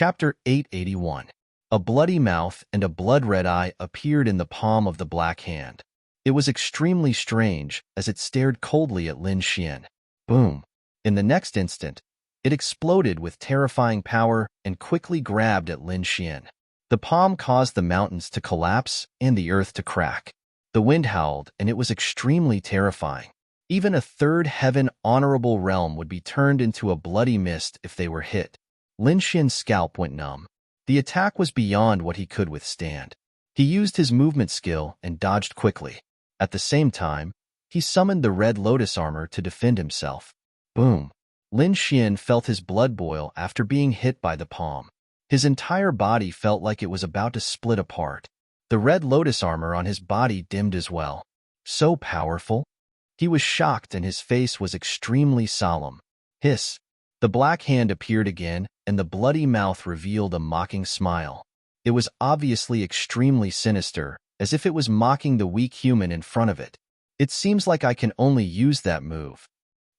Chapter 881. A bloody mouth and a blood-red eye appeared in the palm of the black hand. It was extremely strange as it stared coldly at Lin Xian. Boom! In the next instant, it exploded with terrifying power and quickly grabbed at Lin Xian. The palm caused the mountains to collapse and the earth to crack. The wind howled, and it was extremely terrifying. Even a third heaven honorable realm would be turned into a bloody mist if they were hit. Lin Xian's scalp went numb. The attack was beyond what he could withstand. He used his movement skill and dodged quickly. At the same time, he summoned the red lotus armor to defend himself. Boom! Lin Xian felt his blood boil after being hit by the palm. His entire body felt like it was about to split apart. The red lotus armor on his body dimmed as well. So powerful! He was shocked and his face was extremely solemn. Hiss! The black hand appeared again, and the bloody mouth revealed a mocking smile. It was obviously extremely sinister, as if it was mocking the weak human in front of it. It seems like I can only use that move.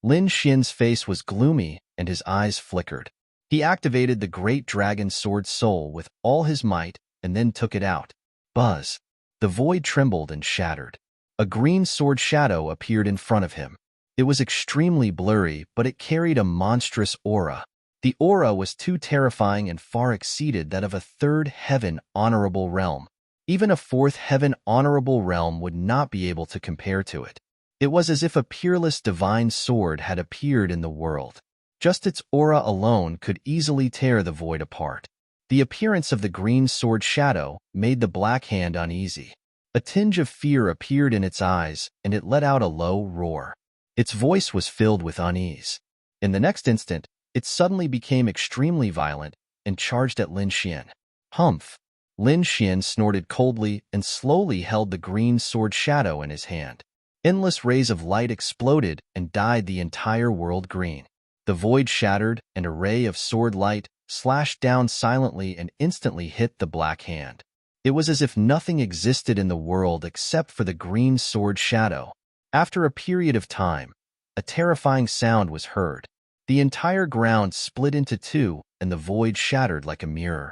Lin Xian's face was gloomy, and his eyes flickered. He activated the great dragon sword soul with all his might, and then took it out. Buzz! The void trembled and shattered. A green sword shadow appeared in front of him. It was extremely blurry, but it carried a monstrous aura. The aura was too terrifying and far exceeded that of a third heaven honorable realm. Even a fourth heaven honorable realm would not be able to compare to it. It was as if a peerless divine sword had appeared in the world. Just its aura alone could easily tear the void apart. The appearance of the green sword shadow made the black hand uneasy. A tinge of fear appeared in its eyes, and it let out a low roar. Its voice was filled with unease. In the next instant, it suddenly became extremely violent and charged at Lin Xian. Humph! Lin Xian snorted coldly and slowly held the green sword shadow in his hand. Endless rays of light exploded and dyed the entire world green. The void shattered, and a ray of sword light slashed down silently and instantly hit the black hand. It was as if nothing existed in the world except for the green sword shadow. After a period of time, a terrifying sound was heard. The entire ground split into two, and the void shattered like a mirror.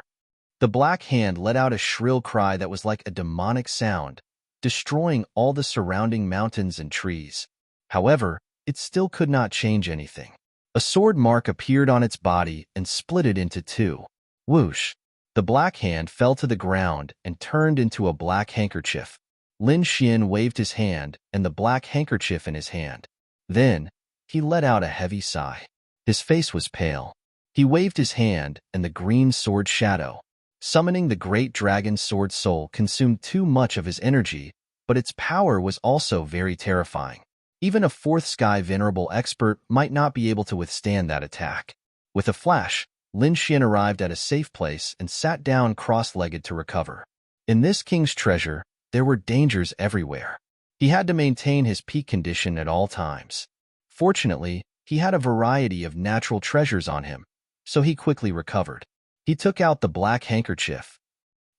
The black hand let out a shrill cry that was like a demonic sound, destroying all the surrounding mountains and trees. However, it still could not change anything. A sword mark appeared on its body and split it into two. Whoosh! The black hand fell to the ground and turned into a black handkerchief. Lin Xian waved his hand and the black handkerchief in his hand. Then, he let out a heavy sigh. His face was pale. He waved his hand, and the green sword shadow, summoning the great dragon sword soul, consumed too much of his energy, but its power was also very terrifying. Even a fourth sky venerable expert might not be able to withstand that attack. With a flash, Lin Xian arrived at a safe place and sat down cross-legged to recover. In this king's treasure, there were dangers everywhere. He had to maintain his peak condition at all times. Fortunately, he had a variety of natural treasures on him, so he quickly recovered. He took out the black handkerchief.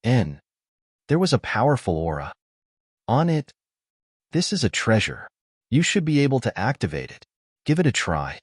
And there was a powerful aura. On it, "This is a treasure. You should be able to activate it. Give it a try,"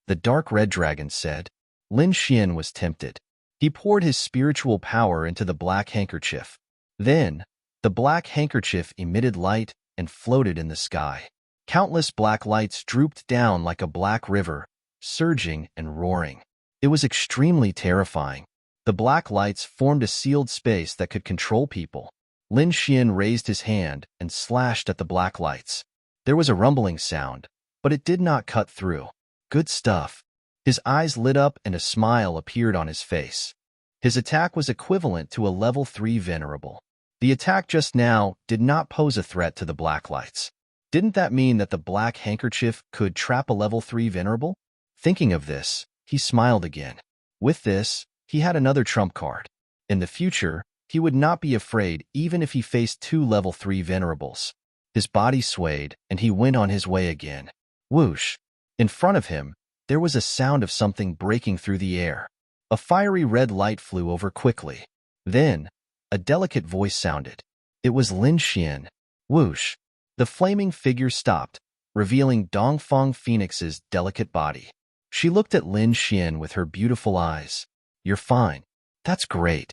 the dark red dragon said. Lin Xian was tempted. He poured his spiritual power into the black handkerchief. Then, the black handkerchief emitted light and floated in the sky. Countless black lights drooped down like a black river, surging and roaring. It was extremely terrifying. The black lights formed a sealed space that could control people. Lin Xian raised his hand and slashed at the black lights. There was a rumbling sound, but it did not cut through. Good stuff. His eyes lit up and a smile appeared on his face. His attack was equivalent to a level 3 venerable. The attack just now did not pose a threat to the black lights. Didn't that mean that the black handkerchief could trap a level 3 venerable? Thinking of this, he smiled again. With this, he had another trump card. In the future, he would not be afraid even if he faced 2 level 3 venerables. His body swayed, and he went on his way again. Whoosh! In front of him, there was a sound of something breaking through the air. A fiery red light flew over quickly. Then, a delicate voice sounded. It was Lin Xian. Whoosh! The flaming figure stopped, revealing Dongfang Phoenix's delicate body. She looked at Lin Xian with her beautiful eyes. "You're fine. That's great.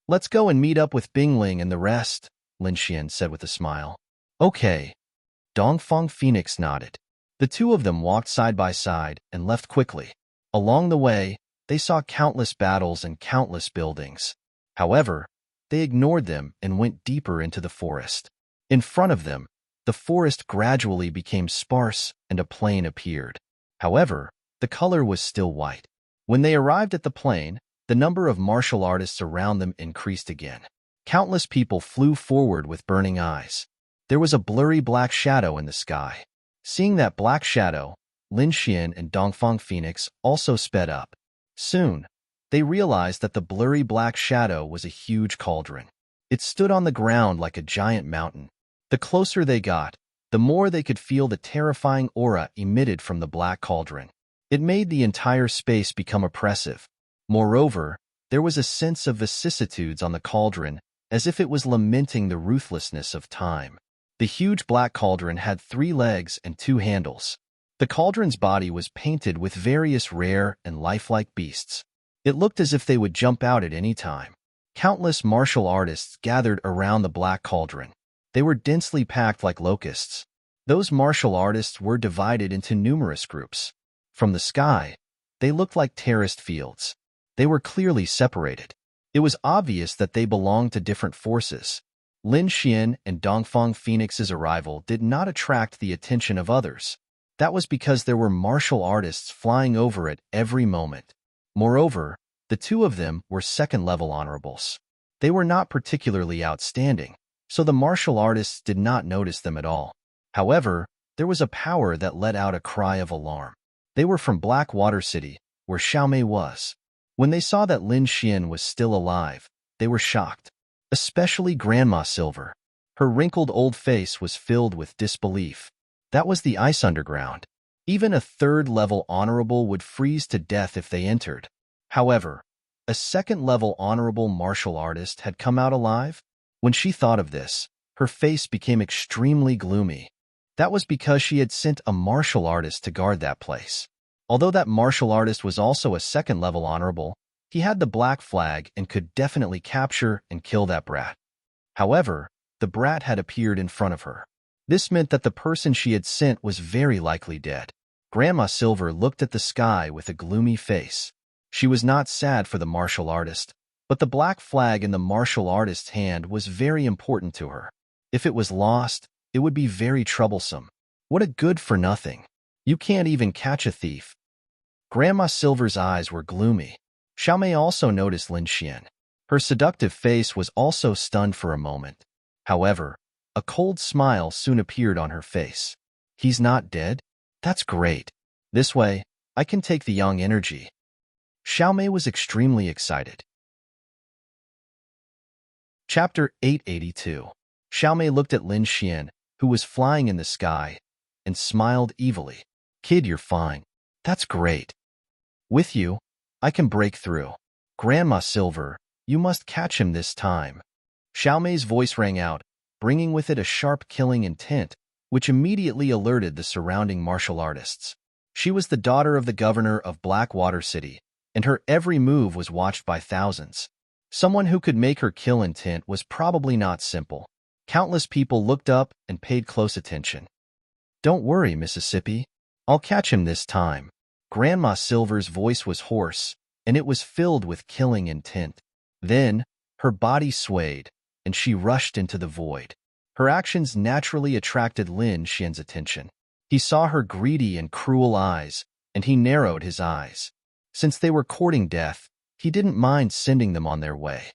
Let's go and meet up with Bingling and the rest, Lin Xian said with a smile. Okay. Dongfang Phoenix nodded. The two of them walked side by side and left quickly. Along the way, they saw countless battles and countless buildings. However, they ignored them and went deeper into the forest. In front of them, the forest gradually became sparse and a plain appeared. However, the color was still white. When they arrived at the plain, the number of martial artists around them increased again. Countless people flew forward with burning eyes. There was a blurry black shadow in the sky. Seeing that black shadow, Lin Xian and Dongfang Phoenix also sped up. Soon, they realized that the blurry black shadow was a huge cauldron. It stood on the ground like a giant mountain. The closer they got, the more they could feel the terrifying aura emitted from the black cauldron. It made the entire space become oppressive. Moreover, there was a sense of vicissitudes on the cauldron, as if it was lamenting the ruthlessness of time. The huge black cauldron had 3 legs and 2 handles. The cauldron's body was painted with various rare and lifelike beasts. It looked as if they would jump out at any time. Countless martial artists gathered around the black cauldron. They were densely packed like locusts. Those martial artists were divided into numerous groups. From the sky, they looked like terraced fields. They were clearly separated. It was obvious that they belonged to different forces. Lin Xian and Dongfang Phoenix's arrival did not attract the attention of others. That was because there were martial artists flying over at every moment. Moreover, the two of them were second-level honorables. They were not particularly outstanding, so the martial artists did not notice them at all. However, there was a power that let out a cry of alarm. They were from Blackwater City, where Xiaomei was. When they saw that Lin Xian was still alive, they were shocked. Especially Grandma Silver. Her wrinkled old face was filled with disbelief. That was the ice underground. Even a third-level honorable would freeze to death if they entered. However, a second-level honorable martial artist had come out alive. When she thought of this, her face became extremely gloomy. That was because she had sent a martial artist to guard that place. Although that martial artist was also a second-level honorable, he had the black flag and could definitely capture and kill that brat. However, the brat had appeared in front of her. This meant that the person she had sent was very likely dead. Grandma Silver looked at the sky with a gloomy face. She was not sad for the martial artist, but the black flag in the martial artist's hand was very important to her. If it was lost, it would be very troublesome. What a good-for-nothing. You can't even catch a thief. Grandma Silver's eyes were gloomy. Xiaomei also noticed Lin Xian. Her seductive face was also stunned for a moment. However, a cold smile soon appeared on her face. He's not dead? That's great. This way, I can take the young energy. Xiaomei was extremely excited. Chapter 882. Xiaomei looked at Lin Xian, who was flying in the sky, and smiled evilly. Kid, you're fine. That's great. With you, I can break through. Grandma Silver, you must catch him this time. Xiaomei's voice rang out, bringing with it a sharp killing intent, which immediately alerted the surrounding martial artists. She was the daughter of the governor of Blackwater City, and her every move was watched by thousands. Someone who could make her kill intent was probably not simple. Countless people looked up and paid close attention. Don't worry, Mississippi. I'll catch him this time. Grandma Silver's voice was hoarse, and it was filled with killing intent. Then, her body swayed, and she rushed into the void. Her actions naturally attracted Lin Xian's attention. He saw her greedy and cruel eyes, and he narrowed his eyes. Since they were courting death, he didn't mind sending them on their way.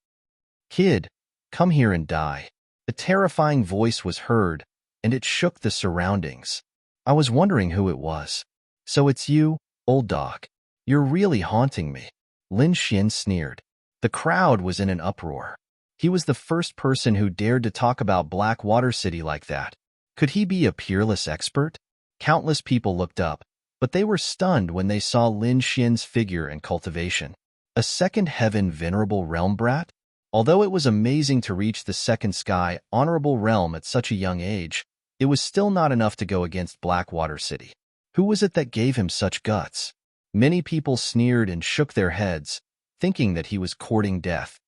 Kid, come here and die. A terrifying voice was heard, and it shook the surroundings. I was wondering who it was. So it's you, old dog. You're really haunting me. Lin Xian sneered. The crowd was in an uproar. He was the first person who dared to talk about Blackwater City like that. Could he be a peerless expert? Countless people looked up, but they were stunned when they saw Lin Xian's figure and cultivation. A second heaven venerable realm brat? Although it was amazing to reach the second sky honorable realm at such a young age, it was still not enough to go against Blackwater City. Who was it that gave him such guts? Many people sneered and shook their heads, thinking that he was courting death.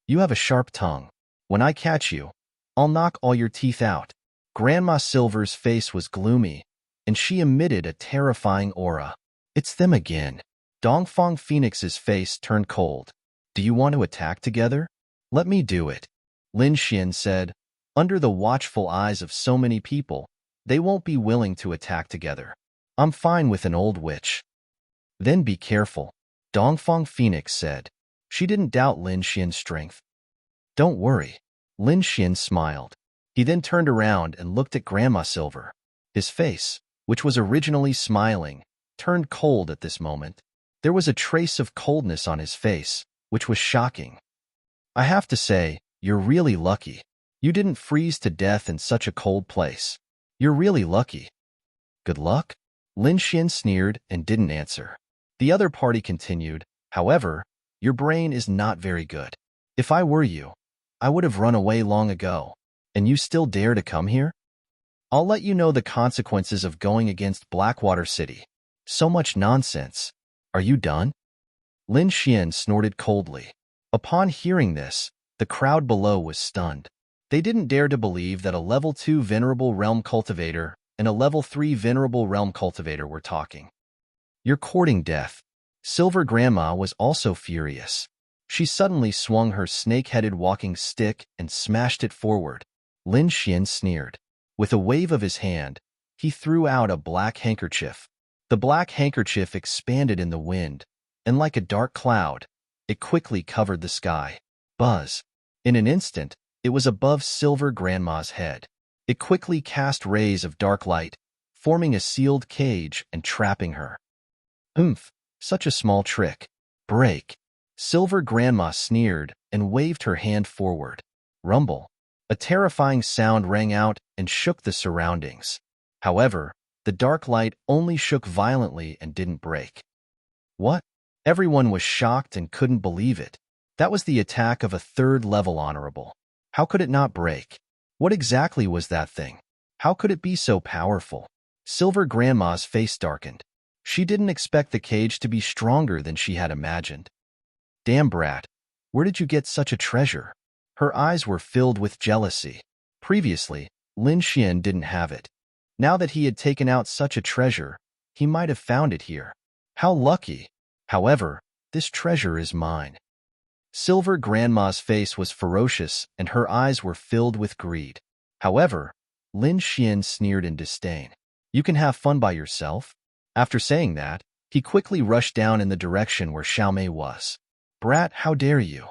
You have a sharp tongue. When I catch you, I'll knock all your teeth out. Grandma Silver's face was gloomy, and she emitted a terrifying aura. It's them again. Dongfang Phoenix's face turned cold. Do you want to attack together? Let me do it. Lin Xian said. Under the watchful eyes of so many people, they won't be willing to attack together. I'm fine with an old witch. Then be careful, Dongfang Phoenix said. She didn't doubt Lin Xian's strength. Don't worry. Lin Xian smiled. He then turned around and looked at Grandma Silver. His face, which was originally smiling, turned cold at this moment. There was a trace of coldness on his face, which was shocking. I have to say, you're really lucky. You didn't freeze to death in such a cold place. You're really lucky. Good luck? Lin Xian sneered and didn't answer. The other party continued. However, your brain is not very good. If I were you, I would have run away long ago. And you still dare to come here? I'll let you know the consequences of going against Blackwater City. So much nonsense. Are you done? Lin Xian snorted coldly. Upon hearing this, the crowd below was stunned. They didn't dare to believe that a level 2 Venerable Realm Cultivator and a level 3 Venerable Realm Cultivator were talking. You're courting death. Silver Grandma was also furious. She suddenly swung her snake-headed walking stick and smashed it forward. Lin Xian sneered. With a wave of his hand, he threw out a black handkerchief. The black handkerchief expanded in the wind, and like a dark cloud, it quickly covered the sky. Buzz. In an instant, it was above Silver Grandma's head. It quickly cast rays of dark light, forming a sealed cage and trapping her. Oomph, such a small trick. Break. Silver Grandma sneered and waved her hand forward. Rumble. A terrifying sound rang out and shook the surroundings. However, the dark light only shook violently and didn't break. What? Everyone was shocked and couldn't believe it. That was the attack of a 3rd level honorable. How could it not break? What exactly was that thing? How could it be so powerful? Silver Grandma's face darkened. She didn't expect the cage to be stronger than she had imagined. Damn brat, where did you get such a treasure? Her eyes were filled with jealousy. Previously, Lin Xian didn't have it. Now that he had taken out such a treasure, he might have found it here. How lucky! However, this treasure is mine. Silver Grandma's face was ferocious and her eyes were filled with greed. However, Lin Xian sneered in disdain. You can have fun by yourself? After saying that, he quickly rushed down in the direction where Xiaomei was. Brat, how dare you?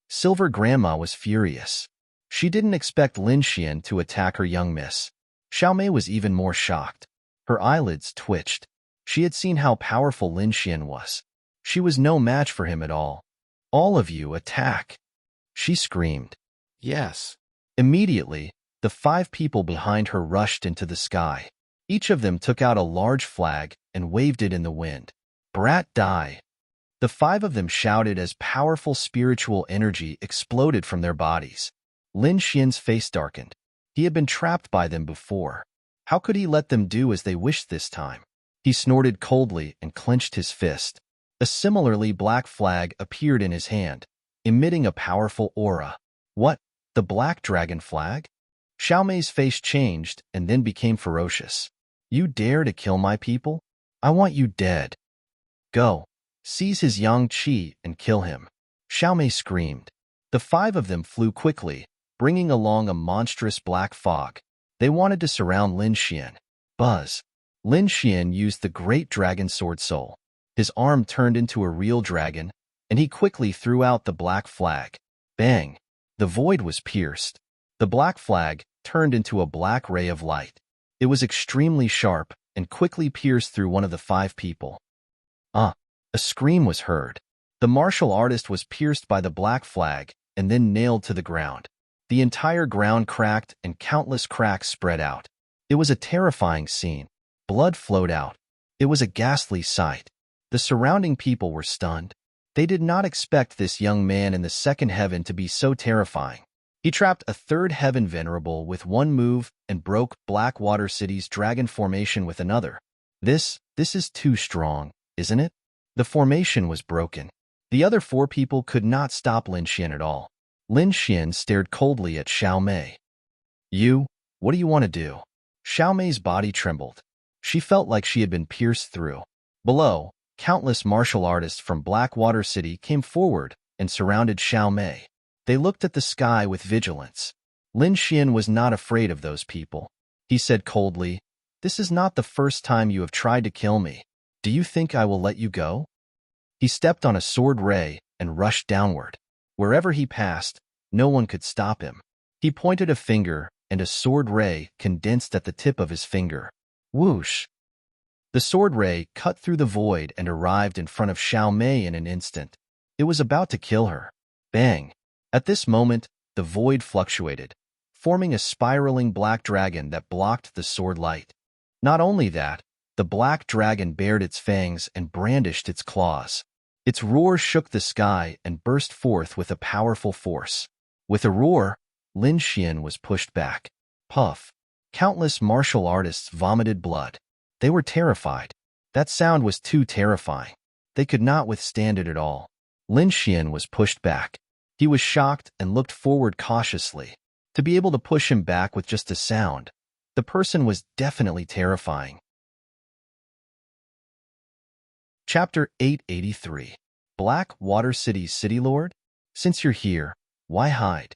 Silver Grandma was furious. She didn't expect Lin Xian to attack her young miss. Xiaomei was even more shocked. Her eyelids twitched. She had seen how powerful Lin Xian was. She was no match for him at all. All of you, attack! She screamed. Yes. Immediately, the 5 people behind her rushed into the sky. Each of them took out a large flag and waved it in the wind. Brat, die! The 5 of them shouted as powerful spiritual energy exploded from their bodies. Lin Xian's face darkened. He had been trapped by them before. How could he let them do as they wished this time? He snorted coldly and clenched his fist. A similarly black flag appeared in his hand, emitting a powerful aura. What? The black dragon flag? Xiaomei's face changed and then became ferocious. You dare to kill my people? I want you dead. Go. Seize his yang qi and kill him. Xiaomei screamed. The 5 of them flew quickly, bringing along a monstrous black fog. They wanted to surround Lin Xian. Buzz. Lin Xian used the great dragon sword soul. His arm turned into a real dragon, and he quickly threw out the black flag. Bang! The void was pierced. The black flag turned into a black ray of light. It was extremely sharp and quickly pierced through one of the 5 people. A scream was heard. The martial artist was pierced by the black flag and then nailed to the ground. The entire ground cracked and countless cracks spread out. It was a terrifying scene. Blood flowed out. It was a ghastly sight. The surrounding people were stunned. They did not expect this young man in the 2nd heaven to be so terrifying. He trapped a 3rd heaven venerable with one move and broke Blackwater City's dragon formation with another. This is too strong, isn't it? The formation was broken. The other four people could not stop Lin Xian at all. Lin Xian stared coldly at Xiao Mei. You, what do you want to do? Xiao Mei's body trembled. She felt like she had been pierced through. Below, countless martial artists from Blackwater City came forward and surrounded Xiao Mei. They looked at the sky with vigilance. Lin Xian was not afraid of those people. He said coldly, "This is not the first time you have tried to kill me. Do you think I will let you go?" He stepped on a sword ray and rushed downward. Wherever he passed, no one could stop him. He pointed a finger, and a sword ray condensed at the tip of his finger. Whoosh! The sword ray cut through the void and arrived in front of Xiao Mei in an instant. It was about to kill her. Bang! At this moment, the void fluctuated, forming a spiraling black dragon that blocked the sword light. Not only that, the black dragon bared its fangs and brandished its claws. Its roar shook the sky and burst forth with a powerful force. With a roar, Lin Xian was pushed back. Puff! Countless martial artists vomited blood. They were terrified. That sound was too terrifying. They could not withstand it at all. Lin Xian was pushed back. He was shocked and looked forward cautiously. To be able to push him back with just a sound, the person was definitely terrifying. Chapter 883. Blackwater City's City Lord? Since you're here, why hide?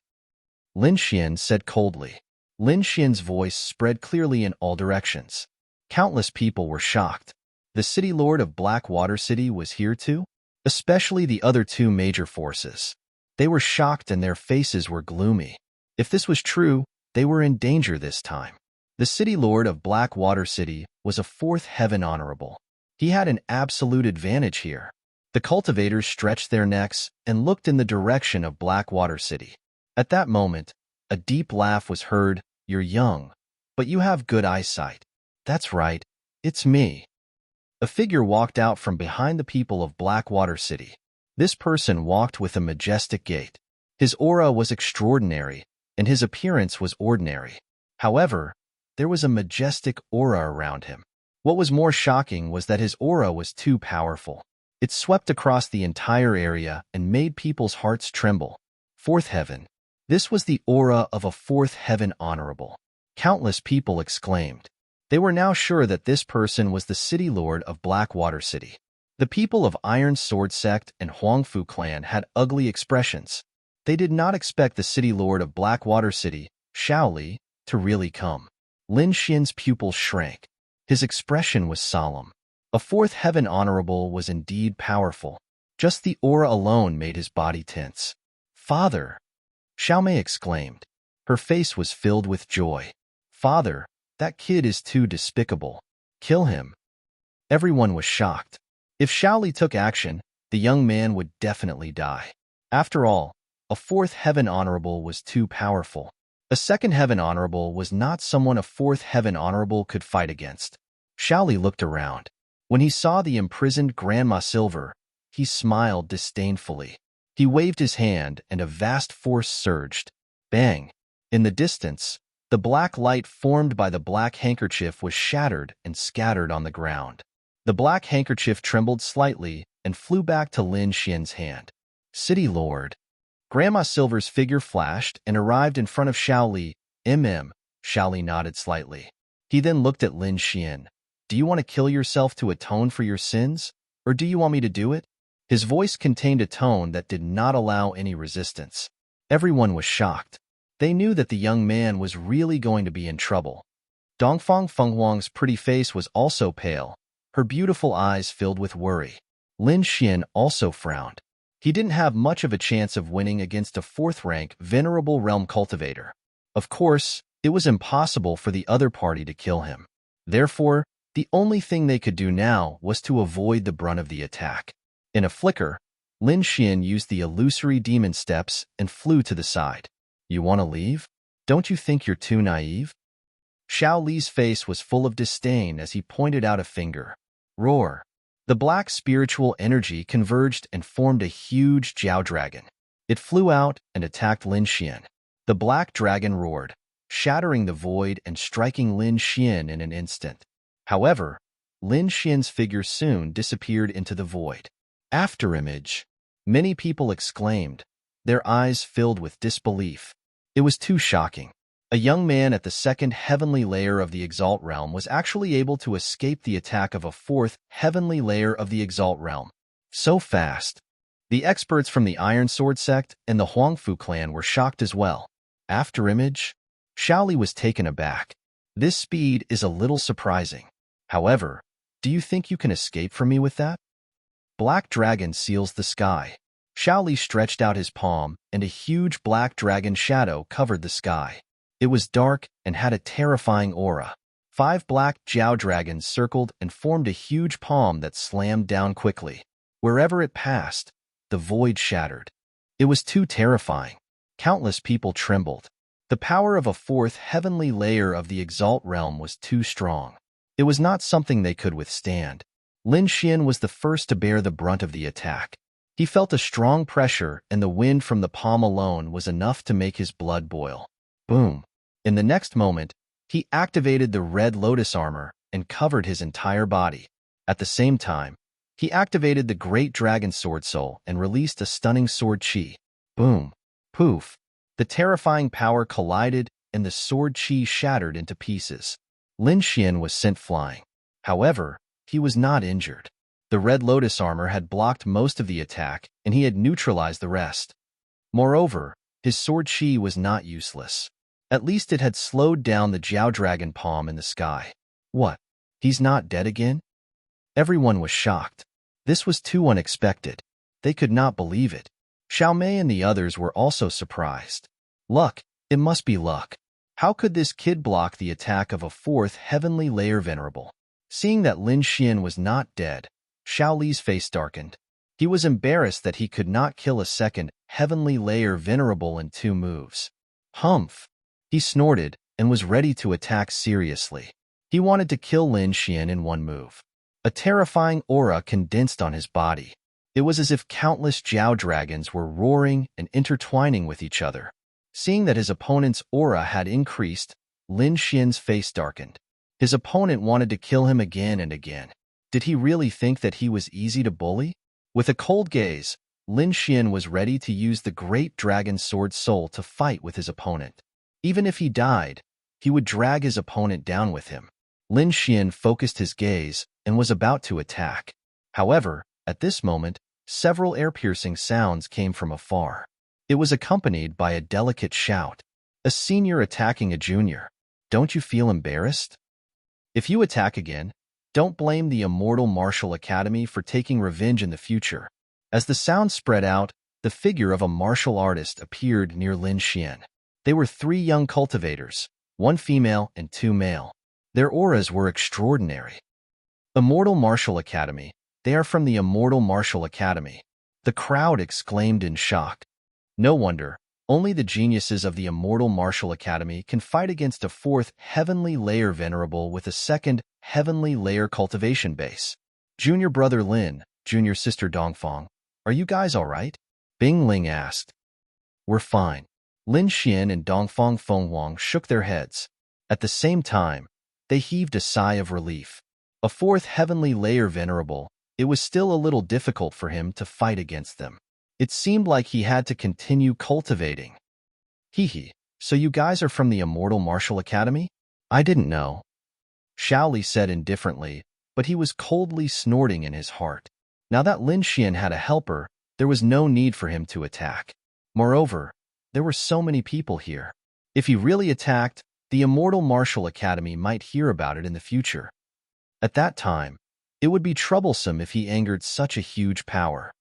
Lin Xian said coldly. Lin Xian's voice spread clearly in all directions. Countless people were shocked. The City Lord of Blackwater City was here too? Especially the other two major forces. They were shocked and their faces were gloomy. If this was true, they were in danger this time. The City Lord of Blackwater City was a fourth heaven honorable. He had an absolute advantage here. The cultivators stretched their necks and looked in the direction of Blackwater City. At that moment, a deep laugh was heard. You're young, but you have good eyesight. That's right, it's me. A figure walked out from behind the people of Blackwater City. This person walked with a majestic gait. His aura was extraordinary, and his appearance was ordinary. However, there was a majestic aura around him. What was more shocking was that his aura was too powerful. It swept across the entire area and made people's hearts tremble. Fourth heaven. This was the aura of a fourth heaven honorable. Countless people exclaimed. They were now sure that this person was the City Lord of Blackwater City. The people of Iron Sword Sect and Huangfu Clan had ugly expressions. They did not expect the City Lord of Blackwater City, Xiao Li, to really come. Lin Xian's pupils shrank. His expression was solemn. A fourth heaven honorable was indeed powerful. Just the aura alone made his body tense. Father! Xiao Mei exclaimed. Her face was filled with joy. Father, that kid is too despicable. Kill him. Everyone was shocked. If Xiao Li took action, the young man would definitely die. After all, a fourth heaven honorable was too powerful. A second heaven honorable was not someone a fourth heaven honorable could fight against. Xiao Li looked around. When he saw the imprisoned Grandma Silver, he smiled disdainfully. He waved his hand and a vast force surged. Bang! In the distance, the black light formed by the black handkerchief was shattered and scattered on the ground. The black handkerchief trembled slightly and flew back to Lin Xian's hand. City Lord. Grandma Silver's figure flashed and arrived in front of Xiao Li. Xiao Li nodded slightly. He then looked at Lin Xian. Do you want to kill yourself to atone for your sins, or do you want me to do it? His voice contained a tone that did not allow any resistance. Everyone was shocked. They knew that the young man was really going to be in trouble. Dongfang Fenghuang's pretty face was also pale, her beautiful eyes filled with worry. Lin Xian also frowned. He didn't have much of a chance of winning against a fourth-rank venerable realm cultivator. Of course, it was impossible for the other party to kill him. Therefore, the only thing they could do now was to avoid the brunt of the attack. In a flicker, Lin Xian used the illusory demon steps and flew to the side. You want to leave? Don't you think you're too naive? Xiao Li's face was full of disdain as he pointed out a finger. Roar! The black spiritual energy converged and formed a huge Jiao dragon. It flew out and attacked Lin Xian. The black dragon roared, shattering the void and striking Lin Xian in an instant. However, Lin Xian's figure soon disappeared into the void. Afterimage. Many people exclaimed, their eyes filled with disbelief. It was too shocking. A young man at the second heavenly layer of the Exalt realm was actually able to escape the attack of a fourth heavenly layer of the Exalt realm. So fast. The experts from the Iron Sword sect and the Huangfu clan were shocked as well. After image, Shaoli was taken aback. This speed is a little surprising. However, do you think you can escape from me with that? Black dragon seals the sky. Shaoli stretched out his palm, and a huge black dragon shadow covered the sky. It was dark and had a terrifying aura. 5 black Jiao dragons circled and formed a huge palm that slammed down quickly. Wherever it passed, the void shattered. It was too terrifying. Countless people trembled. The power of a fourth heavenly layer of the Exalt realm was too strong. It was not something they could withstand. Lin Xian was the first to bear the brunt of the attack. He felt a strong pressure, and the wind from the palm alone was enough to make his blood boil. Boom! In the next moment, he activated the red lotus armor and covered his entire body. At the same time, he activated the great dragon sword soul and released a stunning sword chi. Boom! Poof! The terrifying power collided, and the sword chi shattered into pieces. Lin Xian was sent flying. However, he was not injured. The red lotus armor had blocked most of the attack, and he had neutralized the rest. Moreover, his sword chi was not useless. At least it had slowed down the Jiao dragon palm in the sky. What? He's not dead again? Everyone was shocked. This was too unexpected. They could not believe it. Xiao Mei and the others were also surprised. Luck, it must be luck. How could this kid block the attack of a fourth heavenly layer venerable? Seeing that Lin Xian was not dead, Xiao Li's face darkened. He was embarrassed that he could not kill a second heavenly layer venerable in 2 moves. Humph! He snorted and was ready to attack seriously. He wanted to kill Lin Xian in 1 move. A terrifying aura condensed on his body. It was as if countless Jiao dragons were roaring and intertwining with each other. Seeing that his opponent's aura had increased, Lin Xian's face darkened. His opponent wanted to kill him again and again. Did he really think that he was easy to bully? With a cold gaze, Lin Xian was ready to use the great dragon sword soul to fight with his opponent. Even if he died, he would drag his opponent down with him. Lin Xian focused his gaze and was about to attack. However, at this moment, several ear-piercing sounds came from afar. It was accompanied by a delicate shout. A senior attacking a junior. Don't you feel embarrassed? If you attack again, don't blame the Immortal Martial Academy for taking revenge in the future. As the sound spread out, the figure of a martial artist appeared near Lin Xian. They were 3 young cultivators, 1 female and 2 male. Their auras were extraordinary. Immortal Martial Academy. They are from the Immortal Martial Academy. The crowd exclaimed in shock. No wonder, only the geniuses of the Immortal Martial Academy can fight against a 4th heavenly layer venerable with a 2nd heavenly layer cultivation base. Junior brother Lin, junior sister Dongfang, are you guys alright? Bing Ling asked. We're fine. Lin Xian and Dongfang Fenghuang shook their heads. At the same time, they heaved a sigh of relief. A 4th heavenly layer venerable, it was still a little difficult for him to fight against them. It seemed like he had to continue cultivating. Hee, so you guys are from the Immortal Martial Academy? I didn't know. Shaoli said indifferently, but he was coldly snorting in his heart. Now that Lin Xian had a helper, there was no need for him to attack. Moreover, there were so many people here. If he really attacked, the Immortal Martial Academy might hear about it in the future. At that time, it would be troublesome if he angered such a huge power.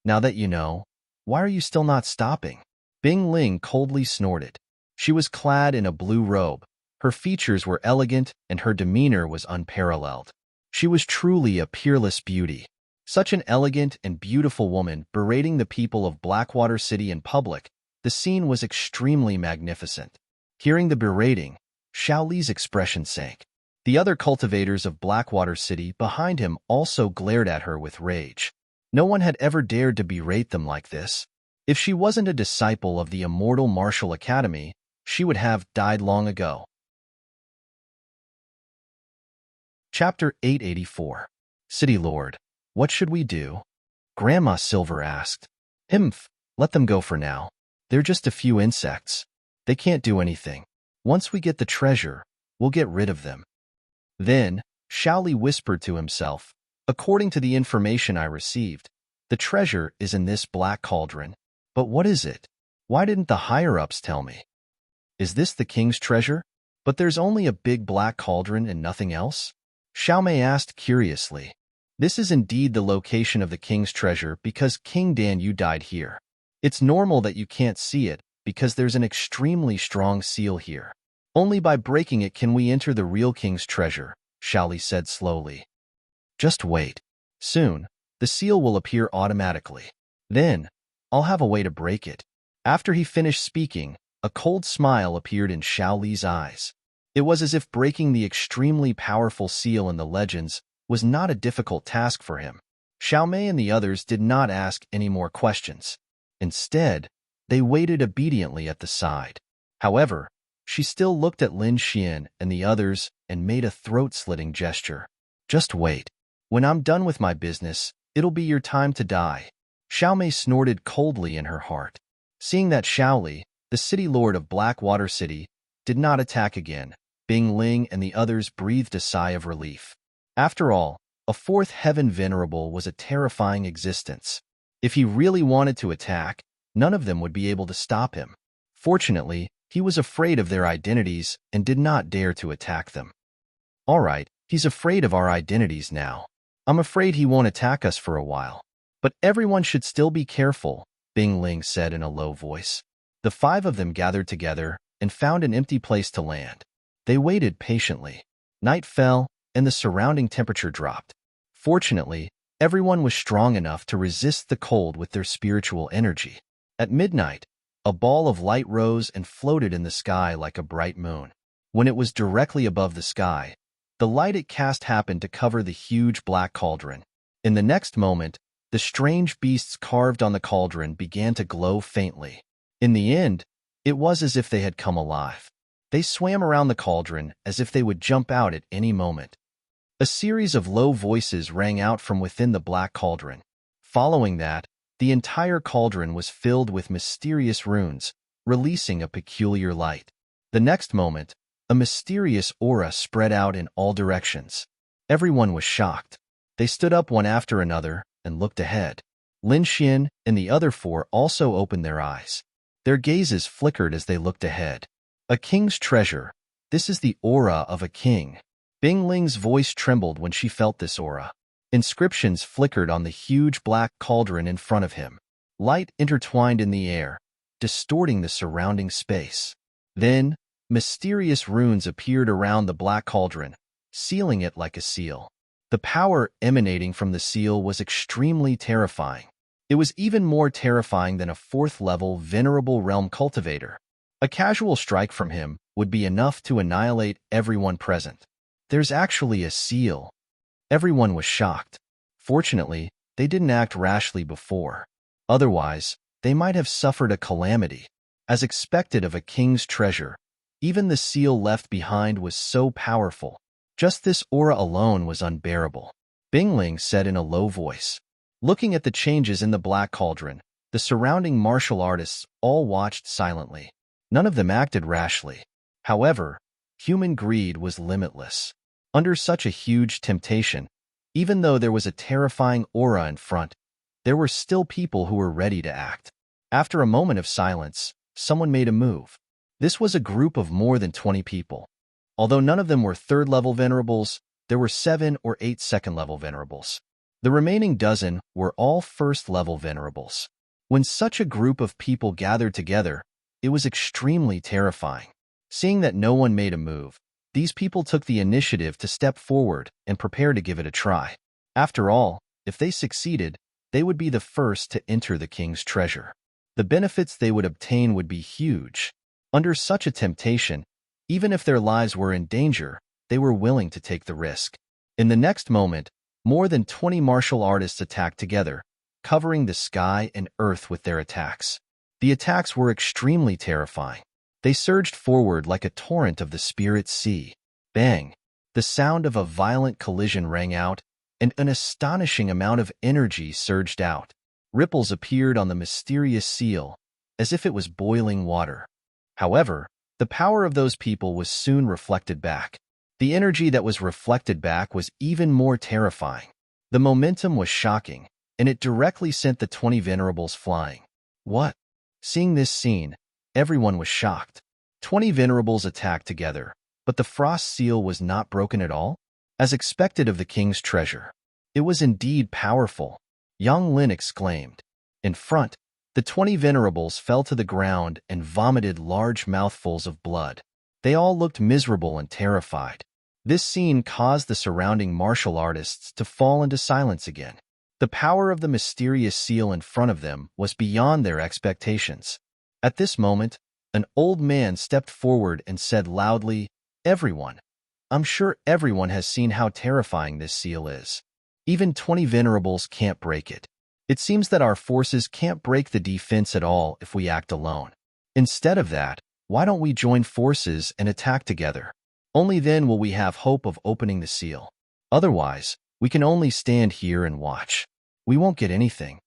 Now that you know, why are you still not stopping? Bing Ling coldly snorted. She was clad in a blue robe. Her features were elegant and her demeanor was unparalleled. She was truly a peerless beauty. Such an elegant and beautiful woman berating the people of Blackwater City in public, the scene was extremely magnificent. Hearing the berating, Xiao Li's expression sank. The other cultivators of Blackwater City behind him also glared at her with rage. No one had ever dared to berate them like this. If she wasn't a disciple of the Immortal Martial Academy, she would have died long ago. Chapter 884. City Lord, what should we do? Grandma Silver asked. Himph, let them go for now. They're just a few insects. They can't do anything. Once we get the treasure, we'll get rid of them. Then, Shaoli whispered to himself, according to the information I received, the treasure is in this black cauldron. But what is it? Why didn't the higher-ups tell me? Is this the king's treasure? But there's only a big black cauldron and nothing else? Xiaomei asked curiously. This is indeed the location of the king's treasure because King Dan Yu died here. It's normal that you can't see it because there's an extremely strong seal here. Only by breaking it can we enter the real king's treasure, Shaoli said slowly. Just wait. Soon, the seal will appear automatically. Then, I'll have a way to break it. After he finished speaking, a cold smile appeared in Shaoli's eyes. It was as if breaking the extremely powerful seal in the legends was not a difficult task for him. Xiaomei and the others did not ask any more questions. Instead, they waited obediently at the side. However, she still looked at Lin Xian and the others and made a throat-slitting gesture. Just wait. When I'm done with my business, it'll be your time to die. Xiaomei snorted coldly in her heart. Seeing that Shaoli, the city lord of Blackwater City, did not attack again, Bing Ling and the others breathed a sigh of relief. After all, a fourth heaven venerable was a terrifying existence. If he really wanted to attack, none of them would be able to stop him. Fortunately, he was afraid of their identities and did not dare to attack them. All right, he's afraid of our identities now. I'm afraid he won't attack us for a while. But everyone should still be careful, Bing Ling said in a low voice. The five of them gathered together and found an empty place to land. They waited patiently. Night fell, and the surrounding temperature dropped. Fortunately, everyone was strong enough to resist the cold with their spiritual energy. At midnight, a ball of light rose and floated in the sky like a bright moon. When it was directly above the sky, the light it cast happened to cover the huge black cauldron. In the next moment, the strange beasts carved on the cauldron began to glow faintly. In the end, it was as if they had come alive. They swam around the cauldron as if they would jump out at any moment. A series of low voices rang out from within the black cauldron. Following that, the entire cauldron was filled with mysterious runes, releasing a peculiar light. The next moment, a mysterious aura spread out in all directions. Everyone was shocked. They stood up one after another and looked ahead. Lin Xian and the other four also opened their eyes. Their gazes flickered as they looked ahead. A king's treasure. This is the aura of a king. Bing Ling's voice trembled when she felt this aura. Inscriptions flickered on the huge black cauldron in front of him. Light intertwined in the air, distorting the surrounding space. Then, mysterious runes appeared around the black cauldron, sealing it like a seal. The power emanating from the seal was extremely terrifying. It was even more terrifying than a fourth-level venerable realm cultivator. A casual strike from him would be enough to annihilate everyone present. There's actually a seal. Everyone was shocked. Fortunately, they didn't act rashly before. Otherwise, they might have suffered a calamity. As expected of a king's treasure, even the seal left behind was so powerful. Just this aura alone was unbearable. Bing Ling said in a low voice. Looking at the changes in the black cauldron, the surrounding martial artists all watched silently. None of them acted rashly. However, human greed was limitless. Under such a huge temptation, even though there was a terrifying aura in front, there were still people who were ready to act. After a moment of silence, someone made a move. This was a group of more than 20 people. Although none of them were third-level venerables, there were 7 or 8 second-level venerables. The remaining dozen were all first-level venerables. When such a group of people gathered together, it was extremely terrifying. Seeing that no one made a move, these people took the initiative to step forward and prepare to give it a try. After all, if they succeeded, they would be the first to enter the king's treasure. The benefits they would obtain would be huge. Under such a temptation, even if their lives were in danger, they were willing to take the risk. In the next moment, more than 20 martial artists attacked together, covering the sky and earth with their attacks. The attacks were extremely terrifying. They surged forward like a torrent of the spirit sea. Bang! The sound of a violent collision rang out, and an astonishing amount of energy surged out. Ripples appeared on the mysterious seal, as if it was boiling water. However, the power of those people was soon reflected back. The energy that was reflected back was even more terrifying. The momentum was shocking, and it directly sent the 20 venerables flying. What? Seeing this scene, everyone was shocked. 20 venerables attacked together, but the frost seal was not broken at all, as expected of the king's treasure. It was indeed powerful, young Lin exclaimed. In front, the 20 venerables fell to the ground and vomited large mouthfuls of blood. They all looked miserable and terrified. This scene caused the surrounding martial artists to fall into silence again. The power of the mysterious seal in front of them was beyond their expectations. At this moment, an old man stepped forward and said loudly, "Everyone, I'm sure everyone has seen how terrifying this seal is. Even 20 venerables can't break it. It seems that our forces can't break the defense at all if we act alone. Instead of that, why don't we join forces and attack together? Only then will we have hope of opening the seal. Otherwise, we can only stand here and watch. We won't get anything."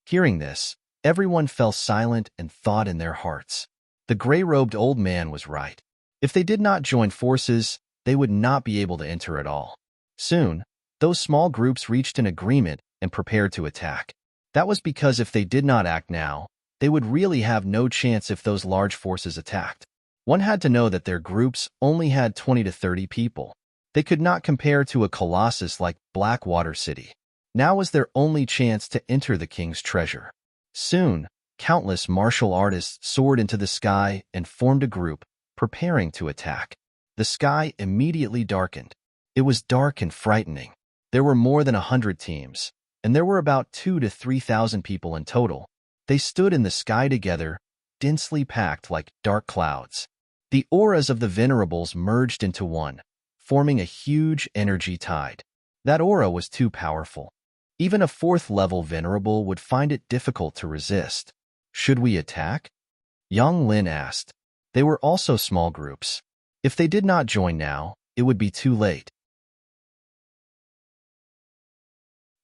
Hearing this, everyone fell silent and thought in their hearts. The gray-robed old man was right. If they did not join forces, they would not be able to enter at all. Soon, those small groups reached an agreement and prepared to attack. That was because if they did not act now, they would really have no chance if those large forces attacked. One had to know that their groups only had 20 to 30 people. They could not compare to a colossus like Blackwater City. Now was their only chance to enter the king's treasure. Soon, countless martial artists soared into the sky and formed a group, preparing to attack. The sky immediately darkened. It was dark and frightening. There were more than 100 teams, and there were about 2,000 to 3,000 people in total. They stood in the sky together, densely packed like dark clouds. The auras of the venerables merged into one, forming a huge energy tide. That aura was too powerful. Even a 4th-level venerable would find it difficult to resist. Should we attack? Young Lin asked. They were also small groups. If they did not join now, it would be too late.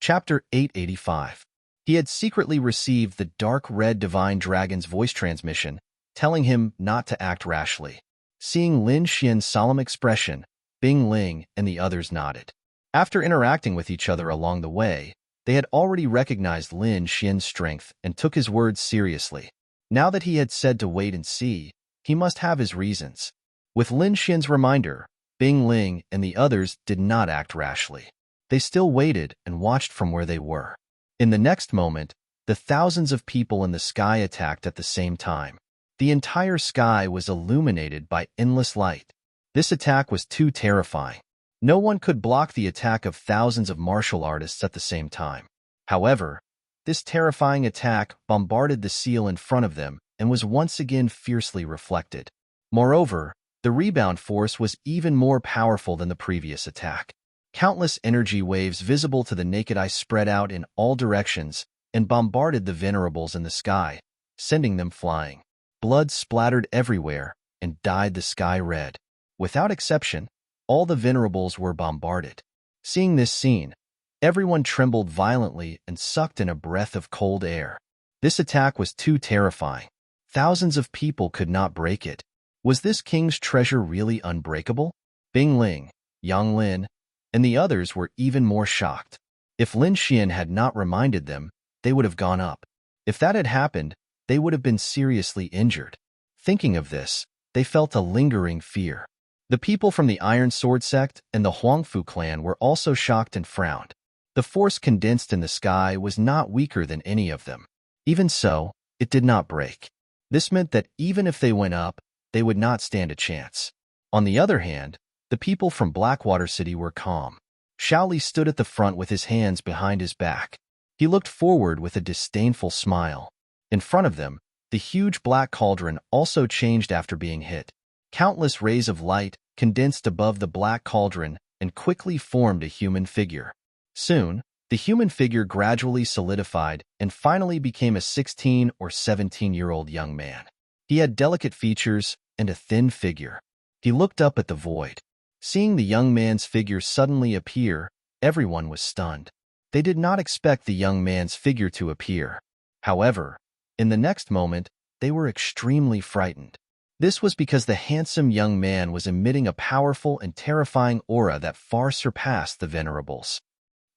Chapter 885. He had secretly received the dark red divine dragon's voice transmission, telling him not to act rashly. Seeing Lin Xian's solemn expression, Bing Ling and the others nodded. After interacting with each other along the way, they had already recognized Lin Xian's strength and took his words seriously. Now that he had said to wait and see, he must have his reasons. With Lin Xian's reminder, Bing Ling and the others did not act rashly. They still waited and watched from where they were. In the next moment, the thousands of people in the sky attacked at the same time. The entire sky was illuminated by endless light. This attack was too terrifying. No one could block the attack of thousands of martial artists at the same time. However, this terrifying attack bombarded the seal in front of them and was once again fiercely reflected. Moreover, the rebound force was even more powerful than the previous attack. Countless energy waves visible to the naked eye spread out in all directions and bombarded the venerables in the sky, sending them flying. Blood splattered everywhere and dyed the sky red. Without exception, all the venerables were bombarded. Seeing this scene, everyone trembled violently and sucked in a breath of cold air. This attack was too terrifying. Thousands of people could not break it. Was this king's treasure really unbreakable? Bing Ling, Yang Lin, and the others were even more shocked. If Lin Xian had not reminded them, they would have gone up. If that had happened, they would have been seriously injured. Thinking of this, they felt a lingering fear. The people from the Iron Sword sect and the Huangfu clan were also shocked and frowned. The force condensed in the sky was not weaker than any of them. Even so, it did not break. This meant that even if they went up, they would not stand a chance. On the other hand, the people from Blackwater City were calm. Shaoli stood at the front with his hands behind his back. He looked forward with a disdainful smile. In front of them, the huge black cauldron also changed after being hit. Countless rays of light condensed above the black cauldron and quickly formed a human figure. Soon, the human figure gradually solidified and finally became a 16 or 17-year-old young man. He had delicate features and a thin figure. He looked up at the void. Seeing the young man's figure suddenly appear, everyone was stunned. They did not expect the young man's figure to appear. However, in the next moment, they were extremely frightened. This was because the handsome young man was emitting a powerful and terrifying aura that far surpassed the venerables.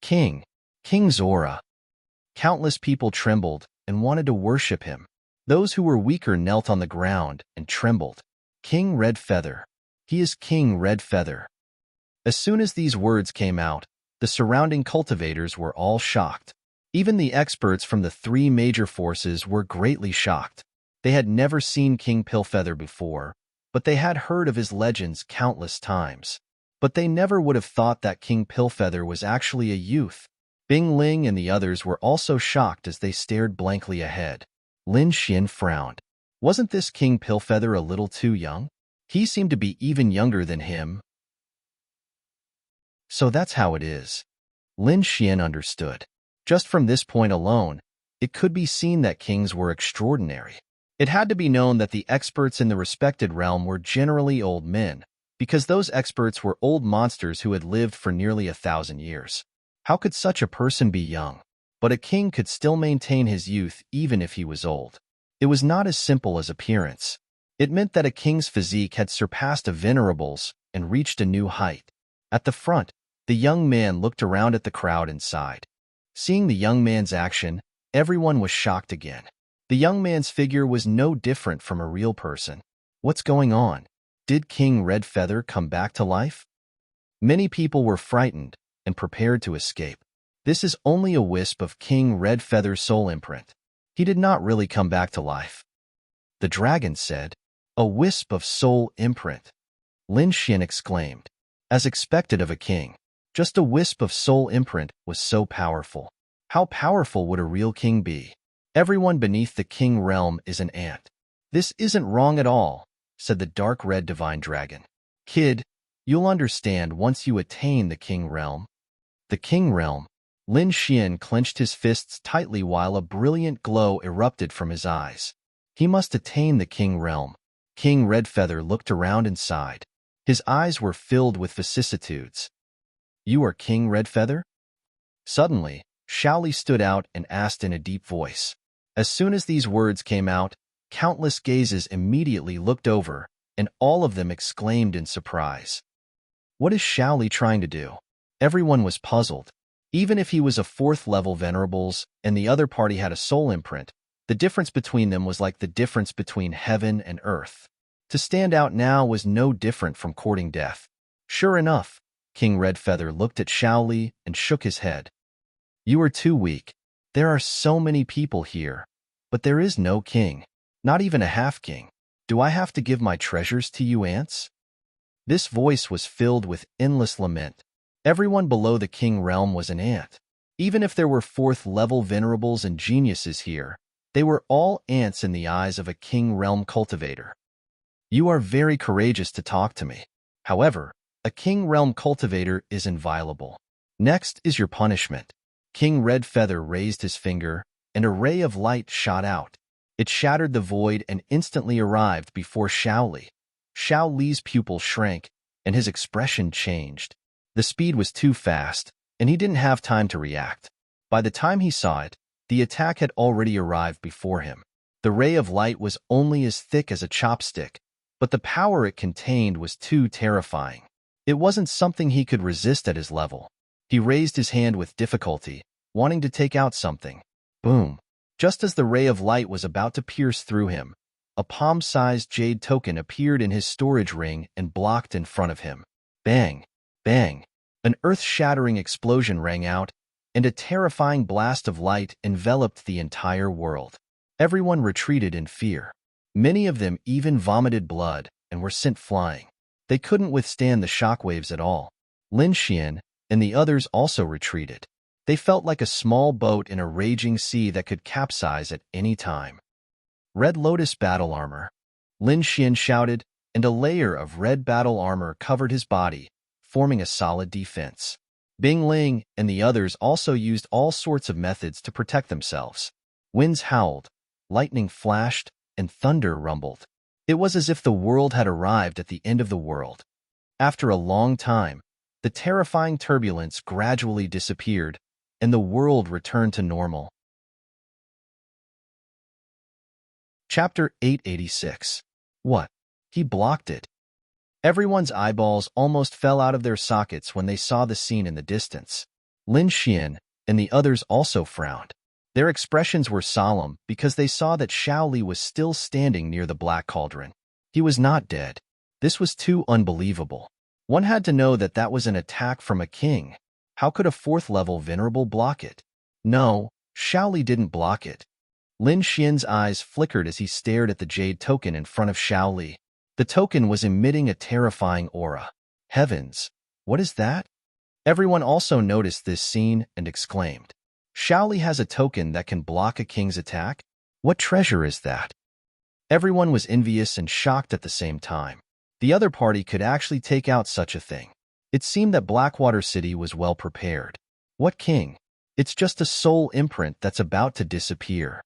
King's aura. Countless people trembled and wanted to worship him. Those who were weaker knelt on the ground and trembled. King Red Feather. He is King Red Feather. As soon as these words came out, the surrounding cultivators were all shocked. Even the experts from the three major forces were greatly shocked. They had never seen King Pillfeather before, but they had heard of his legends countless times. But they never would have thought that King Pillfeather was actually a youth. Bing Ling and the others were also shocked as they stared blankly ahead. Lin Xian frowned. Wasn't this King Pillfeather a little too young? He seemed to be even younger than him. So that's how it is. Lin Xian understood. Just from this point alone, it could be seen that kings were extraordinary. It had to be known that the experts in the respected realm were generally old men, because those experts were old monsters who had lived for nearly 1,000 years. How could such a person be young? But a king could still maintain his youth even if he was old. It was not as simple as appearance. It meant that a king's physique had surpassed a venerable's and reached a new height. At the front, the young man looked around at the crowd and sighed. Seeing the young man's action, everyone was shocked again. The young man's figure was no different from a real person. What's going on? Did King Red Feather come back to life? Many people were frightened and prepared to escape. This is only a wisp of King Red Feather's soul imprint. He did not really come back to life. The dragon said, "A wisp of soul imprint." Lin Xian exclaimed. As expected of a king, just a wisp of soul imprint was so powerful. How powerful would a real king be? Everyone beneath the king realm is an ant. This isn't wrong at all, said the dark red divine dragon. Kid, you'll understand once you attain the king realm. The king realm. Lin Xian clenched his fists tightly while a brilliant glow erupted from his eyes. He must attain the king realm. King Red Feather looked around and sighed. His eyes were filled with vicissitudes. You are King Red Feather? Suddenly, Shaoli stood out and asked in a deep voice. As soon as these words came out, countless gazes immediately looked over, and all of them exclaimed in surprise. What is Shaoli trying to do? Everyone was puzzled. Even if he was a 4th-level venerables and the other party had a soul imprint, the difference between them was like the difference between heaven and earth. To stand out now was no different from courting death. Sure enough, King Red Feather looked at Shaoli and shook his head. You are too weak. There are so many people here, but there is no king, not even a half-king. Do I have to give my treasures to you ants? This voice was filled with endless lament. Everyone below the king realm was an ant. Even if there were 4th-level venerables and geniuses here, they were all ants in the eyes of a king realm cultivator. You are very courageous to talk to me. However, a king realm cultivator is inviolable. Next is your punishment. King Red Feather raised his finger, and a ray of light shot out. It shattered the void and instantly arrived before Shaoli. Shaoli's pupil shrank, and his expression changed. The speed was too fast, and he didn't have time to react. By the time he saw it, the attack had already arrived before him. The ray of light was only as thick as a chopstick, but the power it contained was too terrifying. It wasn't something he could resist at his level. He raised his hand with difficulty, wanting to take out something. Boom! Just as the ray of light was about to pierce through him, a palm-sized jade token appeared in his storage ring and blocked in front of him. Bang! Bang! An earth-shattering explosion rang out, and a terrifying blast of light enveloped the entire world. Everyone retreated in fear. Many of them even vomited blood and were sent flying. They couldn't withstand the shockwaves at all. Lin Xian and the others also retreated. They felt like a small boat in a raging sea that could capsize at any time. Red Lotus battle armor. Lin Xian shouted, and a layer of red battle armor covered his body, forming a solid defense. Bing Ling and the others also used all sorts of methods to protect themselves. Winds howled, lightning flashed, and thunder rumbled. It was as if the world had arrived at the end of the world. After a long time, the terrifying turbulence gradually disappeared, and the world returned to normal. Chapter 886. What? He blocked it. Everyone's eyeballs almost fell out of their sockets when they saw the scene in the distance. Lin Xian and the others also frowned. Their expressions were solemn because they saw that Xiao Li was still standing near the black cauldron. He was not dead. This was too unbelievable. One had to know that that was an attack from a king. How could a fourth-level venerable block it? No, Xiao Li didn't block it. Lin Xian's eyes flickered as he stared at the jade token in front of Xiao Li. The token was emitting a terrifying aura. Heavens, what is that? Everyone also noticed this scene and exclaimed, Xiao Li has a token that can block a king's attack? What treasure is that? Everyone was envious and shocked at the same time. The other party could actually take out such a thing. It seemed that Blackwater City was well prepared. What king? It's just a soul imprint that's about to disappear.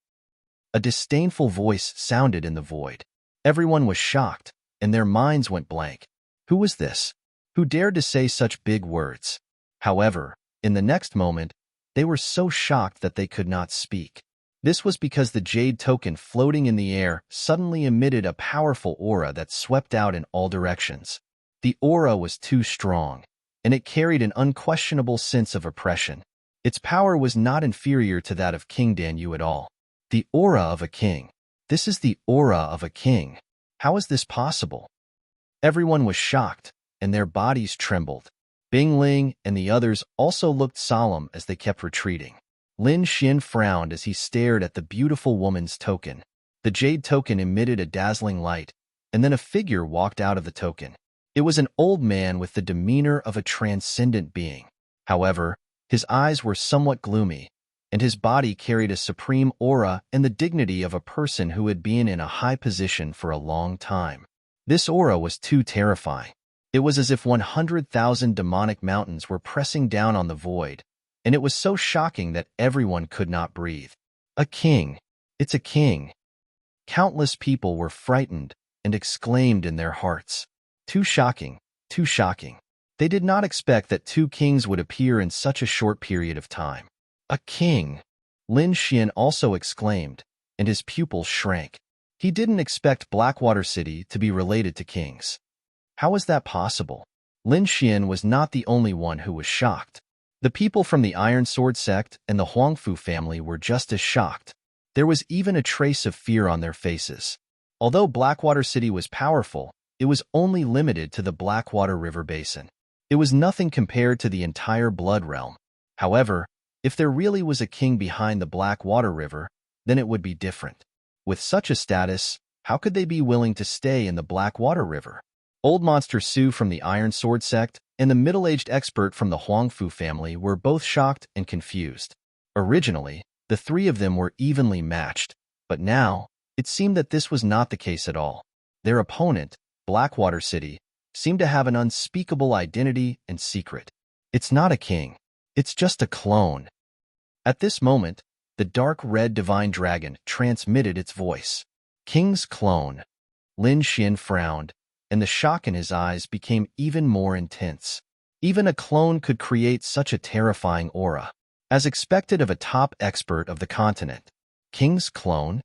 A disdainful voice sounded in the void. Everyone was shocked, and their minds went blank. Who was this? Who dared to say such big words? However, in the next moment, they were so shocked that they could not speak. This was because the jade token floating in the air suddenly emitted a powerful aura that swept out in all directions. The aura was too strong, and it carried an unquestionable sense of oppression. Its power was not inferior to that of King Danyu at all. The aura of a king. This is the aura of a king. How is this possible? Everyone was shocked, and their bodies trembled. Bing Ling and the others also looked solemn as they kept retreating. Lin Xian frowned as he stared at the beautiful woman's token. The jade token emitted a dazzling light, and then a figure walked out of the token. It was an old man with the demeanor of a transcendent being. However, his eyes were somewhat gloomy, and his body carried a supreme aura and the dignity of a person who had been in a high position for a long time. This aura was too terrifying. It was as if 100,000 demonic mountains were pressing down on the void, and it was so shocking that everyone could not breathe. A king. It's a king. Countless people were frightened and exclaimed in their hearts, too shocking, too shocking. They did not expect that two kings would appear in such a short period of time. A king! Lin Xian also exclaimed, and his pupils shrank. He didn't expect Blackwater City to be related to kings. How was that possible? Lin Xian was not the only one who was shocked. The people from the Iron Sword sect and the Huangfu family were just as shocked. There was even a trace of fear on their faces. Although Blackwater City was powerful, it was only limited to the Blackwater River Basin. It was nothing compared to the entire Blood Realm. However, if there really was a king behind the Blackwater River, then it would be different. With such a status, how could they be willing to stay in the Blackwater River? Old Monster Su from the Iron Sword sect and the middle-aged expert from the Huangfu family were both shocked and confused. Originally, the three of them were evenly matched, but now, it seemed that this was not the case at all. Their opponent, Blackwater City, seemed to have an unspeakable identity and secret. It's not a king. It's just a clone. At this moment, the dark red divine dragon transmitted its voice. King's clone. Lin Xian frowned, and the shock in his eyes became even more intense. Even a clone could create such a terrifying aura, as expected of a top expert of the continent. King's clone?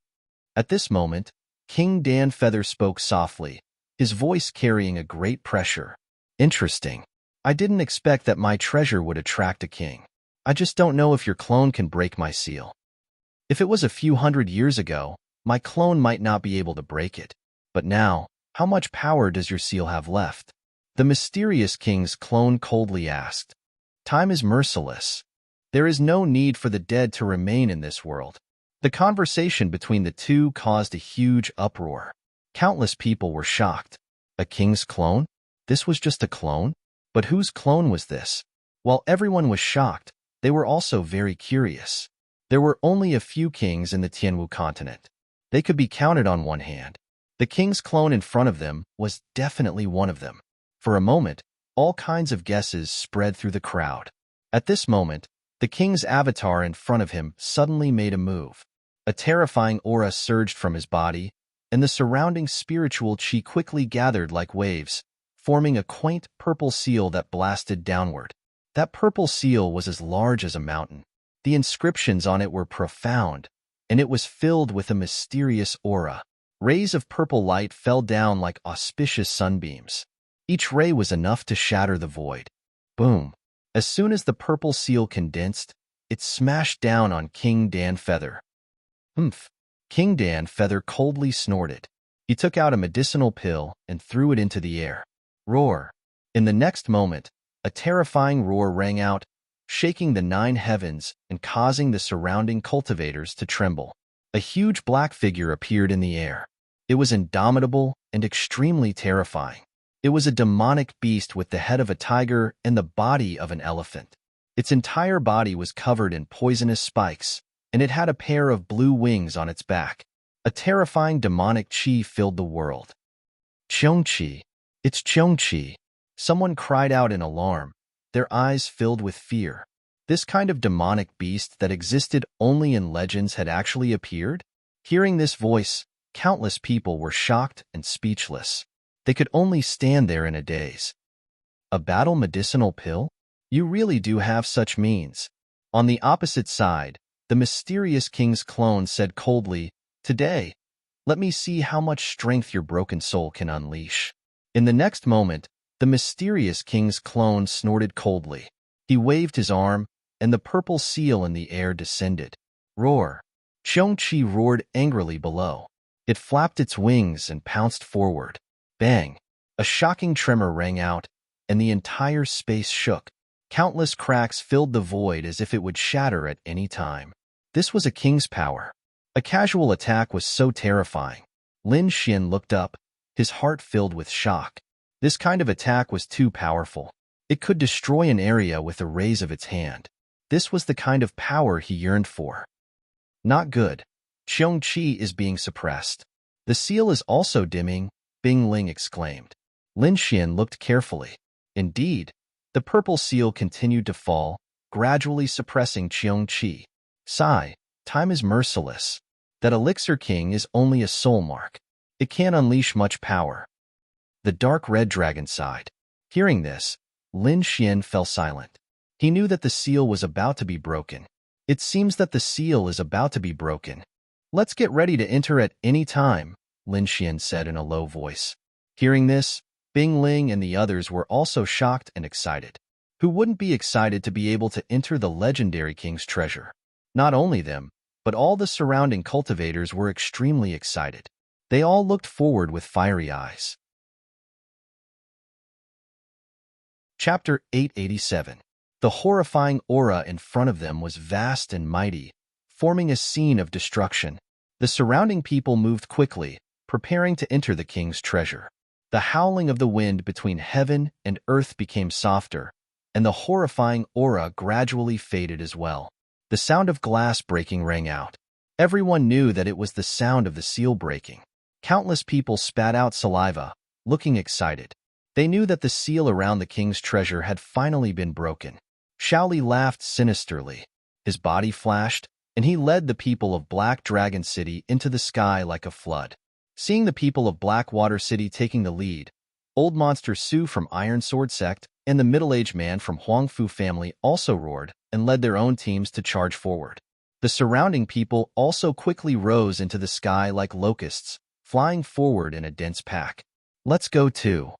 At this moment, King Dan Feather spoke softly, his voice carrying a great pressure. Interesting. I didn't expect that my treasure would attract a king. I just don't know if your clone can break my seal. If it was a few hundred years ago, my clone might not be able to break it. But now, how much power does your seal have left? The mysterious king's clone coldly asked. Time is merciless. There is no need for the dead to remain in this world. The conversation between the two caused a huge uproar. Countless people were shocked. A king's clone? This was just a clone? But whose clone was this? While everyone was shocked, they were also very curious. There were only a few kings in the Tianwu continent. They could be counted on one hand. The king's clone in front of them was definitely one of them. For a moment, all kinds of guesses spread through the crowd. At this moment, the king's avatar in front of him suddenly made a move. A terrifying aura surged from his body, and the surrounding spiritual chi quickly gathered like waves, forming a quaint purple seal that blasted downward. That purple seal was as large as a mountain. The inscriptions on it were profound, and it was filled with a mysterious aura. Rays of purple light fell down like auspicious sunbeams. Each ray was enough to shatter the void. Boom! As soon as the purple seal condensed, it smashed down on King Dan Feather. Humph! King Dan Feather coldly snorted. He took out a medicinal pill and threw it into the air. Roar! In the next moment, a terrifying roar rang out, shaking the 9 heavens and causing the surrounding cultivators to tremble. A huge black figure appeared in the air. It was indomitable and extremely terrifying. It was a demonic beast with the head of a tiger and the body of an elephant. Its entire body was covered in poisonous spikes, and it had a pair of blue wings on its back. A terrifying demonic chi filled the world. Cheongqi! It's Cheongqi! Someone cried out in alarm, their eyes filled with fear. This kind of demonic beast that existed only in legends had actually appeared? Hearing this voice, countless people were shocked and speechless. They could only stand there in a daze. A battle medicinal pill? You really do have such means. On the opposite side, the mysterious king's clone said coldly, "Today, let me see how much strength your broken soul can unleash." In the next moment, the mysterious king's clone snorted coldly. He waved his arm, and the purple seal in the air descended. Roar! Cheongqi roared angrily below. It flapped its wings and pounced forward. Bang! A shocking tremor rang out, and the entire space shook. Countless cracks filled the void as if it would shatter at any time. This was a king's power. A casual attack was so terrifying. Lin Xian looked up, his heart filled with shock. This kind of attack was too powerful. It could destroy an area with a raise of its hand. This was the kind of power he yearned for. Not good. Cheongqi is being suppressed. The seal is also dimming, Bing Ling exclaimed. Lin Xian looked carefully. Indeed, the purple seal continued to fall, gradually suppressing Cheongqi. Sigh, time is merciless. That elixir king is only a soul mark. It can't unleash much power. The dark red dragon sighed. Hearing this, Lin Xian fell silent. He knew that the seal was about to be broken. It seems that the seal is about to be broken. Let's get ready to enter at any time, Lin Xian said in a low voice. Hearing this, Bing Ling and the others were also shocked and excited. Who wouldn't be excited to be able to enter the legendary king's treasure? Not only them, but all the surrounding cultivators were extremely excited. They all looked forward with fiery eyes. Chapter 887. The horrifying aura in front of them was vast and mighty, forming a scene of destruction. The surrounding people moved quickly, preparing to enter the king's treasure. The howling of the wind between heaven and earth became softer, and the horrifying aura gradually faded as well. The sound of glass breaking rang out. Everyone knew that it was the sound of the seal breaking. Countless people spat out saliva, looking excited. They knew that the seal around the king's treasure had finally been broken. Shaoli laughed sinisterly. His body flashed, and he led the people of Black Dragon City into the sky like a flood. Seeing the people of Blackwater City taking the lead, Old Monster Su from Iron Sword Sect and the middle-aged man from Huangfu family also roared and led their own teams to charge forward. The surrounding people also quickly rose into the sky like locusts, flying forward in a dense pack. Let's go too,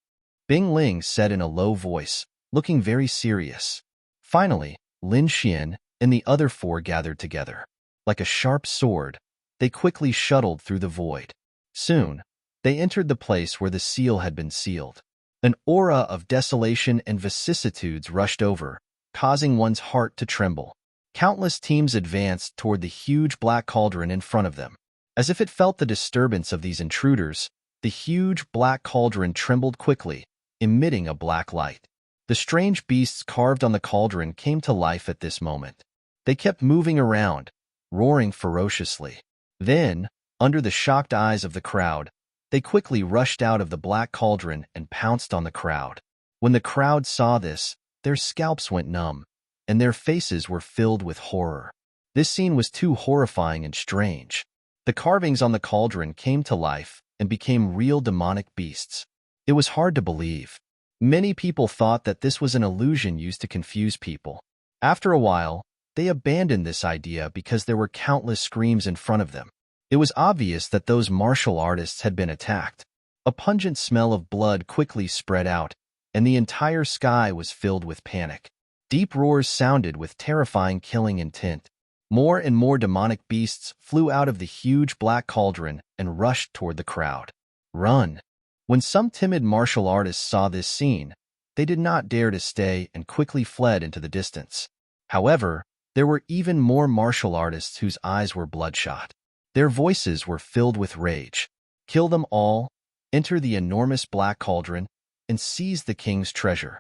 Bing Ling said in a low voice, looking very serious. Finally, Lin Xian and the other 4 gathered together. Like a sharp sword, they quickly shuttled through the void. Soon, they entered the place where the seal had been sealed. An aura of desolation and vicissitudes rushed over, causing one's heart to tremble. Countless teams advanced toward the huge black cauldron in front of them. As if it felt the disturbance of these intruders, the huge black cauldron trembled quickly, emitting a black light. The strange beasts carved on the cauldron came to life at this moment. They kept moving around, roaring ferociously. Then, under the shocked eyes of the crowd, they quickly rushed out of the black cauldron and pounced on the crowd. When the crowd saw this, their scalps went numb, and their faces were filled with horror. This scene was too horrifying and strange. The carvings on the cauldron came to life and became real demonic beasts. It was hard to believe. Many people thought that this was an illusion used to confuse people. After a while, They abandoned this idea because there were countless screams in front of them. It was obvious that those martial artists had been attacked. A pungent smell of blood quickly spread out, and the entire sky was filled with panic. Deep roars sounded with terrifying killing intent. More and more demonic beasts flew out of the huge black cauldron and rushed toward the crowd. Run! When some timid martial artists saw this scene, they did not dare to stay and quickly fled into the distance. However, there were even more martial artists whose eyes were bloodshot. Their voices were filled with rage. Kill them all, enter the enormous black cauldron, and seize the king's treasure.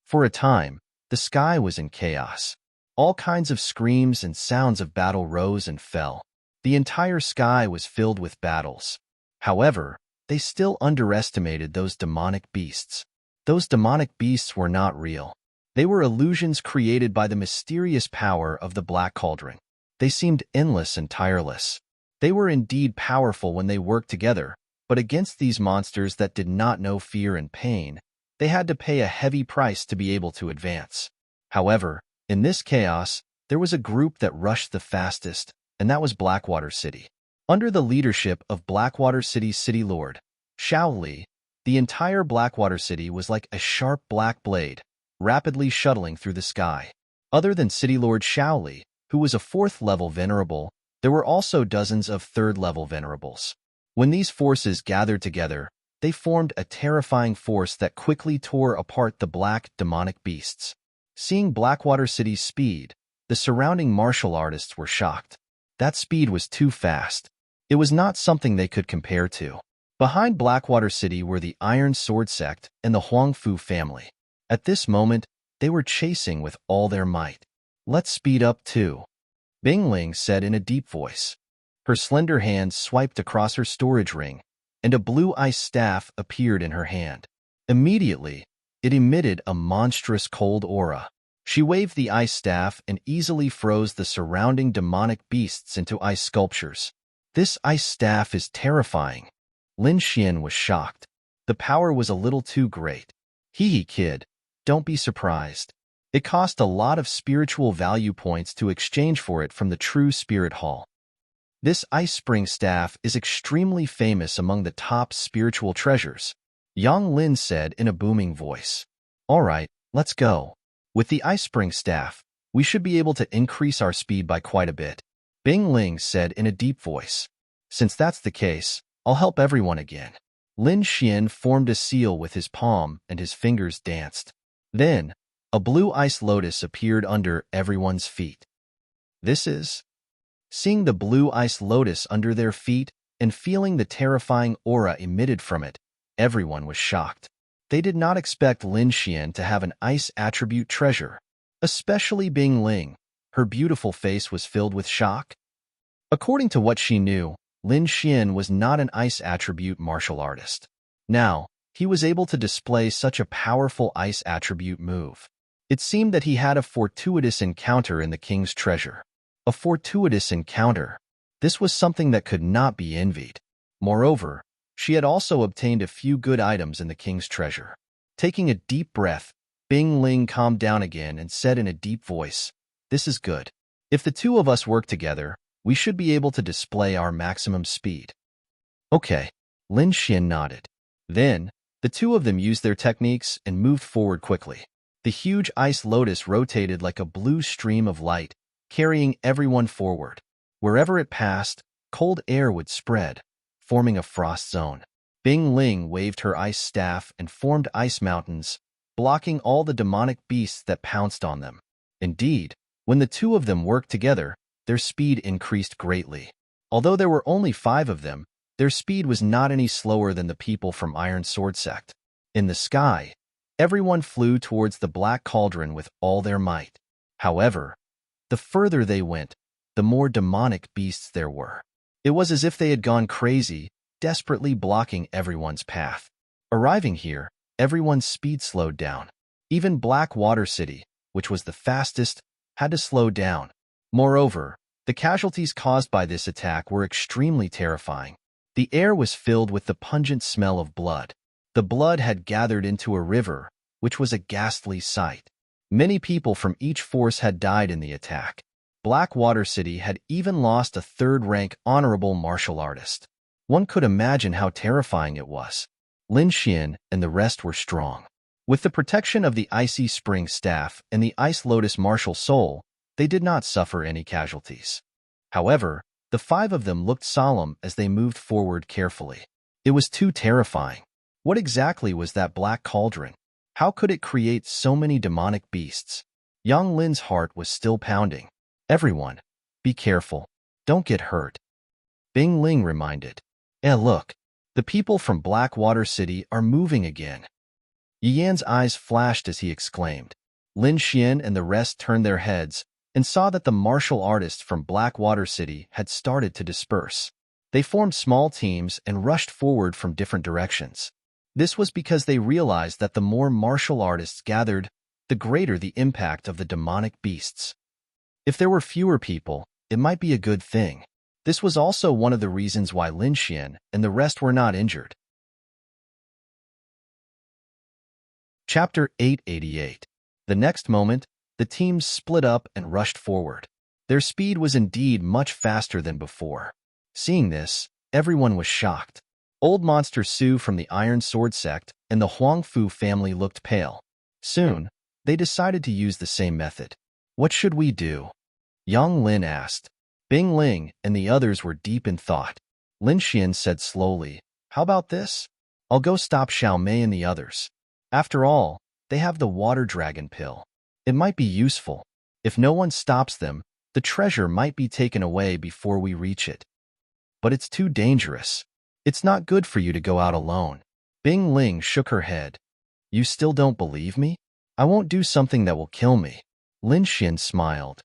For a time, the sky was in chaos. All kinds of screams and sounds of battle rose and fell. The entire sky was filled with battles. However, they still underestimated those demonic beasts. Those demonic beasts were not real. They were illusions created by the mysterious power of the Black Cauldron. They seemed endless and tireless. They were indeed powerful when they worked together, but against these monsters that did not know fear and pain, they had to pay a heavy price to be able to advance. However, in this chaos, there was a group that rushed the fastest, and that was Blackwater City. Under the leadership of Blackwater City's city lord, Xiao Li, the entire Blackwater City was like a sharp black blade, rapidly shuttling through the sky. Other than City Lord Xiao Li, who was a 4th-level venerable, there were also dozens of 3rd-level venerables. When these forces gathered together, they formed a terrifying force that quickly tore apart the black, demonic beasts. Seeing Blackwater City's speed, the surrounding martial artists were shocked. That speed was too fast. It was not something they could compare to. Behind Blackwater City were the Iron Sword Sect and the Huangfu family. At this moment, they were chasing with all their might. Let's speed up too, Bing Ling said in a deep voice. Her slender hand swiped across her storage ring, and a blue ice staff appeared in her hand. Immediately, it emitted a monstrous cold aura. She waved the ice staff and easily froze the surrounding demonic beasts into ice sculptures. This ice staff is terrifying. Lin Xian was shocked. The power was a little too great. Hee kid, don't be surprised. It cost a lot of spiritual value points to exchange for it from the True Spirit Hall. This ice spring staff is extremely famous among the top spiritual treasures, Yang Lin said in a booming voice. All right, let's go. With the ice spring staff, we should be able to increase our speed by quite a bit, Bing Ling said in a deep voice. Since that's the case, I'll help everyone again. Lin Xian formed a seal with his palm and his fingers danced. Then, a blue ice lotus appeared under everyone's feet. This is... Seeing the blue ice lotus under their feet and feeling the terrifying aura emitted from it, everyone was shocked. They did not expect Lin Xian to have an ice attribute treasure, especially Bing Ling. Her beautiful face was filled with shock. According to what she knew, Lin Xian was not an ice attribute martial artist. Now, he was able to display such a powerful ice attribute move. It seemed that he had a fortuitous encounter in the king's treasure. A fortuitous encounter. This was something that could not be envied. Moreover, she had also obtained a few good items in the king's treasure. Taking a deep breath, Bing Ling calmed down again and said in a deep voice, "This is good. If the two of us work together, we should be able to display our maximum speed." Okay, Lin Xian nodded. Then, the two of them used their techniques and moved forward quickly. The huge ice lotus rotated like a blue stream of light, carrying everyone forward. Wherever it passed, cold air would spread, forming a frost zone. Bing Ling waved her ice staff and formed ice mountains, blocking all the demonic beasts that pounced on them. Indeed, when the two of them worked together, their speed increased greatly. Although there were only 5 of them, their speed was not any slower than the people from Iron Sword Sect. In the sky, everyone flew towards the Black Cauldron with all their might. However, the further they went, the more demonic beasts there were. It was as if they had gone crazy, desperately blocking everyone's path. Arriving here, everyone's speed slowed down. Even Blackwater City, which was the fastest, had to slow down. Moreover, the casualties caused by this attack were extremely terrifying. The air was filled with the pungent smell of blood. The blood had gathered into a river, which was a ghastly sight. Many people from each force had died in the attack. Blackwater City had even lost a third-rank honorable martial artist. One could imagine how terrifying it was. Lin Xian and the rest were strong. With the protection of the Icy Spring Staff and the Ice Lotus Martial Soul, they did not suffer any casualties. However, the five of them looked solemn as they moved forward carefully. It was too terrifying. What exactly was that black cauldron? How could it create so many demonic beasts? Yang Lin's heart was still pounding. Everyone, be careful. Don't get hurt. Bing Ling reminded. Look. The people from Blackwater City are moving again. Yi Yan's eyes flashed as he exclaimed. Lin Xian and the rest turned their heads and saw that the martial artists from Blackwater City had started to disperse. They formed small teams and rushed forward from different directions. This was because they realized that the more martial artists gathered, the greater the impact of the demonic beasts. If there were fewer people, it might be a good thing. This was also one of the reasons why Lin Xian and the rest were not injured. Chapter 888. The next moment, the teams split up and rushed forward. Their speed was indeed much faster than before. Seeing this, everyone was shocked. Old Monster Su from the Iron Sword sect and the Huangfu family looked pale. Soon, they decided to use the same method. What should we do? Yang Lin asked. Bing Ling and the others were deep in thought. Lin Xian said slowly, How about this? I'll go stop Xiao Mei and the others. After all, they have the water dragon pill. It might be useful. If no one stops them, the treasure might be taken away before we reach it. But it's too dangerous. It's not good for you to go out alone. Bing Ling shook her head. You still don't believe me? I won't do something that will kill me. Lin Xian smiled.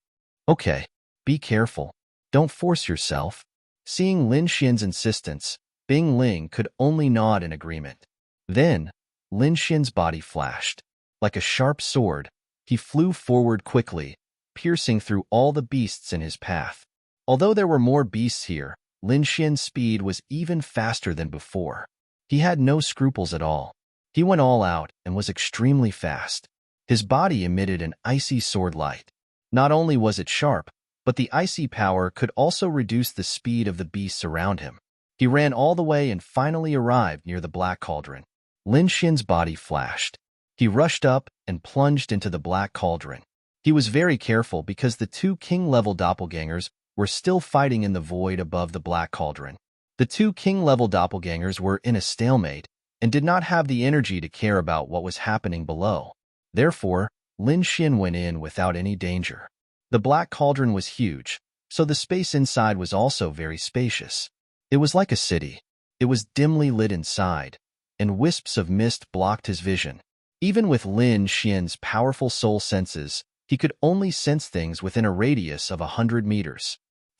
Okay, be careful. Don't force yourself. Seeing Lin Xian's insistence, Bing Ling could only nod in agreement. Then, Lin Xian's body flashed. Like a sharp sword, he flew forward quickly, piercing through all the beasts in his path. Although there were more beasts here, Lin Xian's speed was even faster than before. He had no scruples at all. He went all out and was extremely fast. His body emitted an icy sword light. Not only was it sharp, but the icy power could also reduce the speed of the beasts around him. He ran all the way and finally arrived near the black cauldron. Lin Xian's body flashed. He rushed up and plunged into the black cauldron. He was very careful because the two king-level doppelgangers were still fighting in the void above the black cauldron. The two king-level doppelgangers were in a stalemate and did not have the energy to care about what was happening below. Therefore, Lin Xian went in without any danger. The black cauldron was huge, so the space inside was also very spacious. It was like a city. It was dimly lit inside, and wisps of mist blocked his vision. Even with Lin Xian's powerful soul senses, he could only sense things within a radius of 100 meters.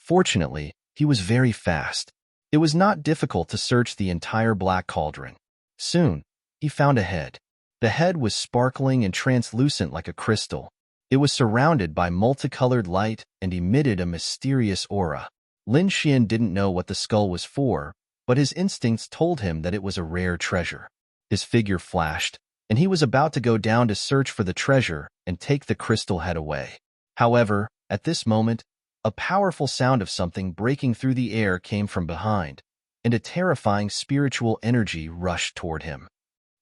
Fortunately, he was very fast. It was not difficult to search the entire black cauldron. Soon, he found a head. The head was sparkling and translucent like a crystal. It was surrounded by multicolored light and emitted a mysterious aura. Lin Xian didn't know what the skull was for, but his instincts told him that it was a rare treasure. His figure flashed, and he was about to go down to search for the treasure and take the crystal head away. However, at this moment, a powerful sound of something breaking through the air came from behind, and a terrifying spiritual energy rushed toward him.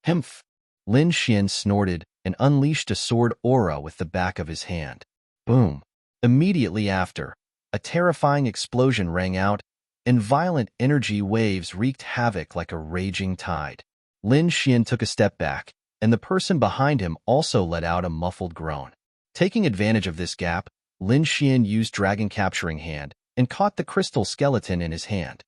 Humph! Lin Xian snorted and unleashed a sword aura with the back of his hand. Boom! Immediately after, a terrifying explosion rang out, and violent energy waves wreaked havoc like a raging tide. Lin Xian took a step back, and the person behind him also let out a muffled groan. Taking advantage of this gap, Lin Xian used Dragon Capturing Hand and caught the crystal skeleton in his hand.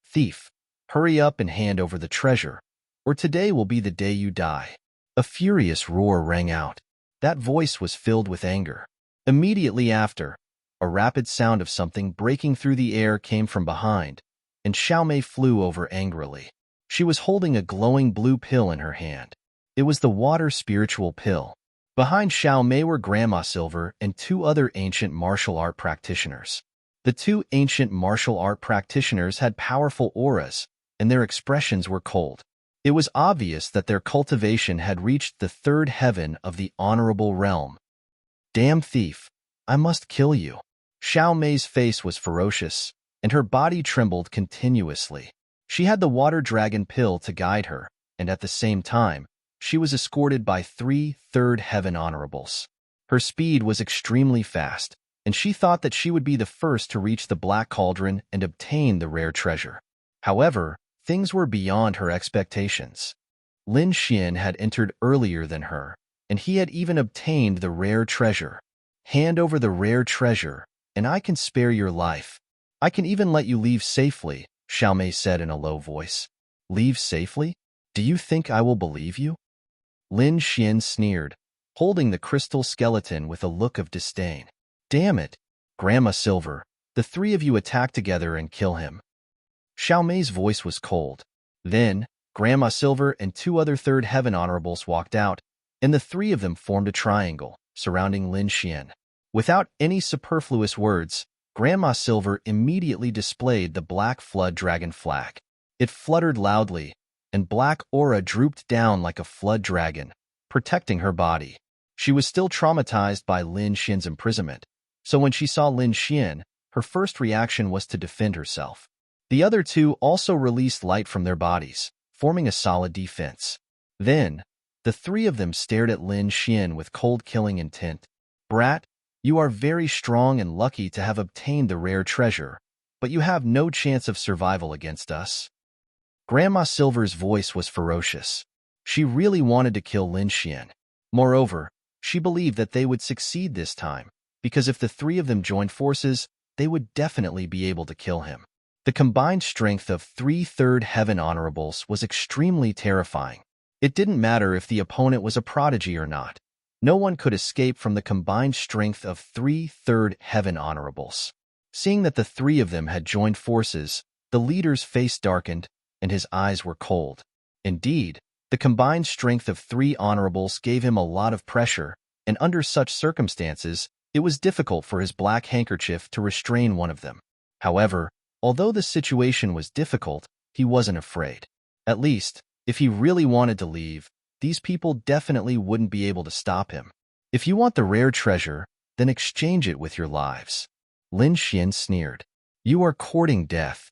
Thief, hurry up and hand over the treasure, or today will be the day you die. A furious roar rang out. That voice was filled with anger. Immediately after, a rapid sound of something breaking through the air came from behind, and Xiao Mei flew over angrily. She was holding a glowing blue pill in her hand. It was the water spiritual pill. Behind Xiao Mei were Grandma Silver and two other ancient martial art practitioners. The two ancient martial art practitioners had powerful auras, and their expressions were cold. It was obvious that their cultivation had reached the third heaven of the honorable realm. Damn thief, I must kill you. Xiao Mei's face was ferocious, and her body trembled continuously. She had the water dragon pill to guide her, and at the same time, she was escorted by 3 third heaven honorables. Her speed was extremely fast, and she thought that she would be the first to reach the Black Cauldron and obtain the rare treasure. However, things were beyond her expectations. Lin Xian had entered earlier than her, and he had even obtained the rare treasure. Hand over the rare treasure, and I can spare your life. I can even let you leave safely, Xiao Mei said in a low voice. Leave safely? Do you think I will believe you? Lin Xian sneered, holding the crystal skeleton with a look of disdain. Damn it, Grandma Silver, the 3 of you attack together and kill him. Xiao Mei's voice was cold. Then, Grandma Silver and 2 other third heaven honorables walked out, and the 3 of them formed a triangle, surrounding Lin Xian. Without any superfluous words, Grandma Silver immediately displayed the black flood dragon flag. It fluttered loudly, and black aura drooped down like a flood dragon, protecting her body. She was still traumatized by Lin Xian's imprisonment, so when she saw Lin Xian, her first reaction was to defend herself. The other 2 also released light from their bodies, forming a solid defense. Then, the 3 of them stared at Lin Xian with cold killing intent. Brat, you are very strong and lucky to have obtained the rare treasure, but you have no chance of survival against us. Grandma Silver's voice was ferocious. She really wanted to kill Lin Xian. Moreover, she believed that they would succeed this time, because if the 3 of them joined forces, they would definitely be able to kill him. The combined strength of 3 third heaven honorables was extremely terrifying. It didn't matter if the opponent was a prodigy or not. No one could escape from the combined strength of 3 third heaven honorables. Seeing that the 3 of them had joined forces, the leader's face darkened, and his eyes were cold. Indeed, the combined strength of 3 honorables gave him a lot of pressure, and under such circumstances, it was difficult for his black handkerchief to restrain one of them. However, although the situation was difficult, he wasn't afraid. At least, if he really wanted to leave, these people definitely wouldn't be able to stop him. If you want the rare treasure, then exchange it with your lives. Lin Xian sneered. You are courting death.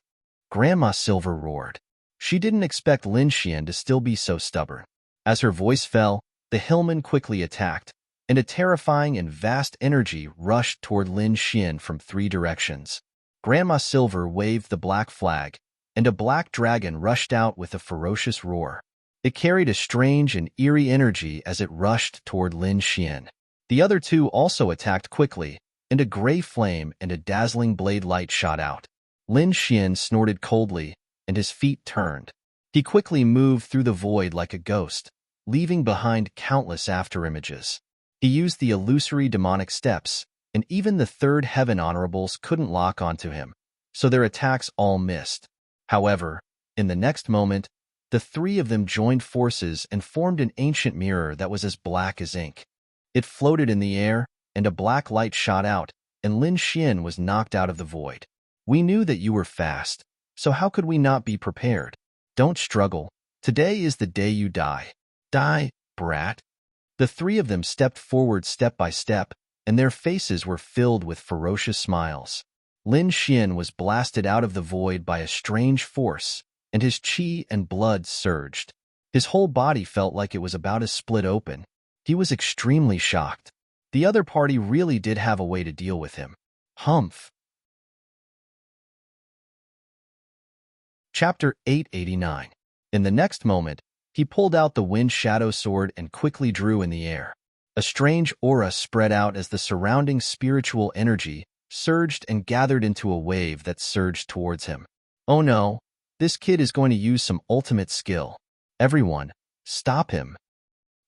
Grandma Silver roared. She didn't expect Lin Xian to still be so stubborn. As her voice fell, the hillman quickly attacked, and a terrifying and vast energy rushed toward Lin Xian from 3 directions. Grandma Silver waved the black flag, and a black dragon rushed out with a ferocious roar. It carried a strange and eerie energy as it rushed toward Lin Xian. The other 2 also attacked quickly, and a gray flame and a dazzling blade light shot out. Lin Xian snorted coldly, and his feet turned. He quickly moved through the void like a ghost, leaving behind countless afterimages. He used the illusory demonic steps, and even the third heaven honorables couldn't lock onto him, so their attacks all missed. However, in the next moment, the 3 of them joined forces and formed an ancient mirror that was as black as ink. It floated in the air, and a black light shot out, and Lin Xian was knocked out of the void. We knew that you were fast, so how could we not be prepared? Don't struggle. Today is the day you die. Die, brat. The 3 of them stepped forward step by step, and their faces were filled with ferocious smiles. Lin Xian was blasted out of the void by a strange force, and his qi and blood surged. His whole body felt like it was about to split open. He was extremely shocked. The other party really did have a way to deal with him. Humph. Chapter 889. In the next moment, he pulled out the wind shadow sword and quickly drew in the air. A strange aura spread out as the surrounding spiritual energy surged and gathered into a wave that surged towards him. Oh no, this kid is going to use some ultimate skill. Everyone, stop him.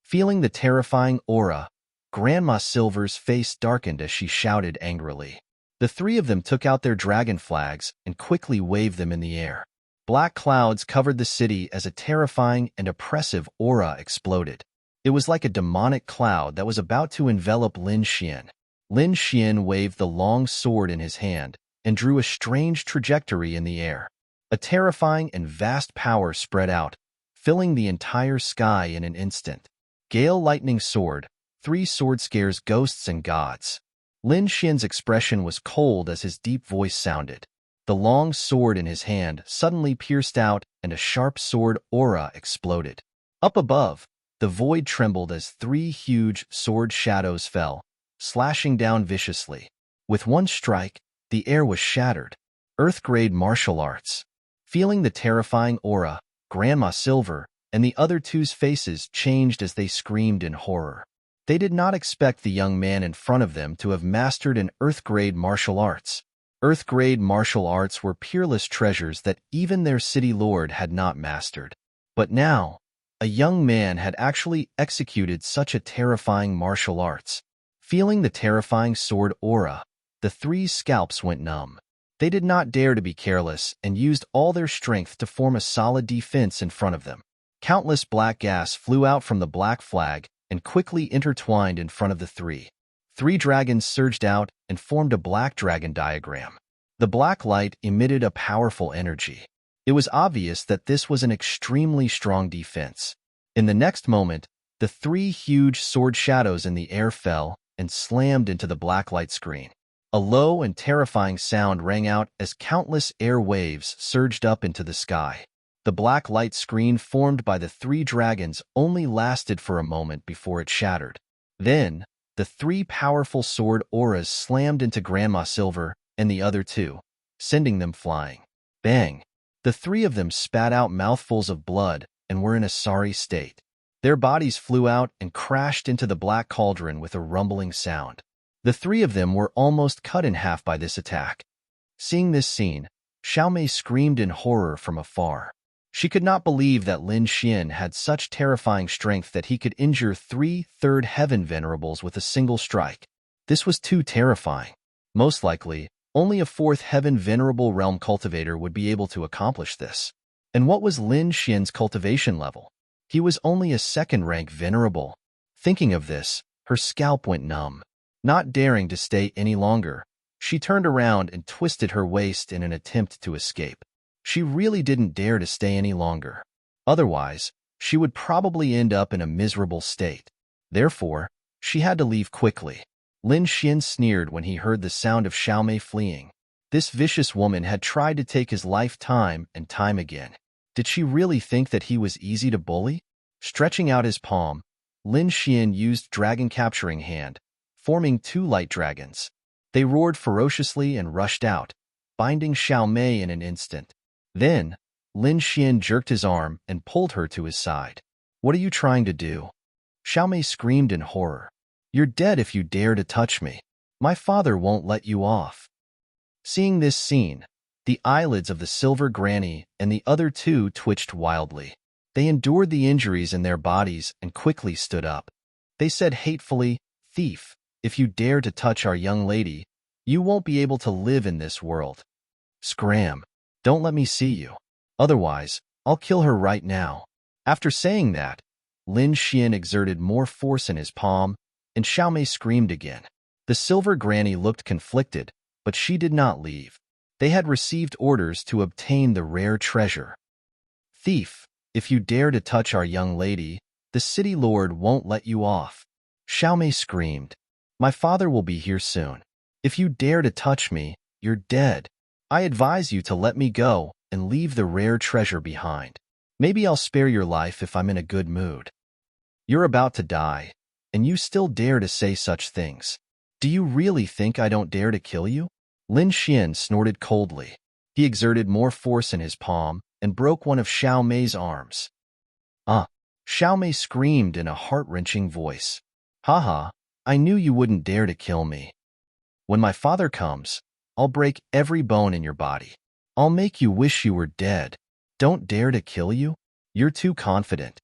Feeling the terrifying aura, Grandma Silver's face darkened as she shouted angrily. The 3 of them took out their dragon flags and quickly waved them in the air. Black clouds covered the city as a terrifying and oppressive aura exploded. It was like a demonic cloud that was about to envelop Lin Xian. Lin Xian waved the long sword in his hand and drew a strange trajectory in the air. A terrifying and vast power spread out, filling the entire sky in an instant. Gale lightning sword, 3 sword scares ghosts and gods. Lin Xian's expression was cold as his deep voice sounded. The long sword in his hand suddenly pierced out and a sharp sword aura exploded. Up above, the void trembled as 3 huge sword shadows fell, slashing down viciously. With one strike, the air was shattered. Earth-grade martial arts. Feeling the terrifying aura, Grandma Silver and the other two's faces changed as they screamed in horror. They did not expect the young man in front of them to have mastered an Earth-grade martial arts. Earth-grade martial arts were peerless treasures that even their city lord had not mastered. But now, a young man had actually executed such a terrifying martial arts. Feeling the terrifying sword aura, the 3's scalps went numb. They did not dare to be careless and used all their strength to form a solid defense in front of them. Countless black gas flew out from the black flag and quickly intertwined in front of the 3. 3 dragons surged out and formed a black dragon diagram. The black light emitted a powerful energy. It was obvious that this was an extremely strong defense. In the next moment, the 3 huge sword shadows in the air fell and slammed into the black light screen. A low and terrifying sound rang out as countless air waves surged up into the sky. The black light screen formed by the 3 dragons only lasted for a moment before it shattered. Then, the 3 powerful sword auras slammed into Grandma Silver and the other 2, sending them flying. Bang! The 3 of them spat out mouthfuls of blood and were in a sorry state. Their bodies flew out and crashed into the black cauldron with a rumbling sound. The 3 of them were almost cut in half by this attack. Seeing this scene, Xiaomei screamed in horror from afar. She could not believe that Lin Xian had such terrifying strength that he could injure 3 third heaven venerables with a single strike. This was too terrifying. Most likely, only a 4th heaven venerable realm cultivator would be able to accomplish this. And what was Lin Xian's cultivation level? He was only a 2nd rank venerable. Thinking of this, her scalp went numb. Not daring to stay any longer, she turned around and twisted her waist in an attempt to escape. She really didn't dare to stay any longer. Otherwise, she would probably end up in a miserable state. Therefore, she had to leave quickly. Lin Xian sneered when he heard the sound of Xiaomei fleeing. This vicious woman had tried to take his life time and time again. Did she really think that he was easy to bully? Stretching out his palm, Lin Xian used Dragon Capturing Hand, forming 2 light dragons. They roared ferociously and rushed out, binding Xiaomei in an instant. Then, Lin Xian jerked his arm and pulled her to his side. "What are you trying to do?" Xiaomei screamed in horror. "You're dead if you dare to touch me. My father won't let you off." Seeing this scene, the eyelids of the Silver Granny and the other 2 twitched wildly. They endured the injuries in their bodies and quickly stood up. They said hatefully, "Thief, if you dare to touch our young lady, you won't be able to live in this world. Scram! Don't let me see you. Otherwise, I'll kill her right now." After saying that, Lin Xian exerted more force in his palm, and Xiaomei screamed again. The Silver Granny looked conflicted, but she did not leave. They had received orders to obtain the rare treasure. "Thief, if you dare to touch our young lady, the city lord won't let you off." Xiaomei screamed. "My father will be here soon. If you dare to touch me, you're dead. I advise you to let me go and leave the rare treasure behind. Maybe I'll spare your life if I'm in a good mood. You're about to die, and you still dare to say such things. Do you really think I don't dare to kill you?" Lin Xian snorted coldly. He exerted more force in his palm and broke one of Xiaomei's arms. Xiaomei screamed in a heart-wrenching voice. "Haha, I knew you wouldn't dare to kill me. When my father comes, I'll break every bone in your body. I'll make you wish you were dead. Don't dare to kill you? You're too confident."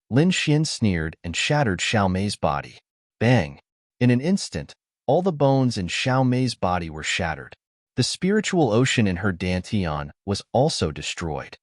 Lin Xian sneered and shattered Xiaomei's body. Bang! In an instant, all the bones in Xiaomei's body were shattered. The spiritual ocean in her dantian was also destroyed.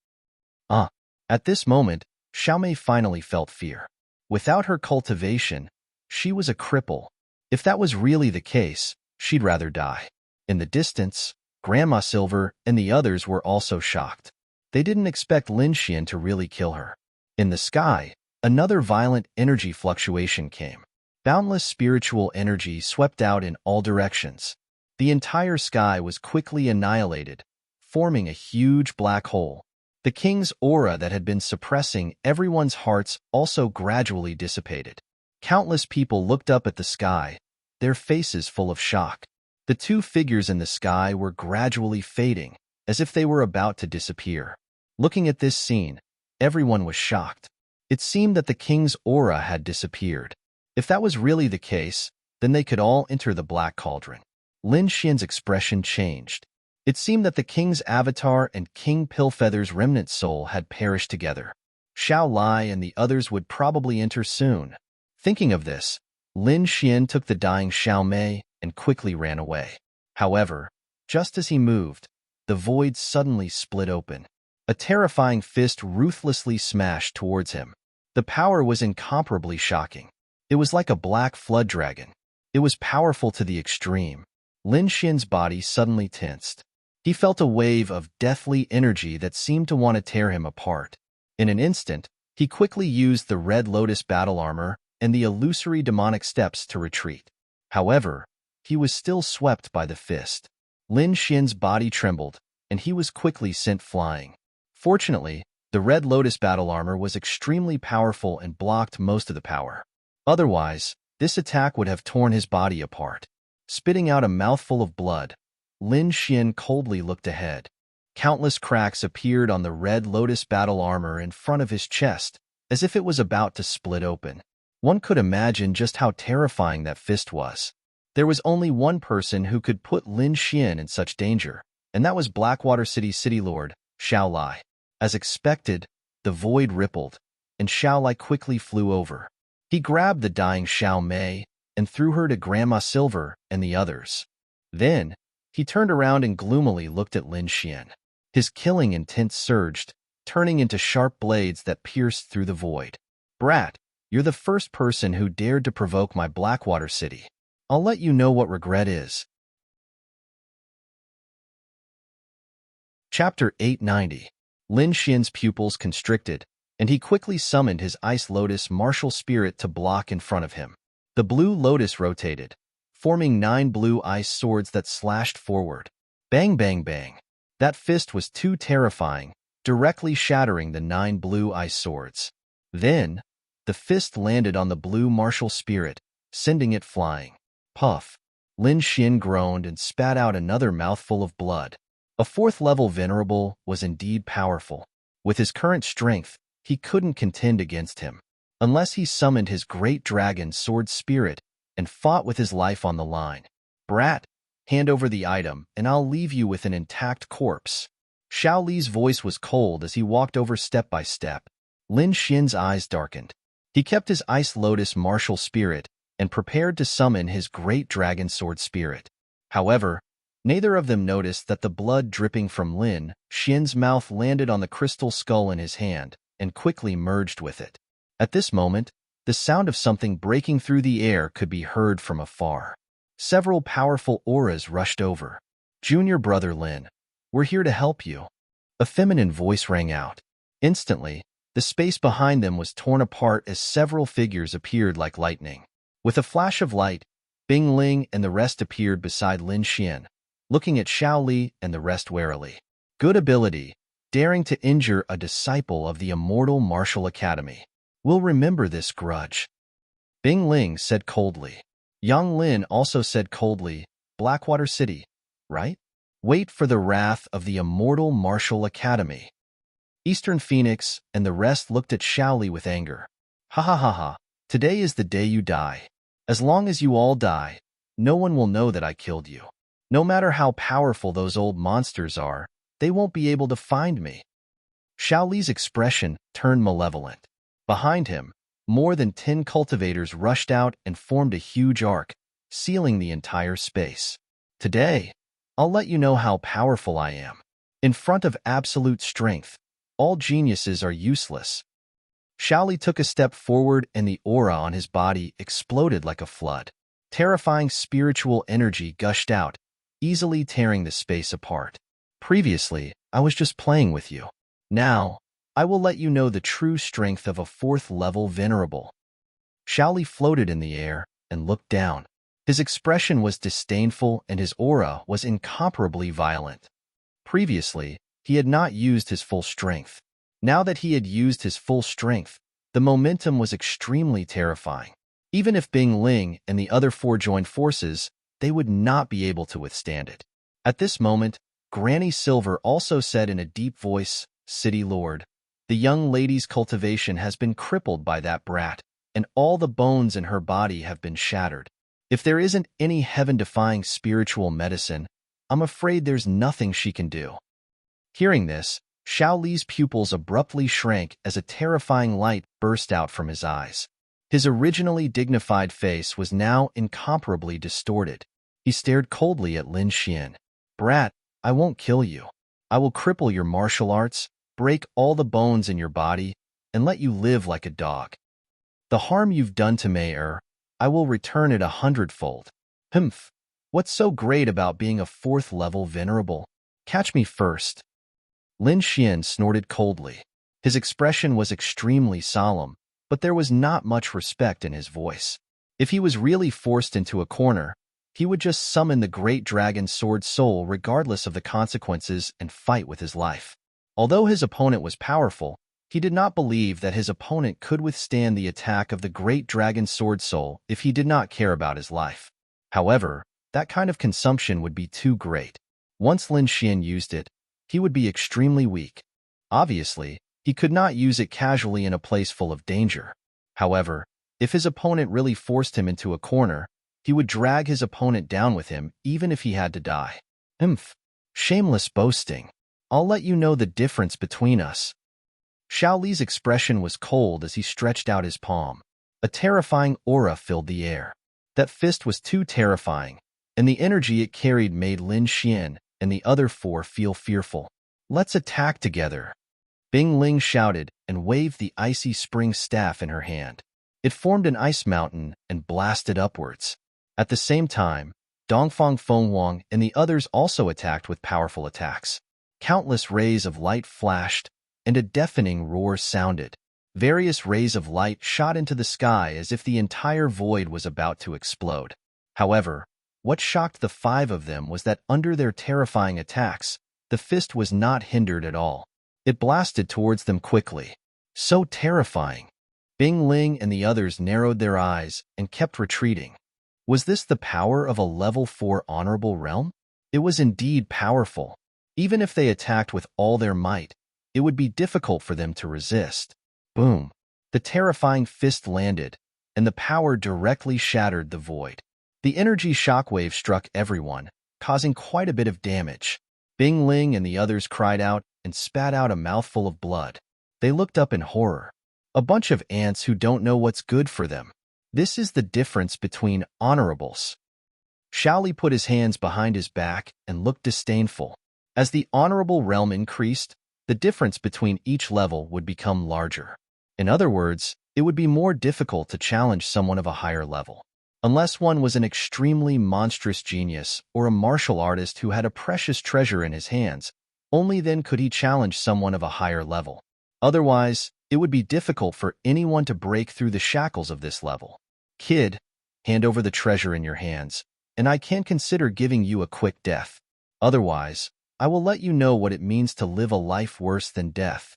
At this moment, Xiaomei finally felt fear. Without her cultivation, she was a cripple. If that was really the case, she'd rather die. In the distance, Grandma Silver and the others were also shocked. They didn't expect Lin Xian to really kill her. In the sky, another violent energy fluctuation came. Boundless spiritual energy swept out in all directions. The entire sky was quickly annihilated, forming a huge black hole. The king's aura that had been suppressing everyone's hearts also gradually dissipated. Countless people looked up at the sky, their faces full of shock. The two figures in the sky were gradually fading, as if they were about to disappear. Looking at this scene, everyone was shocked. It seemed that the king's aura had disappeared. If that was really the case, then they could all enter the Black Cauldron. Lin Xian's expression changed. It seemed that the king's avatar and King Pillfeather's remnant soul had perished together. Xiao Lai and the others would probably enter soon. Thinking of this, Lin Xian took the dying Xiao Mei and quickly ran away. However, just as he moved, the void suddenly split open. A terrifying fist ruthlessly smashed towards him. The power was incomparably shocking. It was like a black flood dragon. It was powerful to the extreme. Lin Xian's body suddenly tensed. He felt a wave of deathly energy that seemed to want to tear him apart. In an instant, he quickly used the Red Lotus battle armor and the illusory demonic steps to retreat. However, he was still swept by the fist. Lin Xian's body trembled, and he was quickly sent flying. Fortunately, the Red Lotus battle armor was extremely powerful and blocked most of the power. Otherwise, this attack would have torn his body apart. Spitting out a mouthful of blood, Lin Xian coldly looked ahead. Countless cracks appeared on the Red Lotus battle armor in front of his chest, as if it was about to split open. One could imagine just how terrifying that fist was. There was only one person who could put Lin Xian in such danger, and that was Blackwater City's city lord, Xiao Lai. As expected, the void rippled, and Xiao Lai quickly flew over. He grabbed the dying Xiao Mei and threw her to Grandma Silver and the others. Then, he turned around and gloomily looked at Lin Xian. His killing intent surged, turning into sharp blades that pierced through the void. "Brat, you're the first person who dared to provoke my Blackwater City. I'll let you know what regret is." Chapter 890. Lin Xian's pupils constricted, and he quickly summoned his Ice Lotus martial spirit to block in front of him. The Blue Lotus rotated, forming 9 blue ice swords that slashed forward. Bang, bang, bang. That fist was too terrifying, directly shattering the 9 blue ice swords. Then, the fist landed on the blue martial spirit, sending it flying. Puff. Lin Xian groaned and spat out another mouthful of blood. A 4th-level venerable was indeed powerful. With his current strength, he couldn't contend against him, unless he summoned his great dragon sword spirit and fought with his life on the line. "Brat, hand over the item, and I'll leave you with an intact corpse." Xiao Li's voice was cold as he walked over step by step. Lin Xian's eyes darkened. He kept his Ice Lotus martial spirit and prepared to summon his great dragon sword spirit. However, neither of them noticed that the blood dripping from Lin Xian's mouth landed on the crystal skull in his hand and quickly merged with it. At this moment, the sound of something breaking through the air could be heard from afar. Several powerful auras rushed over. "Junior brother Lin, we're here to help you." A feminine voice rang out. Instantly, the space behind them was torn apart as several figures appeared like lightning. With a flash of light, Bing Ling and the rest appeared beside Lin Xian, looking at Xiao Li and the rest warily. "Good ability, daring to injure a disciple of the Immortal Martial Academy. We'll remember this grudge," Bing Ling said coldly. Yang Lin also said coldly, "Blackwater City, right? Wait for the wrath of the Immortal Martial Academy." Eastern Phoenix and the rest looked at Xiao Li with anger. "Ha ha ha ha, today is the day you die. As long as you all die, no one will know that I killed you. No matter how powerful those old monsters are, they won't be able to find me." Xiao Li's expression turned malevolent. Behind him, more than 10 cultivators rushed out and formed a huge arc, sealing the entire space. "Today, I'll let you know how powerful I am. In front of absolute strength, all geniuses are useless." Xiao Li took a step forward and the aura on his body exploded like a flood. Terrifying spiritual energy gushed out, easily tearing the space apart. "Previously, I was just playing with you. Now, I will let you know the true strength of a fourth-level venerable. Shaoli floated in the air and looked down. His expression was disdainful and his aura was incomparably violent. Previously, he had not used his full strength. Now that he had used his full strength, the momentum was extremely terrifying. Even if Bing Ling and the other four joined forces, they would not be able to withstand it. At this moment, Granny Silver also said in a deep voice, "City Lord, the young lady's cultivation has been crippled by that brat, and all the bones in her body have been shattered. If there isn't any heaven-defying spiritual medicine, I'm afraid there's nothing she can do." Hearing this, Shaoli's pupils abruptly shrank as a terrifying light burst out from his eyes. His originally dignified face was now incomparably distorted. He stared coldly at Lin Xian. "Brat, I won't kill you. I will cripple your martial arts, break all the bones in your body, and let you live like a dog. The harm you've done to Mei I will return it 100-fold. Humph, what's so great about being a fourth-level venerable? Catch me first." Lin Xian snorted coldly. His expression was extremely solemn, but there was not much respect in his voice. If he was really forced into a corner, he would just summon the great dragon sword soul regardless of the consequences and fight with his life. Although his opponent was powerful, he did not believe that his opponent could withstand the attack of the great dragon sword soul if he did not care about his life. However, that kind of consumption would be too great. Once Lin Xian used it, he would be extremely weak. Obviously, he could not use it casually in a place full of danger. However, if his opponent really forced him into a corner, he would drag his opponent down with him even if he had to die. Humph, shameless boasting. I'll let you know the difference between us. Shaoli's expression was cold as he stretched out his palm. A terrifying aura filled the air. That fist was too terrifying, and the energy it carried made Lin Xian and the other four feel fearful. "Let's attack together." Bing Ling shouted and waved the icy spring staff in her hand. It formed an ice mountain and blasted upwards. At the same time, Dongfang Fengwang and the others also attacked with powerful attacks. Countless rays of light flashed, and a deafening roar sounded. Various rays of light shot into the sky as if the entire void was about to explode. However, what shocked the five of them was that under their terrifying attacks, the fist was not hindered at all. It blasted towards them quickly. So terrifying. Bing Ling and the others narrowed their eyes and kept retreating. Was this the power of a level 4 honorable realm? It was indeed powerful. Even if they attacked with all their might, it would be difficult for them to resist. Boom! The terrifying fist landed, and the power directly shattered the void. The energy shockwave struck everyone, causing quite a bit of damage. Bing Ling and the others cried out and spat out a mouthful of blood. They looked up in horror. A bunch of ants who don't know what's good for them. This is the difference between honorables. Shaoli put his hands behind his back and looked disdainful. As the honorable realm increased, the difference between each level would become larger. In other words, it would be more difficult to challenge someone of a higher level. Unless one was an extremely monstrous genius or a martial artist who had a precious treasure in his hands, only then could he challenge someone of a higher level. Otherwise, it would be difficult for anyone to break through the shackles of this level. Kid, hand over the treasure in your hands, and I can consider giving you a quick death. Otherwise, I will let you know what it means to live a life worse than death.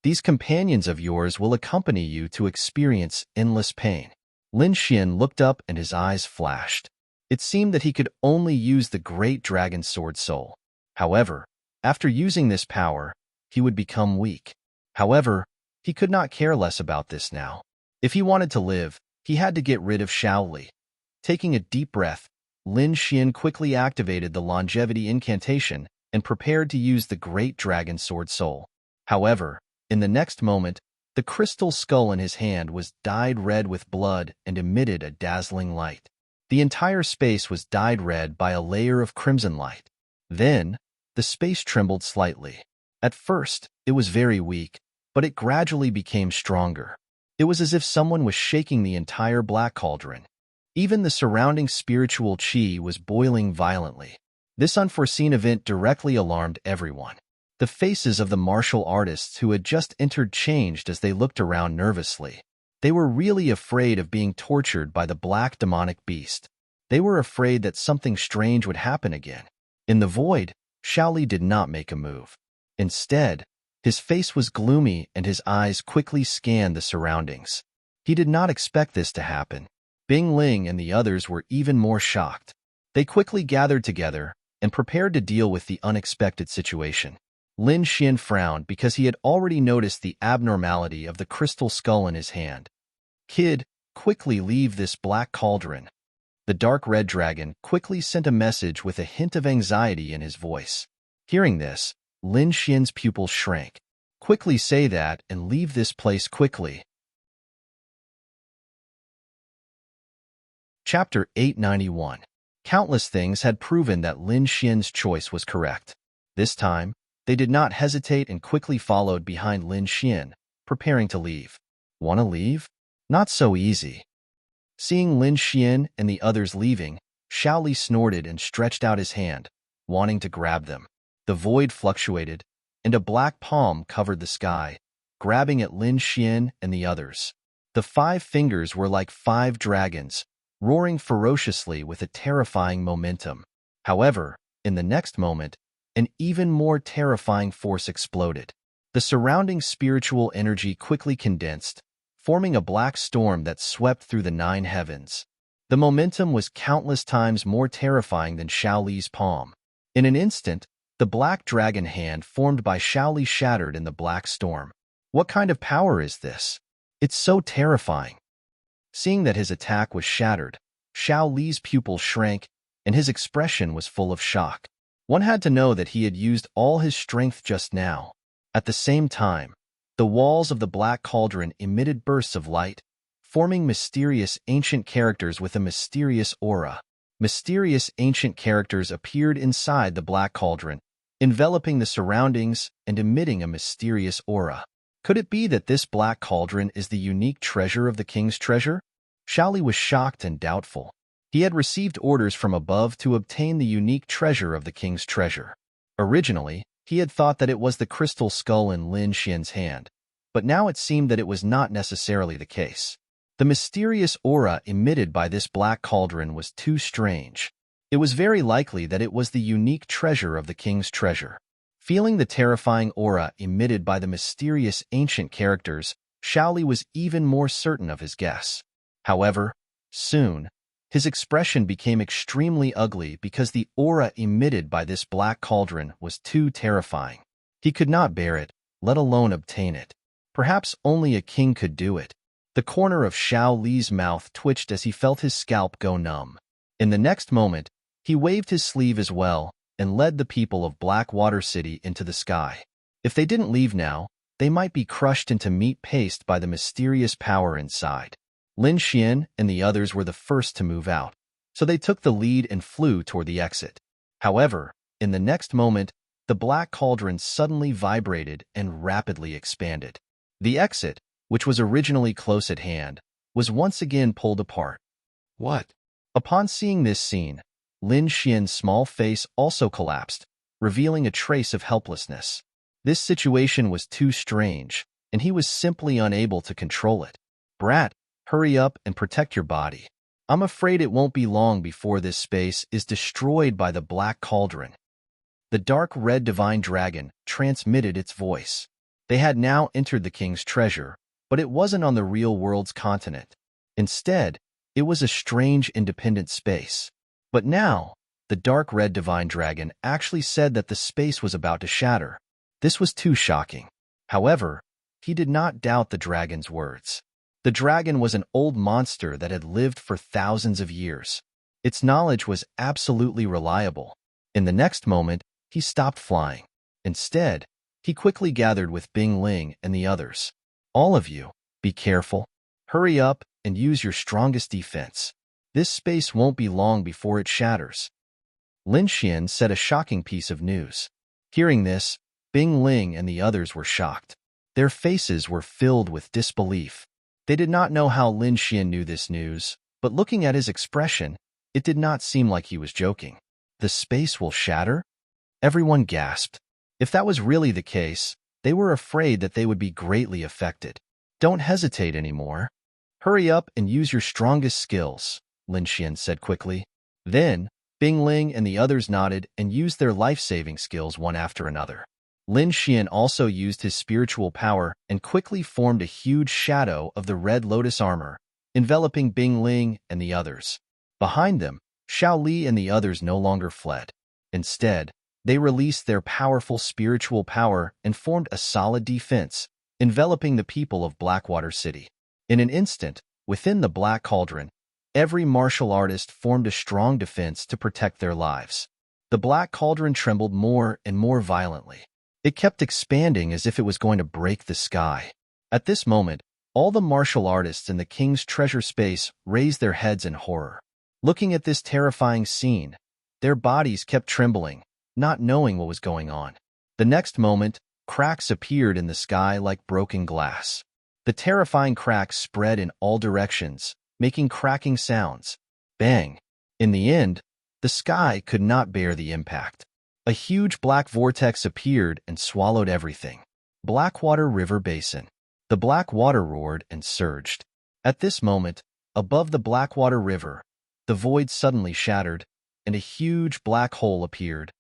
These companions of yours will accompany you to experience endless pain. Lin Xian looked up and his eyes flashed. It seemed that he could only use the great dragon sword soul. However, after using this power, he would become weak. However, he could not care less about this now. If he wanted to live, he had to get rid of Shaoli. Taking a deep breath, Lin Xian quickly activated the longevity incantation and prepared to use the great dragon sword soul. However, in the next moment, the crystal skull in his hand was dyed red with blood and emitted a dazzling light. The entire space was dyed red by a layer of crimson light. Then, the space trembled slightly. At first, it was very weak, but it gradually became stronger. It was as if someone was shaking the entire black cauldron. Even the surrounding spiritual chi was boiling violently. This unforeseen event directly alarmed everyone. The faces of the martial artists who had just entered changed as they looked around nervously. They were really afraid of being tortured by the black demonic beast. They were afraid that something strange would happen again. In the void, Shaoli did not make a move. Instead, his face was gloomy and his eyes quickly scanned the surroundings. He did not expect this to happen. Bing Ling and the others were even more shocked. They quickly gathered together and prepared to deal with the unexpected situation. Lin Xian frowned because he had already noticed the abnormality of the crystal skull in his hand. "Kid, quickly leave this black cauldron." The dark red dragon quickly sent a message with a hint of anxiety in his voice. Hearing this, Lin Xian's pupils shrank. "Quickly say that and leave this place quickly." Chapter 891. Countless things had proven that Lin Xian's choice was correct. This time, they did not hesitate and quickly followed behind Lin Xian, preparing to leave. "Want to leave? Not so easy." Seeing Lin Xian and the others leaving, Shaoli snorted and stretched out his hand, wanting to grab them. The void fluctuated, and a black palm covered the sky, grabbing at Lin Xian and the others. The 5 fingers were like 5 dragons, roaring ferociously with a terrifying momentum. However, in the next moment, an even more terrifying force exploded. The surrounding spiritual energy quickly condensed, forming a black storm that swept through the 9 heavens. The momentum was countless times more terrifying than Shaoli's palm. In an instant, the black dragon hand formed by Shaoli shattered in the black storm. What kind of power is this? It's so terrifying. Seeing that his attack was shattered, Shaoli's pupils shrank, and his expression was full of shock. One had to know that he had used all his strength just now. At the same time, the walls of the black cauldron emitted bursts of light, forming mysterious ancient characters with a mysterious aura. Mysterious ancient characters appeared inside the black cauldron, enveloping the surroundings and emitting a mysterious aura. Could it be that this black cauldron is the unique treasure of the king's treasure? Shaoli was shocked and doubtful. He had received orders from above to obtain the unique treasure of the king's treasure. Originally, he had thought that it was the crystal skull in Lin Xian's hand, but now it seemed that it was not necessarily the case. The mysterious aura emitted by this black cauldron was too strange. It was very likely that it was the unique treasure of the king's treasure. Feeling the terrifying aura emitted by the mysterious ancient characters, Shaoli was even more certain of his guess. However, soon, his expression became extremely ugly because the aura emitted by this black cauldron was too terrifying. He could not bear it, let alone obtain it. Perhaps only a king could do it. The corner of Shaoli's mouth twitched as he felt his scalp go numb. In the next moment, he waved his sleeve as well and led the people of Blackwater City into the sky. If they didn't leave now, they might be crushed into meat paste by the mysterious power inside. Lin Xian and the others were the first to move out, so they took the lead and flew toward the exit. However, in the next moment, the black cauldron suddenly vibrated and rapidly expanded. The exit, which was originally close at hand, was once again pulled apart. What? Upon seeing this scene, Lin Xian's small face also collapsed, revealing a trace of helplessness. This situation was too strange, and he was simply unable to control it. "Brat, hurry up and protect your body. I'm afraid it won't be long before this space is destroyed by the black cauldron." The dark red divine dragon transmitted its voice. They had now entered the king's treasure, but it wasn't on the real world's continent. Instead, it was a strange independent space. But now, the dark red divine dragon actually said that the space was about to shatter. This was too shocking. However, he did not doubt the dragon's words. The dragon was an old monster that had lived for thousands of years. Its knowledge was absolutely reliable. In the next moment, he stopped flying. Instead, he quickly gathered with Bing Ling and the others. "All of you, be careful. Hurry up and use your strongest defense. This space won't be long before it shatters." Lin Xian said a shocking piece of news. Hearing this, Bing Ling and the others were shocked. Their faces were filled with disbelief. They did not know how Lin Xian knew this news, but looking at his expression, it did not seem like he was joking. "The space will shatter?" Everyone gasped. If that was really the case, they were afraid that they would be greatly affected. Don't hesitate anymore. Hurry up and use your strongest skills, Lin Xian said quickly. Then, Bing Ling and the others nodded and used their life-saving skills one after another. Lin Xian also used his spiritual power and quickly formed a huge shadow of the red lotus armor, enveloping Bing Ling and the others. Behind them, Xiao Li and the others no longer fled. Instead, they released their powerful spiritual power and formed a solid defense, enveloping the people of Blackwater City. In an instant, within the Black Cauldron, every martial artist formed a strong defense to protect their lives. The Black Cauldron trembled more and more violently. It kept expanding as if it was going to break the sky. At this moment, all the martial artists in the king's treasure space raised their heads in horror. Looking at this terrifying scene, their bodies kept trembling, not knowing what was going on. The next moment, cracks appeared in the sky like broken glass. The terrifying cracks spread in all directions, making cracking sounds. Bang! In the end, the sky could not bear the impact. A huge black vortex appeared and swallowed everything. Blackwater River Basin. The black water roared and surged. At this moment, above the Blackwater River, the void suddenly shattered, and a huge black hole appeared.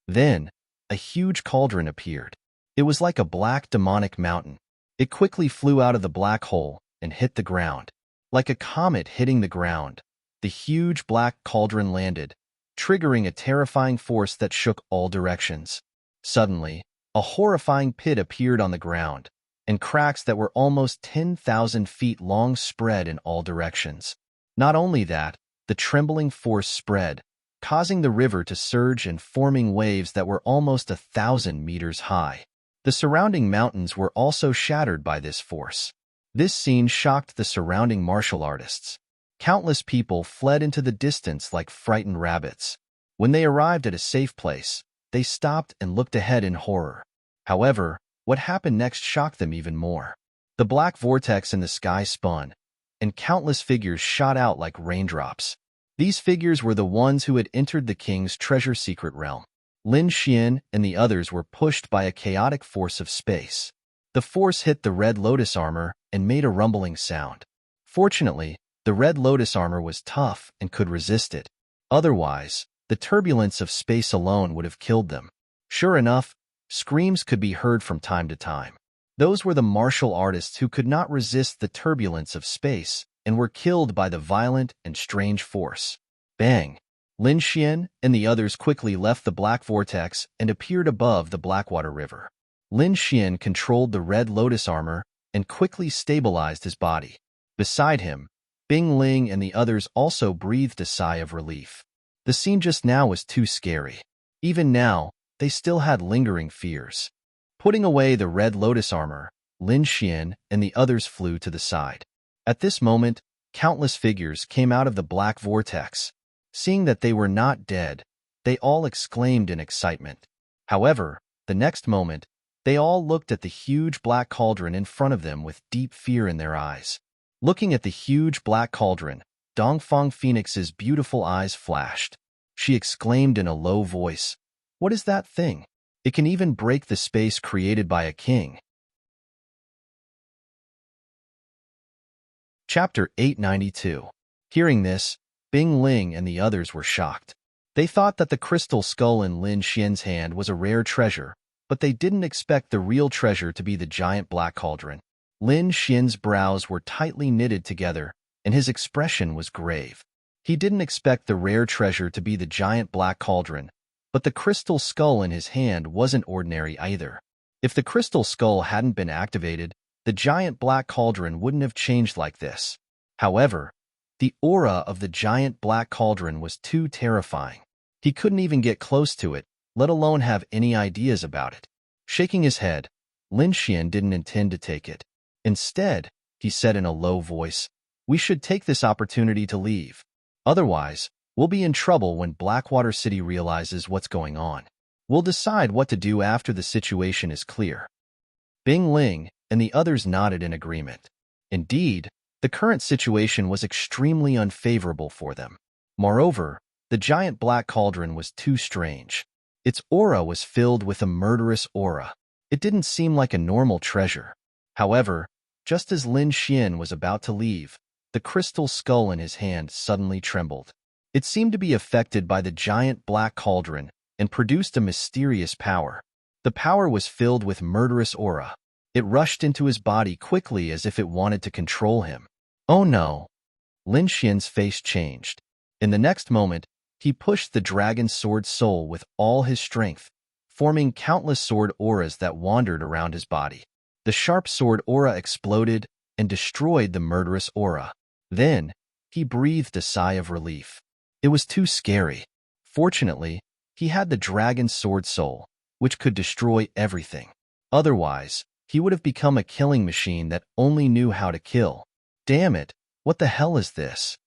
Then, a huge cauldron appeared. It was like a black demonic mountain. It quickly flew out of the black hole and hit the ground. Like a comet hitting the ground, the huge black cauldron landed, triggering a terrifying force that shook all directions. Suddenly, a horrifying pit appeared on the ground, and cracks that were almost 10,000 feet long spread in all directions. Not only that, the trembling force spread, causing the river to surge and forming waves that were almost 1,000 meters high. The surrounding mountains were also shattered by this force. This scene shocked the surrounding martial artists. Countless people fled into the distance like frightened rabbits. When they arrived at a safe place, they stopped and looked ahead in horror. However, what happened next shocked them even more. The black vortex in the sky spun, and countless figures shot out like raindrops. These figures were the ones who had entered the king's treasure secret realm. Lin Xian and the others were pushed by a chaotic force of space. The force hit the red lotus armor and made a rumbling sound. Fortunately, the red lotus armor was tough and could resist it. Otherwise, the turbulence of space alone would have killed them. Sure enough, screams could be heard from time to time. Those were the martial artists who could not resist the turbulence of space and were killed by the violent and strange force. Bang! Lin Xian and the others quickly left the black vortex and appeared above the Blackwater River. Lin Xian controlled the red lotus armor and quickly stabilized his body. Beside him, Bing Ling and the others also breathed a sigh of relief. The scene just now was too scary. Even now, they still had lingering fears. Putting away the red lotus armor, Lin Xian and the others flew to the side. At this moment, countless figures came out of the black vortex. Seeing that they were not dead, they all exclaimed in excitement. However, the next moment, they all looked at the huge black cauldron in front of them with deep fear in their eyes. Looking at the huge black cauldron, Dongfang Phoenix's beautiful eyes flashed. She exclaimed in a low voice, "What is that thing? It can even break the space created by a king." Chapter 892. Hearing this, Bing Ling and the others were shocked. They thought that the crystal skull in Lin Xian's hand was a rare treasure, but they didn't expect the real treasure to be the giant black cauldron. Lin Xian's brows were tightly knitted together, and his expression was grave. He didn't expect the rare treasure to be the giant black cauldron, but the crystal skull in his hand wasn't ordinary either. If the crystal skull hadn't been activated, the giant black cauldron wouldn't have changed like this. However, the aura of the giant black cauldron was too terrifying. He couldn't even get close to it, let alone have any ideas about it. Shaking his head, Lin Xian didn't intend to take it. Instead, he said in a low voice, "We should take this opportunity to leave. Otherwise, we'll be in trouble when Blackwater City realizes what's going on. We'll decide what to do after the situation is clear." Bing Ling and the others nodded in agreement. Indeed, the current situation was extremely unfavorable for them. Moreover, the giant black cauldron was too strange. Its aura was filled with a murderous aura. It didn't seem like a normal treasure. However, just as Lin Xian was about to leave, the crystal skull in his hand suddenly trembled. It seemed to be affected by the giant black cauldron and produced a mysterious power. The power was filled with murderous aura. It rushed into his body quickly as if it wanted to control him. Oh no! Lin Xian's face changed. In the next moment, he pushed the dragon sword soul with all his strength, forming countless sword auras that wandered around his body. The sharp sword aura exploded and destroyed the murderous aura. Then, he breathed a sigh of relief. It was too scary. Fortunately, he had the dragon sword soul, which could destroy everything. Otherwise, he would have become a killing machine that only knew how to kill. Damn it, what the hell is this?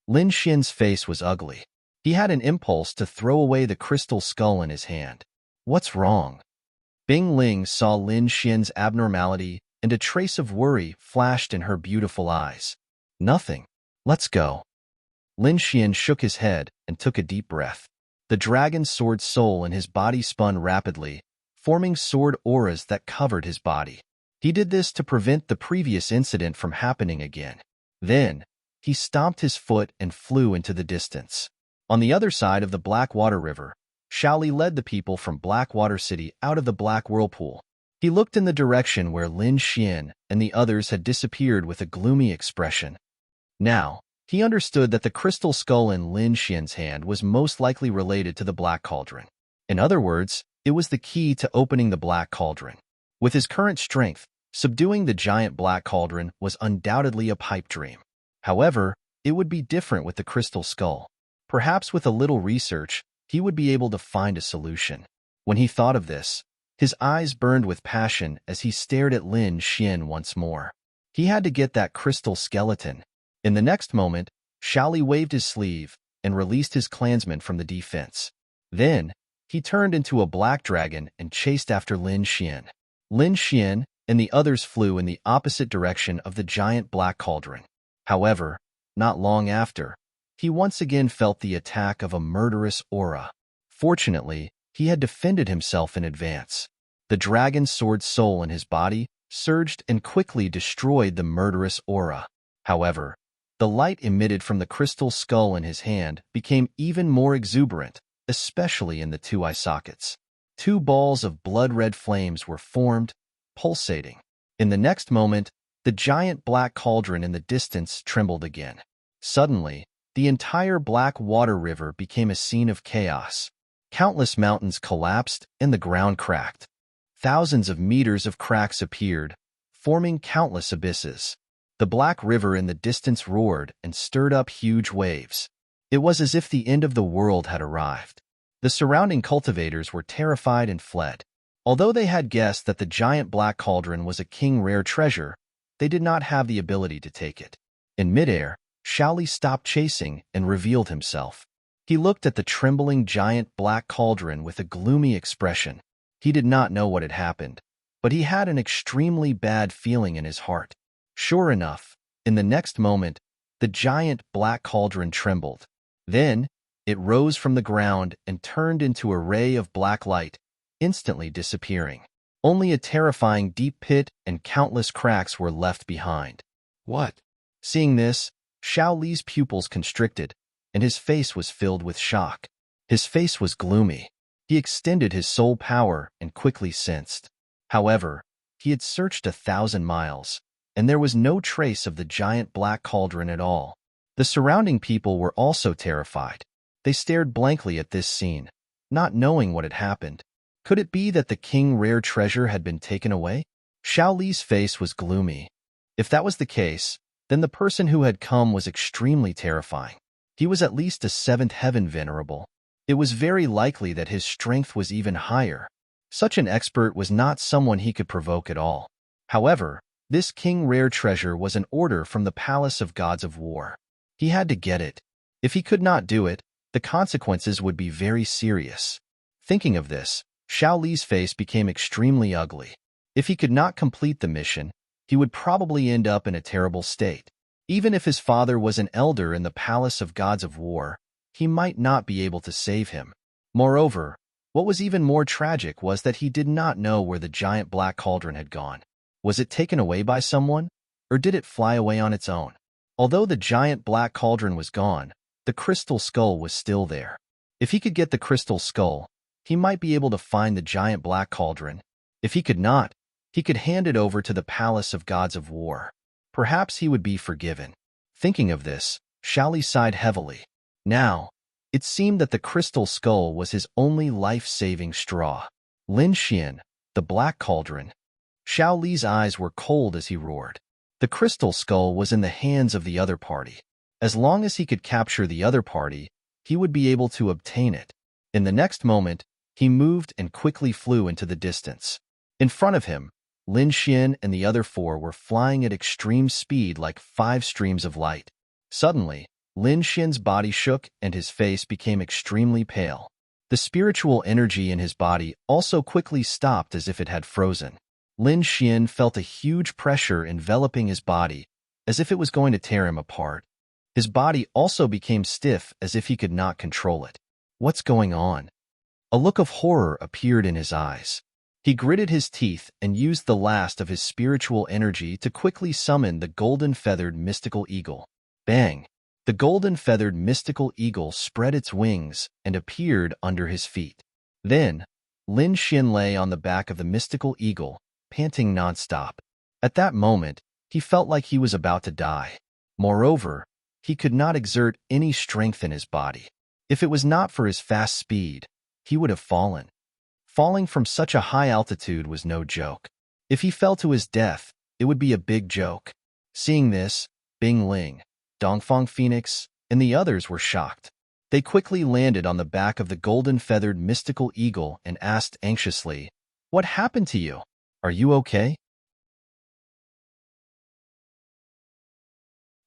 Lin Xian's face was ugly. He had an impulse to throw away the crystal skull in his hand. What's wrong? Bing Ling saw Lin Xian's abnormality, and a trace of worry flashed in her beautiful eyes. Nothing. Let's go. Lin Xian shook his head and took a deep breath. The dragon sword soul in his body spun rapidly, forming sword auras that covered his body. He did this to prevent the previous incident from happening again. Then, he stomped his foot and flew into the distance. On the other side of the Blackwater River, Shaoli led the people from Blackwater City out of the Black Whirlpool. He looked in the direction where Lin Xian and the others had disappeared with a gloomy expression. Now, he understood that the crystal skull in Lin Xian's hand was most likely related to the Black Cauldron. In other words, it was the key to opening the Black Cauldron. With his current strength, subduing the giant Black Cauldron was undoubtedly a pipe dream. However, it would be different with the crystal skull. Perhaps with a little research, he would be able to find a solution. When he thought of this, his eyes burned with passion as he stared at Lin Xian once more. He had to get that crystal skeleton. In the next moment, Shaoli waved his sleeve and released his clansmen from the defense. Then, he turned into a black dragon and chased after Lin Xian. Lin Xian and the others flew in the opposite direction of the giant black cauldron. However, not long after, he once again felt the attack of a murderous aura. Fortunately, he had defended himself in advance. The dragon sword soul in his body surged and quickly destroyed the murderous aura. However, the light emitted from the crystal skull in his hand became even more exuberant, especially in the two eye sockets. Two balls of blood-red flames were formed, pulsating. In the next moment, the giant black cauldron in the distance trembled again. Suddenly, the entire Black Water River became a scene of chaos. Countless mountains collapsed and the ground cracked. Thousands of meters of cracks appeared, forming countless abysses. The Black River in the distance roared and stirred up huge waves. It was as if the end of the world had arrived. The surrounding cultivators were terrified and fled. Although they had guessed that the giant black cauldron was a king rare treasure, they did not have the ability to take it. In midair, Shaoli stopped chasing and revealed himself. He looked at the trembling giant black cauldron with a gloomy expression. He did not know what had happened, but he had an extremely bad feeling in his heart. Sure enough, in the next moment, the giant black cauldron trembled. Then, it rose from the ground and turned into a ray of black light, instantly disappearing. Only a terrifying deep pit and countless cracks were left behind. What? Seeing this, Shaoli's pupils constricted, and his face was filled with shock. His face was gloomy. He extended his soul power and quickly sensed. However, he had searched 1,000 miles, and there was no trace of the giant black cauldron at all. The surrounding people were also terrified. They stared blankly at this scene, not knowing what had happened. Could it be that the king rare treasure had been taken away? Shaoli's face was gloomy. If that was the case, then the person who had come was extremely terrifying. He was at least a 7th heaven venerable. It was very likely that his strength was even higher. Such an expert was not someone he could provoke at all. However, this king rare treasure was an order from the Palace of Gods of War. He had to get it. If he could not do it, the consequences would be very serious. Thinking of this, Shaoli's face became extremely ugly. If he could not complete the mission, he would probably end up in a terrible state. Even if his father was an elder in the Palace of Gods of War, he might not be able to save him. Moreover, What was even more tragic was that he did not know where the giant black cauldron had gone. Was it taken away by someone, or did it fly away on its own? Although the giant black cauldron was gone, the crystal skull was still there. If he could get the crystal skull, he might be able to find the giant black cauldron. If he could not, he could hand it over to the palace of gods of war. Perhaps he would be forgiven. Thinking of this, Xiaoli sighed heavily. Now, it seemed that the crystal skull was his only life-saving straw. Lin Xian, the black cauldron. Xiaoli's eyes were cold as he roared. The crystal skull was in the hands of the other party. As long as he could capture the other party, he would be able to obtain it. In the next moment, he moved and quickly flew into the distance. In front of him, Lin Xian and the other four were flying at extreme speed like 5 streams of light. Suddenly, Lin Xian's body shook and his face became extremely pale. The spiritual energy in his body also quickly stopped as if it had frozen. Lin Xian felt a huge pressure enveloping his body, as if it was going to tear him apart. His body also became stiff as if he could not control it. What's going on? A look of horror appeared in his eyes. He gritted his teeth and used the last of his spiritual energy to quickly summon the golden-feathered mystical eagle. Bang! The golden-feathered mystical eagle spread its wings and appeared under his feet. Then, Lin Xian lay on the back of the mystical eagle, panting nonstop. At that moment, he felt like he was about to die. Moreover, he could not exert any strength in his body. If it was not for his fast speed, he would have fallen. Falling from such a high altitude was no joke. If he fell to his death, it would be a big joke. Seeing this, Bing Ling, Dongfang Phoenix, and the others were shocked. They quickly landed on the back of the golden-feathered mystical eagle and asked anxiously, "What happened to you? Are you okay?"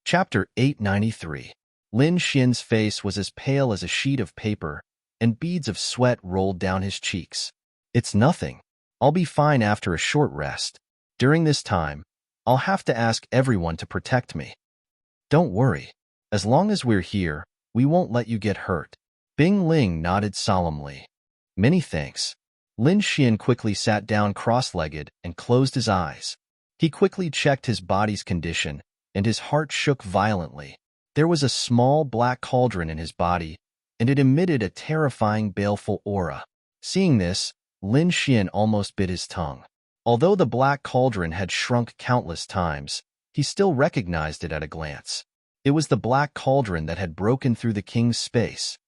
Chapter 893. Lin Xian's face was as pale as a sheet of paper, and beads of sweat rolled down his cheeks. "It's nothing. I'll be fine after a short rest. During this time, I'll have to ask everyone to protect me. Don't worry. As long as we're here, we won't let you get hurt." Bing Ling nodded solemnly. "Many thanks." Lin Xian quickly sat down cross-legged and closed his eyes. He quickly checked his body's condition, and his heart shook violently. There was a small black cauldron in his body, and it emitted a terrifying baleful aura. Seeing this, Lin Xian almost bit his tongue. Although the black cauldron had shrunk countless times, he still recognized it at a glance. It was the black cauldron that had broken through the king's space.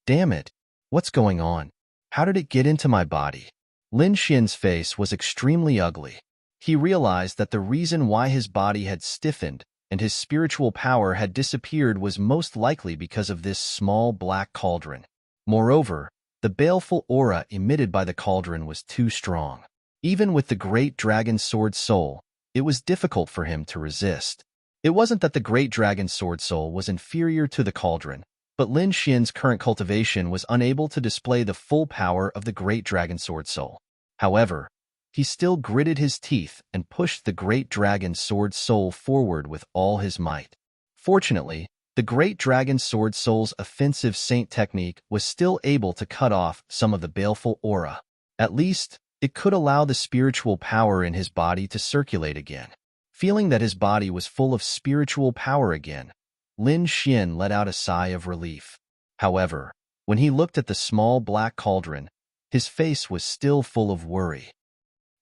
Damn it! What's going on? How did it get into my body? Lin Xian's face was extremely ugly. He realized that the reason why his body had stiffened and his spiritual power had disappeared was most likely because of this small black cauldron. Moreover, the baleful aura emitted by the cauldron was too strong. Even with the great dragon sword soul, it was difficult for him to resist. It wasn't that the great dragon sword soul was inferior to the cauldron, but Lin Xian's current cultivation was unable to display the full power of the great dragon sword soul. However, he still gritted his teeth and pushed the great dragon sword soul forward with all his might. Fortunately, the great dragon sword soul's offensive saint technique was still able to cut off some of the baleful aura. At least, it could allow the spiritual power in his body to circulate again. Feeling that his body was full of spiritual power again, Lin Xian let out a sigh of relief. However, when he looked at the small black cauldron, his face was still full of worry.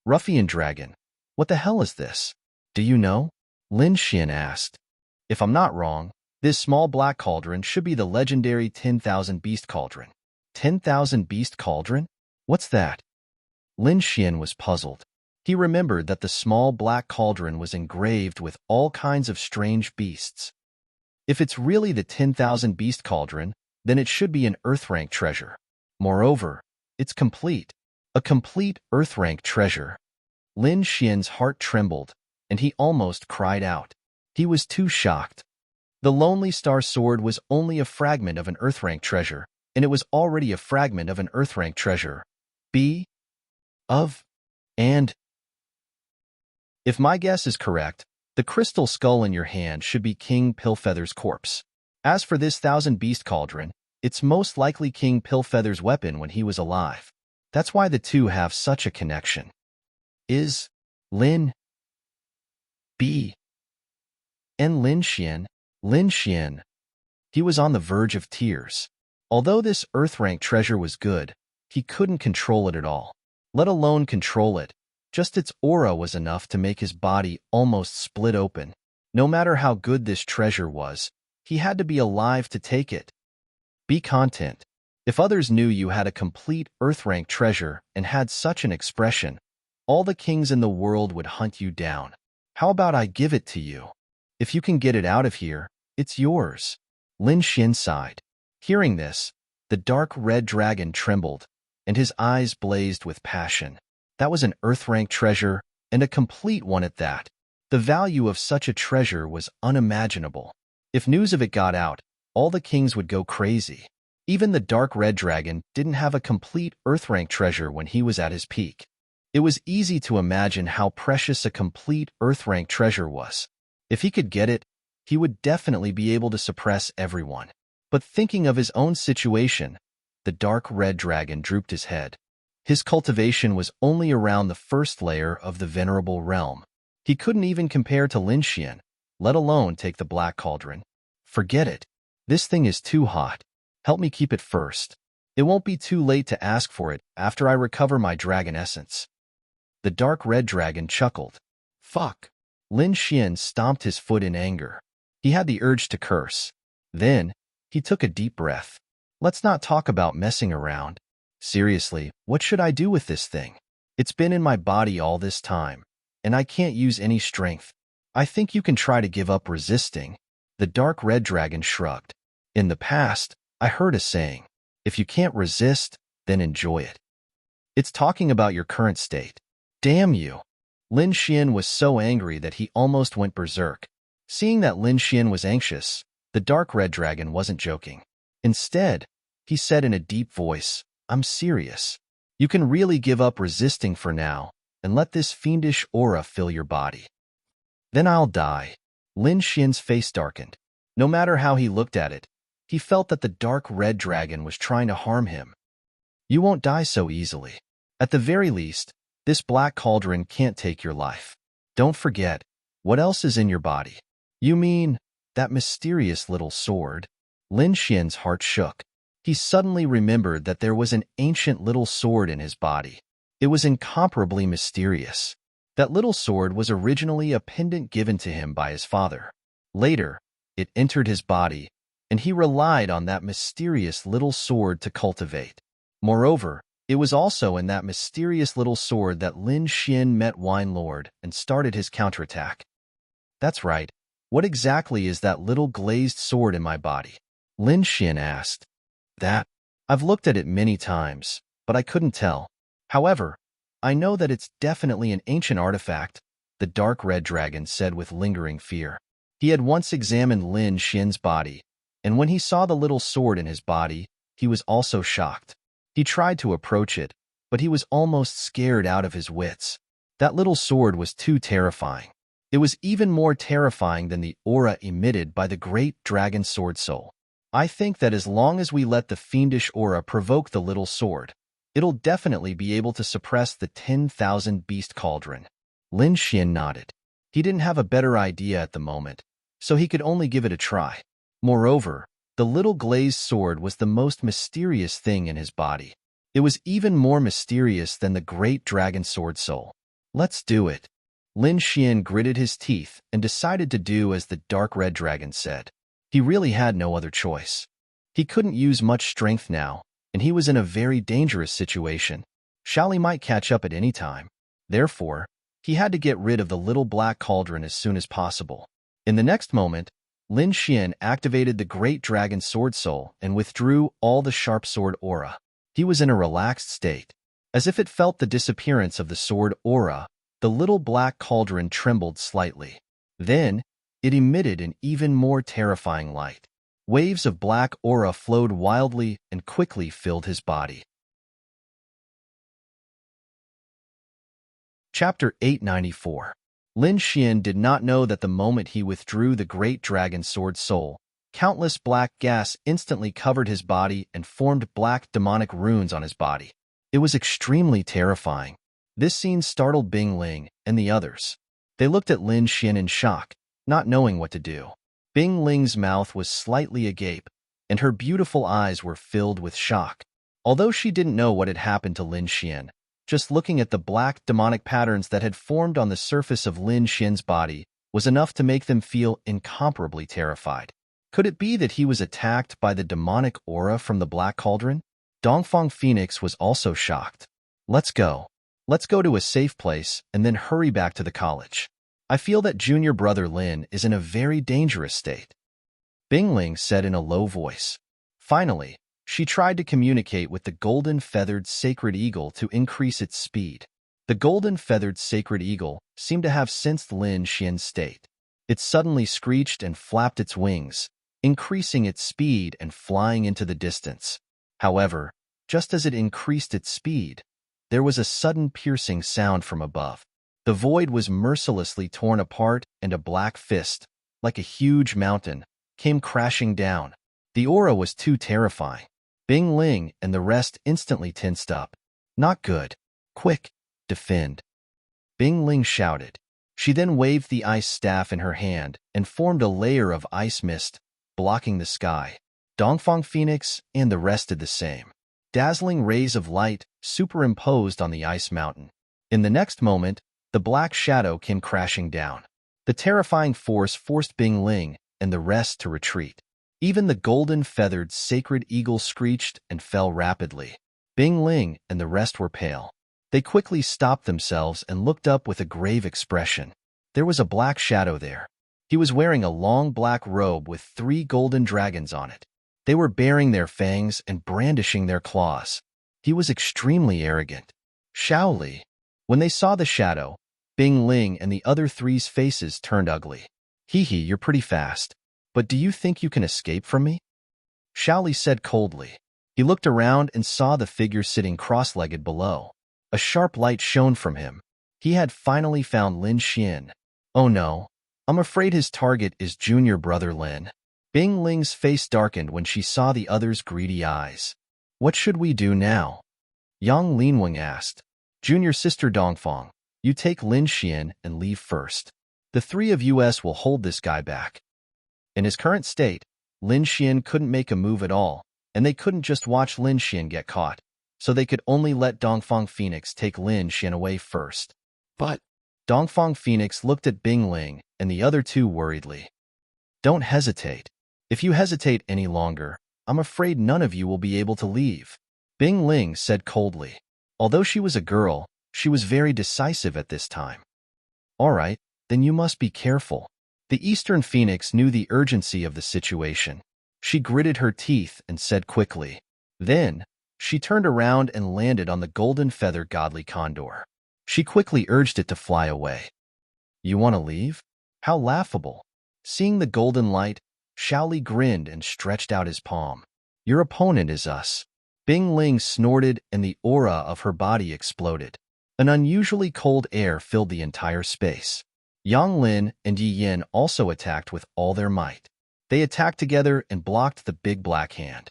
"Ruffian dragon, what the hell is this? Do you know?" Lin Xian asked. "If I'm not wrong, this small black cauldron should be the legendary 10,000 Beast Cauldron." 10,000 Beast Cauldron? What's that? Lin Xian was puzzled. He remembered that the small black cauldron was engraved with all kinds of strange beasts. If it's really the 10,000 Beast Cauldron, then it should be an Earth-rank treasure. Moreover, it's complete. A complete Earth-rank treasure. Lin Xian's heart trembled, and he almost cried out. He was too shocked. The Lonely Star Sword was only a fragment of an Earth-rank treasure, and it was already a fragment of an Earth-rank treasure. And if my guess is correct, the crystal skull in your hand should be King Pillfeather's corpse. As for this 1,000 Beast Cauldron, It's most likely King Pillfeather's weapon when he was alive. That's why the two have such a connection. Is Lin B and Lin Xian? Lin Xian. He was on the verge of tears. Although this Earth-rank treasure was good, he couldn't control it at all. Let alone control it. Just its aura was enough to make his body almost split open. No matter how good this treasure was, he had to be alive to take it. Be content. If others knew you had a complete Earth-rank treasure and had such an expression, all the kings in the world would hunt you down. How about I give it to you? If you can get it out of here, it's yours. Lin Xian sighed. Hearing this, the dark red dragon trembled, and his eyes blazed with passion. That was an Earth-rank treasure, and a complete one at that. The value of such a treasure was unimaginable. If news of it got out, all the kings would go crazy. Even the dark red dragon didn't have a complete Earth-rank treasure when he was at his peak. It was easy to imagine how precious a complete Earth-rank treasure was. If he could get it, he would definitely be able to suppress everyone. But thinking of his own situation, the dark red dragon drooped his head. His cultivation was only around the first layer of the venerable realm. He couldn't even compare to Lin Xian, let alone take the black cauldron. Forget it. This thing is too hot. Help me keep it first. It won't be too late to ask for it after I recover my dragon essence. The dark red dragon chuckled. Fuck. Lin Xian stomped his foot in anger. He had the urge to curse. Then, he took a deep breath. Let's not talk about messing around. Seriously, what should I do with this thing? It's been in my body all this time, and I can't use any strength. I think you can try to give up resisting. The dark red dragon shrugged. In the past, I heard a saying, if you can't resist, then enjoy it. It's talking about your current state. Damn you. Lin Xian was so angry that he almost went berserk. Seeing that Lin Xian was anxious, the dark red dragon wasn't joking. Instead, he said in a deep voice, I'm serious. You can really give up resisting for now, and let this fiendish aura fill your body. Then I'll die. Lin Xian's face darkened. No matter how he looked at it, he felt that the dark red dragon was trying to harm him. You won't die so easily. At the very least, this black cauldron can't take your life. Don't forget, what else is in your body? You mean, that mysterious little sword? Lin Xian's heart shook. He suddenly remembered that there was an ancient little sword in his body. It was incomparably mysterious. That little sword was originally a pendant given to him by his father. Later, it entered his body, and he relied on that mysterious little sword to cultivate. Moreover, it was also in that mysterious little sword that Lin Xian met Wine Lord and started his counterattack. That's right. What exactly is that little glazed sword in my body? Lin Xian asked. That? I've looked at it many times, but I couldn't tell. However, I know that it's definitely an ancient artifact, the dark red dragon said with lingering fear. He had once examined Lin Xian's body, and when he saw the little sword in his body, he was also shocked. He tried to approach it, but he was almost scared out of his wits. That little sword was too terrifying. It was even more terrifying than the aura emitted by the great dragon sword soul. I think that as long as we let the fiendish aura provoke the little sword, it'll definitely be able to suppress the 10,000 beast cauldron. Lin Xian nodded. He didn't have a better idea at the moment, so he could only give it a try. Moreover, the little glazed sword was the most mysterious thing in his body. It was even more mysterious than the great dragon sword soul. Let's do it. Lin Xian gritted his teeth and decided to do as the dark red dragon said. He really had no other choice. He couldn't use much strength now, and he was in a very dangerous situation. Shali might catch up at any time. Therefore, he had to get rid of the little black cauldron as soon as possible. In the next moment, Lin Xian activated the great dragon sword soul and withdrew all the sharp sword aura. He was in a relaxed state. As if it felt the disappearance of the sword aura, the little black cauldron trembled slightly. Then, it emitted an even more terrifying light. Waves of black aura flowed wildly and quickly filled his body. Chapter 894. Lin Xian did not know that the moment he withdrew the great dragon sword soul, Countless black gas instantly covered his body and formed black demonic runes on his body. It was extremely terrifying. This scene startled Bing Ling and the others. They looked at Lin Xian in shock, not knowing what to do. Bing Ling's mouth was slightly agape, and her beautiful eyes were filled with shock. Although she didn't know what had happened to Lin Xian, just looking at the black demonic patterns that had formed on the surface of Lin Xian's body was enough to make them feel incomparably terrified. Could it be that he was attacked by the demonic aura from the Black Cauldron? Dongfang Phoenix was also shocked. Let's go. Let's go to a safe place and then hurry back to the college. I feel that junior brother Lin is in a very dangerous state. Bing Ling said in a low voice. Finally, she tried to communicate with the golden-feathered sacred eagle to increase its speed. The golden-feathered sacred eagle seemed to have sensed Lin Xian's state. It suddenly screeched and flapped its wings, increasing its speed and flying into the distance. However, just as it increased its speed, there was a sudden piercing sound from above. The void was mercilessly torn apart and a black fist, like a huge mountain, came crashing down. The aura was too terrifying. Bing Ling and the rest instantly tensed up. Not good. Quick, defend. Bing Ling shouted. She then waved the ice staff in her hand and formed a layer of ice mist, blocking the sky. Dongfang Phoenix and the rest did the same. Dazzling rays of light superimposed on the ice mountain. In the next moment, the black shadow came crashing down. The terrifying force forced Bing Ling and the rest to retreat. Even the golden-feathered sacred eagle screeched and fell rapidly. Bing Ling and the rest were pale. They quickly stopped themselves and looked up with a grave expression. There was a black shadow there. He was wearing a long black robe with 3 golden dragons on it. They were baring their fangs and brandishing their claws. He was extremely arrogant. Shaoli. When they saw the shadow, Bing Ling and the other 3's faces turned ugly. Hee hee, you're pretty fast. But do you think you can escape from me? Shaoli said coldly. He looked around and saw the figure sitting cross-legged below. A sharp light shone from him. He had finally found Lin Xian. Oh no, I'm afraid his target is junior brother Lin. Bing Ling's face darkened when she saw the other's greedy eyes. What should we do now? Yang Linweng asked. Junior sister Dongfang, you take Lin Xian and leave first. The 3 of us will hold this guy back. In his current state, Lin Xian couldn't make a move at all, and they couldn't just watch Lin Xian get caught, so they could only let Dongfang Phoenix take Lin Xian away first. But Dongfang Phoenix looked at Bing Ling and the other 2 worriedly. Don't hesitate. If you hesitate any longer, I'm afraid none of you will be able to leave. Bing Ling said coldly. Although she was a girl, she was very decisive at this time. All right, then you must be careful. The Eastern Phoenix knew the urgency of the situation. She gritted her teeth and said quickly. Then, she turned around and landed on the golden feather godly condor. She quickly urged it to fly away. You want to leave? How laughable. Seeing the golden light, Shaoli grinned and stretched out his palm. Your opponent is us. Bing Ling snorted and the aura of her body exploded. An unusually cold air filled the entire space. Yang Lin and Yi Yin also attacked with all their might. They attacked together and blocked the big black hand.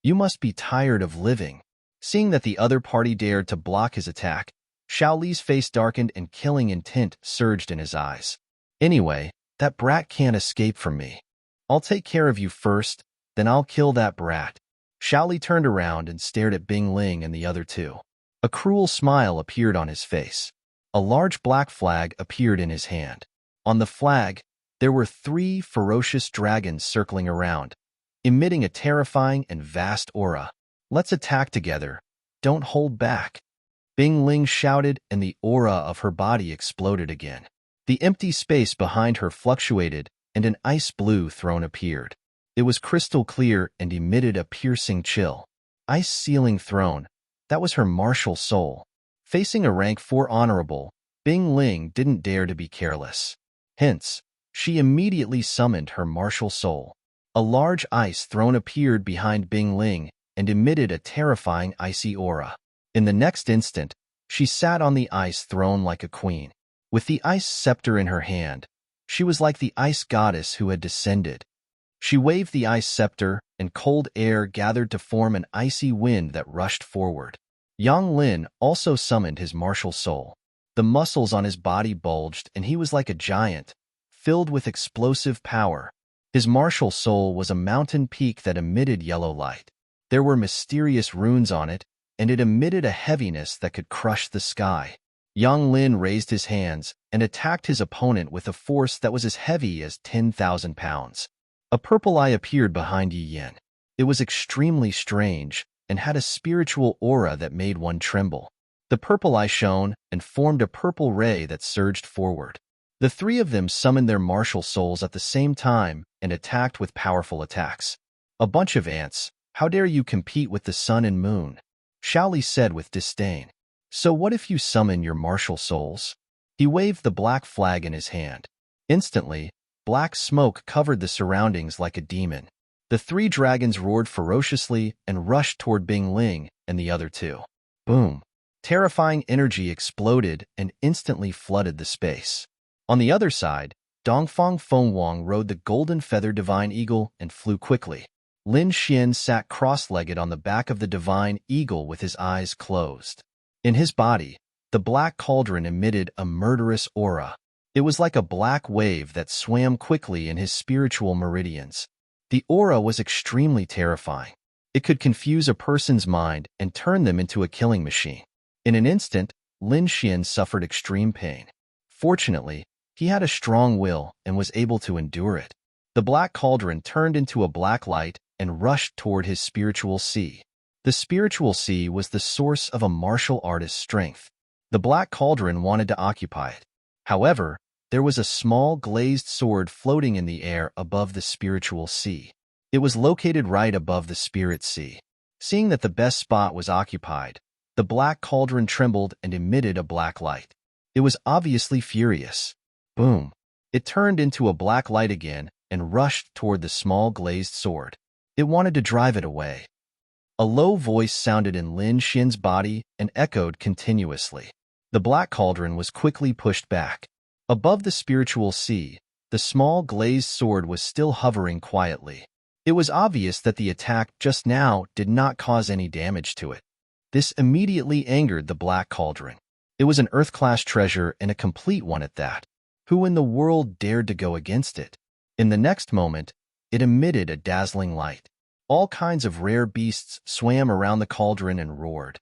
You must be tired of living. Seeing that the other party dared to block his attack, Shaoli's face darkened and killing intent surged in his eyes. Anyway, that brat can't escape from me. I'll take care of you first, then I'll kill that brat. Shaoli turned around and stared at Bing Ling and the other 2. A cruel smile appeared on his face. A large black flag appeared in his hand. On the flag, there were 3 ferocious dragons circling around, emitting a terrifying and vast aura. Let's attack together. Don't hold back. Bing Ling shouted and the aura of her body exploded again. The empty space behind her fluctuated and an ice blue throne appeared. It was crystal clear and emitted a piercing chill. Ice ceiling throne. That was her martial soul. Facing a rank 4 honorable, Bing Ling didn't dare to be careless. Hence, she immediately summoned her martial soul. A large ice throne appeared behind Bing Ling and emitted a terrifying icy aura. In the next instant, she sat on the ice throne like a queen. With the ice scepter in her hand, she was like the ice goddess who had descended. She waved the ice scepter, and cold air gathered to form an icy wind that rushed forward. Yang Lin also summoned his martial soul. The muscles on his body bulged, and he was like a giant, filled with explosive power. His martial soul was a mountain peak that emitted yellow light. There were mysterious runes on it, and it emitted a heaviness that could crush the sky. Yang Lin raised his hands and attacked his opponent with a force that was as heavy as 10,000 pounds. A purple eye appeared behind Yi Yin. It was extremely strange and had a spiritual aura that made one tremble. The purple eye shone and formed a purple ray that surged forward. The three of them summoned their martial souls at the same time and attacked with powerful attacks. A bunch of ants, how dare you compete with the sun and moon? Shaoli said with disdain. So what if you summon your martial souls? He waved the black flag in his hand. Instantly, black smoke covered the surroundings like a demon. The three dragons roared ferociously and rushed toward Bing Ling and the other two. Boom! Terrifying energy exploded and instantly flooded the space. On the other side, Dongfang Fengwang rode the golden feather divine eagle and flew quickly. Lin Xian sat cross-legged on the back of the divine eagle with his eyes closed. In his body, the black cauldron emitted a murderous aura. It was like a black wave that swam quickly in his spiritual meridians. The aura was extremely terrifying. It could confuse a person's mind and turn them into a killing machine. In an instant, Lin Xian suffered extreme pain. Fortunately, he had a strong will and was able to endure it. The black cauldron turned into a black light and rushed toward his spiritual sea. The spiritual sea was the source of a martial artist's strength. The black cauldron wanted to occupy it. However, there was a small glazed sword floating in the air above the spiritual sea. It was located right above the spirit sea. Seeing that the best spot was occupied, the black cauldron trembled and emitted a black light. It was obviously furious. Boom! It turned into a black light again and rushed toward the small glazed sword. It wanted to drive it away. A low voice sounded in Lin Xian's body and echoed continuously. The black cauldron was quickly pushed back. Above the spiritual sea, the small glazed sword was still hovering quietly. It was obvious that the attack just now did not cause any damage to it. This immediately angered the black cauldron. It was an Earth-class treasure and a complete one at that. Who in the world dared to go against it? In the next moment, it emitted a dazzling light. All kinds of rare beasts swam around the cauldron and roared.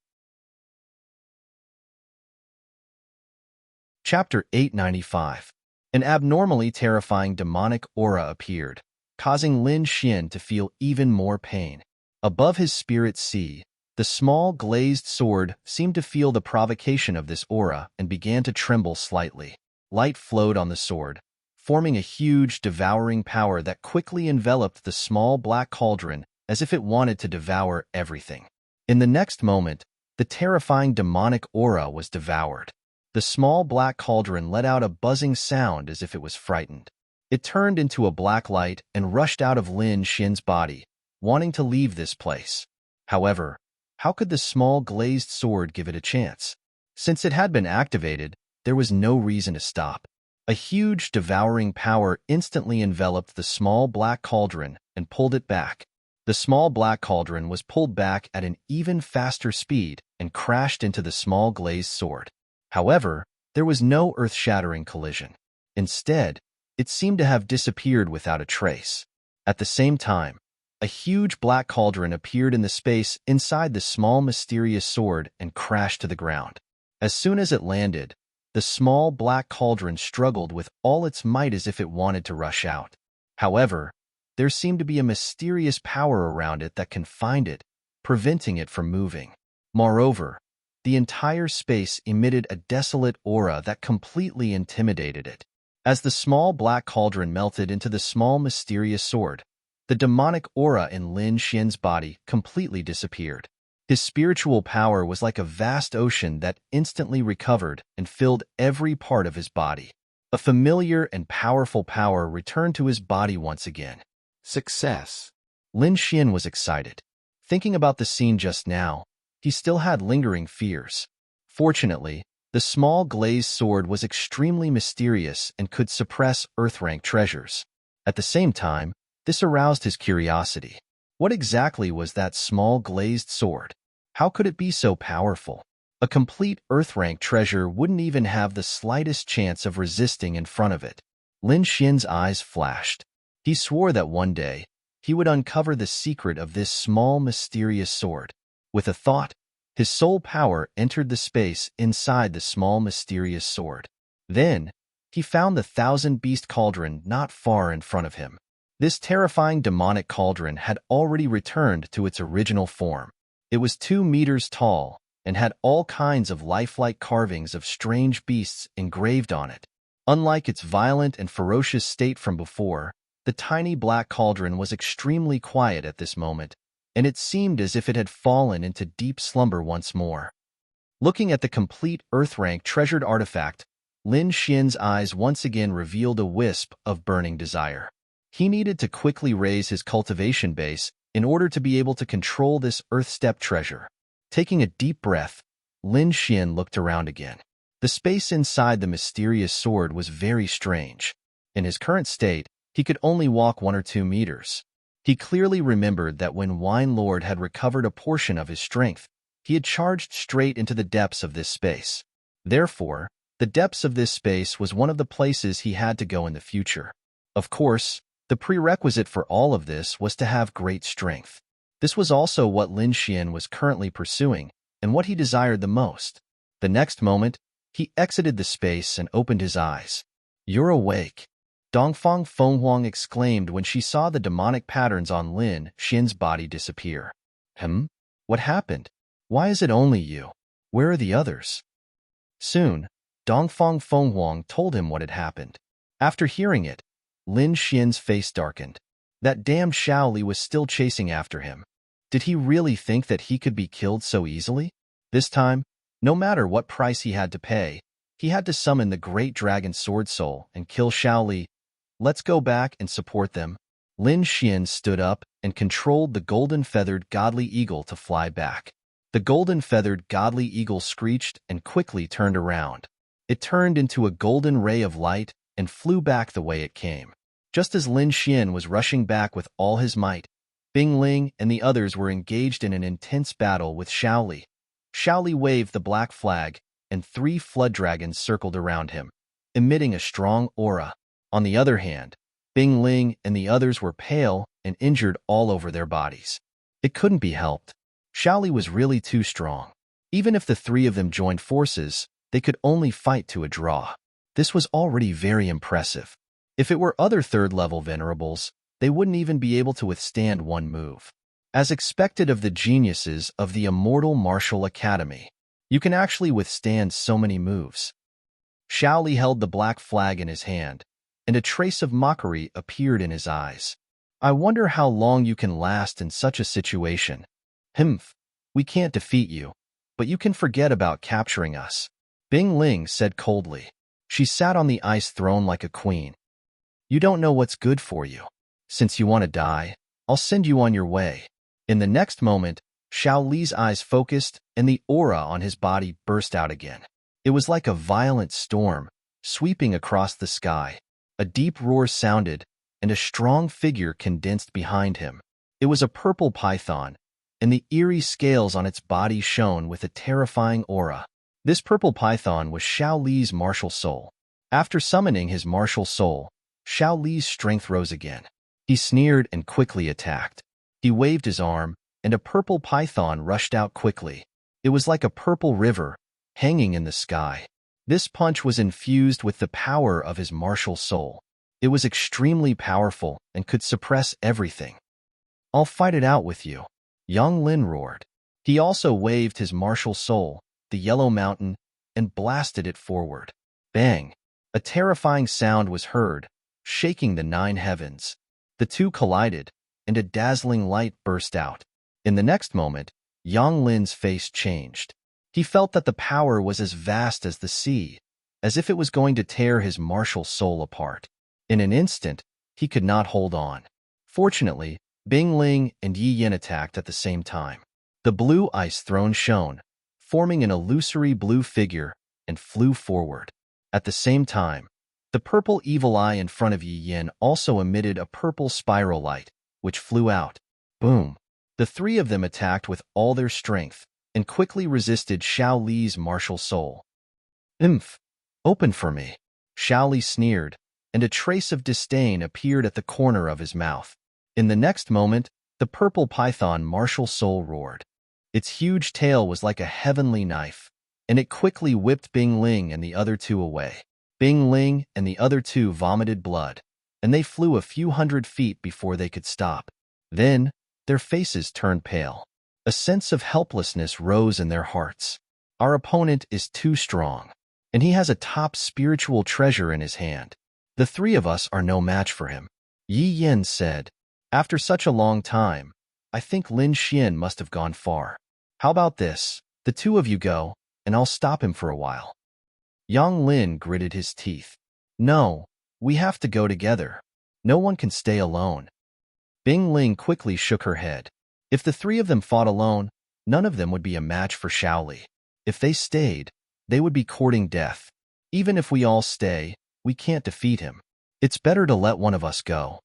Chapter 895. An abnormally terrifying demonic aura appeared, causing Lin Xian to feel even more pain. Above his spirit sea, the small glazed sword seemed to feel the provocation of this aura and began to tremble slightly. Light flowed on the sword, forming a huge devouring power that quickly enveloped the small black cauldron as if it wanted to devour everything. In the next moment, the terrifying demonic aura was devoured. The small black cauldron let out a buzzing sound as if it was frightened. It turned into a black light and rushed out of Lin Xian's body, wanting to leave this place. However, how could the small glazed sword give it a chance? Since it had been activated, there was no reason to stop. A huge devouring power instantly enveloped the small black cauldron and pulled it back. The small black cauldron was pulled back at an even faster speed and crashed into the small glazed sword. However, there was no earth-shattering collision. Instead, it seemed to have disappeared without a trace. At the same time, a huge black cauldron appeared in the space inside the small mysterious sword and crashed to the ground. As soon as it landed, the small black cauldron struggled with all its might as if it wanted to rush out. However, there seemed to be a mysterious power around it that confined it, preventing it from moving. Moreover, the entire space emitted a desolate aura that completely intimidated it. As the small black cauldron melted into the small mysterious sword, the demonic aura in Lin Xian's body completely disappeared. His spiritual power was like a vast ocean that instantly recovered and filled every part of his body. A familiar and powerful power returned to his body once again. Success! Lin Xian was excited. Thinking about the scene just now, he still had lingering fears. Fortunately, the small glazed sword was extremely mysterious and could suppress Earth-rank treasures. At the same time, This aroused his curiosity. What exactly was that small glazed sword? How could it be so powerful? A complete Earth-rank treasure wouldn't even have the slightest chance of resisting in front of it. Lin Xian's eyes flashed. He swore that one day, he would uncover the secret of this small, mysterious sword. With a thought, his soul power entered the space inside the small, mysterious sword. Then, he found the thousand-beast cauldron not far in front of him. This terrifying demonic cauldron had already returned to its original form. It was 2 meters tall and had all kinds of lifelike carvings of strange beasts engraved on it. Unlike its violent and ferocious state from before, the tiny black cauldron was extremely quiet at this moment, and it seemed as if it had fallen into deep slumber once more. Looking at the complete Earth-rank treasured artifact, Lin Xian's eyes once again revealed a wisp of burning desire. He needed to quickly raise his cultivation base in order to be able to control this Earth-step treasure. Taking a deep breath, Lin Xian looked around again. The space inside the mysterious sword was very strange. In his current state, he could only walk 1 or 2 meters. He clearly remembered that when Wine Lord had recovered a portion of his strength, he had charged straight into the depths of this space. Therefore, the depths of this space was one of the places he had to go in the future. Of course, the prerequisite for all of this was to have great strength. This was also what Lin Xian was currently pursuing, and what he desired the most. The next moment, he exited the space and opened his eyes. "You're awake," Dongfang Fenghuang exclaimed when she saw the demonic patterns on Lin Xian's body disappear. What happened? Why is it only you? Where are the others?" Soon, Dongfang Fenghuang told him what had happened. After hearing it, Lin Xian's face darkened. That damned Shaoli was still chasing after him. Did he really think that he could be killed so easily? This time, no matter what price he had to pay, he had to summon the great dragon Sword Soul and kill Shaoli. "Let's go back and support them." Lin Xian stood up and controlled the golden-feathered godly eagle to fly back. The golden-feathered godly eagle screeched and quickly turned around. It turned into a golden ray of light and flew back the way it came. Just as Lin Xian was rushing back with all his might, Bing Ling and the others were engaged in an intense battle with Shaoli. Shaoli waved the black flag, and 3 flood dragons circled around him, emitting a strong aura. On the other hand, Bing Ling and the others were pale and injured all over their bodies. It couldn't be helped. Shaoli was really too strong. Even if the 3 of them joined forces, they could only fight to a draw. This was already very impressive. If it were other 3rd-level venerables, they wouldn't even be able to withstand one move. As expected of the geniuses of the Immortal Martial Academy, you can actually withstand so many moves. Shaoli held the black flag in his hand, and a trace of mockery appeared in his eyes. "I wonder how long you can last in such a situation. We can't defeat you, but you can forget about capturing us," Bing Ling said coldly. She sat on the ice throne like a queen. "You don't know what's good for you. Since you want to die, I'll send you on your way." In the next moment, Shaoli's eyes focused and the aura on his body burst out again. It was like a violent storm, sweeping across the sky. A deep roar sounded, and a strong figure condensed behind him. It was a purple python, and the eerie scales on its body shone with a terrifying aura. This purple python was Shaoli's martial soul. After summoning his martial soul, Shaoli's strength rose again. He sneered and quickly attacked. He waved his arm, and a purple python rushed out quickly. It was like a purple river, hanging in the sky. This punch was infused with the power of his martial soul. It was extremely powerful and could suppress everything. "I'll fight it out with you," Yang Lin roared. He also waved his martial soul, the yellow mountain, and blasted it forward. Bang! A terrifying sound was heard, shaking the 9 heavens. The 2 collided, and a dazzling light burst out. In the next moment, Yang Lin's face changed. He felt that the power was as vast as the sea, as if it was going to tear his martial soul apart. In an instant, he could not hold on. Fortunately, Bing Ling and Yi Yin attacked at the same time. The blue ice throne shone, forming an illusory blue figure, and flew forward. At the same time, The purple evil eye in front of Yi Yin also emitted a purple spiral light, which flew out. Boom! The three of them attacked with all their strength and quickly resisted Xiao Li's martial soul. Imph! Open for me. Xiao Li sneered, and a trace of disdain appeared at the corner of his mouth. In the next moment, the purple python martial soul roared. Its huge tail was like a heavenly knife, and it quickly whipped Bing Ling and the other two away. Bing Ling and the other two vomited blood, and they flew a few hundred feet before they could stop. Then, their faces turned pale. A sense of helplessness rose in their hearts. Our opponent is too strong, and he has a top spiritual treasure in his hand. The three of us are no match for him. Yi Yin said, after such a long time, I think Lin Xian must have gone far. How about this? The two of you go, and I'll stop him for a while. Yang Lin gritted his teeth. No, we have to go together. No one can stay alone. Bing Ling quickly shook her head. If the three of them fought alone, none of them would be a match for Xiao Li. If they stayed, they would be courting death. Even if we all stay, we can't defeat him. It's better to let one of us go.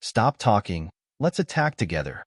Stop talking, let's attack together.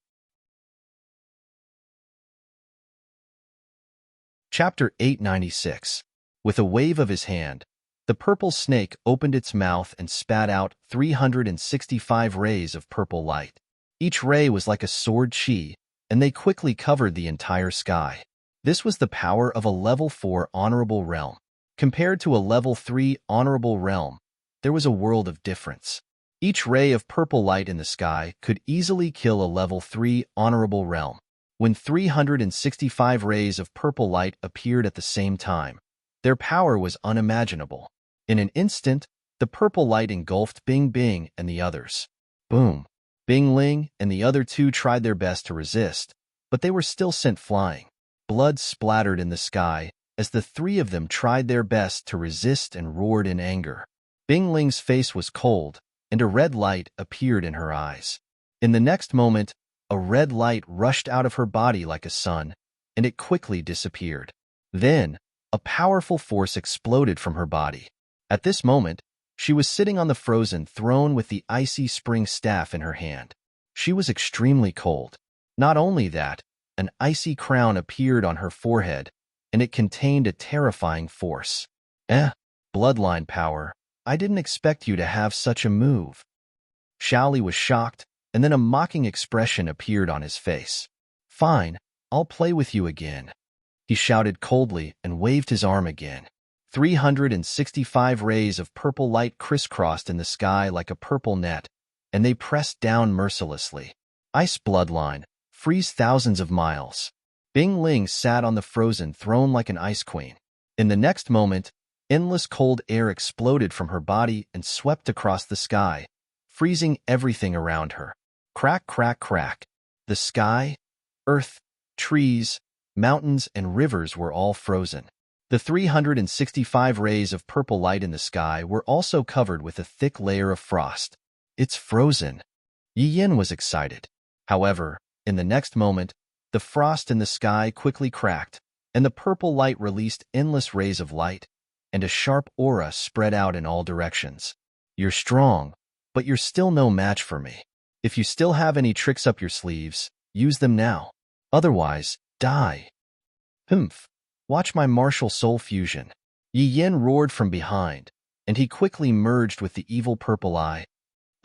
Chapter 896. With a wave of his hand, the purple snake opened its mouth and spat out 365 rays of purple light. Each ray was like a sword chi, and they quickly covered the entire sky. This was the power of a level 4 honorable realm. Compared to a level 3 honorable realm, there was a world of difference. Each ray of purple light in the sky could easily kill a level 3 honorable realm. When 365 rays of purple light appeared at the same time, their power was unimaginable. In an instant, the purple light engulfed Bing Bing and the others. Boom! Bing Ling and the other two tried their best to resist, but they were still sent flying. Blood splattered in the sky as the three of them tried their best to resist and roared in anger. Bing Ling's face was cold, and a red light appeared in her eyes. In the next moment, a red light rushed out of her body like a sun, and it quickly disappeared. Then, a powerful force exploded from her body. At this moment, she was sitting on the frozen throne with the icy spring staff in her hand. She was extremely cold. Not only that, an icy crown appeared on her forehead, and it contained a terrifying force. Bloodline power. I didn't expect you to have such a move. Xiao Li was shocked, and then a mocking expression appeared on his face. Fine, I'll play with you again. He shouted coldly and waved his arm again. 365 rays of purple light crisscrossed in the sky like a purple net, and they pressed down mercilessly. Ice bloodline, freeze thousands of miles. Bing Ling sat on the frozen throne like an ice queen. In the next moment, endless cold air exploded from her body and swept across the sky, freezing everything around her. Crack, crack, crack. The sky, earth, trees, mountains, and rivers were all frozen. The 365 rays of purple light in the sky were also covered with a thick layer of frost. It's frozen. Yi Yin was excited. However, in the next moment, the frost in the sky quickly cracked, and the purple light released endless rays of light, and a sharp aura spread out in all directions. You're strong, but you're still no match for me. If you still have any tricks up your sleeves, use them now. Otherwise, die. Humph. Watch my martial soul fusion. Yi Yin roared from behind, and he quickly merged with the evil purple eye.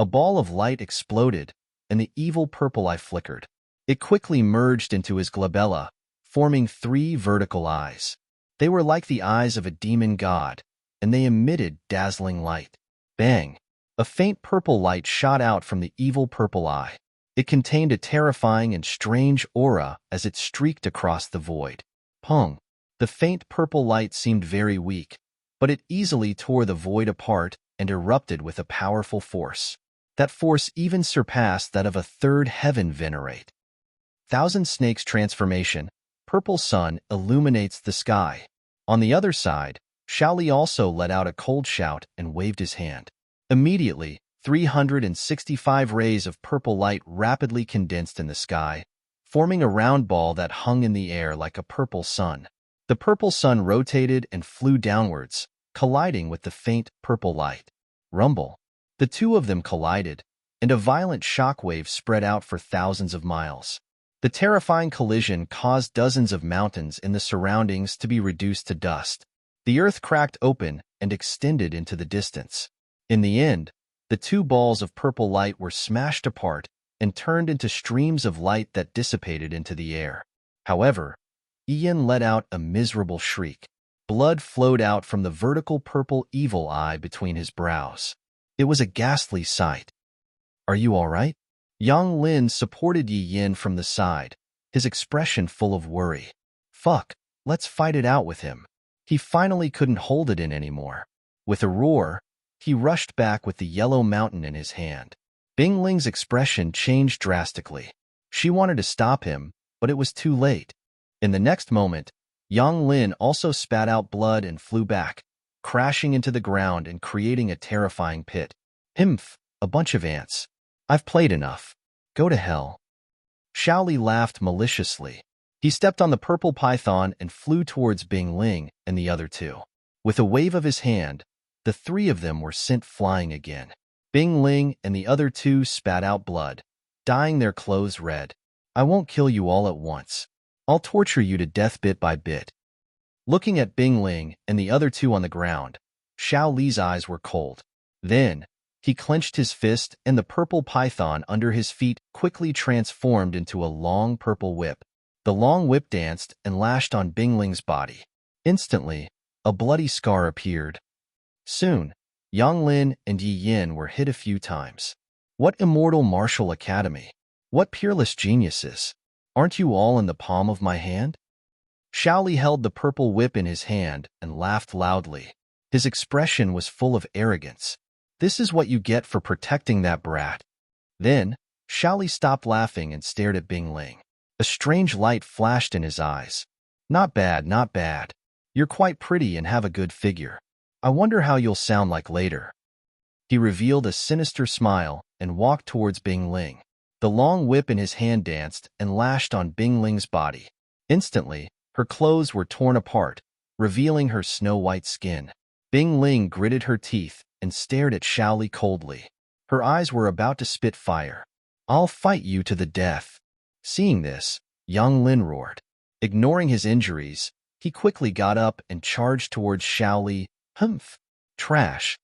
A ball of light exploded, and the evil purple eye flickered. It quickly merged into his glabella, forming 3 vertical eyes. They were like the eyes of a demon god, and they emitted dazzling light. Bang! A faint purple light shot out from the evil purple eye. It contained a terrifying and strange aura as it streaked across the void. Pong! The faint purple light seemed very weak, but it easily tore the void apart and erupted with a powerful force. That force even surpassed that of a third heaven venerate. Thousand Snakes transformation, purple sun illuminates the sky. On the other side, Xiao Li also let out a cold shout and waved his hand. Immediately, 365 rays of purple light rapidly condensed in the sky, forming a round ball that hung in the air like a purple sun. The purple sun rotated and flew downwards, colliding with the faint purple light. Rumble. The two of them collided, and a violent shockwave spread out for thousands of miles. The terrifying collision caused dozens of mountains in the surroundings to be reduced to dust. The earth cracked open and extended into the distance. In the end, the two balls of purple light were smashed apart and turned into streams of light that dissipated into the air. However, Ian let out a miserable shriek. Blood flowed out from the vertical purple evil eye between his brows. It was a ghastly sight. "Are you all right?" Yang Lin supported Yi Yin from the side, his expression full of worry. "Fuck, let's fight it out with him." He finally couldn't hold it in anymore. With a roar, he rushed back with the yellow mountain in his hand. Bing Ling's expression changed drastically. She wanted to stop him, but it was too late. In the next moment, Yang Lin also spat out blood and flew back, crashing into the ground and creating a terrifying pit. "Himph, a bunch of ants. I've played enough. Go to hell." Shaoli laughed maliciously. He stepped on the purple python and flew towards Bing Ling and the other two. With a wave of his hand, the three of them were sent flying again. Bing Ling and the other two spat out blood, dyeing their clothes red. "I won't kill you all at once. I'll torture you to death bit by bit." Looking at Bing Ling and the other two on the ground, Xiao Li's eyes were cold. Then, he clenched his fist and the purple python under his feet quickly transformed into a long purple whip. The long whip danced and lashed on Bing Ling's body. Instantly, a bloody scar appeared. Soon, Yang Lin and Yi Yin were hit a few times. What immortal martial academy? What peerless geniuses? Aren't you all in the palm of my hand? Shaoli held the purple whip in his hand and laughed loudly. His expression was full of arrogance. "This is what you get for protecting that brat." Then, Shaoli stopped laughing and stared at Bing Ling. A strange light flashed in his eyes. "Not bad, not bad. You're quite pretty and have a good figure. I wonder how you'll sound like later." He revealed a sinister smile and walked towards Bing Ling. The long whip in his hand danced and lashed on Bing Ling's body. Instantly, her clothes were torn apart, revealing her snow-white skin. Bing Ling gritted her teeth and stared at Shaoli coldly. Her eyes were about to spit fire. "I'll fight you to the death." Seeing this, Yang Lin roared. Ignoring his injuries, he quickly got up and charged towards Shaoli. "Humph! Trash!"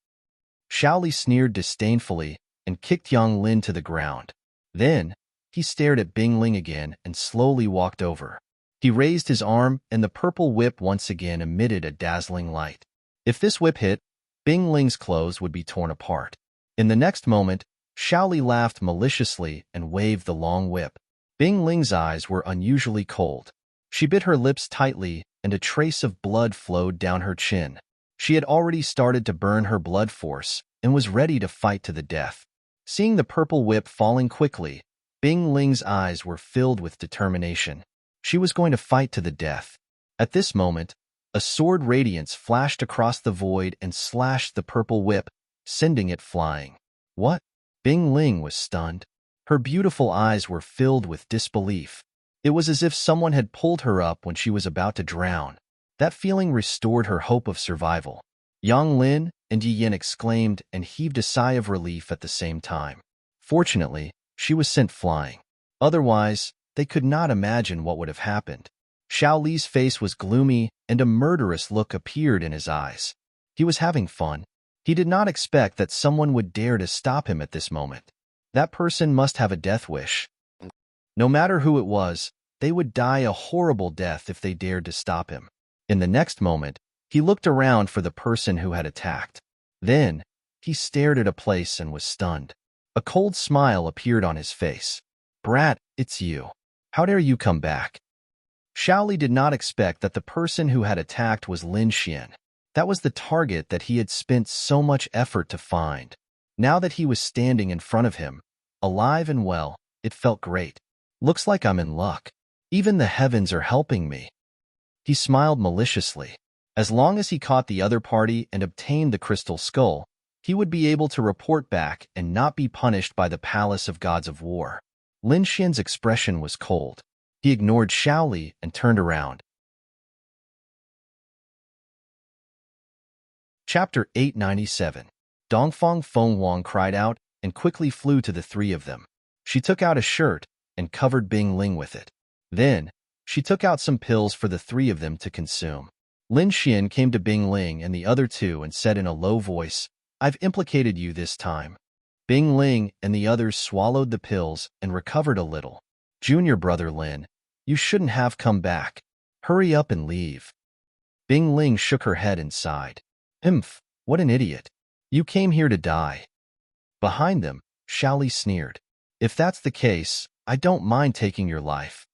Shaoli sneered disdainfully and kicked Yang Lin to the ground. Then, he stared at Bing Ling again and slowly walked over. He raised his arm and the purple whip once again emitted a dazzling light. If this whip hit, Bing Ling's clothes would be torn apart. In the next moment, Shaoli laughed maliciously and waved the long whip. Bing Ling's eyes were unusually cold. She bit her lips tightly and a trace of blood flowed down her chin. She had already started to burn her blood force and was ready to fight to the death. Seeing the purple whip falling quickly, Bing Ling's eyes were filled with determination. She was going to fight to the death. At this moment, a sword radiance flashed across the void and slashed the purple whip, sending it flying. "What?" Bing Ling was stunned. Her beautiful eyes were filled with disbelief. It was as if someone had pulled her up when she was about to drown. That feeling restored her hope of survival. Yang Lin and Yi Yin exclaimed and heaved a sigh of relief at the same time. Fortunately, she was sent flying. Otherwise, they could not imagine what would have happened. Xiao Li's face was gloomy and a murderous look appeared in his eyes. He was having fun. He did not expect that someone would dare to stop him at this moment. That person must have a death wish. No matter who it was, they would die a horrible death if they dared to stop him. In the next moment, he looked around for the person who had attacked. Then, he stared at a place and was stunned. A cold smile appeared on his face. "Brat, it's you. How dare you come back?" Shaoli did not expect that the person who had attacked was Lin Xian. That was the target that he had spent so much effort to find. Now that he was standing in front of him, alive and well, it felt great. "Looks like I'm in luck. Even the heavens are helping me." He smiled maliciously. As long as he caught the other party and obtained the crystal skull, he would be able to report back and not be punished by the palace of gods of war. Lin Xian's expression was cold. He ignored Shaoli and turned around. Chapter 897. Dongfang Feng Wang cried out and quickly flew to the three of them. She took out a shirt and covered Bing Ling with it. Then, she took out some pills for the three of them to consume. Lin Xian came to Bing Ling and the other two and said in a low voice, "I've implicated you this time." Bing Ling and the others swallowed the pills and recovered a little. "Junior brother Lin, you shouldn't have come back. Hurry up and leave." Bing Ling shook her head and sighed. What an idiot. You came here to die." Behind them, Xiaoli sneered. "If that's the case, I don't mind taking your life.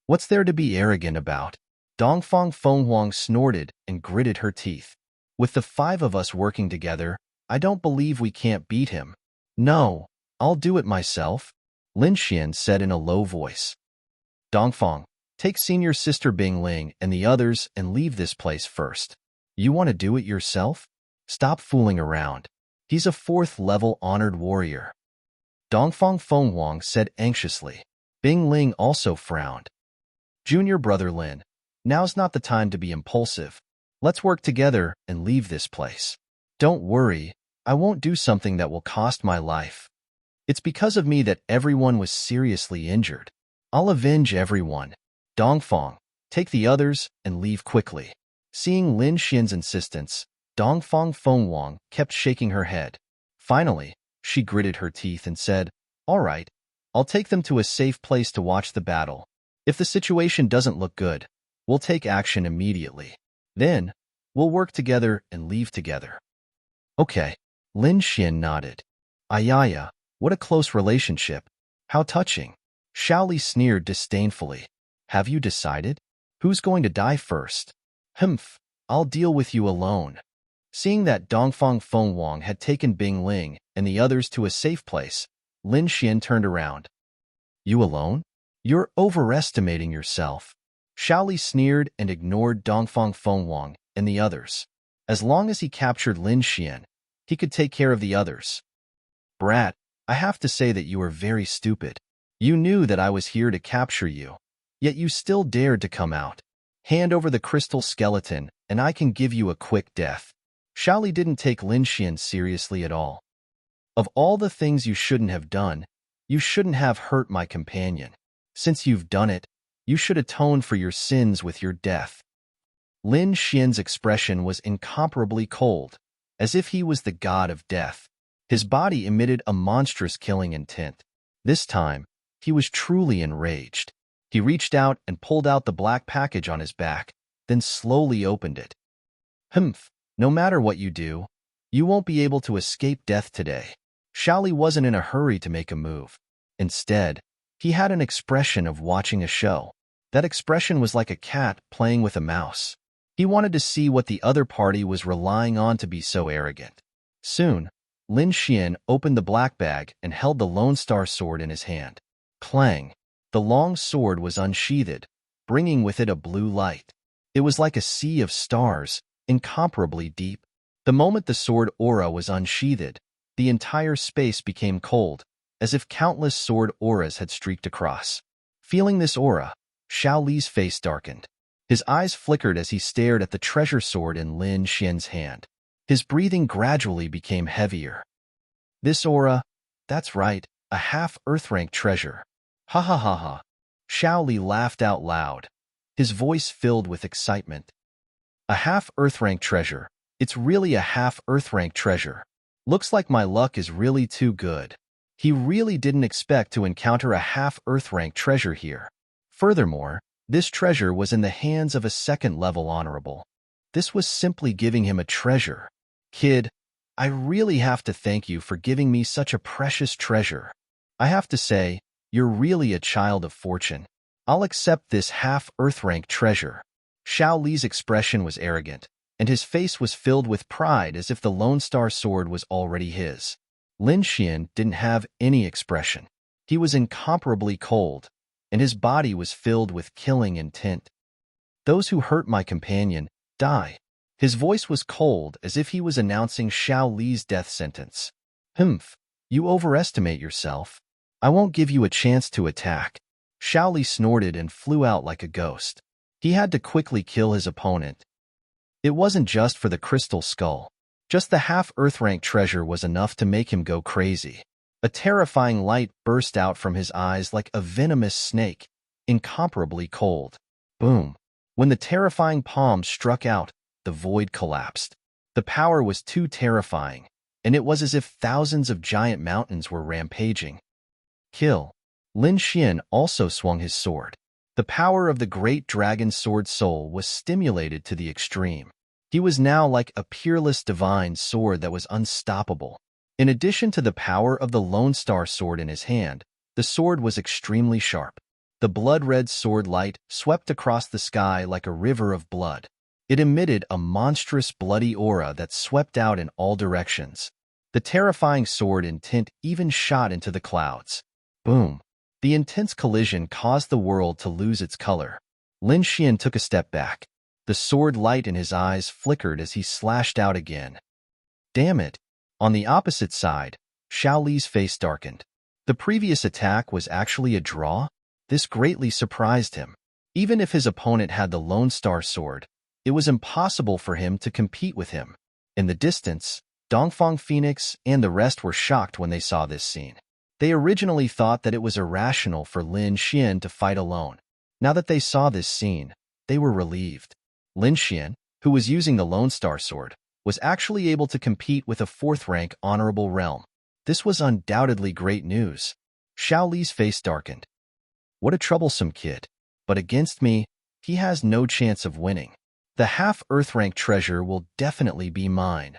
What's there to be arrogant about?" Dongfang Feng Huang snorted and gritted her teeth. "With the five of us working together, I don't believe we can't beat him." "No, I'll do it myself," Lin Xian said in a low voice. "Dongfang, take senior sister Bing Ling and the others and leave this place first. You want to do it yourself? Stop fooling around. He's a 4th-level honored warrior." Dongfang Feng Huang said anxiously. Bing Ling also frowned. "Junior brother Lin, now's not the time to be impulsive. Let's work together and leave this place. Don't worry, I won't do something that will cost my life. It's because of me that everyone was seriously injured. I'll avenge everyone. Dongfang, take the others and leave quickly." Seeing Lin Xian's insistence, Dongfang Feng Wang kept shaking her head. Finally, she gritted her teeth and said, "All right, I'll take them to a safe place to watch the battle. If the situation doesn't look good, we'll take action immediately. Then, we'll work together and leave together." "Okay." Lin Xian nodded. "Ayaya, what a close relationship. How touching." Xiaoli sneered disdainfully. "Have you decided? Who's going to die first?" I'll deal with you alone." Seeing that Dongfang Feng Wang had taken Bing Ling and the others to a safe place, Lin Xian turned around. "You alone? You're overestimating yourself." Xiaoli sneered and ignored Dongfang Feng Wang and the others. As long as he captured Lin Xian, he could take care of the others. "Brat, I have to say that you are very stupid. You knew that I was here to capture you, yet you still dared to come out. Hand over the crystal skeleton, and I can give you a quick death." Xiaoli didn't take Lin Xian seriously at all. "Of all the things you shouldn't have done, you shouldn't have hurt my companion. Since you've done it, you should atone for your sins with your death." Lin Xian's expression was incomparably cold, as if he was the god of death. His body emitted a monstrous killing intent. This time, he was truly enraged. He reached out and pulled out the black package on his back, then slowly opened it. No matter what you do, you won't be able to escape death today." Xiaoli wasn't in a hurry to make a move. Instead, he had an expression of watching a show. That expression was like a cat playing with a mouse. He wanted to see what the other party was relying on to be so arrogant. Soon, Lin Xian opened the black bag and held the Lone Star sword in his hand. Clang! The long sword was unsheathed, bringing with it a blue light. It was like a sea of stars, incomparably deep. The moment the sword aura was unsheathed, the entire space became cold, as if countless sword auras had streaked across. Feeling this aura, Xiaoli's face darkened. His eyes flickered as he stared at the treasure sword in Lin Xian's hand. His breathing gradually became heavier. "This aura, that's right, a half-Earth-rank treasure." "Ha ha ha ha." Xiaoli laughed out loud, his voice filled with excitement. "A half-Earth-rank treasure. It's really a half-Earth-rank treasure. Looks like my luck is really too good." He really didn't expect to encounter a half-Earth-rank treasure here. Furthermore, this treasure was in the hands of a 2nd-level honorable. This was simply giving him a treasure. "Kid, I really have to thank you for giving me such a precious treasure. I have to say, you're really a child of fortune. I'll accept this half-Earth-rank treasure." Xiaoli's expression was arrogant, and his face was filled with pride as if the Lone Star sword was already his. Lin Xian didn't have any expression. He was incomparably cold, and his body was filled with killing intent. "Those who hurt my companion, die." His voice was cold as if he was announcing Xiaoli's death sentence. You overestimate yourself. I won't give you a chance to attack." Xiaoli snorted and flew out like a ghost. He had to quickly kill his opponent. It wasn't just for the crystal skull. Just the half-Earth rank treasure was enough to make him go crazy. A terrifying light burst out from his eyes like a venomous snake, incomparably cold. Boom. When the terrifying palm struck out, the void collapsed. The power was too terrifying, and it was as if thousands of giant mountains were rampaging. Kill. Lin Xian also swung his sword. The power of the great dragon sword soul was stimulated to the extreme. He was now like a peerless divine sword that was unstoppable. In addition to the power of the Lone Star sword in his hand, the sword was extremely sharp. The blood-red sword light swept across the sky like a river of blood. It emitted a monstrous bloody aura that swept out in all directions. The terrifying sword intent even shot into the clouds. Boom. The intense collision caused the world to lose its color. Lin Xian took a step back. The sword light in his eyes flickered as he slashed out again. Damn it. On the opposite side, Xiao Li's face darkened. The previous attack was actually a draw? This greatly surprised him. Even if his opponent had the Lone Star sword, it was impossible for him to compete with him. In the distance, Dongfang Phoenix and the rest were shocked when they saw this scene. They originally thought that it was irrational for Lin Xian to fight alone. Now that they saw this scene, they were relieved. Lin Xian, who was using the Lone Star sword, was actually able to compete with a 4th-rank honorable realm. This was undoubtedly great news. Xiao Li's face darkened. What a troublesome kid. But against me, he has no chance of winning. The half-Earth rank treasure will definitely be mine.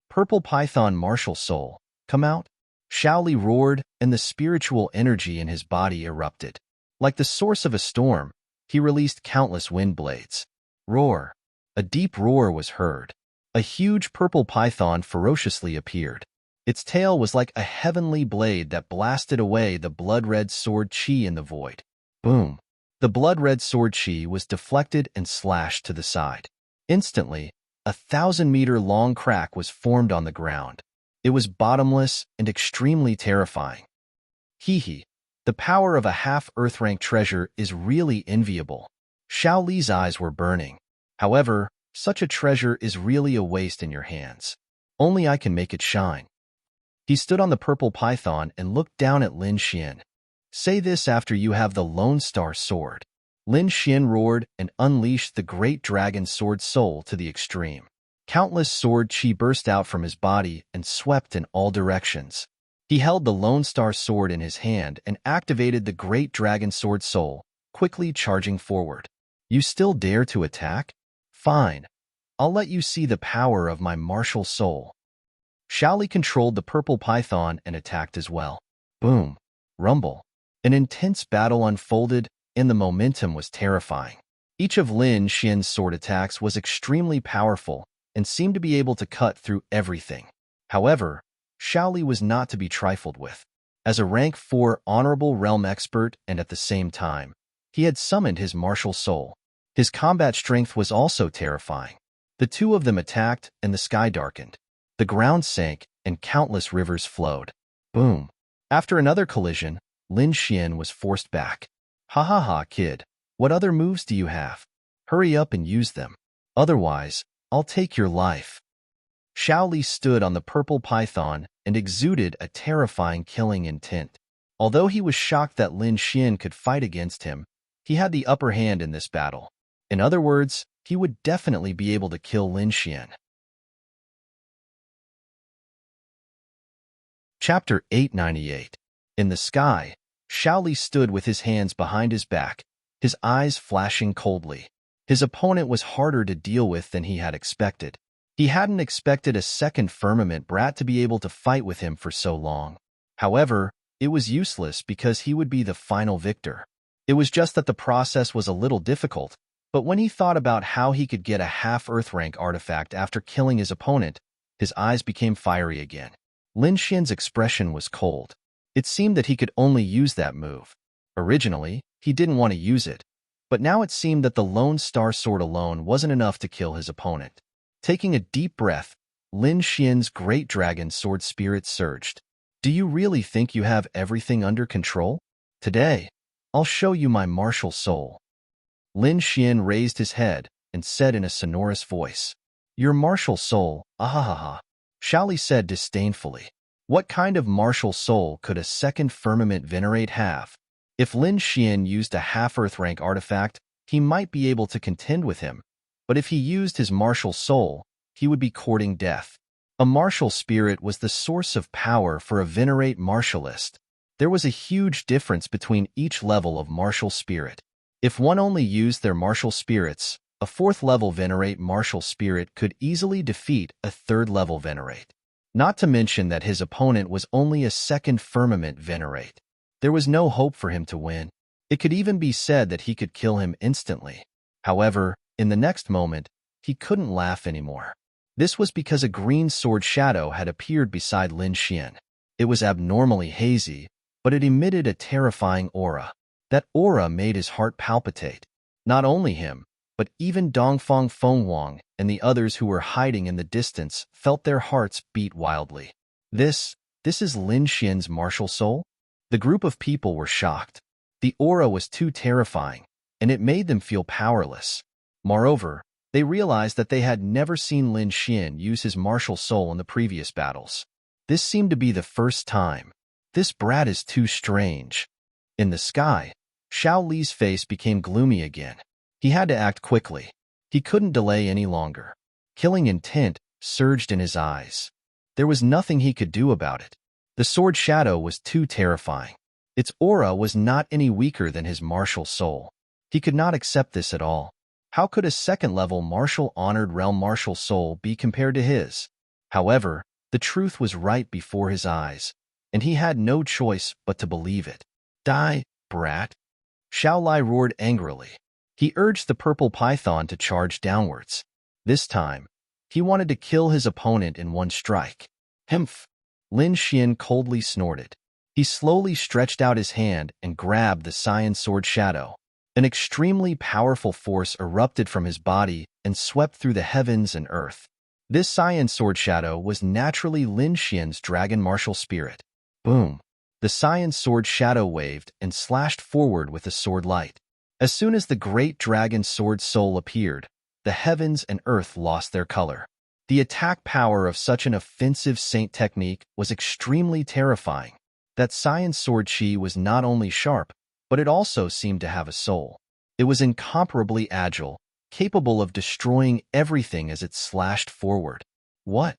Purple Python Martial Soul, come out. Xiao Li roared, and the spiritual energy in his body erupted. Like the source of a storm, he released countless wind blades. Roar. A deep roar was heard. A huge purple python ferociously appeared. Its tail was like a heavenly blade that blasted away the blood-red sword chi in the void. Boom. The blood-red sword chi was deflected and slashed to the side. Instantly, a 1,000-meter-long crack was formed on the ground. It was bottomless and extremely terrifying. Hee. The power of a half-Earth rank treasure is really enviable. Xiao Li's eyes were burning. However, such a treasure is really a waste in your hands. Only I can make it shine. He stood on the purple python and looked down at Lin Xian. Say this after you have the Lone Star sword. Lin Xian roared and unleashed the great dragon sword soul to the extreme. Countless sword chi burst out from his body and swept in all directions. He held the Lone Star sword in his hand and activated the great dragon sword soul, quickly charging forward. You still dare to attack? Fine. I'll let you see the power of my martial soul. Xiao Li controlled the purple python and attacked as well. Boom. Rumble. An intense battle unfolded, and the momentum was terrifying. Each of Lin Xian's sword attacks was extremely powerful and seemed to be able to cut through everything. However, Xiao Li was not to be trifled with. As a rank 4 honorable realm expert and at the same time, he had summoned his martial soul. His combat strength was also terrifying. The two of them attacked and the sky darkened. The ground sank and countless rivers flowed. Boom. After another collision, Lin Xian was forced back. Ha, kid. What other moves do you have? Hurry up and use them. Otherwise, I'll take your life. Xiao Li stood on the purple python and exuded a terrifying killing intent. Although he was shocked that Lin Xian could fight against him, he had the upper hand in this battle. In other words, he would definitely be able to kill Lin Xian. Chapter 898. In the sky, Xiao Li stood with his hands behind his back, his eyes flashing coldly. His opponent was harder to deal with than he had expected. He hadn't expected a second firmament brat to be able to fight with him for so long. However, it was useless because he would be the final victor. It was just that the process was a little difficult, but when he thought about how he could get a half-Earth rank artifact after killing his opponent, his eyes became fiery again. Lin Xian's expression was cold. It seemed that he could only use that move. Originally, he didn't want to use it, but now it seemed that the Lone Star sword alone wasn't enough to kill his opponent. Taking a deep breath, Lin Xian's great dragon sword spirit surged. Do you really think you have everything under control? Today, I'll show you my martial soul. Lin Xian raised his head and said in a sonorous voice, Your martial soul, ahahaha. Xiao Li said disdainfully. What kind of martial soul could a second firmament venerate have? If Lin Xian used a half-earth rank artifact, he might be able to contend with him, but if he used his martial soul, he would be courting death. A martial spirit was the source of power for a venerate martialist. There was a huge difference between each level of martial spirit. If one only used their martial spirits, a fourth-level venerate martial spirit could easily defeat a third-level venerate. Not to mention that his opponent was only a second firmament venerate. There was no hope for him to win. It could even be said that he could kill him instantly. However, in the next moment, he couldn't laugh anymore. This was because a green sword shadow had appeared beside Lin Xian. It was abnormally hazy, but it emitted a terrifying aura. That aura made his heart palpitate. Not only him, but even Dongfang Fenghuang and the others who were hiding in the distance felt their hearts beat wildly. This is Lin Xian's martial soul? The group of people were shocked. The aura was too terrifying, and it made them feel powerless. Moreover, they realized that they had never seen Lin Xian use his martial soul in the previous battles. This seemed to be the first time. This brat is too strange. In the sky, Xiao Li's face became gloomy again. He had to act quickly. He couldn't delay any longer. Killing intent surged in his eyes. There was nothing he could do about it. The sword shadow was too terrifying. Its aura was not any weaker than his martial soul. He could not accept this at all. How could a second-level martial honored realm martial soul be compared to his? However, the truth was right before his eyes, and he had no choice but to believe it. Die, brat! Xiao Li roared angrily. He urged the purple python to charge downwards. This time, he wanted to kill his opponent in one strike. Humph! Lin Xian coldly snorted. He slowly stretched out his hand and grabbed the cyan sword shadow. An extremely powerful force erupted from his body and swept through the heavens and earth. This cyan sword shadow was naturally Lin Xian's dragon martial spirit. Boom! The cyan sword shadow waved and slashed forward with the sword light. As soon as the great dragon sword soul appeared, the heavens and earth lost their color. The attack power of such an offensive saint technique was extremely terrifying. That cyan sword chi was not only sharp, but it also seemed to have a soul. It was incomparably agile, capable of destroying everything as it slashed forward. What?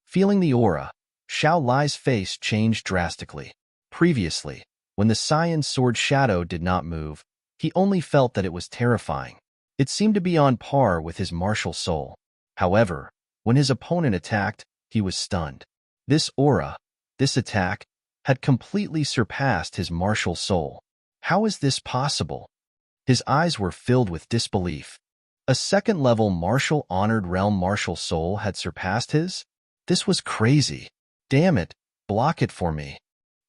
Feeling the aura, Xiao Li's face changed drastically. Previously, when the cyan sword shadow did not move, he only felt that it was terrifying. It seemed to be on par with his martial soul. However, when his opponent attacked, he was stunned. This aura, this attack, had completely surpassed his martial soul. How is this possible? His eyes were filled with disbelief. A second-level martial honored realm martial soul had surpassed his? This was crazy. Damn it, block it for me.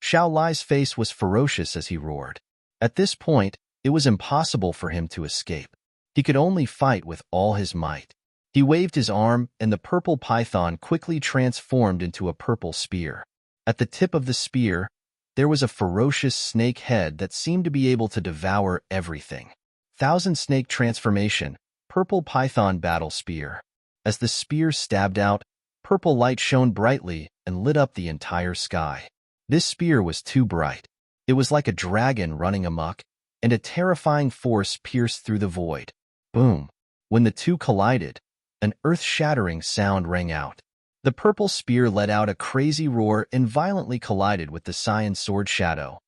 Xiao Li's face was ferocious as he roared. At this point, it was impossible for him to escape. He could only fight with all his might. He waved his arm, and the purple python quickly transformed into a purple spear. At the tip of the spear, there was a ferocious snake head that seemed to be able to devour everything. Thousand Snake Transformation, Purple Python Battle Spear. As the spear stabbed out, purple light shone brightly and lit up the entire sky. This spear was too bright. It was like a dragon running amok, and a terrifying force pierced through the void. Boom! When the two collided, an earth-shattering sound rang out. The purple spear let out a crazy roar and violently collided with the cyan sword shadow.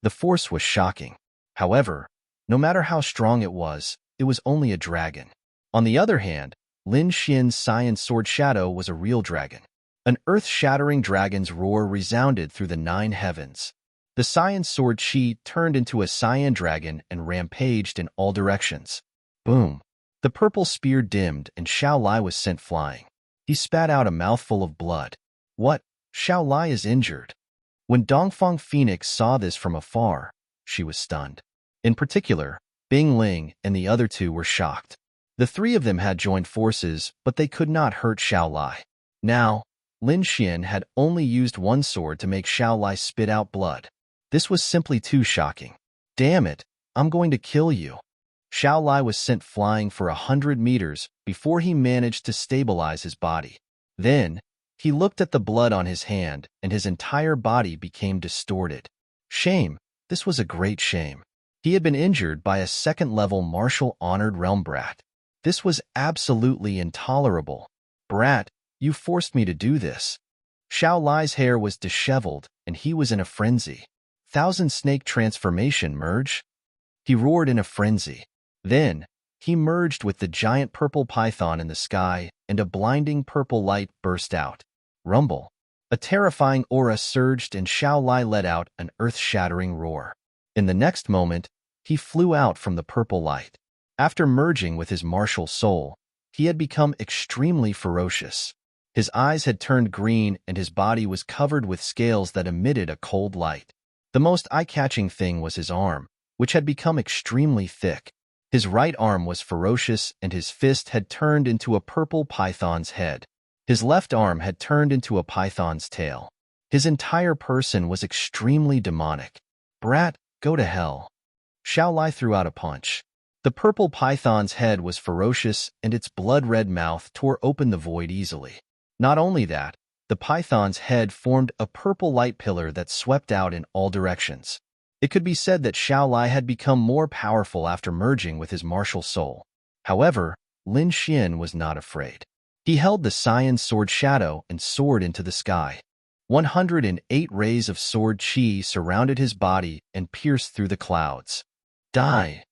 The force was shocking. However, no matter how strong it was only a dragon. On the other hand, Lin Xian's cyan sword shadow was a real dragon. An earth-shattering dragon's roar resounded through the 9 heavens. The cyan sword chi turned into a cyan dragon and rampaged in all directions. Boom! The purple spear dimmed and Xiao Li was sent flying. He spat out a mouthful of blood. What? Xiao Li is injured. When Dongfang Phoenix saw this from afar, she was stunned. In particular, Bing Ling and the other two were shocked. The 3 of them had joined forces, but they could not hurt Xiao Li. Now, Lin Xian had only used one sword to make Xiao Li spit out blood. This was simply too shocking. Damn it, I'm going to kill you. Xiao Li was sent flying for 100 meters before he managed to stabilize his body. Then, He looked at the blood on his hand, and his entire body became distorted. Shame. This was a great shame. He had been injured by a second-level martial honored realm brat. This was absolutely intolerable. Brat, you forced me to do this. Xiao Lai's hair was disheveled, and he was in a frenzy. Thousand Snake transformation merge? He roared in a frenzy. Then, he merged with the giant purple python in the sky, and a blinding purple light burst out. Rumble. A terrifying aura surged, and Xiao Lai let out an earth-shattering roar. In the next moment, he flew out from the purple light. After merging with his martial soul, he had become extremely ferocious. His eyes had turned green, and his body was covered with scales that emitted a cold light. The most eye-catching thing was his arm, which had become extremely thick. His right arm was ferocious, and his fist had turned into a purple python's head. His left arm had turned into a python's tail. His entire person was extremely demonic. Brat, go to hell. Xiao Lai threw out a punch. The purple python's head was ferocious, and its blood-red mouth tore open the void easily. Not only that, the python's head formed a purple light pillar that swept out in all directions. It could be said that Xiao Lai had become more powerful after merging with his martial soul. However, Lin Xian was not afraid. He held the Cyan Sword Shadow and soared into the sky. 108 rays of sword qi surrounded his body and pierced through the clouds. Die!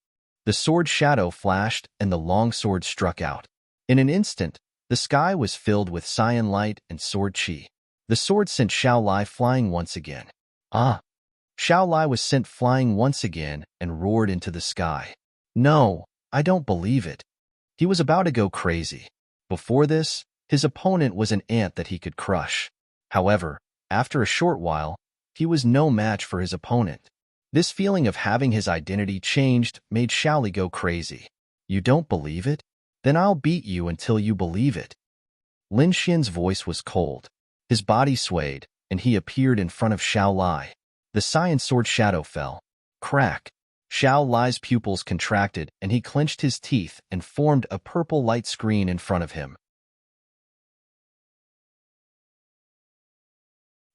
The sword shadow flashed, and the long sword struck out. In an instant, the sky was filled with cyan light and sword qi. The sword sent Xiao Lai flying once again. Ah! Xiao Lai was sent flying once again and roared into the sky. No, I don't believe it. He was about to go crazy. Before this, his opponent was an ant that he could crush. However, after a short while, he was no match for his opponent. This feeling of having his identity changed made Xiao Lai go crazy. You don't believe it? Then I'll beat you until you believe it. Lin Xian's voice was cold. His body swayed, and he appeared in front of Xiao Lai. The Cyan Sword Shadow fell. Crack! Xiao Lai's pupils contracted, and he clenched his teeth and formed a purple light screen in front of him.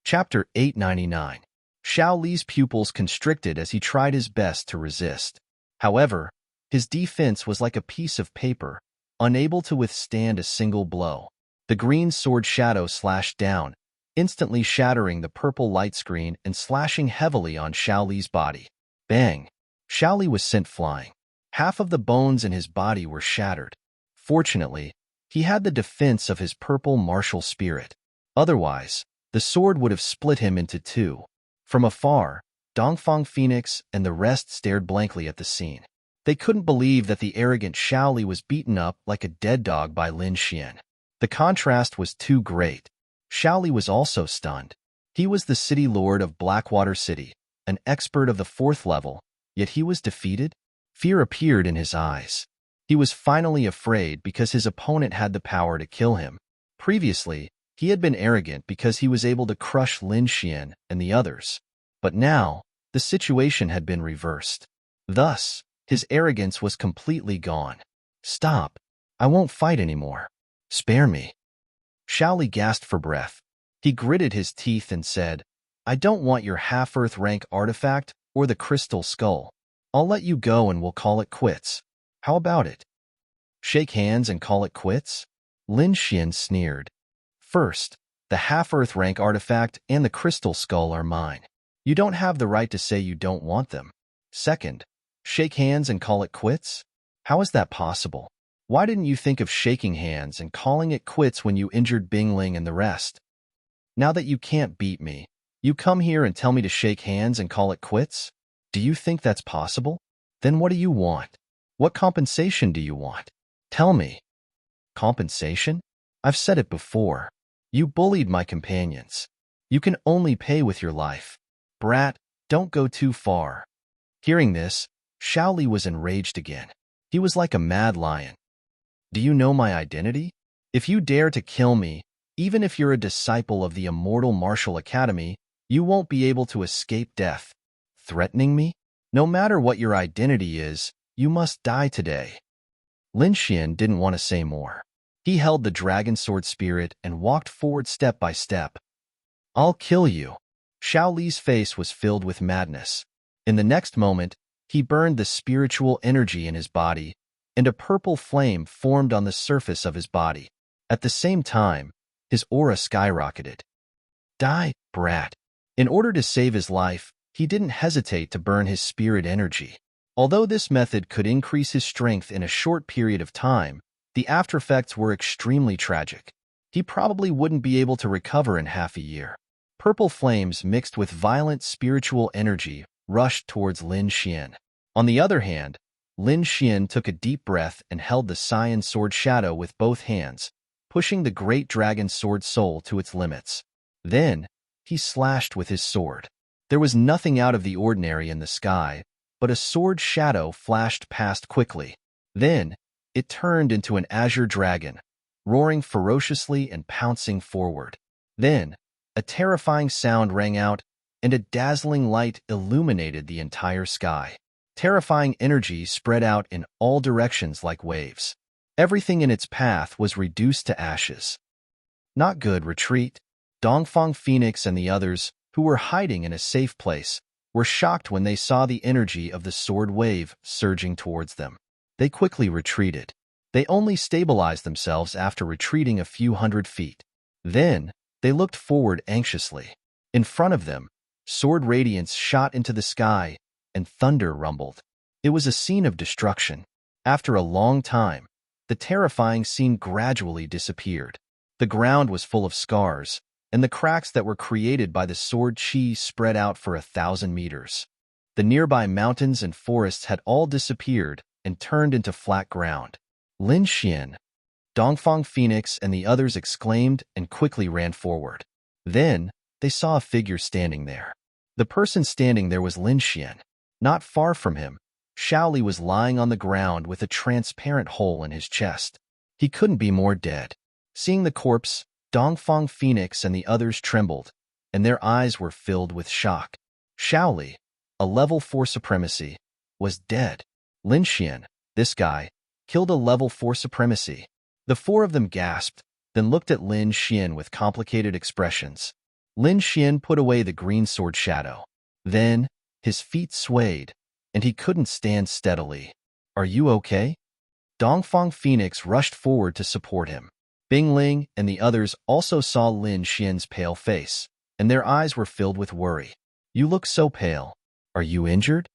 Chapter 899. Xiao Li's pupils constricted as he tried his best to resist. However, his defense was like a piece of paper, unable to withstand a single blow. The green sword shadow slashed down, instantly shattering the purple light screen and slashing heavily on Xiao Li's body. Bang! Xiao Li was sent flying. Half of the bones in his body were shattered. Fortunately, he had the defense of his purple martial spirit. Otherwise, the sword would have split him into two. From afar, Dongfang Phoenix and the rest stared blankly at the scene. They couldn't believe that the arrogant Xiao Li was beaten up like a dead dog by Lin Xian. The contrast was too great. Xiao Li was also stunned. He was the city lord of Blackwater City, an expert of the 4th level, yet he was defeated? Fear appeared in his eyes. He was finally afraid because his opponent had the power to kill him. Previously, he had been arrogant because he was able to crush Lin Xian and the others. But now, the situation had been reversed. Thus, his arrogance was completely gone. Stop. I won't fight anymore. Spare me. Xiao Li gasped for breath. He gritted his teeth and said, I don't want your half-earth rank artifact or the crystal skull. I'll let you go and we'll call it quits. How about it? Shake hands and call it quits? Lin Xian sneered. First, the half-earth rank artifact and the crystal skull are mine. You don't have the right to say you don't want them. Second, shake hands and call it quits? How is that possible? Why didn't you think of shaking hands and calling it quits when you injured Bingling and the rest? Now that you can't beat me, you come here and tell me to shake hands and call it quits? Do you think that's possible? Then what do you want? What compensation do you want? Tell me. Compensation? I've said it before. You bullied my companions. You can only pay with your life. Brat, don't go too far. Hearing this, Xiao Li was enraged again. He was like a mad lion. Do you know my identity? If you dare to kill me, even if you're a disciple of the Immortal Martial Academy, you won't be able to escape death. Threatening me? No matter what your identity is, you must die today. Lin Xian didn't want to say more. He held the dragon sword spirit and walked forward step by step. I'll kill you. Xiao Li's face was filled with madness. In the next moment, he burned the spiritual energy in his body, and a purple flame formed on the surface of his body. At the same time, his aura skyrocketed. Die, brat. In order to save his life, he didn't hesitate to burn his spirit energy. Although this method could increase his strength in a short period of time, the aftereffects were extremely tragic. He probably wouldn't be able to recover in half a year. Purple flames mixed with violent spiritual energy rushed towards Lin Xian. On the other hand, Lin Xian took a deep breath and held the cyan sword shadow with both hands, pushing the great dragon sword soul to its limits. Then, he slashed with his sword. There was nothing out of the ordinary in the sky, but a sword shadow flashed past quickly. Then, it turned into an azure dragon, roaring ferociously and pouncing forward. Then, a terrifying sound rang out, and a dazzling light illuminated the entire sky. Terrifying energy spread out in all directions like waves. Everything in its path was reduced to ashes. Not good, retreat. Dongfang Phoenix and the others, who were hiding in a safe place, were shocked when they saw the energy of the sword wave surging towards them. They quickly retreated. They only stabilized themselves after retreating a few hundred feet. Then, they looked forward anxiously. In front of them, sword radiance shot into the sky, and thunder rumbled. It was a scene of destruction. After a long time, the terrifying scene gradually disappeared. The ground was full of scars, and the cracks that were created by the sword chi spread out for 1,000 meters. The nearby mountains and forests had all disappeared and turned into flat ground. Lin Xian, Dongfang Phoenix, and the others exclaimed and quickly ran forward. Then, they saw a figure standing there. The person standing there was Lin Xian. Not far from him, Xiao Li was lying on the ground with a transparent hole in his chest. He couldn't be more dead. Seeing the corpse, Dongfang Phoenix and the others trembled, and their eyes were filled with shock. Xiao Li, a level 4 supremacy, was dead. Lin Xian, this guy, killed a level 4 supremacy. The four of them gasped, then looked at Lin Xian with complicated expressions. Lin Xian put away the green sword shadow. Then, his feet swayed, and he couldn't stand steadily. Are you okay? Dongfang Phoenix rushed forward to support him. Bing Ling and the others also saw Lin Xian's pale face, and their eyes were filled with worry. You look so pale. Are you injured?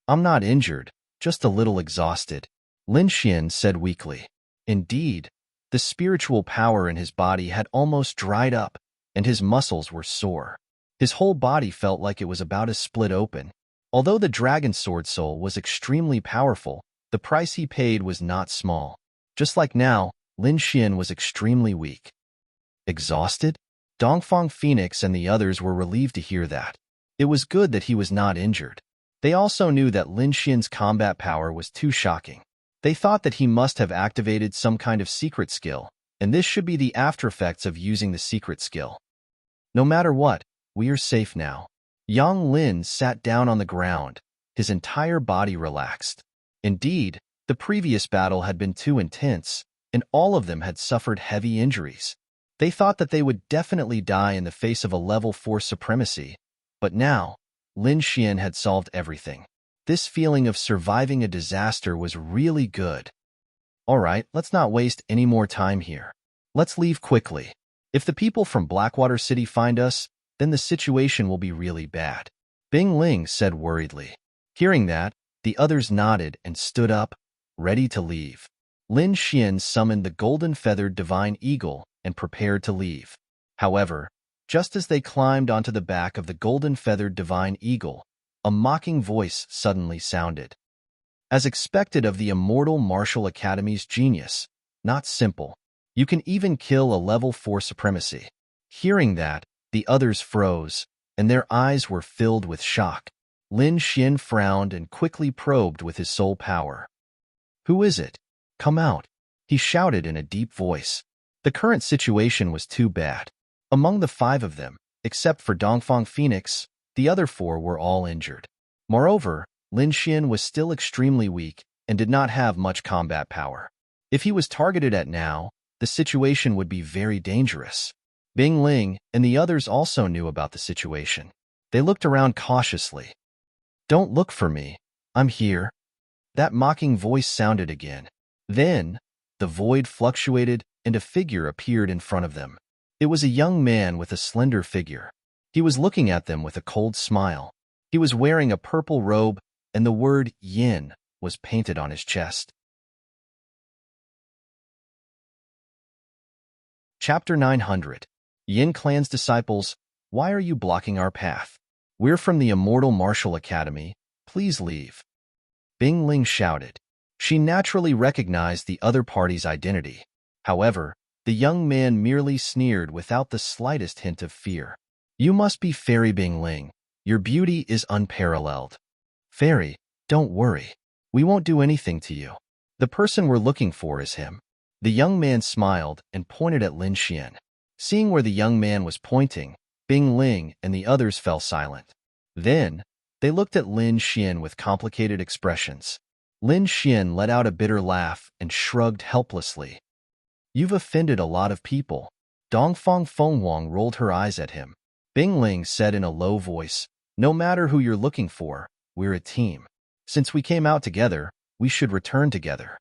I'm not injured, just a little exhausted, Lin Xian said weakly. Indeed, the spiritual power in his body had almost dried up, and his muscles were sore. His whole body felt like it was about to split open. Although the dragon sword soul was extremely powerful, the price he paid was not small. Just like now, Lin Xian was extremely weak. Exhausted? Dongfang Phoenix and the others were relieved to hear that. It was good that he was not injured. They also knew that Lin Xian's combat power was too shocking. They thought that he must have activated some kind of secret skill, and this should be the aftereffects of using the secret skill. No matter what, we are safe now. Yang Lin sat down on the ground, his entire body relaxed. Indeed, the previous battle had been too intense, and all of them had suffered heavy injuries. They thought that they would definitely die in the face of a level 4 supremacy, but now, Lin Xian had solved everything. This feeling of surviving a disaster was really good. Alright, let's not waste any more time here. Let's leave quickly. If the people from Blackwater City find us, then the situation will be really bad, Bing Ling said worriedly. Hearing that, the others nodded and stood up, ready to leave. Lin Xian summoned the golden-feathered divine eagle and prepared to leave. However, just as they climbed onto the back of the golden-feathered divine eagle, a mocking voice suddenly sounded. As expected of the immortal Martial Academy's genius, not simple. You can even kill a level 4 supremacy. Hearing that, the others froze, and their eyes were filled with shock. Lin Xian frowned and quickly probed with his soul power. Who is it? Come out, he shouted in a deep voice. The current situation was too bad. Among the 5 of them, except for Dongfang Phoenix, the other 4 were all injured. Moreover, Lin Xian was still extremely weak and did not have much combat power. If he was targeted at now, the situation would be very dangerous. Bing Ling and the others also knew about the situation. They looked around cautiously. "Don't look for me. I'm here." That mocking voice sounded again. Then, the void fluctuated and a figure appeared in front of them. It was a young man with a slender figure. He was looking at them with a cold smile. He was wearing a purple robe, and the word Yin was painted on his chest. Chapter 900. Yin Clan's disciples, why are you blocking our path? We're from the Immortal Martial Academy. Please leave. Bing Ling shouted. She naturally recognized the other party's identity. However, the young man merely sneered without the slightest hint of fear. You must be Fairy Bing Ling. Your beauty is unparalleled. Fairy, don't worry. We won't do anything to you. The person we're looking for is him. The young man smiled and pointed at Lin Xian. Seeing where the young man was pointing, Bing Ling and the others fell silent. Then, they looked at Lin Xian with complicated expressions. Lin Xian let out a bitter laugh and shrugged helplessly. You've offended a lot of people. Dongfang Fenghuang rolled her eyes at him. Bing Ling said in a low voice, no matter who you're looking for, we're a team. Since we came out together, we should return together.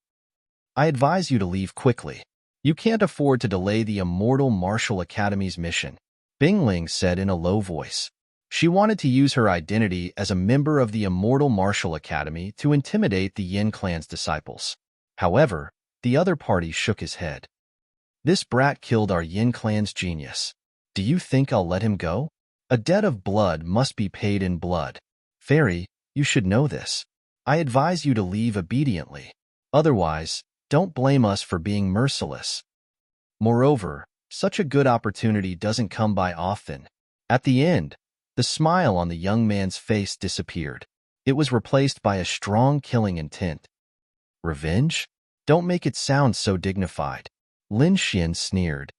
I advise you to leave quickly. You can't afford to delay the Immortal Martial Academy's mission, Bing Ling said in a low voice. She wanted to use her identity as a member of the Immortal Martial Academy to intimidate the Yin Clan's disciples. However, the other party shook his head. This brat killed our Yin Clan's genius. Do you think I'll let him go? A debt of blood must be paid in blood. Fairy, you should know this. I advise you to leave obediently. Otherwise, don't blame us for being merciless. Moreover, such a good opportunity doesn't come by often. At the end, the smile on the young man's face disappeared. It was replaced by a strong killing intent. Revenge? Don't make it sound so dignified. Lin Xian sneered.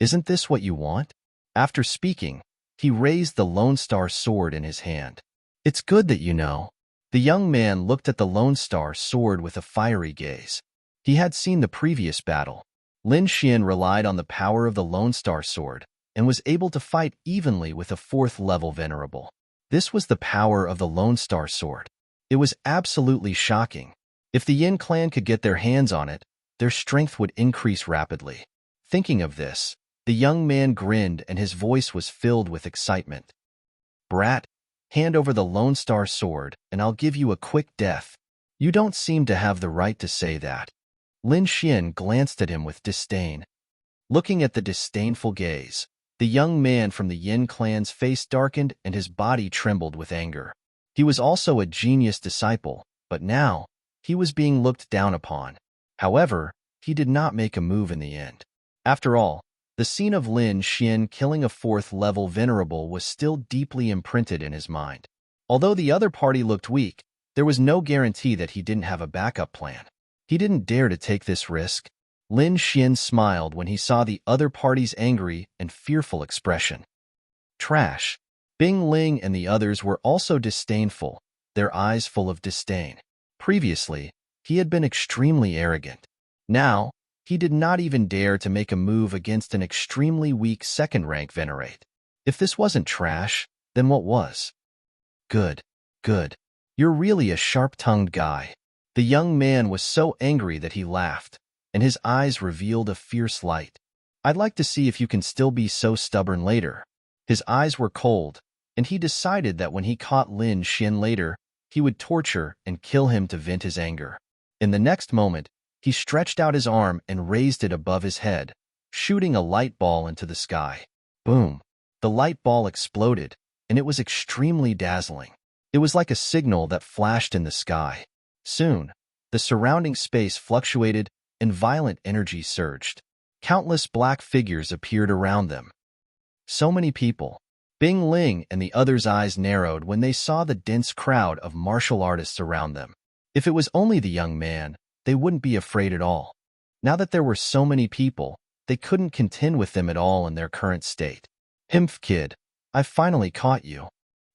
Isn't this what you want? After speaking, he raised the Lone Star sword in his hand. It's good that you know. The young man looked at the Lone Star sword with a fiery gaze. He had seen the previous battle. Lin Xian relied on the power of the Lone Star sword and was able to fight evenly with a 4th-level venerable. This was the power of the Lone Star sword. It was absolutely shocking. If the Yin Clan could get their hands on it, their strength would increase rapidly. Thinking of this, the young man grinned and his voice was filled with excitement. Brat, hand over the Lone Star sword and I'll give you a quick death. You don't seem to have the right to say that. Lin Xian glanced at him with disdain. Looking at the disdainful gaze, the young man from the Yin Clan's face darkened and his body trembled with anger. He was also a genius disciple, but now, he was being looked down upon. However, he did not make a move in the end. After all, the scene of Lin Xian killing a 4th-level venerable was still deeply imprinted in his mind. Although the other party looked weak, there was no guarantee that he didn't have a backup plan. He didn't dare to take this risk. Lin Xian smiled when he saw the other party's angry and fearful expression. Trash. Bing Ling and the others were also disdainful, their eyes full of disdain. Previously, he had been extremely arrogant. Now, he did not even dare to make a move against an extremely weak 2nd-rank venerate. If this wasn't trash, then what was? Good, good. You're really a sharp-tongued guy. The young man was so angry that he laughed, and his eyes revealed a fierce light. I'd like to see if you can still be so stubborn later. His eyes were cold, and he decided that when he caught Lin Xian later, he would torture and kill him to vent his anger. In the next moment, he stretched out his arm and raised it above his head, shooting a light ball into the sky. Boom! The light ball exploded, and it was extremely dazzling. It was like a signal that flashed in the sky. Soon, the surrounding space fluctuated and violent energy surged. Countless black figures appeared around them. So many people. Bing Ling and the others' eyes narrowed when they saw the dense crowd of martial artists around them. If it was only the young man, they wouldn't be afraid at all. Now that there were so many people, they couldn't contend with them at all in their current state. Himph kid, I've finally caught you.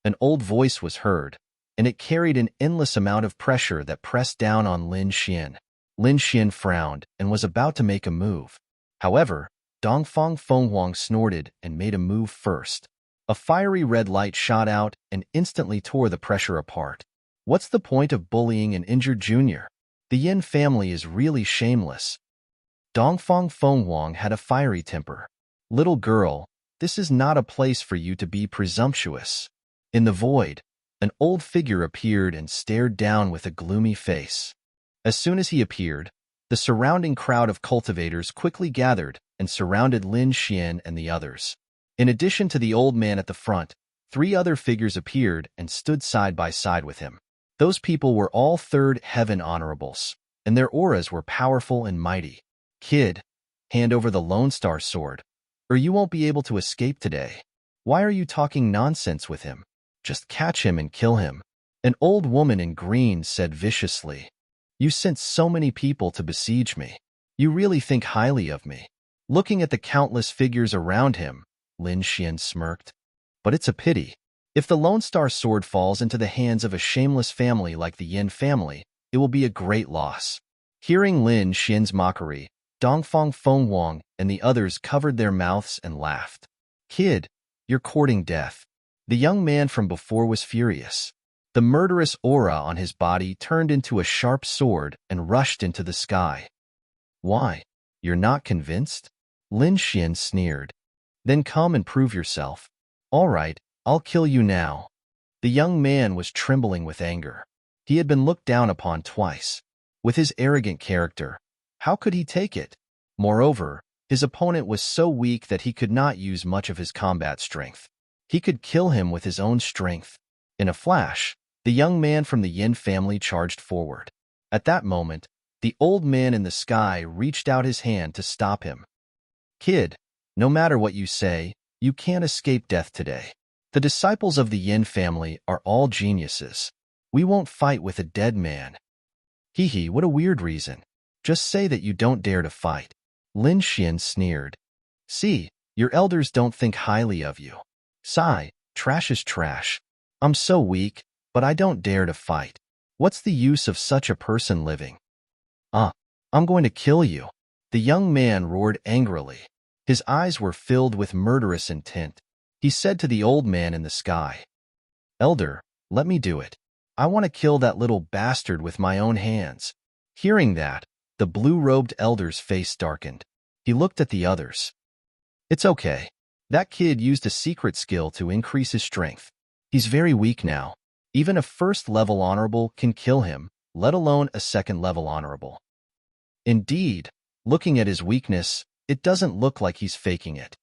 An old voice was heard, and it carried an endless amount of pressure that pressed down on Lin Xian. Lin Xian frowned and was about to make a move. However, Dongfang Fenghuang snorted and made a move first. A fiery red light shot out and instantly tore the pressure apart. What's the point of bullying an injured junior? The Yin family is really shameless. Dongfang Fenghuang had a fiery temper. Little girl, this is not a place for you to be presumptuous. In the void, an old figure appeared and stared down with a gloomy face. As soon as he appeared, the surrounding crowd of cultivators quickly gathered and surrounded Lin Xian and the others. In addition to the old man at the front, 3 other figures appeared and stood side by side with him. Those people were all third heaven honorables, and their auras were powerful and mighty. Kid, hand over the Lone Star sword, or you won't be able to escape today. Why are you talking nonsense with him? Just catch him and kill him. An old woman in green said viciously. You sent so many people to besiege me. You really think highly of me. Looking at the countless figures around him, Lin Xian smirked. But it's a pity. If the Lone Star sword falls into the hands of a shameless family like the Yin family, it will be a great loss. Hearing Lin Xian's mockery, Dongfang Fenghuang and the others covered their mouths and laughed. Kid, you're courting death. The young man from before was furious. The murderous aura on his body turned into a sharp sword and rushed into the sky. Why? You're not convinced? Lin Xian sneered. Then come and prove yourself. All right, I'll kill you now. The young man was trembling with anger. He had been looked down upon twice. With his arrogant character, how could he take it? Moreover, his opponent was so weak that he could not use much of his combat strength. He could kill him with his own strength. In a flash, the young man from the Yin family charged forward. At that moment, the old man in the sky reached out his hand to stop him. Kid, no matter what you say, you can't escape death today. The disciples of the Yin family are all geniuses. We won't fight with a dead man. Hee, what a weird reason. Just say that you don't dare to fight. Lin Xian sneered. See, your elders don't think highly of you. Sigh, trash is trash. I'm so weak, but I don't dare to fight. What's the use of such a person living? I'm going to kill you. The young man roared angrily. His eyes were filled with murderous intent. He said to the old man in the sky, Elder, let me do it. I want to kill that little bastard with my own hands. Hearing that, the blue-robed elder's face darkened. He looked at the others. It's okay. That kid used a secret skill to increase his strength. He's very weak now. Even a first-level honorable can kill him, let alone a second-level honorable. Indeed, looking at his weakness, it doesn't look like he's faking it.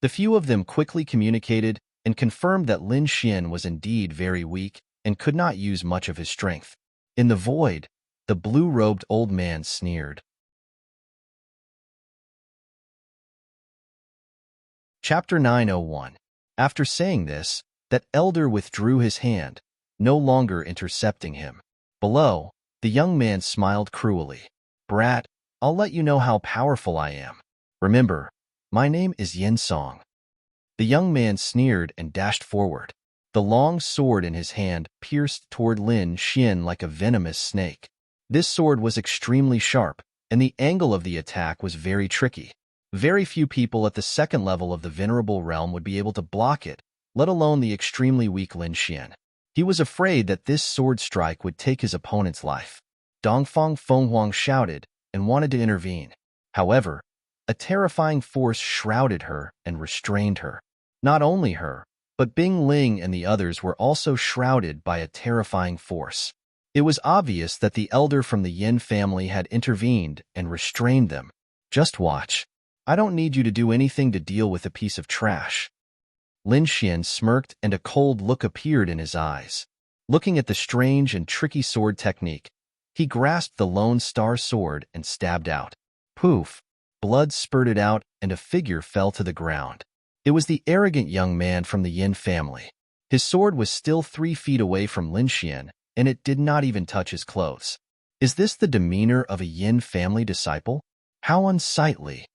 The few of them quickly communicated and confirmed that Lin Xian was indeed very weak and could not use much of his strength. In the void, the blue-robed old man sneered. Chapter 901. After saying this, that elder withdrew his hand, no longer intercepting him. Below, the young man smiled cruelly. Brat, I'll let you know how powerful I am. Remember, my name is Yin Song. The young man sneered and dashed forward. The long sword in his hand pierced toward Lin Xian like a venomous snake. This sword was extremely sharp, and the angle of the attack was very tricky. Very few people at the second level of the Venerable Realm would be able to block it, let alone the extremely weak Lin Xian. He was afraid that this sword strike would take his opponent's life. Dongfang Fenghuang shouted and wanted to intervene. However, a terrifying force shrouded her and restrained her. Not only her, but Bing Ling and the others were also shrouded by a terrifying force. It was obvious that the elder from the Yin family had intervened and restrained them. Just watch. I don't need you to do anything to deal with a piece of trash. Lin Xian smirked and a cold look appeared in his eyes. Looking at the strange and tricky sword technique, he grasped the Lone Star sword and stabbed out. Poof! Blood spurted out and a figure fell to the ground. It was the arrogant young man from the Yin family. His sword was still 3 feet away from Lin Xian, and it did not even touch his clothes. Is this the demeanor of a Yin family disciple? How unsightly!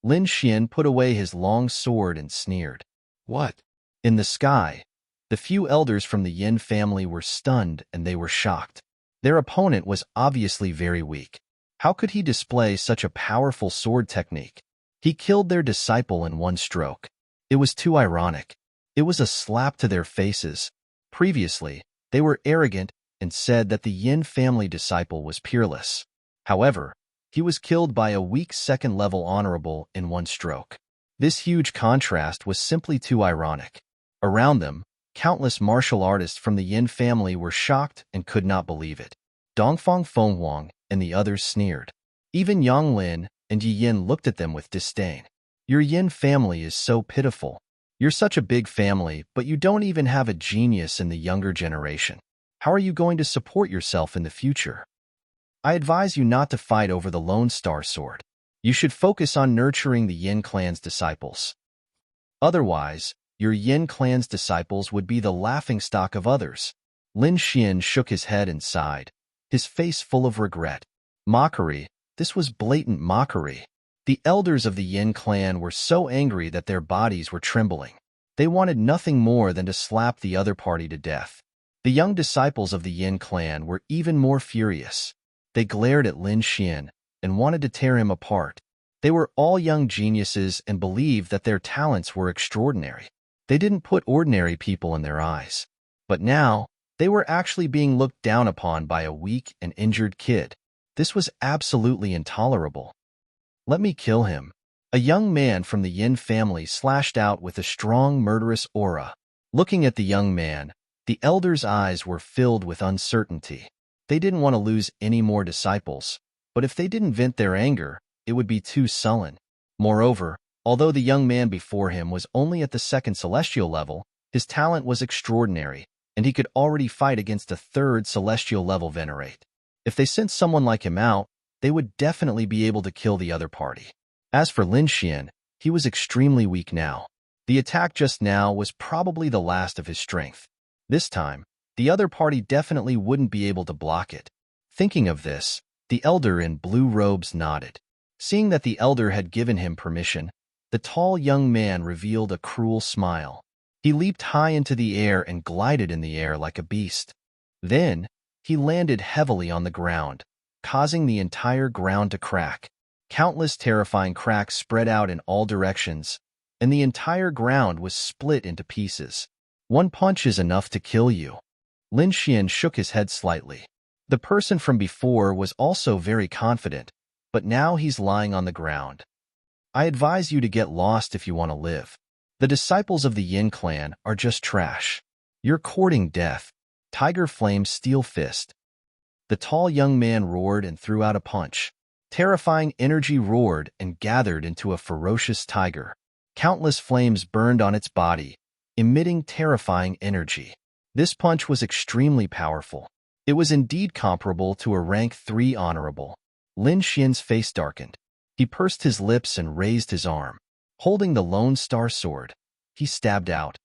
Lin Xian put away his long sword and sneered. What? In the sky, the few elders from the Yin family were stunned and they were shocked. Their opponent was obviously very weak. How could he display such a powerful sword technique? He killed their disciple in one stroke. It was too ironic. It was a slap to their faces. Previously, they were arrogant and said that the Yin family disciple was peerless. However, he was killed by a weak second-level honorable in one stroke. This huge contrast was simply too ironic. Around them, countless martial artists from the Yin family were shocked and could not believe it. Dongfang Fenghuang and the others sneered. Even Yang Lin and Yi Yin looked at them with disdain. Your Yin family is so pitiful. You're such a big family, but you don't even have a genius in the younger generation. How are you going to support yourself in the future? I advise you not to fight over the Lone Star Sword. You should focus on nurturing the Yin clan's disciples. Otherwise, your Yin clan's disciples would be the laughingstock of others. Lin Xian shook his head and sighed, his face full of regret. Mockery. This was blatant mockery. The elders of the Yin clan were so angry that their bodies were trembling. They wanted nothing more than to slap the other party to death. The young disciples of the Yin clan were even more furious. They glared at Lin Xian and wanted to tear him apart. They were all young geniuses and believed that their talents were extraordinary. They didn't put ordinary people in their eyes. But now, they were actually being looked down upon by a weak and injured kid. This was absolutely intolerable. Let me kill him. A young man from the Yin family slashed out with a strong, murderous aura. Looking at the young man, the elders' eyes were filled with uncertainty. They didn't want to lose any more disciples, but if they didn't vent their anger, it would be too sullen. Moreover, although the young man before him was only at the second celestial level, his talent was extraordinary, and he could already fight against a third celestial level venerate. If they sent someone like him out, they would definitely be able to kill the other party. As for Lin Xian, he was extremely weak now. The attack just now was probably the last of his strength. This time, the other party definitely wouldn't be able to block it. Thinking of this, the elder in blue robes nodded. Seeing that the elder had given him permission, the tall young man revealed a cruel smile. He leaped high into the air and glided in the air like a beast. Then, he landed heavily on the ground, causing the entire ground to crack. Countless terrifying cracks spread out in all directions, and the entire ground was split into pieces. One punch is enough to kill you. Lin Xian shook his head slightly. The person from before was also very confident, but now he's lying on the ground. I advise you to get lost if you want to live. The disciples of the Yin clan are just trash. You're courting death. Tiger Flame's steel fist. The tall young man roared and threw out a punch. Terrifying energy roared and gathered into a ferocious tiger. Countless flames burned on its body, emitting terrifying energy. This punch was extremely powerful. It was indeed comparable to a rank 3 honorable. Lin Xian's face darkened. He pursed his lips and raised his arm. Holding the Lone Star Sword, he stabbed out.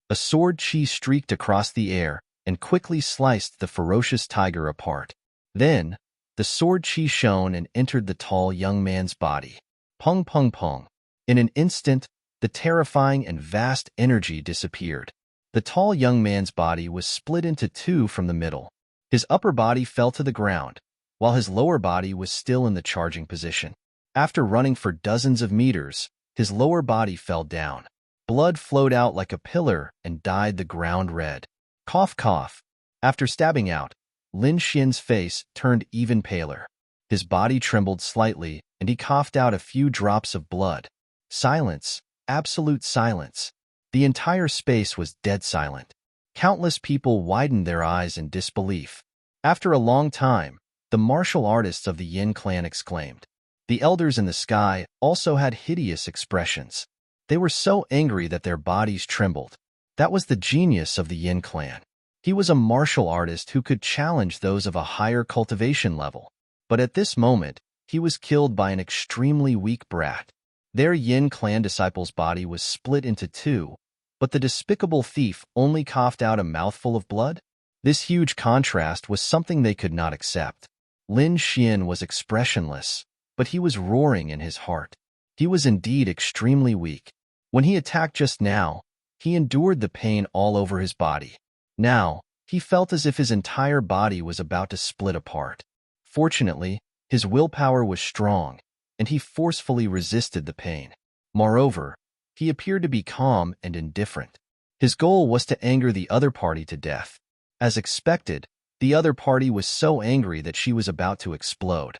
A sword chi streaked across the air and quickly sliced the ferocious tiger apart. Then, the sword chi shone and entered the tall young man's body. Pung pung pung. In an instant, the terrifying and vast energy disappeared. The tall young man's body was split into two from the middle. His upper body fell to the ground, while his lower body was still in the charging position. After running for dozens of meters, his lower body fell down. Blood flowed out like a pillar and dyed the ground red. Cough, cough. After stabbing out, Lin Xian's face turned even paler. His body trembled slightly, and he coughed out a few drops of blood. Silence, absolute silence. The entire space was dead silent. Countless people widened their eyes in disbelief. After a long time, the martial artists of the Yin clan exclaimed. The elders in the sky also had hideous expressions. They were so angry that their bodies trembled. That was the genius of the Yin clan. He was a martial artist who could challenge those of a higher cultivation level. But at this moment, he was killed by an extremely weak brat. Their Yin clan disciple's body was split into two, but the despicable thief only coughed out a mouthful of blood? This huge contrast was something they could not accept. Lin Xian was expressionless, but he was roaring in his heart. He was indeed extremely weak. When he attacked just now, he endured the pain all over his body. Now, he felt as if his entire body was about to split apart. Fortunately, his willpower was strong, and he forcefully resisted the pain. Moreover, he appeared to be calm and indifferent. His goal was to anger the other party to death. As expected, the other party was so angry that she was about to explode.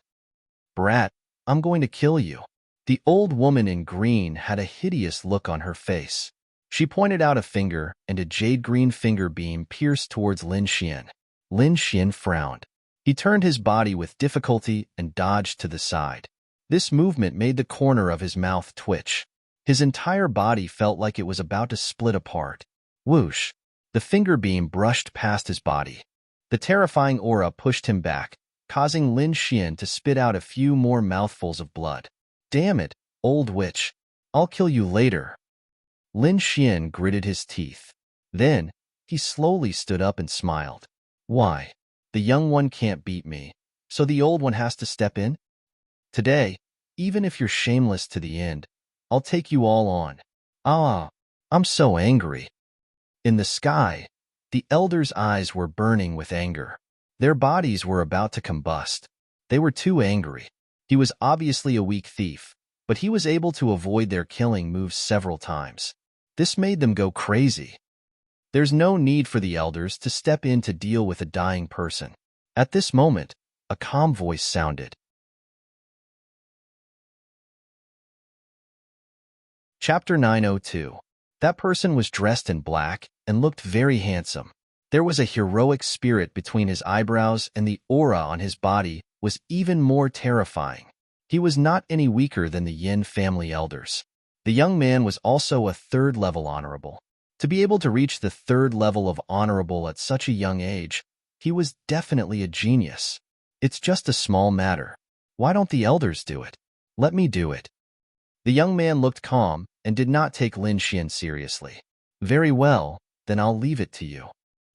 "Brat, I'm going to kill you." The old woman in green had a hideous look on her face. She pointed out a finger, and a jade-green finger beam pierced towards Lin Xian. Lin Xian frowned. He turned his body with difficulty and dodged to the side. This movement made the corner of his mouth twitch. His entire body felt like it was about to split apart. Whoosh! The finger beam brushed past his body. The terrifying aura pushed him back, causing Lin Xian to spit out a few more mouthfuls of blood. "Damn it, old witch. I'll kill you later." Lin Xian gritted his teeth. Then, he slowly stood up and smiled. "Why? The young one can't beat me, so the old one has to step in? Today, even if you're shameless to the end, I'll take you all on." "Ah, I'm so angry." In the sky, the elders' eyes were burning with anger. Their bodies were about to combust. They were too angry. He was obviously a weak thief, but he was able to avoid their killing moves several times. This made them go crazy. There's no need for the elders to step in to deal with a dying person. At this moment, a calm voice sounded. Chapter 902. That person was dressed in black and looked very handsome. There was a heroic spirit between his eyebrows, and the aura on his body was even more terrifying. He was not any weaker than the Yin family elders. The young man was also a third-level honorable. To be able to reach the third level of honorable at such a young age, he was definitely a genius. "It's just a small matter. Why don't the elders do it? Let me do it." The young man looked calm and did not take Lin Xian seriously. "Very well, then I'll leave it to you."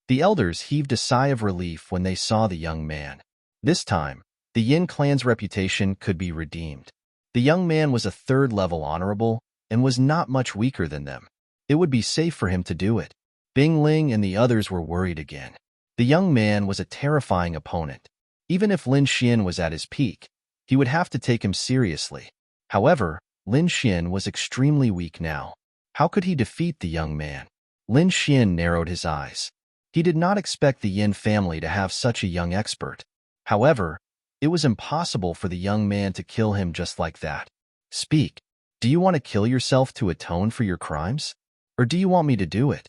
The elders heaved a sigh of relief when they saw the young man. This time, the Yin clan's reputation could be redeemed. The young man was a third-level honorable and was not much weaker than them. It would be safe for him to do it. Bing Ling and the others were worried again. The young man was a terrifying opponent. Even if Lin Xian was at his peak, he would have to take him seriously. However, Lin Xian was extremely weak now. How could he defeat the young man? Lin Xian narrowed his eyes. He did not expect the Yin family to have such a young expert. However, it was impossible for the young man to kill him just like that. "Speak. Do you want to kill yourself to atone for your crimes? Or do you want me to do it?"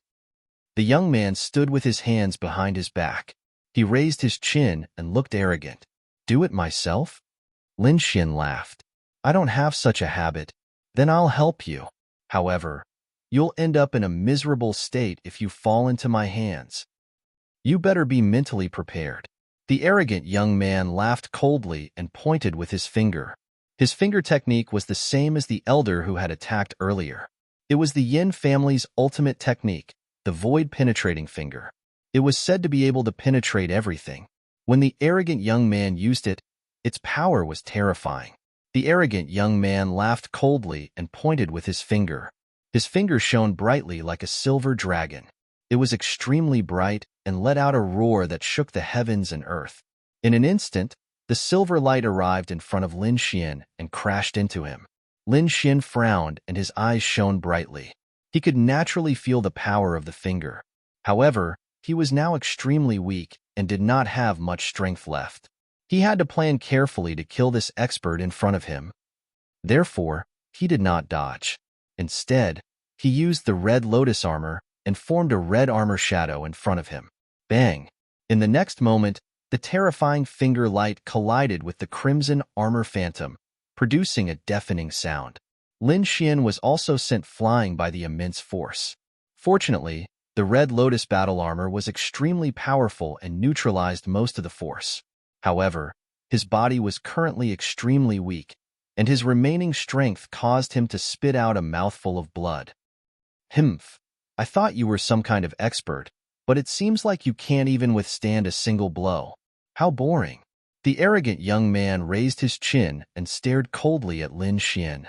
The young man stood with his hands behind his back. He raised his chin and looked arrogant. "Do it myself?" Lin Xian laughed. "I don't have such a habit. Then I'll help you. However, you'll end up in a miserable state if you fall into my hands. You better be mentally prepared." The arrogant young man laughed coldly and pointed with his finger. His finger technique was the same as the elder who had attacked earlier. It was the Yin family's ultimate technique, the void-penetrating finger. It was said to be able to penetrate everything. When the arrogant young man used it, its power was terrifying. The arrogant young man laughed coldly and pointed with his finger. His finger shone brightly like a silver dragon. It was extremely bright and let out a roar that shook the heavens and earth. In an instant, the silver light arrived in front of Lin Xian and crashed into him. Lin Xian frowned and his eyes shone brightly. He could naturally feel the power of the finger. However, he was now extremely weak and did not have much strength left. He had to plan carefully to kill this expert in front of him. Therefore, he did not dodge. Instead, he used the red lotus armor and formed a red armor shadow in front of him. Bang! In the next moment, the terrifying finger light collided with the crimson armor phantom, producing a deafening sound. Lin Xian was also sent flying by the immense force. Fortunately, the red lotus battle armor was extremely powerful and neutralized most of the force. However, his body was currently extremely weak, and his remaining strength caused him to spit out a mouthful of blood. "Humph! I thought you were some kind of expert, but it seems like you can't even withstand a single blow. How boring." The arrogant young man raised his chin and stared coldly at Lin Xian.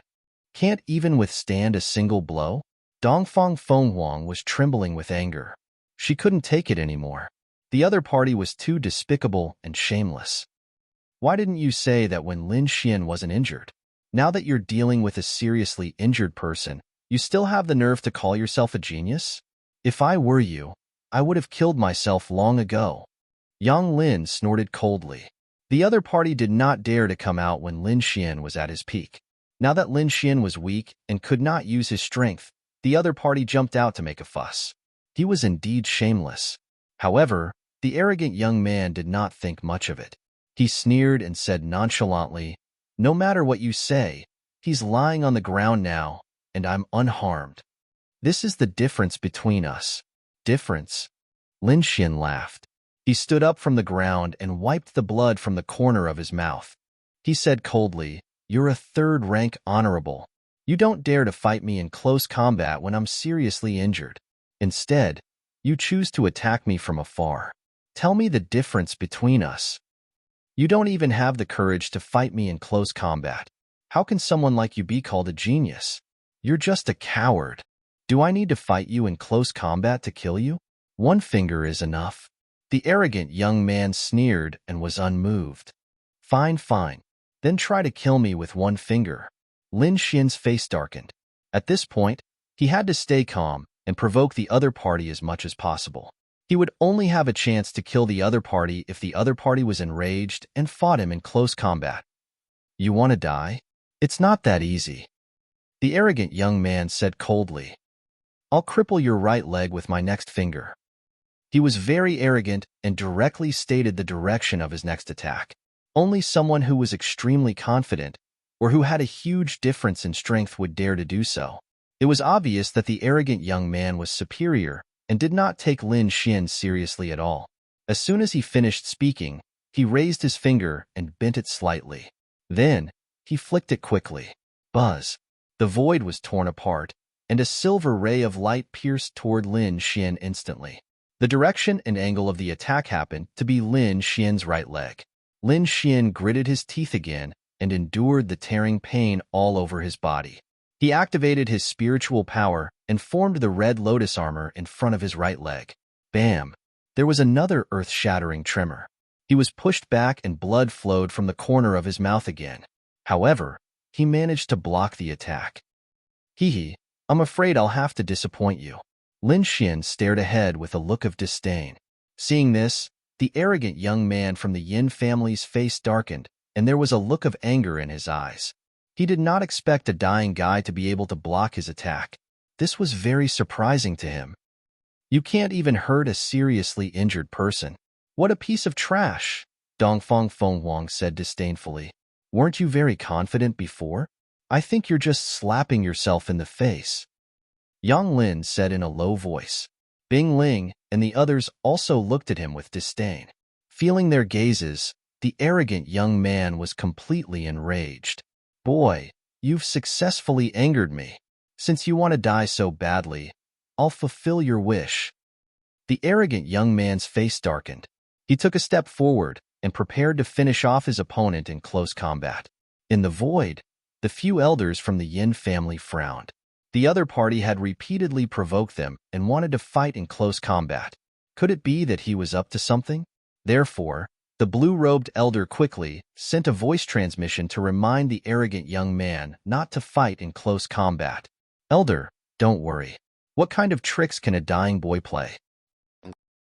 "Can't even withstand a single blow?" Dongfang Fenghuang was trembling with anger. She couldn't take it anymore. The other party was too despicable and shameless. "Why didn't you say that when Lin Xian wasn't injured?" Now that you're dealing with a seriously injured person, you still have the nerve to call yourself a genius? If I were you, I would have killed myself long ago. Yang Lin snorted coldly. The other party did not dare to come out when Lin Xian was at his peak. Now that Lin Xian was weak and could not use his strength, the other party jumped out to make a fuss. He was indeed shameless. However, the arrogant young man did not think much of it. He sneered and said nonchalantly, "No matter what you say, he's lying on the ground now, and I'm unharmed. This is the difference between us." Difference? Lin Xian laughed. He stood up from the ground and wiped the blood from the corner of his mouth. He said coldly, "You're a third-rank honorable. You don't dare to fight me in close combat when I'm seriously injured. Instead, you choose to attack me from afar. Tell me the difference between us. You don't even have the courage to fight me in close combat. How can someone like you be called a genius? You're just a coward. Do I need to fight you in close combat to kill you? One finger is enough." The arrogant young man sneered and was unmoved. "Fine, fine. Then try to kill me with one finger." Lin Xian's face darkened. At this point, he had to stay calm and provoke the other party as much as possible. He would only have a chance to kill the other party if the other party was enraged and fought him in close combat. "You want to die? It's not that easy," the arrogant young man said coldly. "I'll cripple your right leg with my next finger." He was very arrogant and directly stated the direction of his next attack. Only someone who was extremely confident or who had a huge difference in strength would dare to do so. It was obvious that the arrogant young man was superior and did not take Lin Xian seriously at all. As soon as he finished speaking, he raised his finger and bent it slightly. Then, he flicked it quickly. Buzz! The void was torn apart, and a silver ray of light pierced toward Lin Xian instantly. The direction and angle of the attack happened to be Lin Xian's right leg. Lin Xian gritted his teeth again and endured the tearing pain all over his body. He activated his spiritual power and formed the red lotus armor in front of his right leg. Bam! There was another earth-shattering tremor. He was pushed back and blood flowed from the corner of his mouth again. However, he managed to block the attack. "Hee, I'm afraid I'll have to disappoint you." Lin Xian stared ahead with a look of disdain. Seeing this, the arrogant young man from the Yin family's face darkened, and there was a look of anger in his eyes. He did not expect a dying guy to be able to block his attack. This was very surprising to him. "You can't even hurt a seriously injured person. What a piece of trash," Dongfang Fenghuang said disdainfully. "Weren't you very confident before? I think you're just slapping yourself in the face." Yang Lin said in a low voice. Bing Ling and the others also looked at him with disdain. Feeling their gazes, the arrogant young man was completely enraged. "Boy, you've successfully angered me. Since you want to die so badly, I'll fulfill your wish." The arrogant young man's face darkened. He took a step forward and prepared to finish off his opponent in close combat. In the void, the few elders from the Yin family frowned. The other party had repeatedly provoked them and wanted to fight in close combat. Could it be that he was up to something? Therefore, the blue-robed elder quickly sent a voice transmission to remind the arrogant young man not to fight in close combat. "Elder, don't worry. What kind of tricks can a dying boy play?"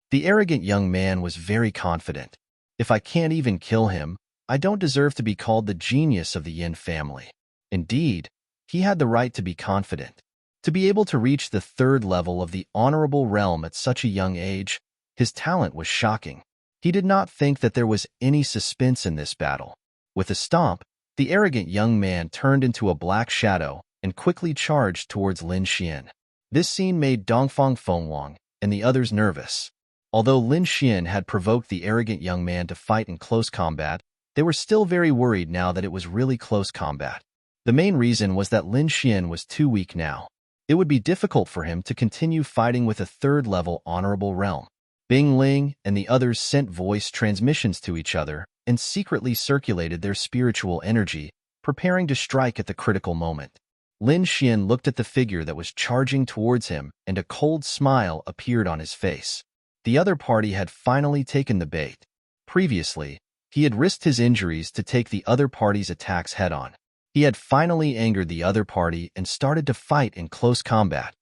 The arrogant young man was very confident. "If I can't even kill him, I don't deserve to be called the genius of the Yin family." Indeed, he had the right to be confident. To be able to reach the third level of the honorable realm at such a young age, his talent was shocking. He did not think that there was any suspense in this battle. With a stomp, the arrogant young man turned into a black shadow and quickly charged towards Lin Xian. This scene made Dongfang Fenghuang and the others nervous. Although Lin Xian had provoked the arrogant young man to fight in close combat, they were still very worried now that it was really close combat. The main reason was that Lin Xian was too weak now. It would be difficult for him to continue fighting with a third-level honorable realm. Bing Ling and the others sent voice transmissions to each other and secretly circulated their spiritual energy, preparing to strike at the critical moment. Lin Xian looked at the figure that was charging towards him, and a cold smile appeared on his face. The other party had finally taken the bait. Previously, he had risked his injuries to take the other party's attacks head-on. He had finally angered the other party and started to fight in close combat.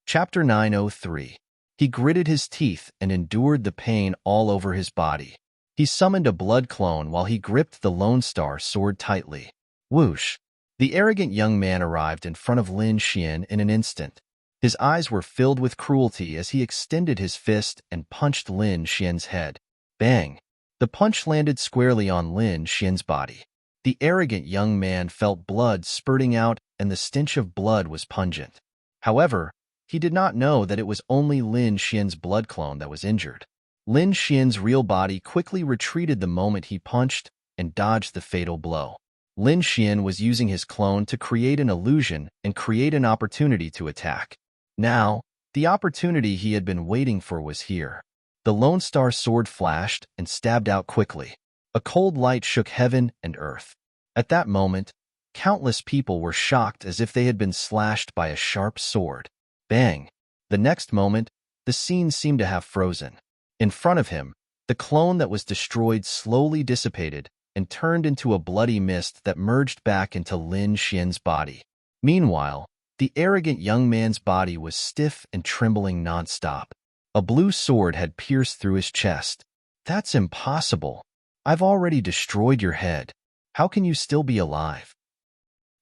Chapter 903. He gritted his teeth and endured the pain all over his body. He summoned a blood clone while he gripped the Lone Star sword tightly. Whoosh! The arrogant young man arrived in front of Lin Xian in an instant. His eyes were filled with cruelty as he extended his fist and punched Lin Xian's head. Bang! The punch landed squarely on Lin Xian's body. The arrogant young man felt blood spurting out, and the stench of blood was pungent. However, he did not know that it was only Lin Xian's blood clone that was injured. Lin Xian's real body quickly retreated the moment he punched and dodged the fatal blow. Lin Xian was using his clone to create an illusion and create an opportunity to attack. Now, the opportunity he had been waiting for was here. The Lone Star sword flashed and stabbed out quickly. A cold light shook heaven and earth. At that moment, countless people were shocked as if they had been slashed by a sharp sword. Bang! The next moment, the scene seemed to have frozen. In front of him, the clone that was destroyed slowly dissipated and turned into a bloody mist that merged back into Lin Xian's body. Meanwhile, the arrogant young man's body was stiff and trembling nonstop. A blue sword had pierced through his chest. That's impossible. I've already destroyed your head. How can you still be alive?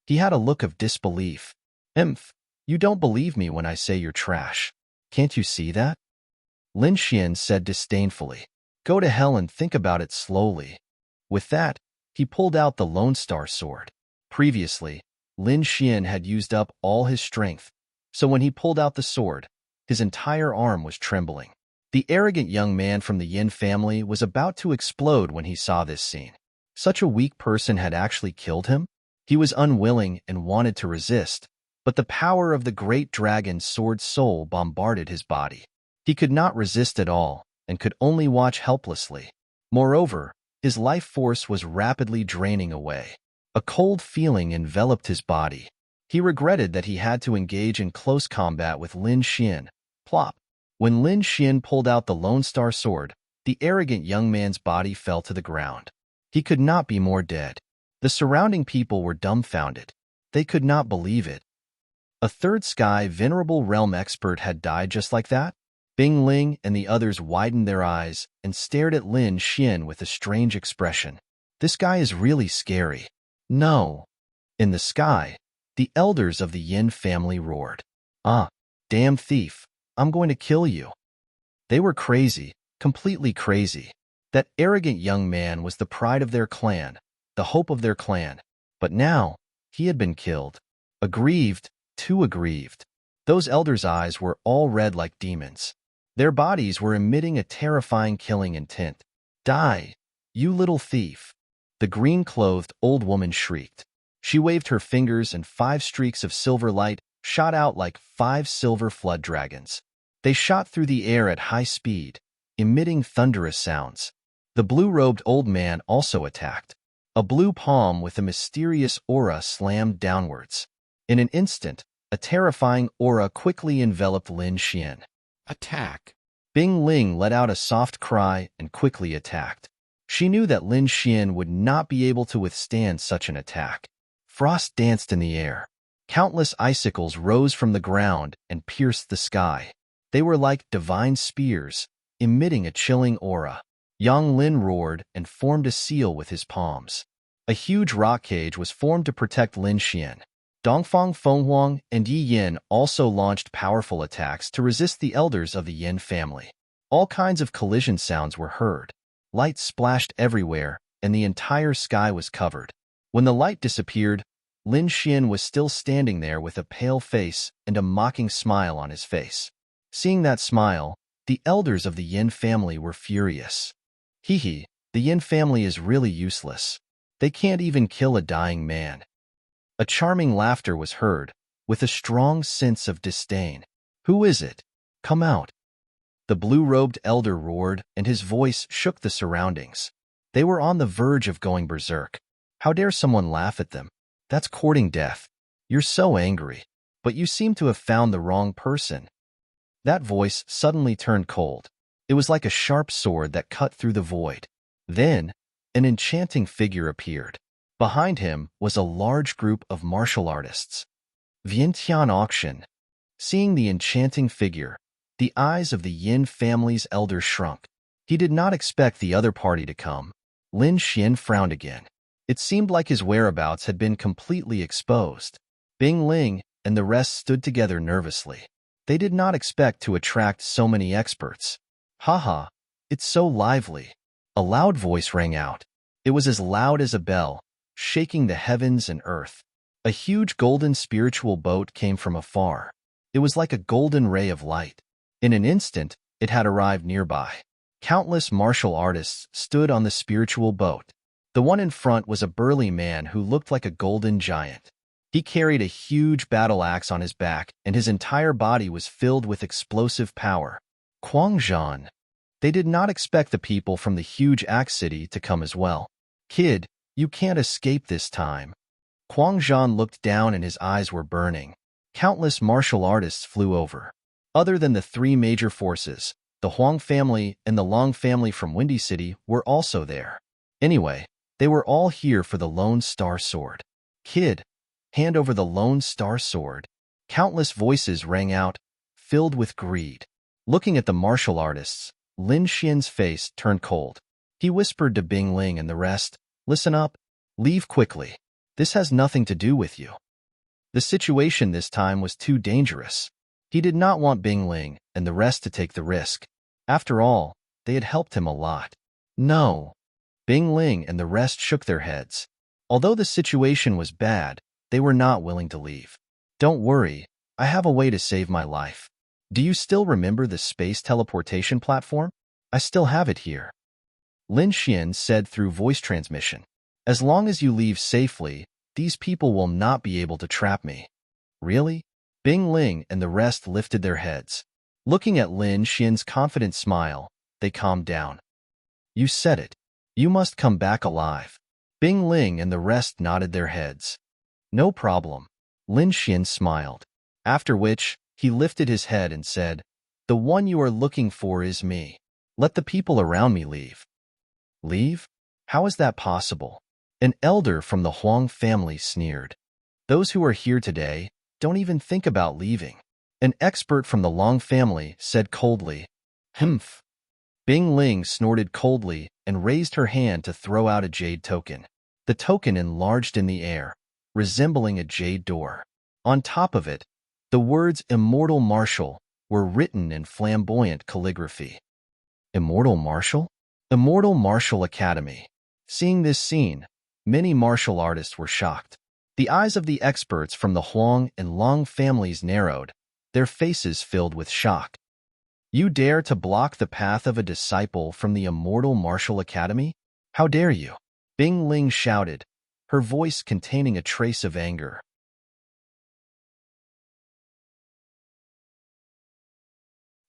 He had a look of disbelief. You don't believe me when I say you're trash. Can't you see that? Lin Xian said disdainfully. Go to hell and think about it slowly. With that, he pulled out the Lone Star sword. Previously, Lin Xian had used up all his strength, so when he pulled out the sword, his entire arm was trembling. The arrogant young man from the Yin family was about to explode when he saw this scene. Such a weak person had actually killed him? He was unwilling and wanted to resist, but the power of the great dragon's sword soul bombarded his body. He could not resist at all and could only watch helplessly. Moreover, his life force was rapidly draining away. A cold feeling enveloped his body. He regretted that he had to engage in close combat with Lin Xian. Plop! When Lin Xian pulled out the Lone Star sword, the arrogant young man's body fell to the ground. He could not be more dead. The surrounding people were dumbfounded. They could not believe it. A third sky venerable realm expert had died just like that? Bing Ling and the others widened their eyes and stared at Lin Xian with a strange expression. This guy is really scary. No. In the sky, the elders of the Yin family roared. Ah, damn thief, I'm going to kill you. They were crazy, completely crazy. That arrogant young man was the pride of their clan, the hope of their clan. But now, he had been killed. Aggrieved, too aggrieved. Those elders' eyes were all red like demons. Their bodies were emitting a terrifying killing intent. Die, you little thief. The green-clothed old woman shrieked. She waved her fingers and 5 streaks of silver light shot out like 5 silver flood dragons. They shot through the air at high speed, emitting thunderous sounds. The blue-robed old man also attacked. A blue palm with a mysterious aura slammed downwards. In an instant, a terrifying aura quickly enveloped Lin Xian. Attack! Bing Ling let out a soft cry and quickly attacked. She knew that Lin Xian would not be able to withstand such an attack. Frost danced in the air. Countless icicles rose from the ground and pierced the sky. They were like divine spears, emitting a chilling aura. Yang Lin roared and formed a seal with his palms. A huge rock cage was formed to protect Lin Xian. Dongfang Fenghuang and Yi Yin also launched powerful attacks to resist the elders of the Yin family. All kinds of collision sounds were heard. Light splashed everywhere, and the entire sky was covered. When the light disappeared, Lin Xian was still standing there with a pale face and a mocking smile on his face. Seeing that smile, the elders of the Yin family were furious. Hee, the Yin family is really useless. They can't even kill a dying man. A charming laughter was heard, with a strong sense of disdain. Who is it? Come out. The blue-robed elder roared, and his voice shook the surroundings. They were on the verge of going berserk. How dare someone laugh at them? That's courting death. You're so angry, but you seem to have found the wrong person. That voice suddenly turned cold. It was like a sharp sword that cut through the void. Then, an enchanting figure appeared. Behind him was a large group of martial artists. Vientiane auction. Seeing the enchanting figure, the eyes of the Yin family's elder shrunk. He did not expect the other party to come. Lin Xian frowned again. It seemed like his whereabouts had been completely exposed. Bing Ling and the rest stood together nervously. They did not expect to attract so many experts. Haha, it's so lively. A loud voice rang out. It was as loud as a bell, shaking the heavens and earth. A huge golden spiritual boat came from afar. It was like a golden ray of light. In an instant, it had arrived nearby. Countless martial artists stood on the spiritual boat. The one in front was a burly man who looked like a golden giant. He carried a huge battle axe on his back, and his entire body was filled with explosive power. Guangzhou. They did not expect the people from the huge axe city to come as well. Kid, you can't escape this time. Guangzhou looked down and his eyes were burning. Countless martial artists flew over. Other than the three major forces, the Huang family and the Long family from Windy City were also there. Anyway, they were all here for the Lone Star Sword. Kid, hand over the Lone Star Sword. Countless voices rang out, filled with greed. Looking at the martial artists, Lin Xian's face turned cold. He whispered to Bing Ling and the rest, "Listen up. Leave quickly. This has nothing to do with you." The situation this time was too dangerous. He did not want Bing Ling and the rest to take the risk. After all, they had helped him a lot. No. Bing Ling and the rest shook their heads. Although the situation was bad, they were not willing to leave. Don't worry, I have a way to save my life. Do you still remember the space teleportation platform? I still have it here. Lin Xian said through voice transmission. As long as you leave safely, these people will not be able to trap me. Really? Bing Ling and the rest lifted their heads. Looking at Lin Xian's confident smile, they calmed down. You said it. You must come back alive. Bing Ling and the rest nodded their heads. No problem. Lin Xian smiled. After which, he lifted his head and said, The one you are looking for is me. Let the people around me leave. Leave? How is that possible? An elder from the Huang family sneered. Those who are here today don't even think about leaving. An expert from the Long family said coldly, Humph. Bing Ling snorted coldly and raised her hand to throw out a jade token. The token enlarged in the air, resembling a jade door. On top of it, the words Immortal Martial were written in flamboyant calligraphy. Immortal Martial? Immortal Martial Academy. Seeing this scene, many martial artists were shocked. The eyes of the experts from the Huang and Long families narrowed, their faces filled with shock. You dare to block the path of a disciple from the Immortal Martial Academy? How dare you? Bing Ling shouted, her voice containing a trace of anger.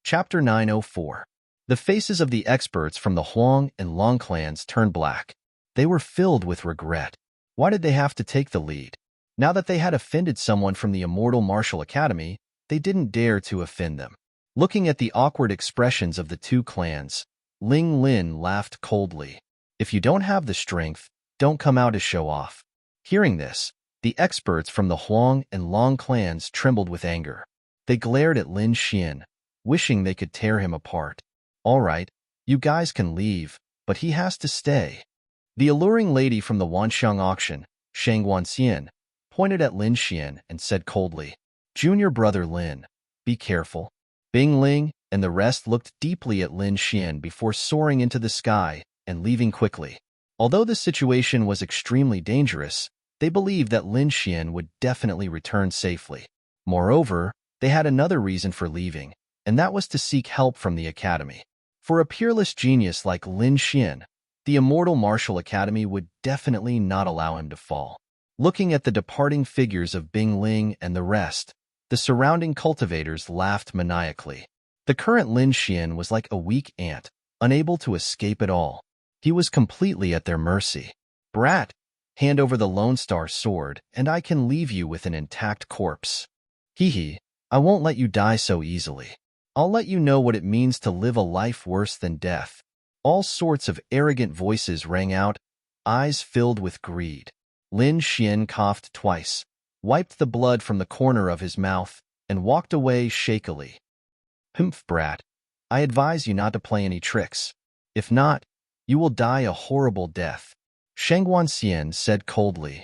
Chapter 904. The faces of the experts from the Huang and Long clans turned black. They were filled with regret. Why did they have to take the lead? Now that they had offended someone from the Immortal Martial Academy, they didn't dare to offend them. Looking at the awkward expressions of the two clans, Ling Lin laughed coldly. If you don't have the strength, don't come out to show off. Hearing this, the experts from the Huang and Long clans trembled with anger. They glared at Lin Xian, wishing they could tear him apart. All right, you guys can leave, but he has to stay. The alluring lady from the Wanxiang auction, Shang Wanxian, pointed at Lin Xian and said coldly, Junior brother Lin, be careful. Bing Ling and the rest looked deeply at Lin Xian before soaring into the sky and leaving quickly. Although the situation was extremely dangerous, they believed that Lin Xian would definitely return safely. Moreover, they had another reason for leaving, and that was to seek help from the academy. For a peerless genius like Lin Xian, the Immortal Martial Academy would definitely not allow him to fall. Looking at the departing figures of Bing Ling and the rest, the surrounding cultivators laughed maniacally. The current Lin Xian was like a weak ant, unable to escape at all. He was completely at their mercy. Brat, hand over the Lone Star Sword, and I can leave you with an intact corpse. Hee hee, I won't let you die so easily. I'll let you know what it means to live a life worse than death. All sorts of arrogant voices rang out, eyes filled with greed. Lin Xian coughed twice, wiped the blood from the corner of his mouth, and walked away shakily. Humph, brat. I advise you not to play any tricks. If not, you will die a horrible death. Shangguan Xian said coldly.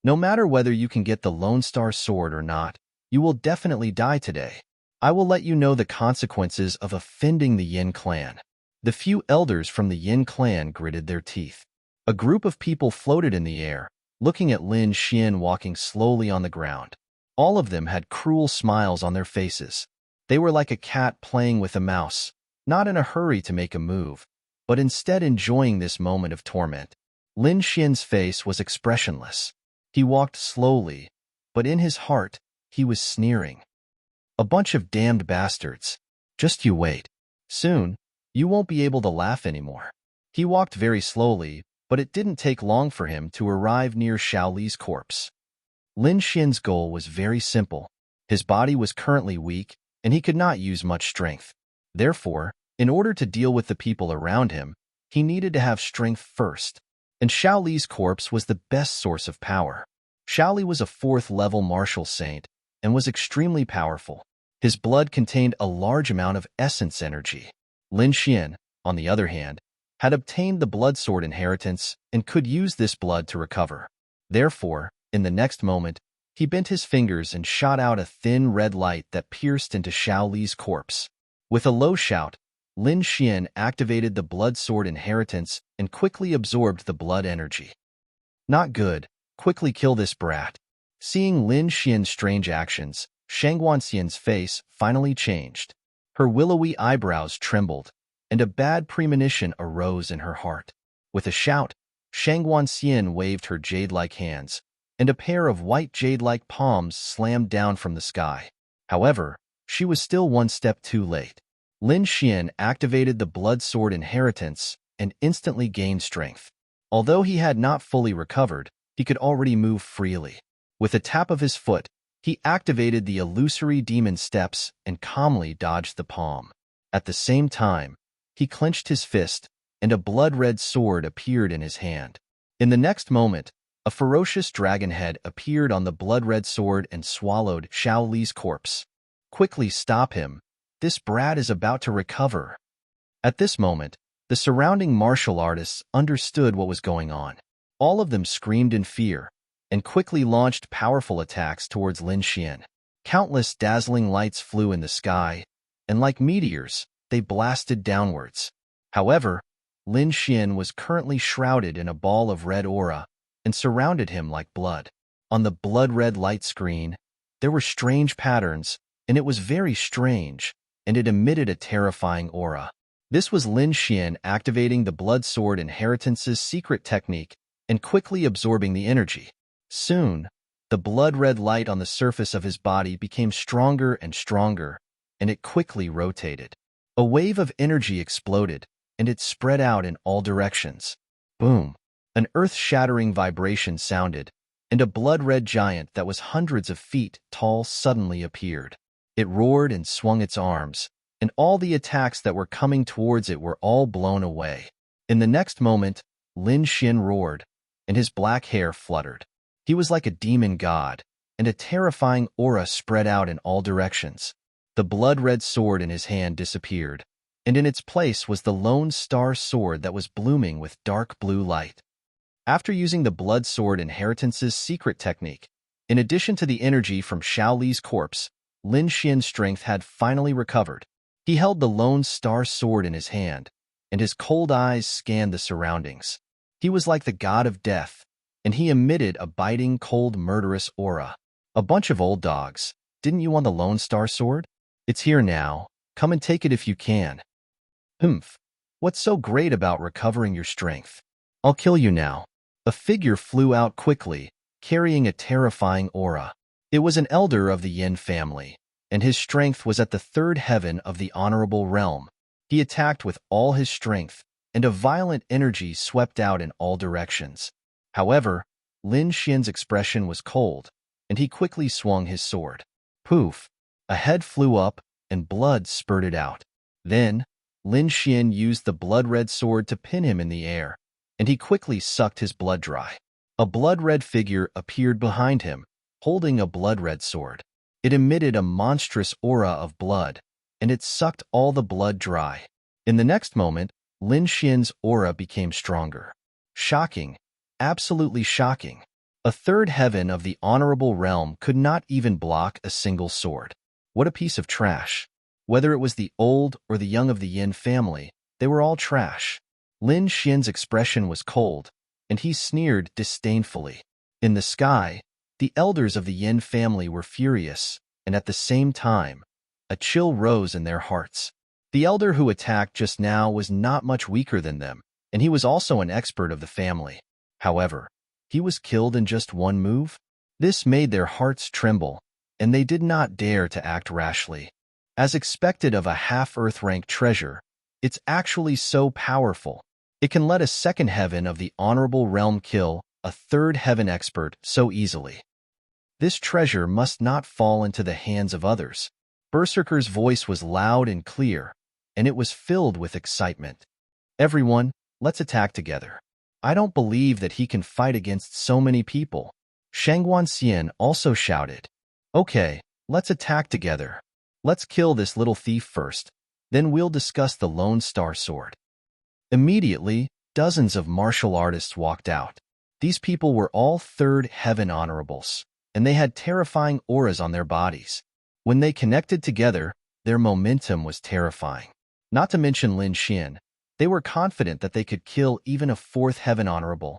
No matter whether you can get the Lone Star Sword or not, you will definitely die today. I will let you know the consequences of offending the Yin clan. The few elders from the Yin clan gritted their teeth. A group of people floated in the air, looking at Lin Xian walking slowly on the ground. All of them had cruel smiles on their faces. They were like a cat playing with a mouse, not in a hurry to make a move, but instead enjoying this moment of torment. Lin Xian's face was expressionless. He walked slowly, but in his heart, he was sneering. A bunch of damned bastards. Just you wait. Soon, you won't be able to laugh anymore. He walked very slowly, but it didn't take long for him to arrive near Xiao Li's corpse. Lin Xian's goal was very simple. His body was currently weak, and he could not use much strength. Therefore, in order to deal with the people around him, he needed to have strength first. And Xiao Li's corpse was the best source of power. Xiao Li was a 4th-level martial saint and was extremely powerful. His blood contained a large amount of essence energy. Lin Xian, on the other hand, had obtained the blood sword inheritance and could use this blood to recover. Therefore, in the next moment, he bent his fingers and shot out a thin red light that pierced into Xiao Li's corpse. With a low shout, Lin Xian activated the blood sword inheritance and quickly absorbed the blood energy. Not good. Quickly kill this brat. Seeing Lin Xian's strange actions, Shangguan Xian's face finally changed. Her willowy eyebrows trembled, and a bad premonition arose in her heart. With a shout, Shangguan Xian waved her jade-like hands, and a pair of white jade-like palms slammed down from the sky. However, she was still one step too late. Lin Xian activated the blood sword inheritance and instantly gained strength. Although he had not fully recovered, he could already move freely. With a tap of his foot, he activated the illusory demon steps and calmly dodged the palm. At the same time, he clenched his fist, and a blood-red sword appeared in his hand. In the next moment, a ferocious dragon head appeared on the blood-red sword and swallowed Xiao Li's corpse. Quickly stop him. This brat is about to recover. At this moment, the surrounding martial artists understood what was going on. All of them screamed in fear and quickly launched powerful attacks towards Lin Xian. Countless dazzling lights flew in the sky, and like meteors, they blasted downwards. However, Lin Xian was currently shrouded in a ball of red aura and surrounded him like blood. On the blood-red light screen, there were strange patterns, and it was very strange, and it emitted a terrifying aura. This was Lin Xian activating the blood sword inheritance's secret technique and quickly absorbing the energy. Soon, the blood-red light on the surface of his body became stronger and stronger, and it quickly rotated. A wave of energy exploded, and it spread out in all directions. Boom! An earth-shattering vibration sounded, and a blood-red giant that was hundreds of feet tall suddenly appeared. It roared and swung its arms, and all the attacks that were coming towards it were all blown away. In the next moment, Lin Xian roared, and his black hair fluttered. He was like a demon god, and a terrifying aura spread out in all directions. The blood-red sword in his hand disappeared, and in its place was the Lone Star Sword that was blooming with dark blue light. After using the blood sword inheritance's secret technique, in addition to the energy from Xiao Li's corpse, Lin Xian's strength had finally recovered. He held the Lone Star Sword in his hand, and his cold eyes scanned the surroundings. He was like the god of death, and he emitted a biting, cold, murderous aura. A bunch of old dogs. Didn't you want the Lone Star Sword? It's here now. Come and take it if you can. Humph. What's so great about recovering your strength? I'll kill you now. A figure flew out quickly, carrying a terrifying aura. It was an elder of the Yin family, and his strength was at the 3rd heaven of the honorable realm. He attacked with all his strength, and a violent energy swept out in all directions. However, Lin Xian's expression was cold, and he quickly swung his sword. Poof! A head flew up, and blood spurted out. Then, Lin Xian used the blood-red sword to pin him in the air, and he quickly sucked his blood dry. A blood-red figure appeared behind him, holding a blood-red sword. It emitted a monstrous aura of blood, and it sucked all the blood dry. In the next moment, Lin Xian's aura became stronger. Shocking, absolutely shocking. A third heaven of the honorable realm could not even block a single sword. What a piece of trash. Whether it was the old or the young of the Yin family, they were all trash. Lin Xian's expression was cold, and he sneered disdainfully. In the sky, the elders of the Yin family were furious, and at the same time, a chill rose in their hearts. The elder who attacked just now was not much weaker than them, and he was also an expert of the family. However, he was killed in just one move? This made their hearts tremble, and they did not dare to act rashly. As expected of a half-Earth rank treasure, it's actually so powerful. It can let a second heaven of the honorable realm kill a third heaven expert so easily. This treasure must not fall into the hands of others. Berserker's voice was loud and clear, and it was filled with excitement. Everyone, let's attack together. I don't believe that he can fight against so many people. Shangguan Xian also shouted. Okay, let's attack together. Let's kill this little thief first, then we'll discuss the Lone Star Sword. Immediately, dozens of martial artists walked out. These people were all third heaven honorables, and they had terrifying auras on their bodies. When they connected together, their momentum was terrifying. Not to mention Lin Xian, they were confident that they could kill even a fourth heaven honorable.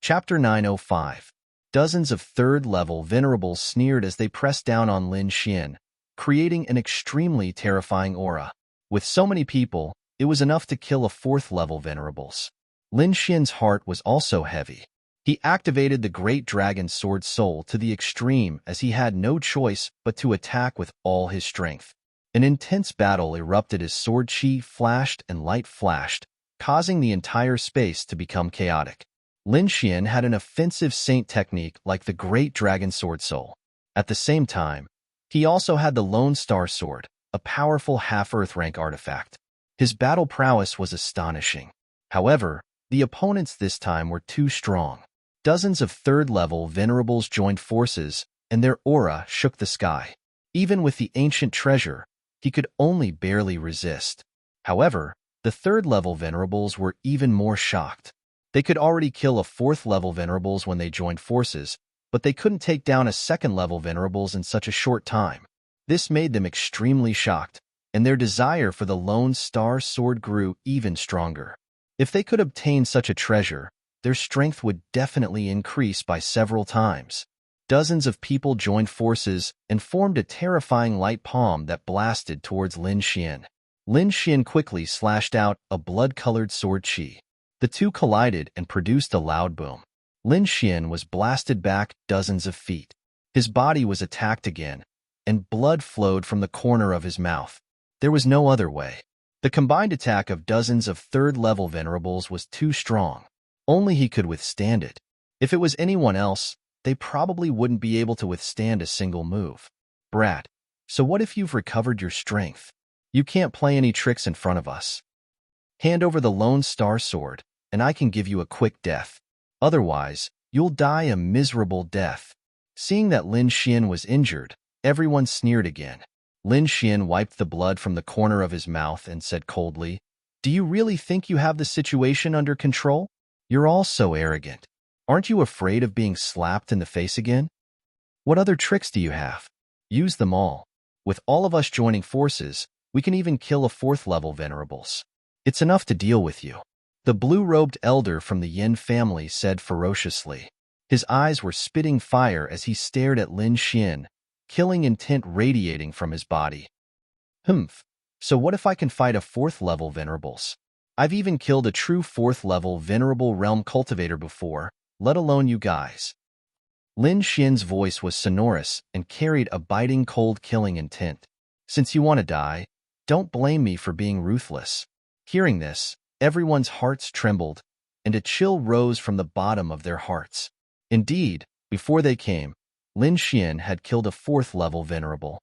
Chapter 905. Dozens of third-level venerables sneered as they pressed down on Lin Xian, creating an extremely terrifying aura. With so many people, it was enough to kill a fourth-level venerables. Lin Xian's heart was also heavy. He activated the Great Dragon Sword Soul to the extreme as he had no choice but to attack with all his strength. An intense battle erupted as sword chi flashed and light flashed, causing the entire space to become chaotic. Lin Xian had an offensive saint technique like the Great Dragon Sword Soul. At the same time, he also had the Lone Star Sword, a powerful half-Earth rank artifact. His battle prowess was astonishing. However, the opponents this time were too strong. Dozens of third-level venerables joined forces, and their aura shook the sky. Even with the ancient treasure, he could only barely resist. However, the third-level venerables were even more shocked. They could already kill a fourth-level venerables when they joined forces, but they couldn't take down a second-level venerables in such a short time. This made them extremely shocked, and their desire for the Lone Star Sword grew even stronger. If they could obtain such a treasure, their strength would definitely increase by several times. Dozens of people joined forces and formed a terrifying light palm that blasted towards Lin Xian. Lin Xian quickly slashed out a blood-colored sword chi. The two collided and produced a loud boom. Lin Xian was blasted back dozens of feet. His body was attacked again, and blood flowed from the corner of his mouth. There was no other way. The combined attack of dozens of third-level venerables was too strong. Only he could withstand it. If it was anyone else, they probably wouldn't be able to withstand a single move. Brat, so what if you've recovered your strength? You can't play any tricks in front of us. Hand over the Lone Star Sword, and I can give you a quick death. Otherwise, you'll die a miserable death. Seeing that Lin Xian was injured, everyone sneered again. Lin Xian wiped the blood from the corner of his mouth and said coldly, "Do you really think you have the situation under control? You're all so arrogant. Aren't you afraid of being slapped in the face again? What other tricks do you have? Use them all. With all of us joining forces, we can even kill a fourth-level venerables. It's enough to deal with you." The blue-robed elder from the Yin family said ferociously. His eyes were spitting fire as he stared at Lin Xian, killing intent radiating from his body. So what if I can fight a fourth-level venerables? I've even killed a true fourth-level venerable realm cultivator before, let alone you guys. Lin Xian's voice was sonorous and carried a biting cold killing intent. Since you want to die, don't blame me for being ruthless. Hearing this, everyone's hearts trembled, and a chill rose from the bottom of their hearts. Indeed, before they came, Lin Xian had killed a 4th-level venerable.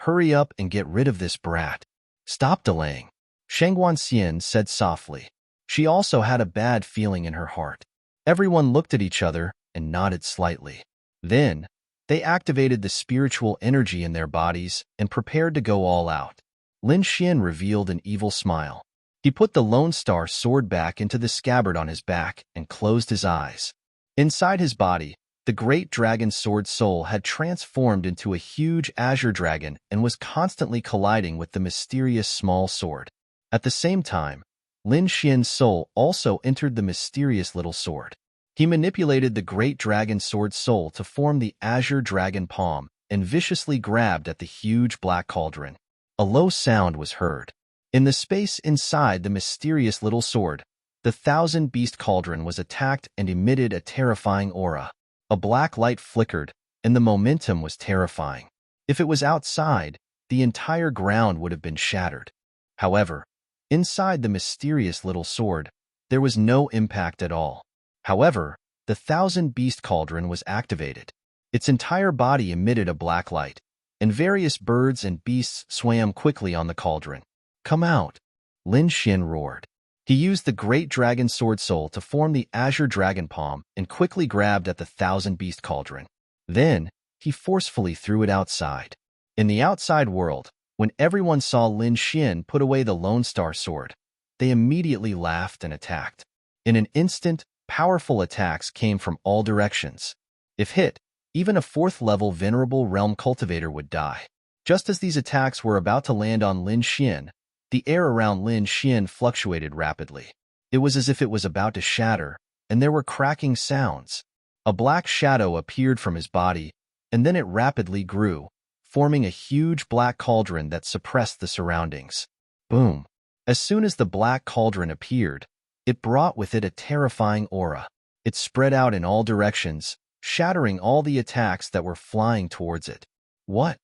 Hurry up and get rid of this brat. Stop delaying, Shangguan Xian said softly. She also had a bad feeling in her heart. Everyone looked at each other and nodded slightly. Then, they activated the spiritual energy in their bodies and prepared to go all out. Lin Xian revealed an evil smile. He put the Lone Star sword back into the scabbard on his back and closed his eyes. Inside his body, the great dragon sword soul had transformed into a huge azure dragon and was constantly colliding with the mysterious small sword. At the same time, Lin Xian's soul also entered the mysterious little sword. He manipulated the great dragon sword soul to form the azure dragon palm and viciously grabbed at the huge black cauldron. A low sound was heard. In the space inside the mysterious little sword, the 1,000-beast cauldron was attacked and emitted a terrifying aura. A black light flickered, and the momentum was terrifying. If it was outside, the entire ground would have been shattered. However, inside the mysterious little sword, there was no impact at all. However, the 1,000-beast cauldron was activated. Its entire body emitted a black light, and various birds and beasts swam quickly on the cauldron. Come out, Lin Xian roared. He used the great dragon sword soul to form the azure dragon palm and quickly grabbed at the 1,000-beast cauldron. Then, he forcefully threw it outside. In the outside world, when everyone saw Lin Xian put away the Lone Star sword, they immediately laughed and attacked. In an instant, powerful attacks came from all directions. If hit, even a 4th-level Venerable Realm Cultivator would die. Just as these attacks were about to land on Lin Xian, the air around Lin Xian fluctuated rapidly. It was as if it was about to shatter, and there were cracking sounds. A black shadow appeared from his body, and then it rapidly grew, forming a huge black cauldron that suppressed the surroundings. Boom! As soon as the black cauldron appeared, it brought with it a terrifying aura. It spread out in all directions, shattering all the attacks that were flying towards it. What?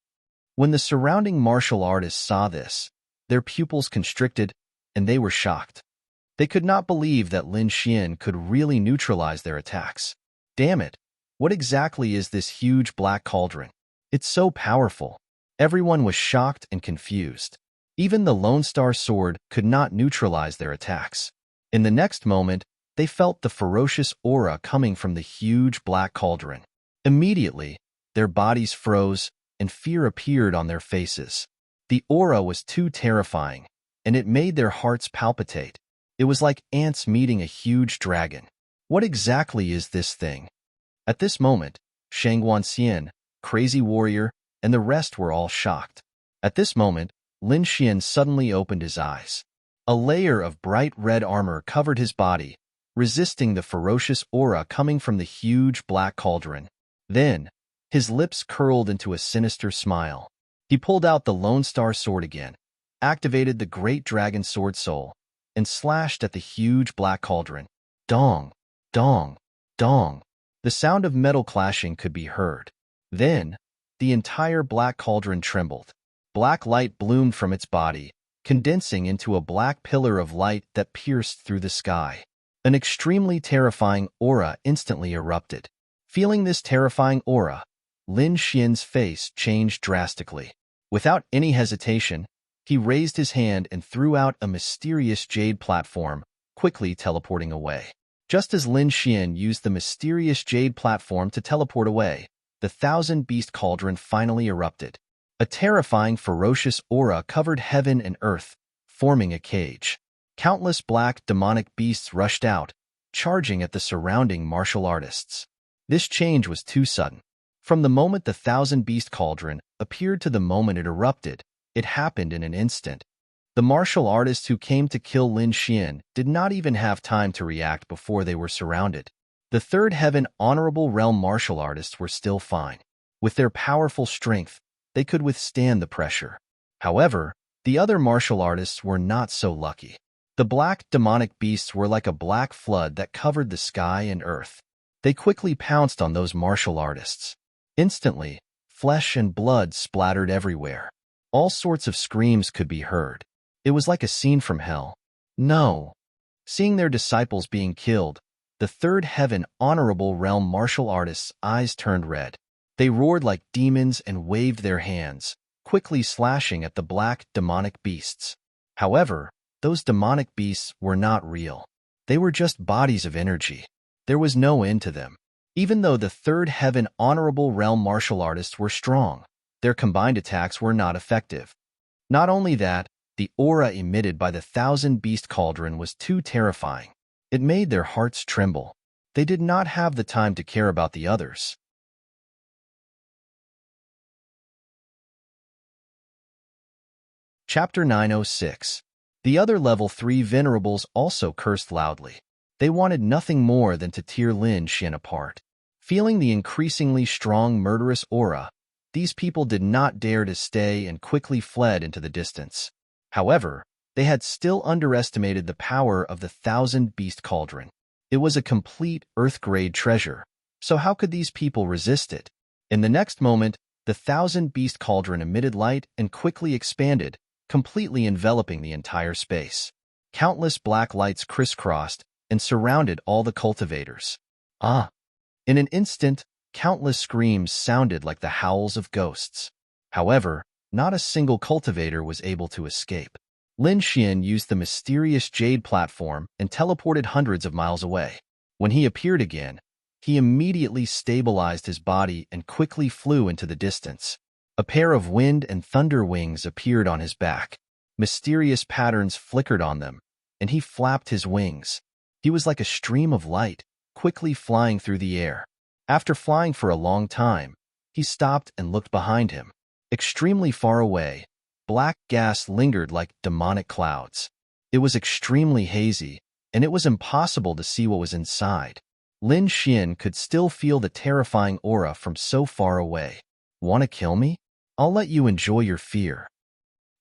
When the surrounding martial artists saw this, their pupils constricted, and they were shocked. They could not believe that Lin Xian could really neutralize their attacks. Damn it! What exactly is this huge black cauldron? It's so powerful. Everyone was shocked and confused. Even the Lone Star sword could not neutralize their attacks. In the next moment, they felt the ferocious aura coming from the huge black cauldron. Immediately, their bodies froze, and fear appeared on their faces. The aura was too terrifying, and it made their hearts palpitate. It was like ants meeting a huge dragon. What exactly is this thing? At this moment, Shangguan Xian, Crazy Warrior, and the rest were all shocked. At this moment, Lin Xian suddenly opened his eyes. A layer of bright red armor covered his body, resisting the ferocious aura coming from the huge black cauldron. Then, his lips curled into a sinister smile. He pulled out the Lone Star sword again, activated the great dragon sword soul, and slashed at the huge black cauldron. Dong! Dong! Dong! The sound of metal clashing could be heard. Then, the entire black cauldron trembled. Black light bloomed from its body, condensing into a black pillar of light that pierced through the sky. An extremely terrifying aura instantly erupted. Feeling this terrifying aura, Lin Xian's face changed drastically. Without any hesitation, he raised his hand and threw out a mysterious jade platform, quickly teleporting away. Just as Lin Xian used the mysterious jade platform to teleport away, the 1,000-beast cauldron finally erupted. A terrifying, ferocious aura covered heaven and earth, forming a cage. Countless black, demonic beasts rushed out, charging at the surrounding martial artists. This change was too sudden. From the moment the 1,000-beast cauldron appeared to the moment it erupted, it happened in an instant. The martial artists who came to kill Lin Xian did not even have time to react before they were surrounded. The Third Heaven Honorable Realm martial artists were still fine. With their powerful strength, they could withstand the pressure. However, the other martial artists were not so lucky. The black demonic beasts were like a black flood that covered the sky and earth. They quickly pounced on those martial artists. Instantly, flesh and blood splattered everywhere. All sorts of screams could be heard. It was like a scene from hell. No! Seeing their disciples being killed, the Third Heaven Honorable Realm martial artists' eyes turned red. They roared like demons and waved their hands, quickly slashing at the black, demonic beasts. However, those demonic beasts were not real. They were just bodies of energy. There was no end to them. Even though the Third Heaven Honorable Realm martial artists were strong, their combined attacks were not effective. Not only that, the aura emitted by the Thousand Beast Cauldron was too terrifying. It made their hearts tremble. They did not have the time to care about the others. Chapter 906. The other Level 3 Venerables also cursed loudly. They wanted nothing more than to tear Lin Xian apart. Feeling the increasingly strong murderous aura, these people did not dare to stay and quickly fled into the distance. However, they had still underestimated the power of the Thousand Beast Cauldron. It was a complete Earth-grade treasure, so how could these people resist it? In the next moment, the Thousand Beast Cauldron emitted light and quickly expanded, completely enveloping the entire space. Countless black lights crisscrossed and surrounded all the cultivators. Ah! In an instant, countless screams sounded like the howls of ghosts. However, not a single cultivator was able to escape. Lin Xian used the mysterious jade platform and teleported hundreds of miles away. When he appeared again, he immediately stabilized his body and quickly flew into the distance. A pair of wind and thunder wings appeared on his back. Mysterious patterns flickered on them, and he flapped his wings. He was like a stream of light, quickly flying through the air. After flying for a long time, he stopped and looked behind him. Extremely far away, black gas lingered like demonic clouds. It was extremely hazy, and it was impossible to see what was inside. Lin Xian could still feel the terrifying aura from so far away. "Want to kill me? I'll let you enjoy your fear."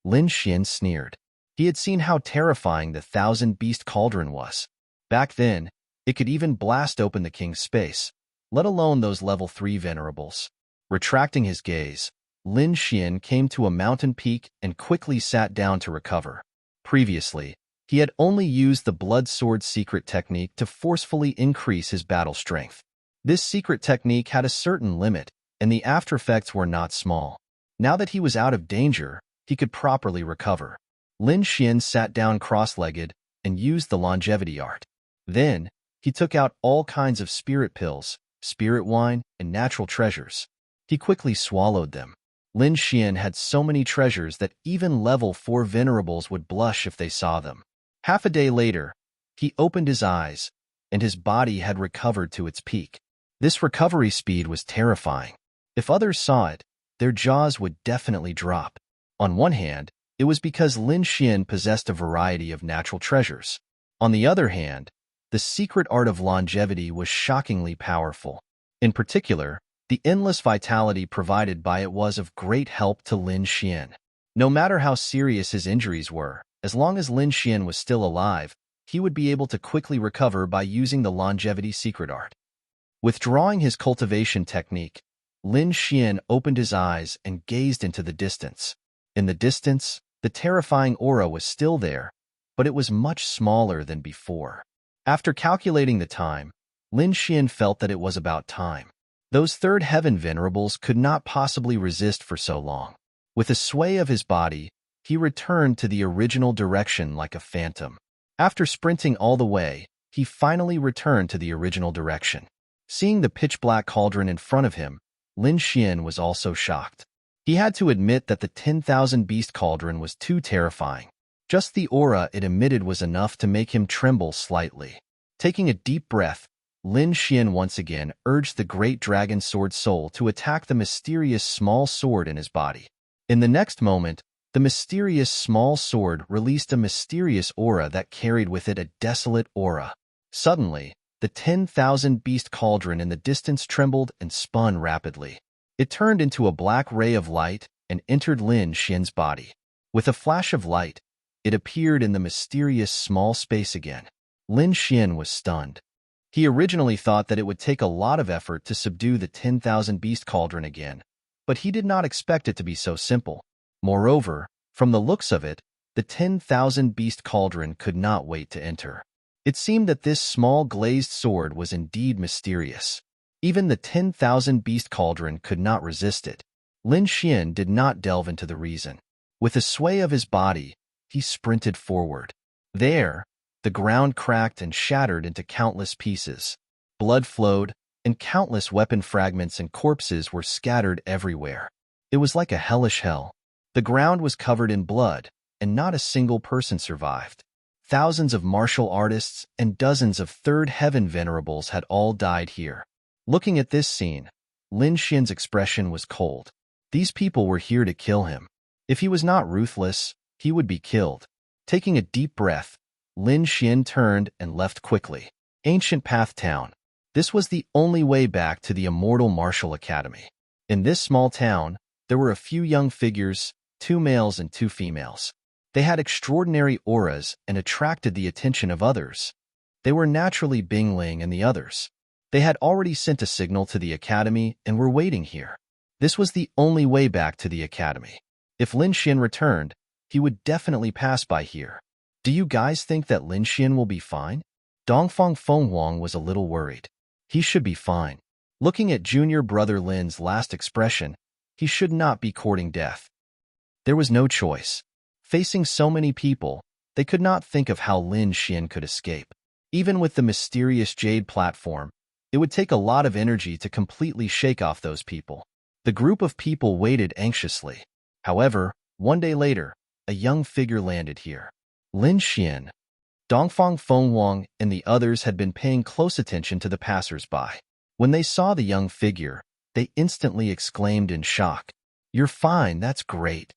Lin Xian sneered. He had seen how terrifying the Thousand Beast Cauldron was. Back then, it could even blast open the king's space, let alone those level 3 venerables. Retracting his gaze, Lin Xian came to a mountain peak and quickly sat down to recover. Previously, he had only used the blood sword secret technique to forcefully increase his battle strength. This secret technique had a certain limit, and the aftereffects were not small. Now that he was out of danger, he could properly recover. Lin Xian sat down cross-legged and used the longevity art. Then, he took out all kinds of spirit pills, spirit wine, and natural treasures. He quickly swallowed them. Lin Xian had so many treasures that even level 4 venerables would blush if they saw them. Half a day later, he opened his eyes, and his body had recovered to its peak. This recovery speed was terrifying. If others saw it, their jaws would definitely drop. On one hand, it was because Lin Xian possessed a variety of natural treasures. On the other hand, the secret art of longevity was shockingly powerful. In particular, the endless vitality provided by it was of great help to Lin Xian. No matter how serious his injuries were, as long as Lin Xian was still alive, he would be able to quickly recover by using the longevity secret art. Withdrawing his cultivation technique, Lin Xian opened his eyes and gazed into the distance. In the distance, the terrifying aura was still there, but it was much smaller than before. After calculating the time, Lin Xian felt that it was about time. Those Third Heaven venerables could not possibly resist for so long. With a sway of his body, he returned to the original direction like a phantom. After sprinting all the way, he finally returned to the original direction. Seeing the pitch-black cauldron in front of him, Lin Xian was also shocked. He had to admit that the 10,000 Beast Cauldron was too terrifying. Just the aura it emitted was enough to make him tremble slightly. Taking a deep breath, Lin Xian once again urged the great dragon sword soul to attack the mysterious small sword in his body. In the next moment, the mysterious small sword released a mysterious aura that carried with it a desolate aura. Suddenly, the 10,000 Beast Cauldron in the distance trembled and spun rapidly. It turned into a black ray of light and entered Lin Xian's body. With a flash of light, it appeared in the mysterious small space again. Lin Xian was stunned. He originally thought that it would take a lot of effort to subdue the 10,000 Beast Cauldron again, but he did not expect it to be so simple. Moreover, from the looks of it, the 10,000 Beast Cauldron could not wait to enter. It seemed that this small glazed sword was indeed mysterious. Even the 10,000 beast cauldron could not resist it. Lin Xian did not delve into the reason. With a sway of his body, he sprinted forward. There, the ground cracked and shattered into countless pieces. Blood flowed, and countless weapon fragments and corpses were scattered everywhere. It was like a hellish hell. The ground was covered in blood, and not a single person survived. Thousands of martial artists and dozens of third heaven venerables had all died here. Looking at this scene, Lin Xian's expression was cold. These people were here to kill him. If he was not ruthless, he would be killed. Taking a deep breath, Lin Xian turned and left quickly. Ancient Path Town. This was the only way back to the Immortal Martial Academy. In this small town, there were a few young figures, 2 males and 2 females. They had extraordinary auras and attracted the attention of others. They were naturally Bing Ling and the others. They had already sent a signal to the academy and were waiting here. This was the only way back to the academy. If Lin Xian returned, he would definitely pass by here. Do you guys think that Lin Xian will be fine? Dongfang Fenghuang was a little worried. He should be fine. Looking at junior brother Lin's last expression, he should not be courting death. There was no choice. Facing so many people, they could not think of how Lin Xian could escape. Even with the mysterious jade platform, it would take a lot of energy to completely shake off those people. The group of people waited anxiously. However, one day later, a young figure landed here. Lin Xian. Dongfang Fenghuang and the others had been paying close attention to the passers-by. When they saw the young figure, they instantly exclaimed in shock. "You're fine, that's great."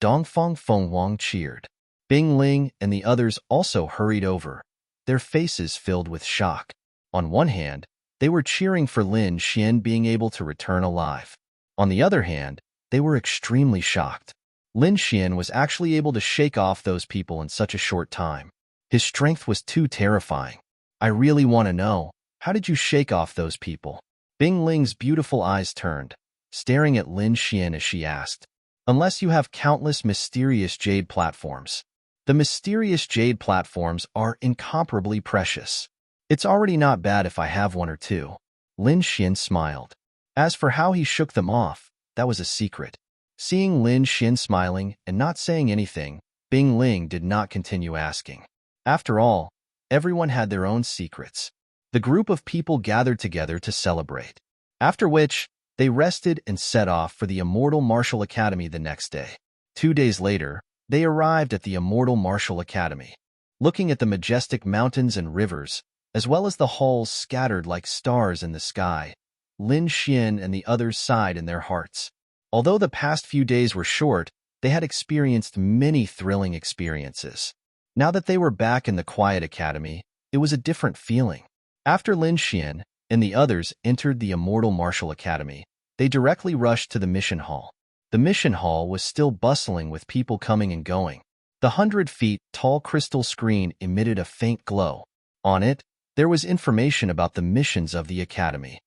Dongfang Fenghuang cheered. Bing Ling and the others also hurried over, their faces filled with shock. On one hand, they were cheering for Lin Xian being able to return alive. On the other hand, they were extremely shocked. Lin Xian was actually able to shake off those people in such a short time. His strength was too terrifying. I really want to know, how did you shake off those people? Bing Ling's beautiful eyes turned, staring at Lin Xian as she asked. Unless you have countless mysterious jade platforms. The mysterious jade platforms are incomparably precious. It's already not bad if I have 1 or 2. Lin Xian smiled. As for how he shook them off, that was a secret. Seeing Lin Xian smiling and not saying anything, Bing Ling did not continue asking. After all, everyone had their own secrets. The group of people gathered together to celebrate. After which, they rested and set off for the Immortal Martial Academy the next day. 2 days later, they arrived at the Immortal Martial Academy. Looking at the majestic mountains and rivers, as well as the halls scattered like stars in the sky, Lin Xian and the others sighed in their hearts. Although the past few days were short, they had experienced many thrilling experiences. Now that they were back in the Quiet Academy, it was a different feeling. After Lin Xian and the others entered the Immortal Martial Academy, they directly rushed to the mission hall. The mission hall was still bustling with people coming and going. The 100-feet-tall crystal screen emitted a faint glow. On it, there was information about the missions of the academy.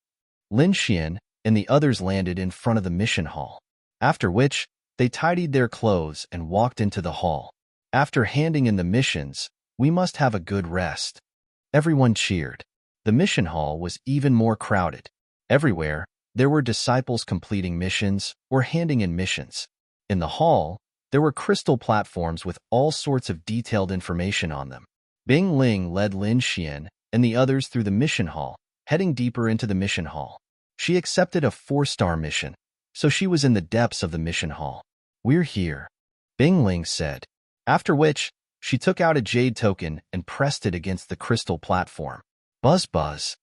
Lin Xian and the others landed in front of the mission hall, after which they tidied their clothes and walked into the hall. After handing in the missions, we must have a good rest. Everyone cheered. The mission hall was even more crowded. Everywhere, there were disciples completing missions or handing in missions. In the hall, there were crystal platforms with all sorts of detailed information on them. Bing Ling led Lin Xian and the others through the mission hall, heading deeper into the mission hall. She accepted a 4-star mission, so she was in the depths of the mission hall. "We're here," Bing Ling said. After which, she took out a jade token and pressed it against the crystal platform. Buzz buzz.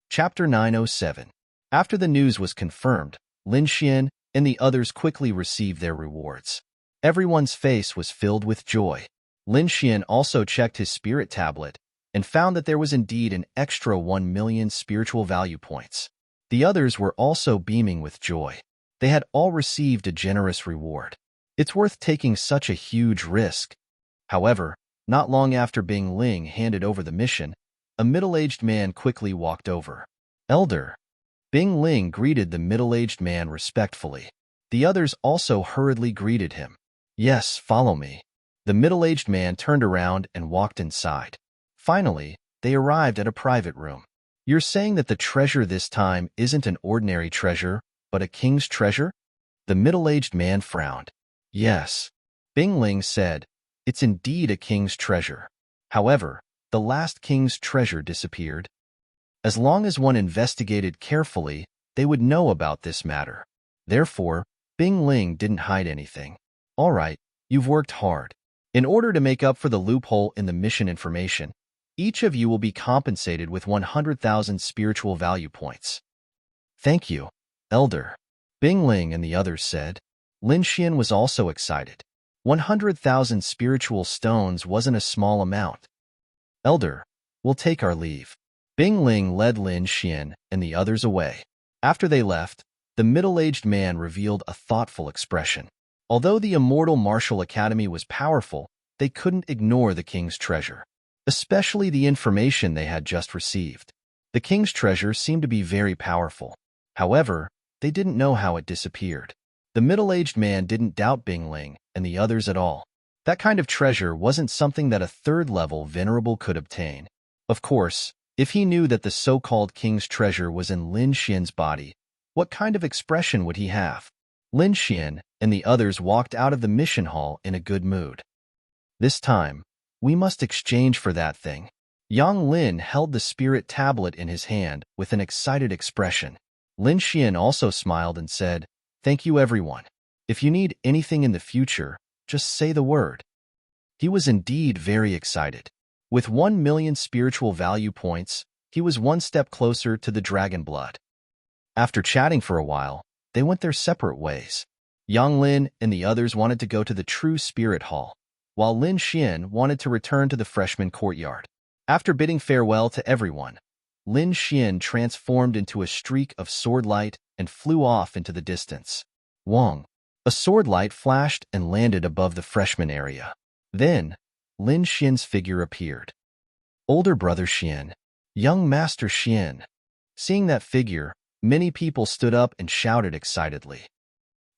Chapter 907. After the news was confirmed, Lin Xian and the others quickly received their rewards. Everyone's face was filled with joy. Lin Xian also checked his spirit tablet and found that there was indeed an extra 1 million spiritual value points. The others were also beaming with joy. They had all received a generous reward. It's worth taking such a huge risk. However, not long after Bing Ling handed over the mission, a middle-aged man quickly walked over. "Elder." Bing Ling greeted the middle-aged man respectfully. The others also hurriedly greeted him. "Yes, follow me." The middle-aged man turned around and walked inside. Finally, they arrived at a private room. You're saying that the treasure this time isn't an ordinary treasure, but a king's treasure? The middle-aged man frowned. Yes, Bing Ling said, it's indeed a king's treasure. However, the last king's treasure disappeared. As long as one investigated carefully, they would know about this matter. Therefore, Bing Ling didn't hide anything. All right, you've worked hard. In order to make up for the loophole in the mission information, each of you will be compensated with 100,000 spiritual value points. Thank you, Elder. Bing Ling and the others said. Lin Xian was also excited. 100,000 spiritual stones wasn't a small amount. Elder, we'll take our leave. Bing Ling led Lin Xian and the others away. After they left, the middle-aged man revealed a thoughtful expression. Although the Immortal Martial Academy was powerful, they couldn't ignore the king's treasure, especially the information they had just received. The king's treasure seemed to be very powerful. However, they didn't know how it disappeared. The middle-aged man didn't doubt Bing Ling and the others at all. That kind of treasure wasn't something that a third-level venerable could obtain. Of course, if he knew that the so-called king's treasure was in Lin Xian's body, what kind of expression would he have? Lin Xian and the others walked out of the mission hall in a good mood. This time, we must exchange for that thing. Yang Lin held the spirit tablet in his hand with an excited expression. Lin Xian also smiled and said, "Thank you, everyone. If you need anything in the future, just say the word." He was indeed very excited. With 1 million spiritual value points, he was one step closer to the dragon blood. After chatting for a while, they went their separate ways. Yang Lin and the others wanted to go to the True Spirit Hall, while Lin Xian wanted to return to the freshman courtyard. After bidding farewell to everyone, Lin Xian transformed into a streak of sword light and flew off into the distance. Wong. A sword light flashed and landed above the freshman area. Then, Lin Xian's figure appeared. Older brother Xian. Young master Xian. Seeing that figure, many people stood up and shouted excitedly.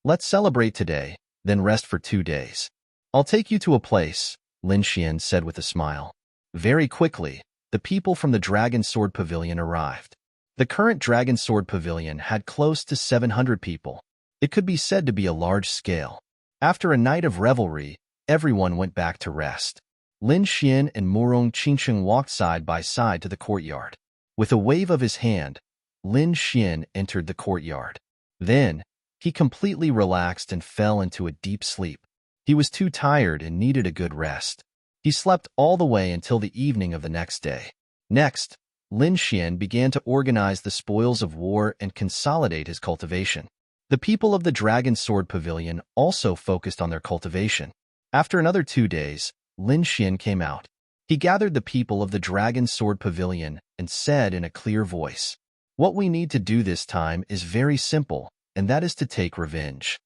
Let's celebrate today, then rest for 2 days. I'll take you to a place, Lin Xian said with a smile. Very quickly, the people from the Dragon Sword Pavilion arrived. The current Dragon Sword Pavilion had close to 700 people. It could be said to be a large scale. After a night of revelry, everyone went back to rest. Lin Xian and Murong Qingsheng walked side by side to the courtyard. With a wave of his hand, Lin Xian entered the courtyard. Then, he completely relaxed and fell into a deep sleep. He was too tired and needed a good rest. He slept all the way until the evening of the next day. Next, Lin Xian began to organize the spoils of war and consolidate his cultivation. The people of the Dragon Sword Pavilion also focused on their cultivation. After another 2 days, Lin Xian came out. He gathered the people of the Dragon Sword Pavilion and said in a clear voice, "What we need to do this time is very simple, and that is to take revenge.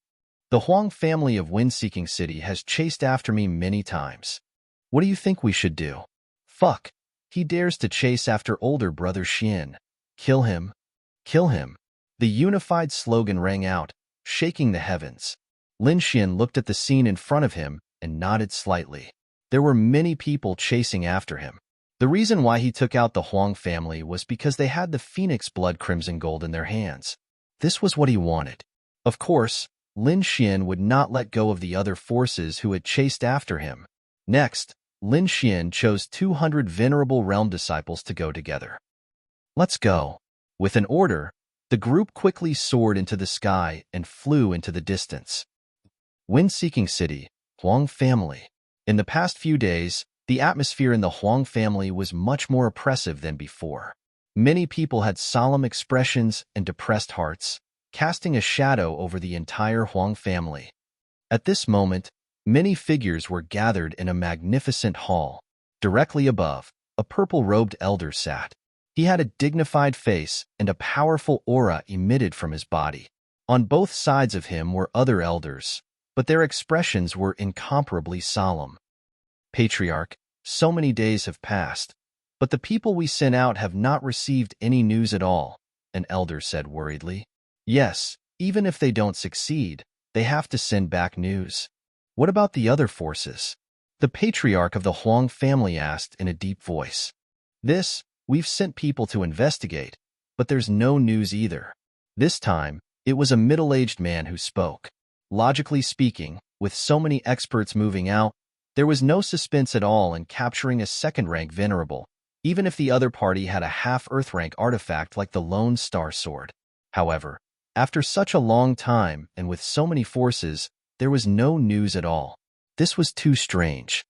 The Huang family of Wind-Seeking City has chased after me many times. What do you think we should do? Fuck, he dares to chase after older brother Xian. Kill him. Kill him." The unified slogan rang out, shaking the heavens. Lin Xian looked at the scene in front of him and nodded slightly. There were many people chasing after him. The reason why he took out the Huang family was because they had the Phoenix Blood Crimson Gold in their hands. This was what he wanted. Of course, Lin Xian would not let go of the other forces who had chased after him. Next, Lin Xian chose 200 venerable realm disciples to go together. Let's go. With an order, the group quickly soared into the sky and flew into the distance. Wind-Seeking City, Huang family. In the past few days, the atmosphere in the Huang family was much more oppressive than before. Many people had solemn expressions and depressed hearts, casting a shadow over the entire Huang family. At this moment, many figures were gathered in a magnificent hall. Directly above, a purple-robed elder sat. He had a dignified face and a powerful aura emitted from his body. On both sides of him were other elders, but their expressions were incomparably solemn. Patriarch, so many days have passed, but the people we sent out have not received any news at all, an elder said worriedly. Yes, even if they don't succeed, they have to send back news. What about the other forces? The patriarch of the Huang family asked in a deep voice. We've sent people to investigate, but there's no news either. This time, it was a middle-aged man who spoke. Logically speaking, with so many experts moving out, there was no suspense at all in capturing a second-rank venerable, even if the other party had a half-Earth-rank artifact like the Lone Star Sword. However, after such a long time and with so many forces, there was no news at all. This was too strange.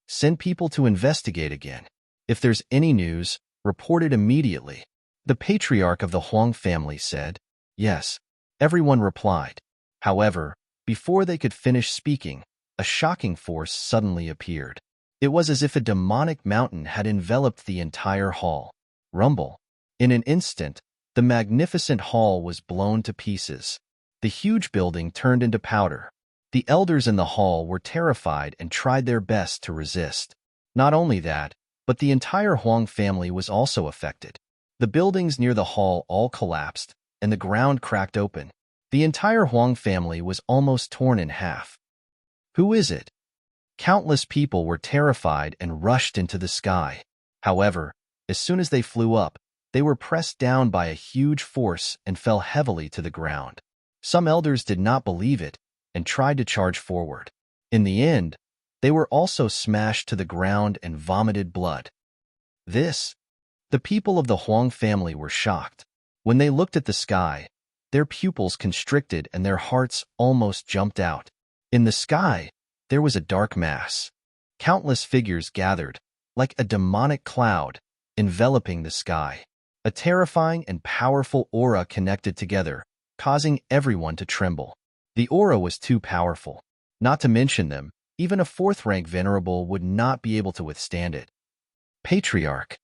Send people to investigate again. If there's any news, report it immediately. The patriarch of the Huang family said. Yes, everyone replied. However, before they could finish speaking, a shocking force suddenly appeared. It was as if a demonic mountain had enveloped the entire hall. Rumble. In an instant, the magnificent hall was blown to pieces. The huge building turned into powder. The elders in the hall were terrified and tried their best to resist. Not only that, but the entire Huang family was also affected. The buildings near the hall all collapsed, and the ground cracked open. The entire Huang family was almost torn in half. Who is it? Countless people were terrified and rushed into the sky. However, as soon as they flew up, they were pressed down by a huge force and fell heavily to the ground. Some elders did not believe it and tried to charge forward. In the end, they were also smashed to the ground and vomited blood. The people of the Huang family were shocked. When they looked at the sky, their pupils constricted and their hearts almost jumped out. In the sky, there was a dark mass. Countless figures gathered, like a demonic cloud, enveloping the sky. A terrifying and powerful aura connected together, causing everyone to tremble. The aura was too powerful. Not to mention them, even a fourth-rank venerable would not be able to withstand it. Patriarch.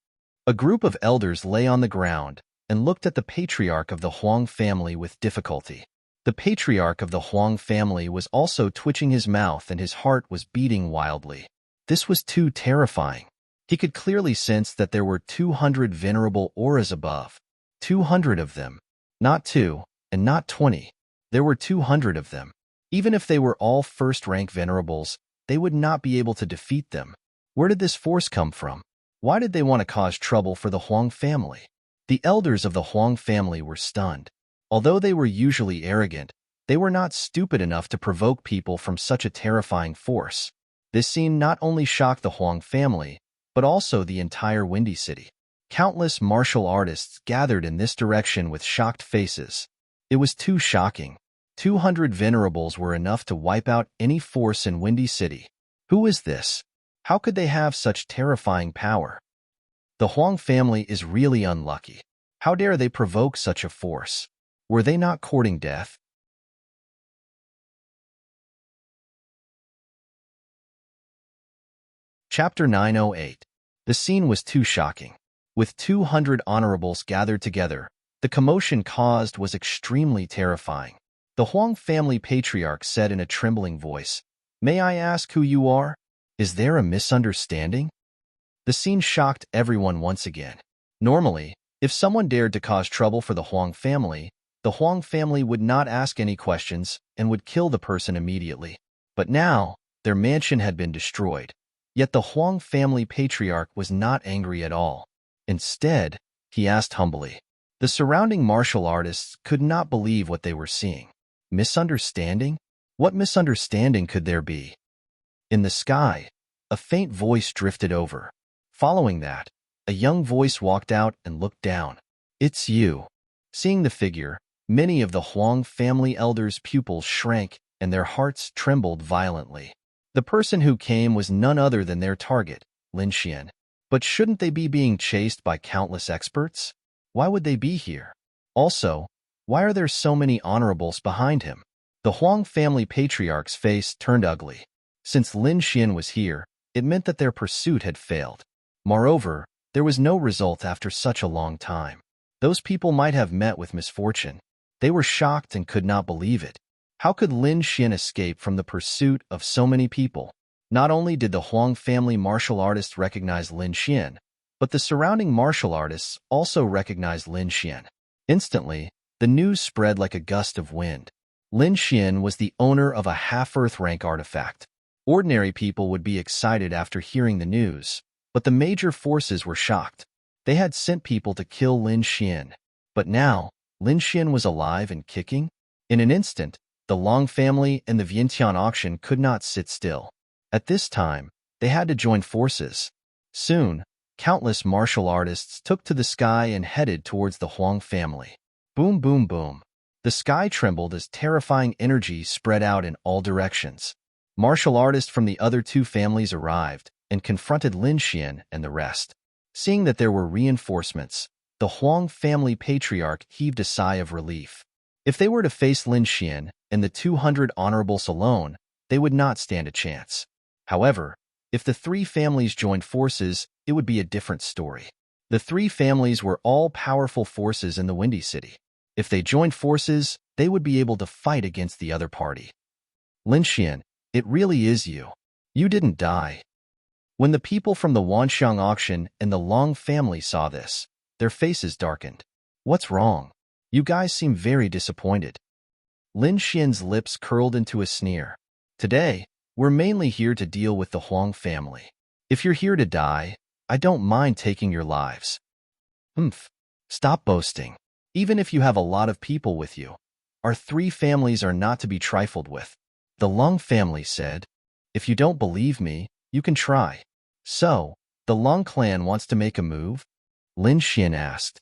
A group of elders lay on the ground and looked at the patriarch of the Huang family with difficulty. The patriarch of the Huang family was also twitching his mouth and his heart was beating wildly. This was too terrifying. He could clearly sense that there were 200 venerable auras above. 200 of them. Not 2, and not 20. There were 200 of them. Even if they were all first-rank venerables, they would not be able to defeat them. Where did this force come from? Why did they want to cause trouble for the Huang family? The elders of the Huang family were stunned. Although they were usually arrogant, they were not stupid enough to provoke people from such a terrifying force. This scene not only shocked the Huang family, but also the entire Windy City. Countless martial artists gathered in this direction with shocked faces. It was too shocking. 200 venerables were enough to wipe out any force in Windy City. Who is this? How could they have such terrifying power? The Huang family is really unlucky. How dare they provoke such a force? Were they not courting death? Chapter 908. The scene was too shocking. With 200 honorables gathered together, the commotion caused was extremely terrifying. The Huang family patriarch said in a trembling voice, "May I ask who you are? Is there a misunderstanding?" The scene shocked everyone once again. Normally, if someone dared to cause trouble for the Huang family would not ask any questions and would kill the person immediately. But now, their mansion had been destroyed. Yet the Huang family patriarch was not angry at all. Instead, he asked humbly. The surrounding martial artists could not believe what they were seeing. Misunderstanding? What misunderstanding could there be? In the sky, a faint voice drifted over. Following that, a young voice walked out and looked down. "It's you." Seeing the figure, many of the Huang family elders' pupils shrank and their hearts trembled violently. The person who came was none other than their target, Lin Xian. But shouldn't they be being chased by countless experts? Why would they be here? Also, why are there so many honorables behind him? The Huang family patriarch's face turned ugly. Since Lin Xian was here, it meant that their pursuit had failed. Moreover, there was no result after such a long time. Those people might have met with misfortune. They were shocked and could not believe it. How could Lin Xian escape from the pursuit of so many people? Not only did the Huang family martial artists recognize Lin Xian, but the surrounding martial artists also recognized Lin Xian. Instantly, the news spread like a gust of wind. Lin Xian was the owner of a half-Earth rank artifact. Ordinary people would be excited after hearing the news, but the major forces were shocked. They had sent people to kill Lin Xian. But now, Lin Xian was alive and kicking? In an instant, the Long family and the Vientiane auction could not sit still. At this time, they had to join forces. Soon, countless martial artists took to the sky and headed towards the Huang family. Boom, boom, boom. The sky trembled as terrifying energy spread out in all directions. Martial artists from the other two families arrived and confronted Lin Xian and the rest. Seeing that there were reinforcements, the Huang family patriarch heaved a sigh of relief. If they were to face Lin Xian and the 200 honorables alone, they would not stand a chance. However, if the three families joined forces, it would be a different story. The three families were all powerful forces in the Windy City. If they joined forces, they would be able to fight against the other party. Lin Xian, it really is you. You didn't die. When the people from the Wanxiang auction and the Long family saw this, their faces darkened. What's wrong? You guys seem very disappointed. Lin Xian's lips curled into a sneer. Today, we're mainly here to deal with the Huang family. If you're here to die, I don't mind taking your lives. Humph. Stop boasting. Even if you have a lot of people with you, our three families are not to be trifled with. The Long family said, if you don't believe me, you can try. So, the Long clan wants to make a move? Lin Xian asked.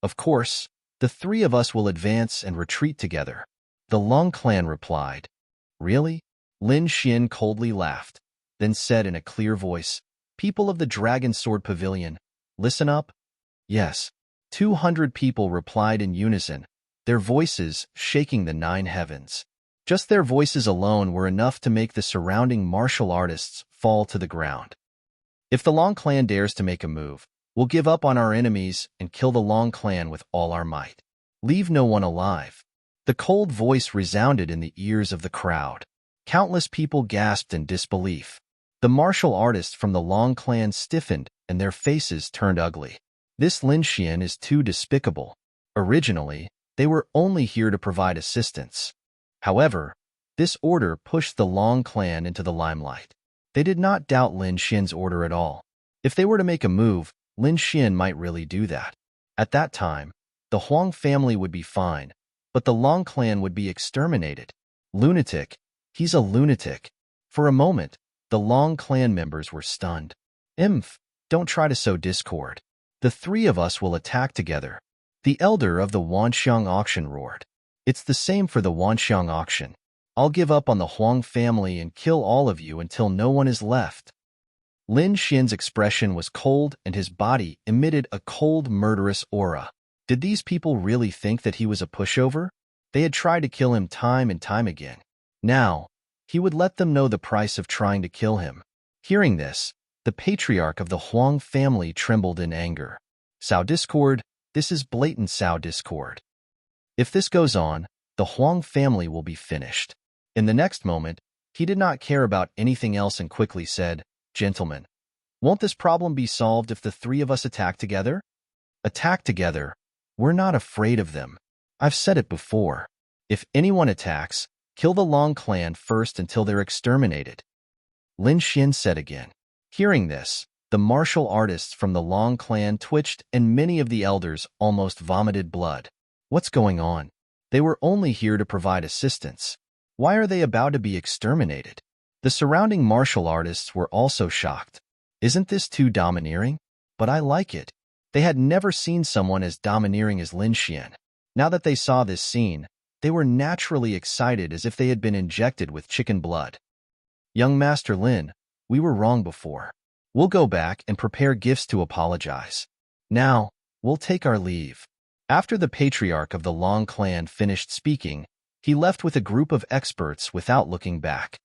Of course, the three of us will advance and retreat together. The Long clan replied. Really? Lin Xian coldly laughed, then said in a clear voice, People of the Dragon Sword Pavilion, listen up. Yes. 200 people replied in unison, their voices shaking the 9 heavens. Just their voices alone were enough to make the surrounding martial artists fall to the ground. If the Long clan dares to make a move, we'll give up on our enemies and kill the Long clan with all our might. Leave no one alive. The cold voice resounded in the ears of the crowd. Countless people gasped in disbelief. The martial artists from the Long clan stiffened and their faces turned ugly. This Lin Xian is too despicable. Originally, they were only here to provide assistance. However, this order pushed the Long clan into the limelight. They did not doubt Lin Xian's order at all. If they were to make a move, Lin Xian might really do that. At that time, the Huang family would be fine, but the Long clan would be exterminated. Lunatic. He's a lunatic. For a moment, the Long clan members were stunned. Don't try to sow discord. The three of us will attack together. The elder of the Wanxiang auction roared. It's the same for the Wanxiang auction. I'll give up on the Huang family and kill all of you until no one is left. Lin Xian's expression was cold and his body emitted a cold, murderous aura. Did these people really think that he was a pushover? They had tried to kill him time and time again. Now, he would let them know the price of trying to kill him. Hearing this, the patriarch of the Huang family trembled in anger. Sow discord, this is blatant sow discord. If this goes on, the Huang family will be finished. In the next moment, he did not care about anything else and quickly said, Gentlemen, won't this problem be solved if the three of us attack together? Attack together. We're not afraid of them. I've said it before. If anyone attacks, kill the Long clan first until they're exterminated. Lin Xian said again. Hearing this, the martial artists from the Long clan twitched and many of the elders almost vomited blood. What's going on? They were only here to provide assistance. Why are they about to be exterminated? The surrounding martial artists were also shocked. Isn't this too domineering? But I like it. They had never seen someone as domineering as Lin Xian. Now that they saw this scene, they were naturally excited as if they had been injected with chicken blood. Young Master Lin, we were wrong before. We'll go back and prepare gifts to apologize. Now, we'll take our leave. After the patriarch of the Long clan finished speaking, he left with a group of experts without looking back.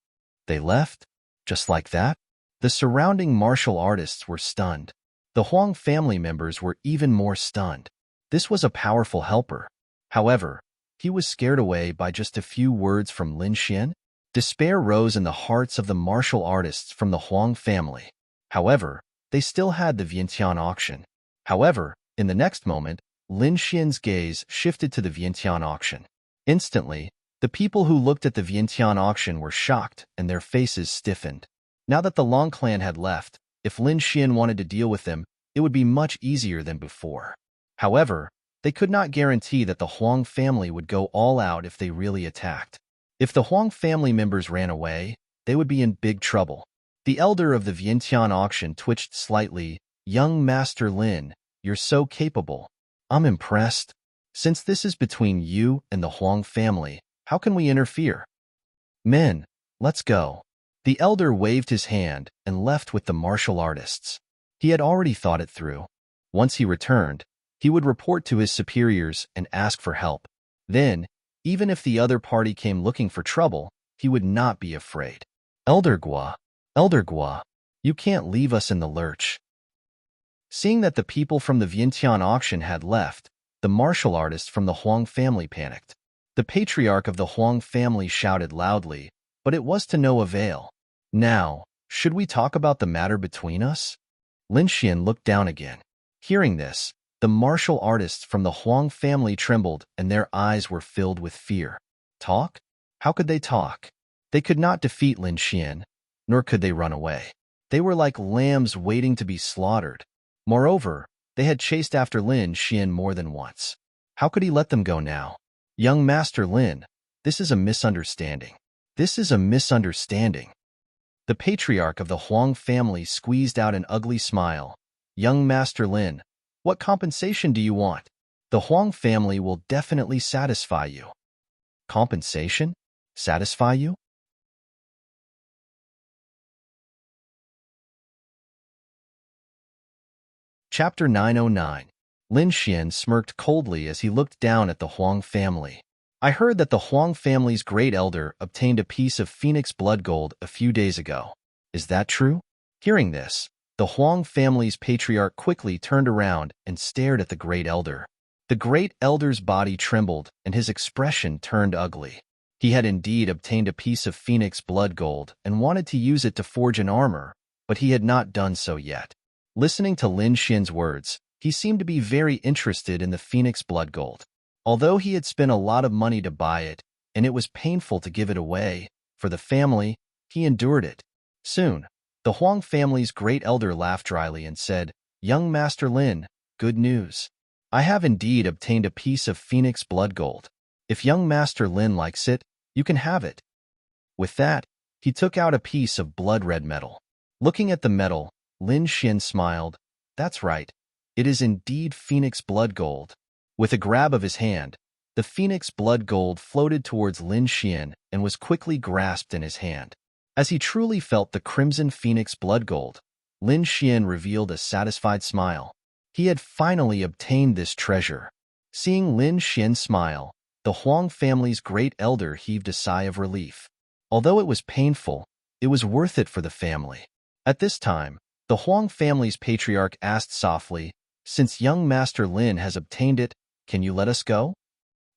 They left? Just like that? The surrounding martial artists were stunned. The Huang family members were even more stunned. This was a powerful helper. However, he was scared away by just a few words from Lin Xian. Despair rose in the hearts of the martial artists from the Huang family. However, they still had the Vientiane auction. However, in the next moment, Lin Xian's gaze shifted to the Vientiane auction. Instantly, The people who looked at the Vientiane auction were shocked, and their faces stiffened. Now that the Long clan had left, if Lin Xian wanted to deal with them, it would be much easier than before. However, they could not guarantee that the Huang family would go all out if they really attacked. If the Huang family members ran away, they would be in big trouble. The elder of the Vientiane auction twitched slightly. Young Master Lin, you're so capable. I'm impressed. Since this is between you and the Huang family, how can we interfere? Men, let's go. The elder waved his hand and left with the martial artists. He had already thought it through. Once he returned, he would report to his superiors and ask for help. Then, even if the other party came looking for trouble, he would not be afraid. Elder Gua, you can't leave us in the lurch. Seeing that the people from the Vientiane auction had left, the martial artists from the Huang family panicked. The patriarch of the Huang family shouted loudly, but it was to no avail. Now, should we talk about the matter between us? Lin Xian looked down again. Hearing this, the martial artists from the Huang family trembled and their eyes were filled with fear. Talk? How could they talk? They could not defeat Lin Xian, nor could they run away. They were like lambs waiting to be slaughtered. Moreover, they had chased after Lin Xian more than once. How could he let them go now? Young Master Lin, this is a misunderstanding. This is a misunderstanding. The patriarch of the Huang family squeezed out an ugly smile. Young Master Lin, what compensation do you want? The Huang family will definitely satisfy you. Compensation? Satisfy you? Chapter 909. Lin Xian smirked coldly as he looked down at the Huang family. I heard that the Huang family's great elder obtained a piece of phoenix blood gold a few days ago. Is that true? Hearing this, the Huang family's patriarch quickly turned around and stared at the great elder. The great elder's body trembled and his expression turned ugly. He had indeed obtained a piece of phoenix blood gold and wanted to use it to forge an armor, but he had not done so yet. Listening to Lin Xian's words, he seemed to be very interested in the phoenix blood gold. Although he had spent a lot of money to buy it, and it was painful to give it away, for the family, he endured it. Soon, the Huang family's great elder laughed dryly and said, Young Master Lin, good news. I have indeed obtained a piece of phoenix blood gold. If young Master Lin likes it, you can have it. With that, he took out a piece of blood-red metal. Looking at the metal, Lin Xian smiled. That's right. It is indeed phoenix blood gold. With a grab of his hand, the phoenix blood gold floated towards Lin Xian and was quickly grasped in his hand. As he truly felt the crimson phoenix blood gold, Lin Xian revealed a satisfied smile. He had finally obtained this treasure. Seeing Lin Xian smile, the Huang family's great elder heaved a sigh of relief. Although it was painful, it was worth it for the family. At this time, the Huang family's patriarch asked softly, Since young Master Lin has obtained it, can you let us go?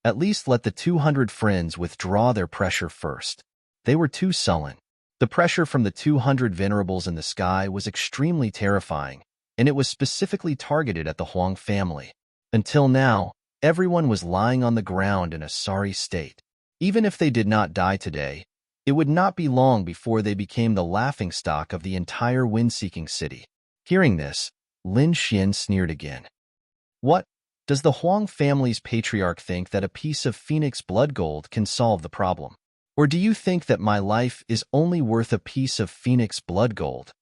At least let the 200 friends withdraw their pressure first. They were too sullen. The pressure from the 200 venerables in the sky was extremely terrifying, and it was specifically targeted at the Huang family. Until now, everyone was lying on the ground in a sorry state. Even if they did not die today, it would not be long before they became the laughingstock of the entire wind-seeking city. Hearing this, Lin Xian sneered again. What? Does the Huang family's patriarch think that a piece of phoenix blood gold can solve the problem? Or do you think that my life is only worth a piece of phoenix blood gold?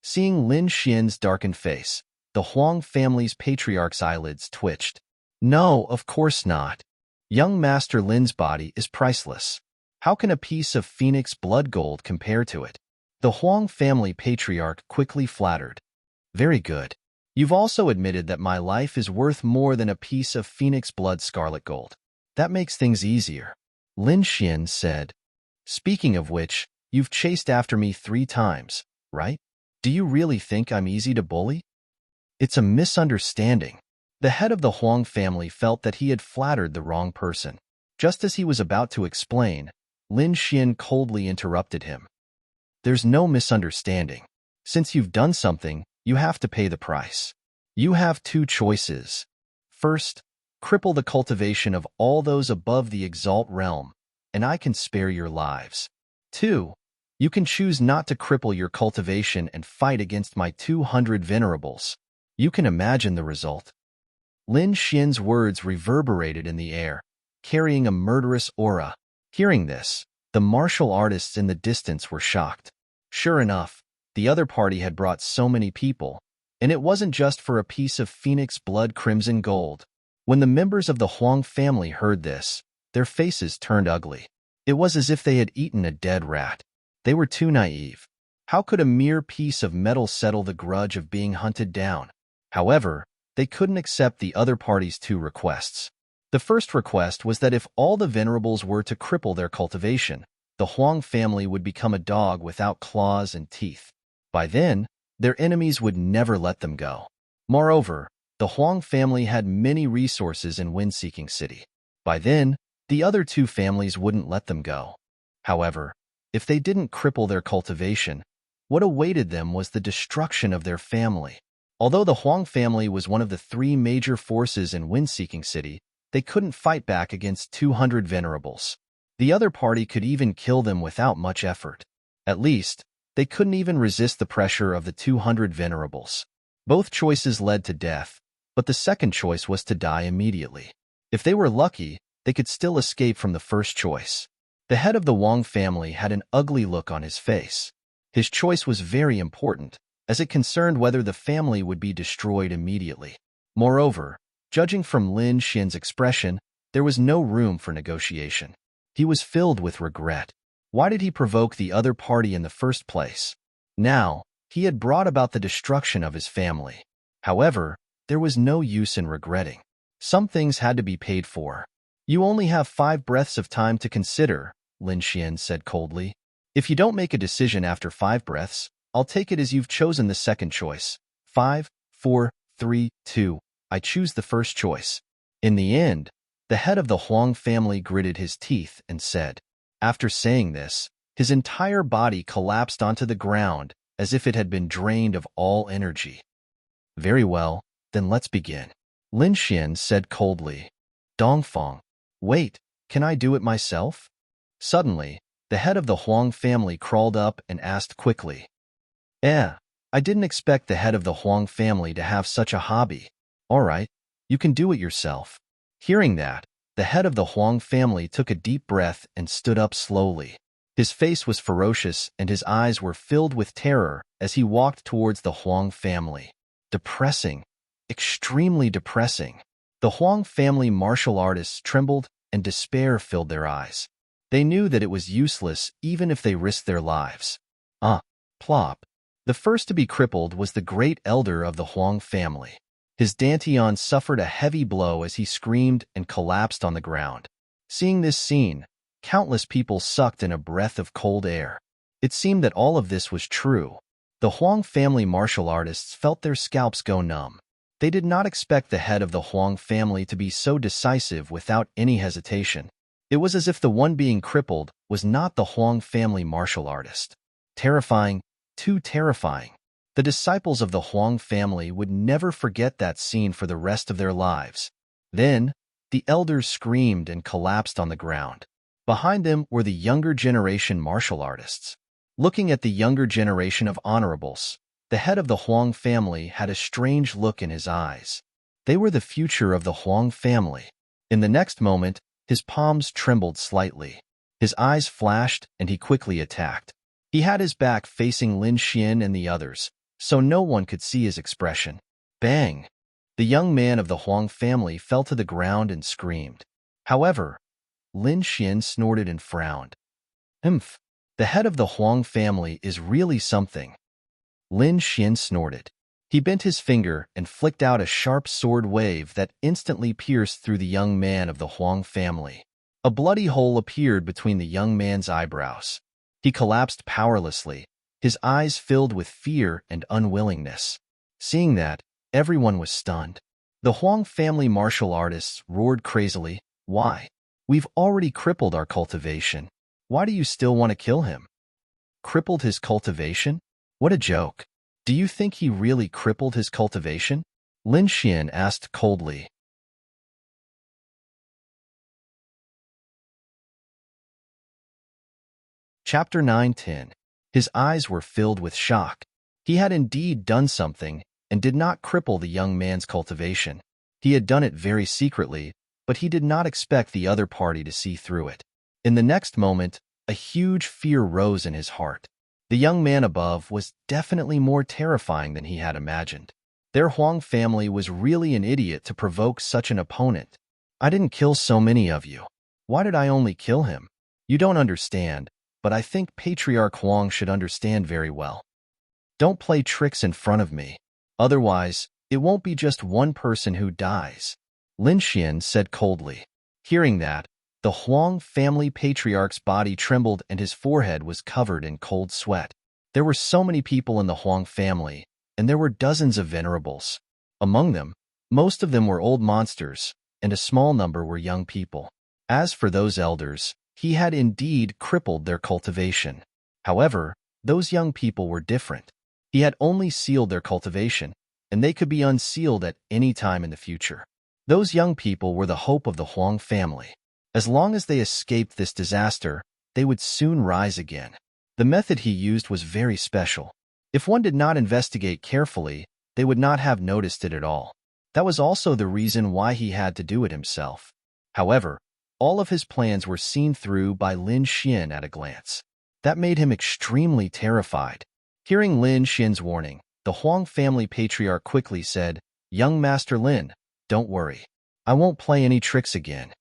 Seeing Lin Xian's darkened face, the Huang family's patriarch's eyelids twitched. No, of course not. Young Master Lin's body is priceless. How can a piece of phoenix blood gold compare to it? The Huang family patriarch quickly flattered. Very good. You've also admitted that my life is worth more than a piece of phoenix blood scarlet gold. That makes things easier. Lin Xian said. Speaking of which, you've chased after me 3 times, right? Do you really think I'm easy to bully? It's a misunderstanding. The head of the Huang family felt that he had flattered the wrong person. Just as he was about to explain, Lin Xian coldly interrupted him. There's no misunderstanding. Since you've done something, you have to pay the price. You have 2 choices. First, Cripple the cultivation of all those above the exalt realm, and I can spare your lives. 2. You can choose not to cripple your cultivation and fight against my 200 venerables. You can imagine the result. Lin Xian's words reverberated in the air, carrying a murderous aura. Hearing this, the martial artists in the distance were shocked. Sure enough, the other party had brought so many people, and it wasn't just for a piece of phoenix blood crimson gold. When the members of the Huang family heard this, their faces turned ugly. It was as if they had eaten a dead rat. They were too naive. How could a mere piece of metal settle the grudge of being hunted down? However, they couldn't accept the other party's two requests. The first request was that if all the venerables were to cripple their cultivation, the Huang family would become a dog without claws and teeth. By then, their enemies would never let them go. Moreover, the Huang family had many resources in Wind-Seeking City. By then, the other two families wouldn't let them go. However, if they didn't cripple their cultivation, what awaited them was the destruction of their family. Although the Huang family was one of the three major forces in Wind-Seeking City, they couldn't fight back against 200 venerables. The other party could even kill them without much effort. At least, they couldn't even resist the pressure of the 200 venerables. Both choices led to death, but the second choice was to die immediately. If they were lucky, they could still escape from the first choice. The head of the Wang family had an ugly look on his face. His choice was very important, as it concerned whether the family would be destroyed immediately. Moreover, judging from Lin Xian's expression, there was no room for negotiation. He was filled with regret. Why did he provoke the other party in the first place? Now, he had brought about the destruction of his family. However, there was no use in regretting. Some things had to be paid for. You only have 5 breaths of time to consider, Lin Xian said coldly. If you don't make a decision after 5 breaths, I'll take it as you've chosen the second choice. 5, 4, 3, 2. I choose the first choice. In the end, the head of the Huang family gritted his teeth and said. After saying this, his entire body collapsed onto the ground as if it had been drained of all energy. Very well, then let's begin. Lin Xian said coldly. Dongfang, wait, can I do it myself? Suddenly, the head of the Huang family crawled up and asked quickly. I didn't expect the head of the Huang family to have such a hobby. All right, you can do it yourself. Hearing that, the head of the Huang family took a deep breath and stood up slowly. His face was ferocious and his eyes were filled with terror as he walked towards the Huang family. Depressing. Extremely depressing. The Huang family martial artists trembled and despair filled their eyes. They knew that it was useless even if they risked their lives. Plop. The first to be crippled was the great elder of the Huang family. His dantian suffered a heavy blow as he screamed and collapsed on the ground. Seeing this scene, countless people sucked in a breath of cold air. It seemed that all of this was true. The Huang family martial artists felt their scalps go numb. They did not expect the head of the Huang family to be so decisive without any hesitation. It was as if the one being crippled was not the Huang family martial artist. Terrifying, too terrifying. The disciples of the Huang family would never forget that scene for the rest of their lives. Then, the elders screamed and collapsed on the ground. Behind them were the younger generation martial artists. Looking at the younger generation of honorables, the head of the Huang family had a strange look in his eyes. They were the future of the Huang family. In the next moment, his palms trembled slightly. His eyes flashed and he quickly attacked. He had his back facing Lin Xian and the others, so no one could see his expression. Bang! The young man of the Huang family fell to the ground and screamed. However, Lin Xian snorted and frowned. The head of the Huang family is really something. Lin Xian snorted. He bent his finger and flicked out a sharp sword wave that instantly pierced through the young man of the Huang family. A bloody hole appeared between the young man's eyebrows. He collapsed powerlessly, his eyes filled with fear and unwillingness. Seeing that, everyone was stunned. The Huang family martial artists roared crazily. Why? We've already crippled our cultivation. Why do you still want to kill him? Crippled his cultivation? What a joke. Do you think he really crippled his cultivation? Lin Xian asked coldly. Chapter 9:10. His eyes were filled with shock. He had indeed done something and did not cripple the young man's cultivation. He had done it very secretly, but he did not expect the other party to see through it. In the next moment, a huge fear rose in his heart. The young man above was definitely more terrifying than he had imagined. Their Huang family was really an idiot to provoke such an opponent. I didn't kill so many of you. Why did I only kill him? You don't understand, but I think Patriarch Huang should understand very well. Don't play tricks in front of me. Otherwise, it won't be just one person who dies, Lin Xian said coldly. Hearing that, the Huang family patriarch's body trembled and his forehead was covered in cold sweat. There were so many people in the Huang family, and there were dozens of venerables. Among them, most of them were old monsters, and a small number were young people. As for those elders, he had indeed crippled their cultivation. However, those young people were different. He had only sealed their cultivation, and they could be unsealed at any time in the future. Those young people were the hope of the Huang family. As long as they escaped this disaster, they would soon rise again. The method he used was very special. If one did not investigate carefully, they would not have noticed it at all. That was also the reason why he had to do it himself. However, all of his plans were seen through by Lin Xian at a glance. That made him extremely terrified. Hearing Lin Xian's warning, the Huang family patriarch quickly said, "Young Master Lin, don't worry. I won't play any tricks again."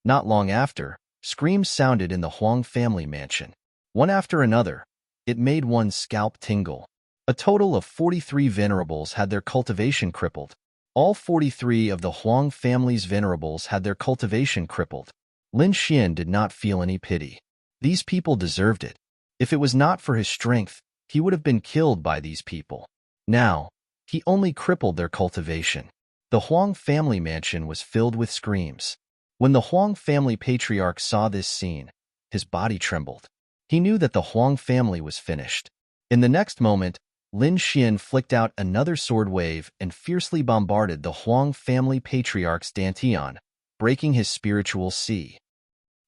Not long after, screams sounded in the Huang family mansion. One after another, it made one's scalp tingle. A total of 43 venerables had their cultivation crippled. All 43 of the Huang family's venerables had their cultivation crippled. Lin Xian did not feel any pity. These people deserved it. If it was not for his strength, he would have been killed by these people. Now, he only crippled their cultivation. The Huang family mansion was filled with screams. When the Huang family patriarch saw this scene, his body trembled. He knew that the Huang family was finished. In the next moment, Lin Xian flicked out another sword wave and fiercely bombarded the Huang family patriarch's dantian, breaking his spiritual sea.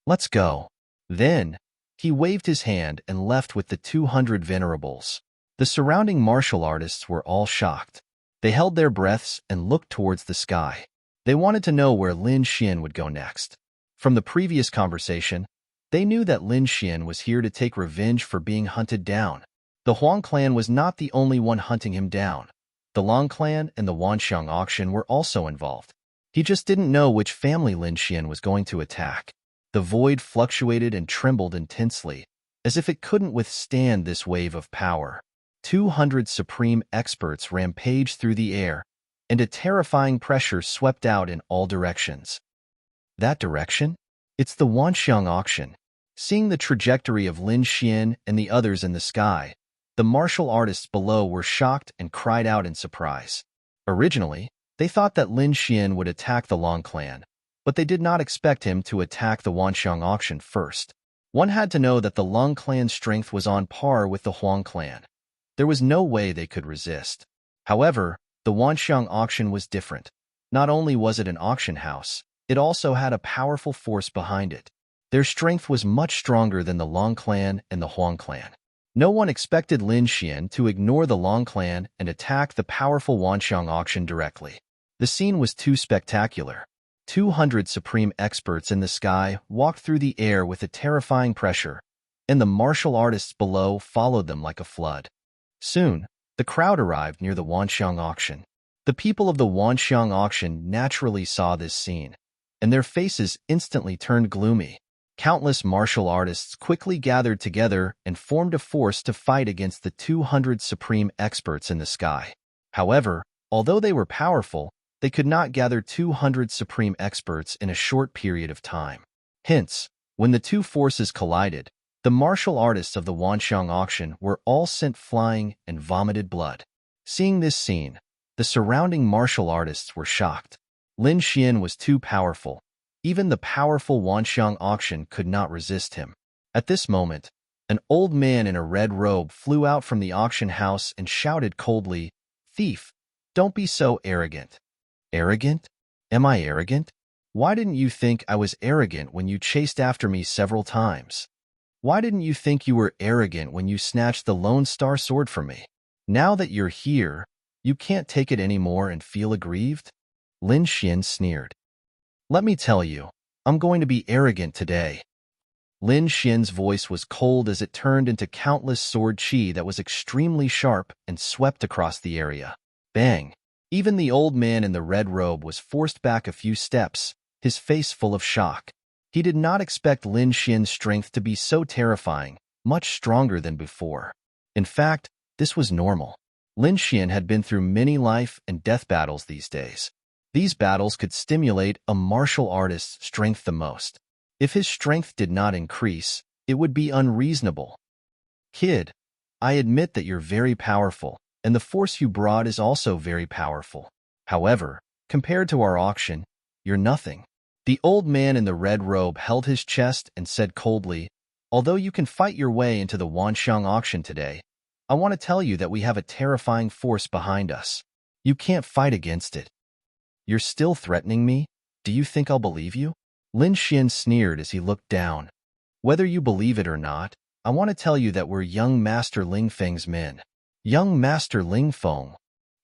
"Let's go." Then, he waved his hand and left with the 200 venerables. The surrounding martial artists were all shocked. They held their breaths and looked towards the sky. They wanted to know where Lin Xian would go next. From the previous conversation, they knew that Lin Xian was here to take revenge for being hunted down. The Huang clan was not the only one hunting him down. The Long clan and the Wanxiang auction were also involved. He just didn't know which family Lin Xian was going to attack. The void fluctuated and trembled intensely, as if it couldn't withstand this wave of power. 200 supreme experts rampaged through the air, and a terrifying pressure swept out in all directions. That direction? It's the Wanxiang auction. Seeing the trajectory of Lin Xian and the others in the sky, the martial artists below were shocked and cried out in surprise. Originally, they thought that Lin Xian would attack the Long clan, but they did not expect him to attack the Wanxiang auction first. One had to know that the Long clan's strength was on par with the Huang clan. There was no way they could resist. However, the Wanxiang auction was different. Not only was it an auction house, it also had a powerful force behind it. Their strength was much stronger than the Long clan and the Huang clan. No one expected Lin Xian to ignore the Long clan and attack the powerful Wanxiang auction directly. The scene was too spectacular. 200 supreme experts in the sky walked through the air with a terrifying pressure, and the martial artists below followed them like a flood. Soon, the crowd arrived near the Wanxiang auction. The people of the Wanxiang auction naturally saw this scene, and their faces instantly turned gloomy. Countless martial artists quickly gathered together and formed a force to fight against the 200 supreme experts in the sky. However, although they were powerful, they could not gather 200 supreme experts in a short period of time. Hence, when the two forces collided, the martial artists of the Wanxiang auction were all sent flying and vomited blood. Seeing this scene, the surrounding martial artists were shocked. Lin Xian was too powerful. Even the powerful Wanxiang auction could not resist him. At this moment, an old man in a red robe flew out from the auction house and shouted coldly, "Thief, don't be so arrogant." "Arrogant? Am I arrogant? Why didn't you think I was arrogant when you chased after me several times?" Why didn't you think you were arrogant when you snatched the Lone Star Sword from me? Now that you're here, you can't take it anymore and feel aggrieved? Lin Xian sneered. Let me tell you, I'm going to be arrogant today. Lin Xian's voice was cold as it turned into countless sword chi that was extremely sharp and swept across the area. Bang! Even the old man in the red robe was forced back a few steps, his face full of shock. He did not expect Lin Xian's strength to be so terrifying, much stronger than before. In fact, this was normal. Lin Xian had been through many life and death battles these days. These battles could stimulate a martial artist's strength the most. If his strength did not increase, it would be unreasonable. Kid, I admit that you're very powerful, and the force you brought is also very powerful. However, compared to our auction, you're nothing. The old man in the red robe held his chest and said coldly, although you can fight your way into the Wanxiang auction today, I want to tell you that we have a terrifying force behind us. You can't fight against it. You're still threatening me? Do you think I'll believe you? Lin Xian sneered as he looked down. Whether you believe it or not, I want to tell you that we're young Master Ling Feng's men. Young Master Ling Feng.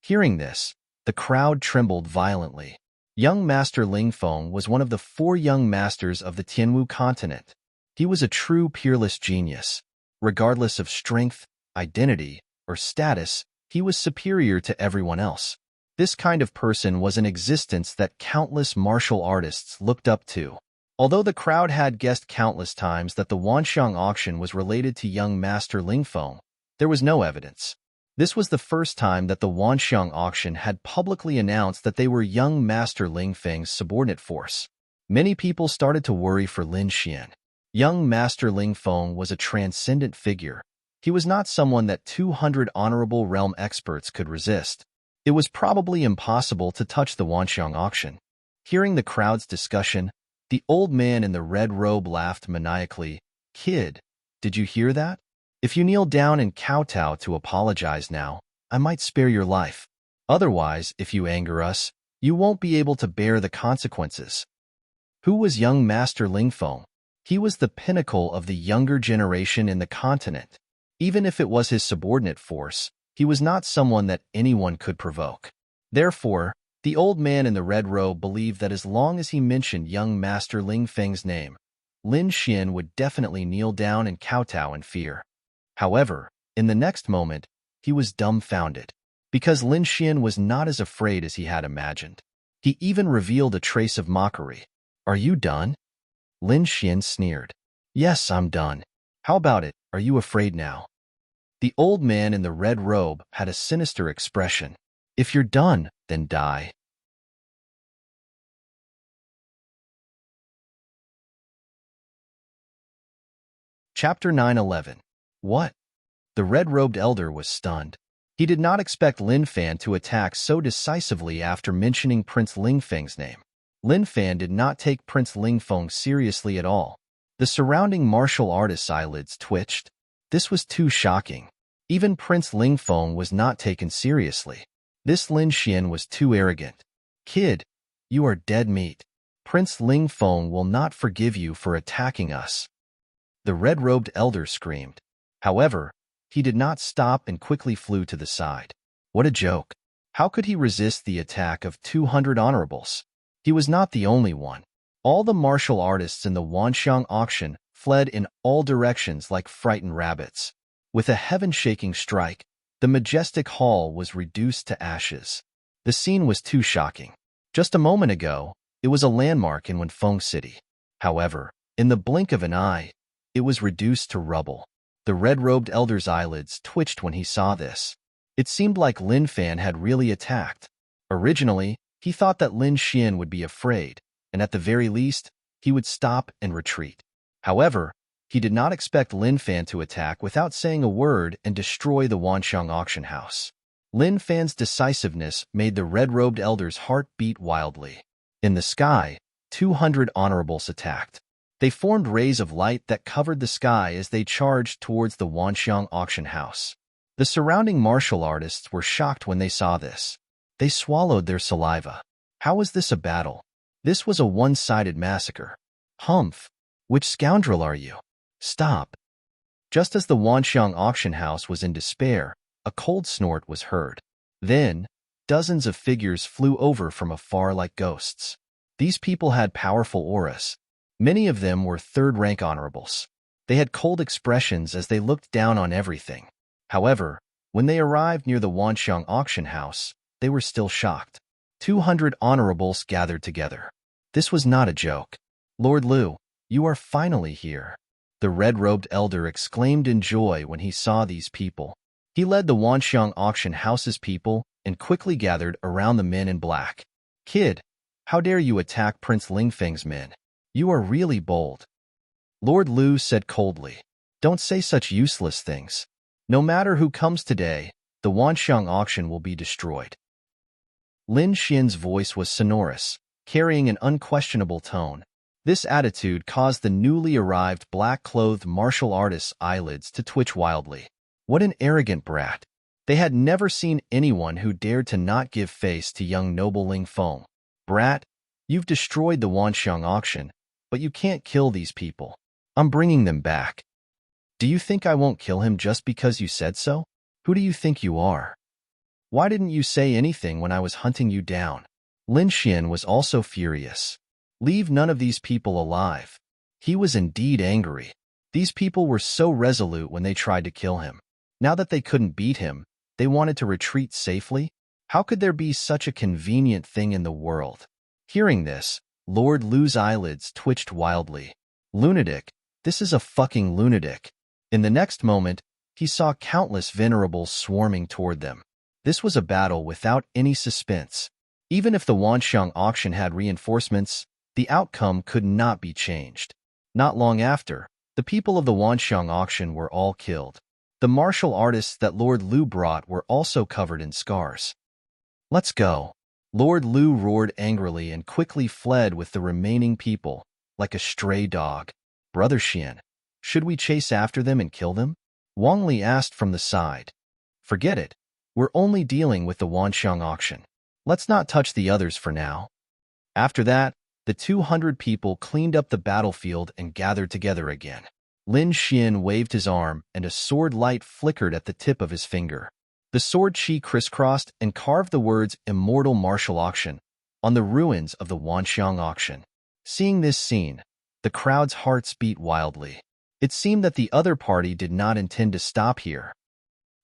Hearing this, the crowd trembled violently. Young Master Ling Feng was one of the 4 young masters of the Tianwu continent. He was a true peerless genius. Regardless of strength, identity, or status, he was superior to everyone else. This kind of person was an existence that countless martial artists looked up to. Although the crowd had guessed countless times that the Wanxiang auction was related to young Master Ling Feng, there was no evidence. This was the first time that the Wanxiang auction had publicly announced that they were young Master Ling Feng's subordinate force. Many people started to worry for Lin Xian. Young Master Ling Feng was a transcendent figure. He was not someone that 200 honorable realm experts could resist. It was probably impossible to touch the Wanxiang auction. Hearing the crowd's discussion, the old man in the red robe laughed maniacally. Kid, did you hear that? If you kneel down and kowtow to apologize now, I might spare your life. Otherwise, if you anger us, you won't be able to bear the consequences. Who was young Master Ling Feng? He was the pinnacle of the younger generation in the continent. Even if it was his subordinate force, he was not someone that anyone could provoke. Therefore, the old man in the red robe believed that as long as he mentioned young Master Ling Feng's name, Lin Xian would definitely kneel down and kowtow in fear. However, in the next moment, he was dumbfounded, because Lin Xian was not as afraid as he had imagined. He even revealed a trace of mockery. Are you done? Lin Xian sneered. Yes, I'm done. How about it? Are you afraid now? The old man in the red robe had a sinister expression. If you're done, then die. Chapter 9:11. What? The red-robed elder was stunned. He did not expect Lin Fan to attack so decisively after mentioning Prince Ling Feng's name. Lin Fan did not take Prince Ling Feng seriously at all. The surrounding martial artist's eyelids twitched. This was too shocking. Even Prince Ling Feng was not taken seriously. This Lin Xian was too arrogant. Kid, you are dead meat. Prince Ling Feng will not forgive you for attacking us. The red-robed elder screamed. However, he did not stop and quickly flew to the side. What a joke. How could he resist the attack of 200 honorables? He was not the only one. All the martial artists in the Wanxiang auction fled in all directions like frightened rabbits. With a heaven-shaking strike, the majestic hall was reduced to ashes. The scene was too shocking. Just a moment ago, it was a landmark in Wenfeng City. However, in the blink of an eye, it was reduced to rubble. The red-robed elder's eyelids twitched when he saw this. It seemed like Lin Fan had really attacked. Originally, he thought that Lin Xian would be afraid, and at the very least, he would stop and retreat. However, he did not expect Lin Fan to attack without saying a word and destroy the Wanxiang auction house. Lin Fan's decisiveness made the red-robed elder's heart beat wildly. In the sky, 200 honorables attacked. They formed rays of light that covered the sky as they charged towards the Wanxiang auction house. The surrounding martial artists were shocked when they saw this. They swallowed their saliva. How was this a battle? This was a one-sided massacre. Humph! Which scoundrel are you? Stop! Just as the Wanxiang auction house was in despair, a cold snort was heard. Then, dozens of figures flew over from afar like ghosts. These people had powerful auras. Many of them were third-rank honorables. They had cold expressions as they looked down on everything. However, when they arrived near the Wanxiang auction house, they were still shocked. 200 honorables gathered together. This was not a joke. Lord Liu, you are finally here. The red-robed elder exclaimed in joy when he saw these people. He led the Wanxiang auction house's people and quickly gathered around the men in black. Kid, how dare you attack Prince Lingfeng's men? You are really bold. Lord Liu said coldly. Don't say such useless things. No matter who comes today, the Wanxiang auction will be destroyed. Lin Xian's voice was sonorous, carrying an unquestionable tone. This attitude caused the newly arrived black-clothed martial artist's eyelids to twitch wildly. What an arrogant brat. They had never seen anyone who dared to not give face to young noble Ling Feng. Brat, you've destroyed the Wanxiang auction, but you can't kill these people. I'm bringing them back. Do you think I won't kill him just because you said so? Who do you think you are? Why didn't you say anything when I was hunting you down? Lin Xian was also furious. Leave none of these people alive. He was indeed angry. These people were so resolute when they tried to kill him. Now that they couldn't beat him, they wanted to retreat safely? How could there be such a convenient thing in the world? Hearing this, Lord Liu's eyelids twitched wildly. Lunatic, this is a fucking lunatic. In the next moment, he saw countless venerables swarming toward them. This was a battle without any suspense. Even if the Wanxiang auction had reinforcements, the outcome could not be changed. Not long after, the people of the Wanxiang auction were all killed. The martial artists that Lord Liu brought were also covered in scars. Let's go. Lord Liu roared angrily and quickly fled with the remaining people, like a stray dog. Brother Xian, should we chase after them and kill them? Wang Li asked from the side. Forget it. We're only dealing with the Wanxiang auction. Let's not touch the others for now. After that, the 200 people cleaned up the battlefield and gathered together again. Lin Xian waved his arm, and a sword light flickered at the tip of his finger. The sword chi crisscrossed and carved the words Immortal Martial Auction on the ruins of the Wanxiang auction. Seeing this scene, the crowd's hearts beat wildly. It seemed that the other party did not intend to stop here.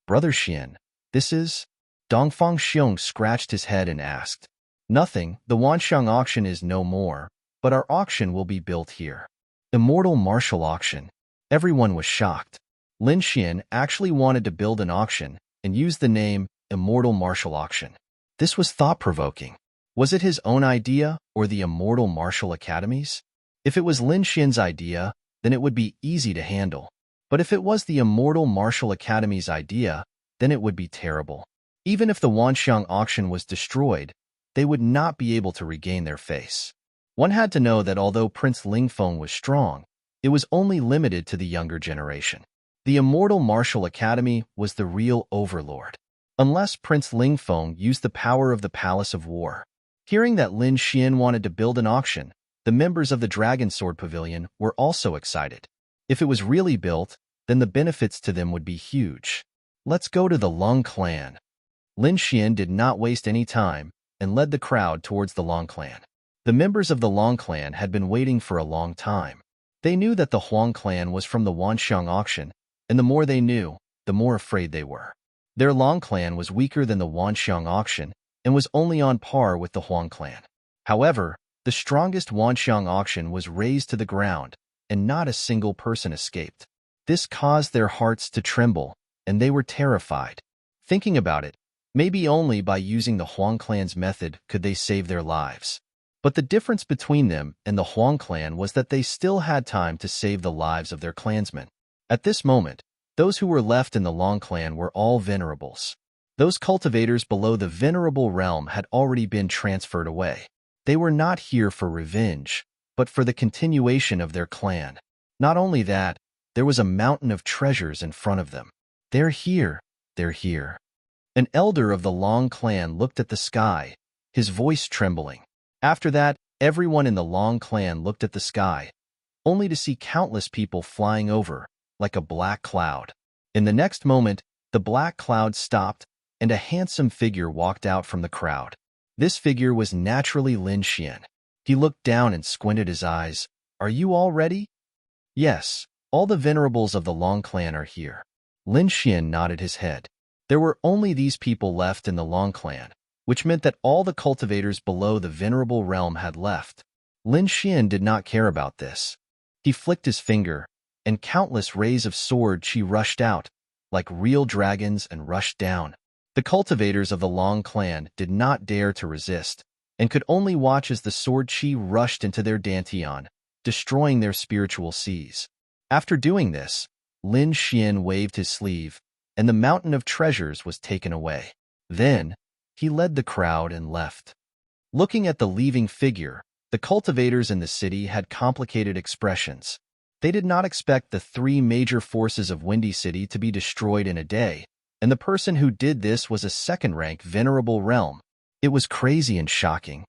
Brother Xian, this is? Dongfang Xiong scratched his head and asked. Nothing, the Wanxiang auction is no more, but our auction will be built here. Immortal Martial Auction. Everyone was shocked. Lin Xian actually wanted to build an auction and use the name Immortal Martial Auction. This was thought-provoking. Was it his own idea or the Immortal Martial Academy's? If it was Lin Xian's idea, then it would be easy to handle. But if it was the Immortal Martial Academy's idea, then it would be terrible. Even if the Wanxiang auction was destroyed, they would not be able to regain their face. One had to know that although Prince Lingfeng was strong, it was only limited to the younger generation. The Immortal Martial Academy was the real overlord. Unless Prince Lingfeng used the power of the Palace of War. Hearing that Lin Xian wanted to build an auction, the members of the Dragon Sword Pavilion were also excited. If it was really built, then the benefits to them would be huge. Let's go to the Long clan. Lin Xian did not waste any time and led the crowd towards the Long clan. The members of the Long clan had been waiting for a long time. They knew that the Huang clan was from the Wanxiang auction, and the more they knew, the more afraid they were. Their Long clan was weaker than the Wanxiang auction and was only on par with the Huang clan. However, the strongest Wanxiang auction was razed to the ground, and not a single person escaped. This caused their hearts to tremble, and they were terrified. Thinking about it, maybe only by using the Huang clan's method could they save their lives. But the difference between them and the Huang clan was that they still had time to save the lives of their clansmen. At this moment, those who were left in the Long clan were all venerables. Those cultivators below the venerable realm had already been transferred away. They were not here for revenge, but for the continuation of their clan. Not only that, there was a mountain of treasures in front of them. They're here. They're here. An elder of the Long clan looked at the sky, his voice trembling. After that, everyone in the Long clan looked at the sky, only to see countless people flying over, like a black cloud. In the next moment, the black cloud stopped, and a handsome figure walked out from the crowd. This figure was naturally Lin Xian. He looked down and squinted his eyes. "Are you all ready?" "Yes, all the venerables of the Long clan are here." Lin Xian nodded his head. There were only these people left in the Long clan, which meant that all the cultivators below the venerable realm had left. Lin Xian did not care about this. He flicked his finger, and countless rays of sword chi rushed out, like real dragons, and rushed down. The cultivators of the Long clan did not dare to resist, and could only watch as the sword chi rushed into their dantian, destroying their spiritual seas. After doing this, Lin Xian waved his sleeve, and the mountain of treasures was taken away. Then, he led the crowd and left. Looking at the leaving figure, the cultivators in the city had complicated expressions. They did not expect the three major forces of Windy City to be destroyed in a day, and the person who did this was a second-rank venerable realm. It was crazy and shocking.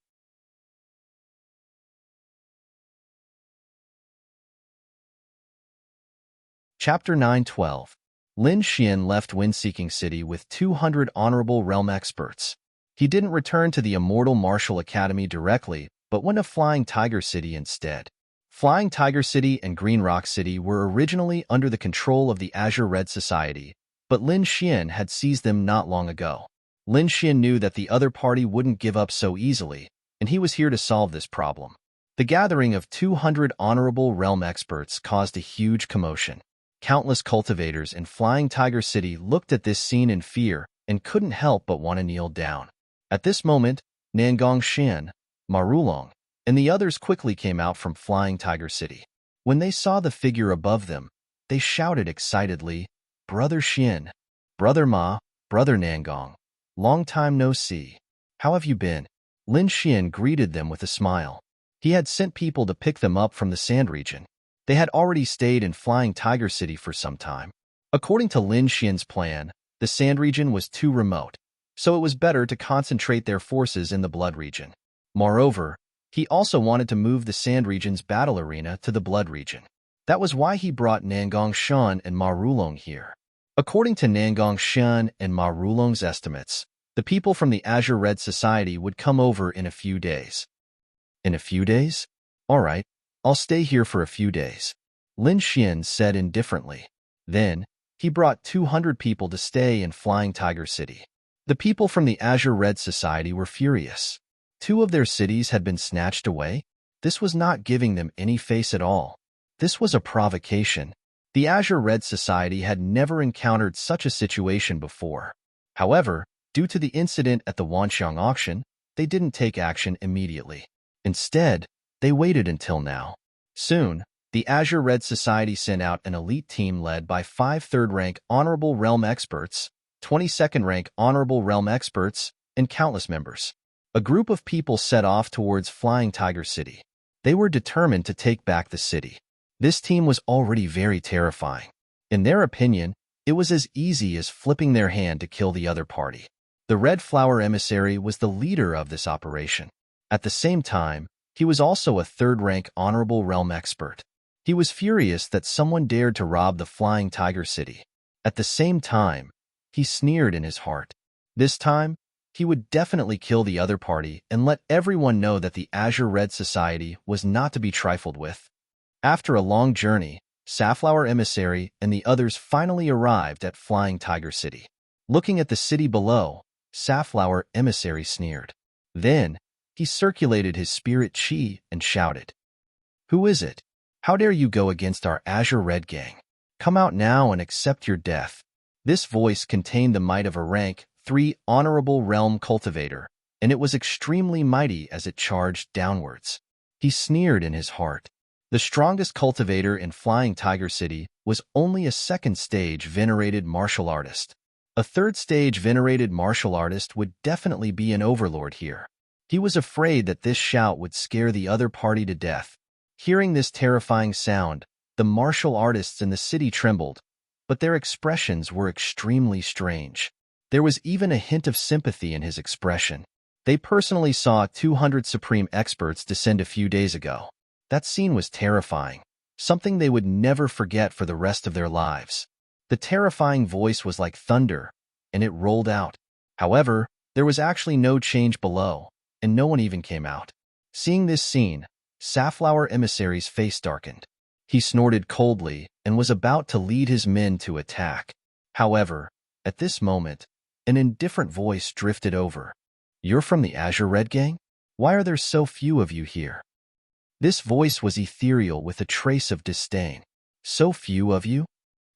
Chapter 9:12. Lin Xian left Wind-Seeking City with 200 honorable realm experts. He didn't return to the Immortal Martial Academy directly, but went to Flying Tiger City instead. Flying Tiger City and Green Rock City were originally under the control of the Azure Red Society, but Lin Xian had seized them not long ago. Lin Xian knew that the other party wouldn't give up so easily, and he was here to solve this problem. The gathering of 200 honorable realm experts caused a huge commotion. Countless cultivators in Flying Tiger City looked at this scene in fear and couldn't help but want to kneel down. At this moment, Nangong Shan, Marulong, and the others quickly came out from Flying Tiger City. When they saw the figure above them, they shouted excitedly, "Brother Xian, Brother Ma, Brother Nangong, long time no see. How have you been?" Lin Xian greeted them with a smile. He had sent people to pick them up from the Sand region. They had already stayed in Flying Tiger City for some time. According to Lin Xian's plan, the Sand region was too remote, so it was better to concentrate their forces in the Blood region. Moreover, he also wanted to move the Sand region's battle arena to the Blood region. That was why he brought Nangong Shan and Marulong here. According to Nangong Shan and Marulong's estimates, the people from the Azure Red Society would come over in a few days. In a few days? All right, I'll stay here for a few days, Lin Xian said indifferently. Then, he brought 200 people to stay in Flying Tiger City. The people from the Azure Red Society were furious. 2 of their cities had been snatched away. This was not giving them any face at all. This was a provocation. The Azure Red Society had never encountered such a situation before. However, due to the incident at the Wanxiang auction, they didn't take action immediately. Instead, they waited until now. Soon, the Azure Red Society sent out an elite team led by 5 third-rank Honorable Realm Experts, 22nd-rank Honorable Realm Experts, and countless members. A group of people set off towards Flying Tiger City. They were determined to take back the city. This team was already very terrifying. In their opinion, it was as easy as flipping their hand to kill the other party. The Red Flower Emissary was the leader of this operation. At the same time, he was also a third-rank Honorable Realm Expert. He was furious that someone dared to rob the Flying Tiger City. At the same time, he sneered in his heart. This time, he would definitely kill the other party and let everyone know that the Azure Red Society was not to be trifled with. After a long journey, Safflower Emissary and the others finally arrived at Flying Tiger City. Looking at the city below, Safflower Emissary sneered. Then, he circulated his spirit chi and shouted, "Who is it? How dare you go against our Azure Red gang? Come out now and accept your death." This voice contained the might of a rank 3 Honorable Realm Cultivator, and it was extremely mighty as it charged downwards. He sneered in his heart. The strongest cultivator in Flying Tiger City was only a second-stage venerated martial artist. A third-stage venerated martial artist would definitely be an overlord here. He was afraid that this shout would scare the other party to death. Hearing this terrifying sound, the martial artists in the city trembled, but their expressions were extremely strange. There was even a hint of sympathy in his expression. They personally saw 200 supreme experts descend a few days ago. That scene was terrifying, something they would never forget for the rest of their lives. The terrifying voice was like thunder, and it rolled out. However, there was actually no change below, and no one even came out. Seeing this scene, Safflower Emissary's face darkened. He snorted coldly and was about to lead his men to attack. However, at this moment, an indifferent voice drifted over. "You're from the Azure Red Gang? Why are there so few of you here?" This voice was ethereal with a trace of disdain. "So few of you?"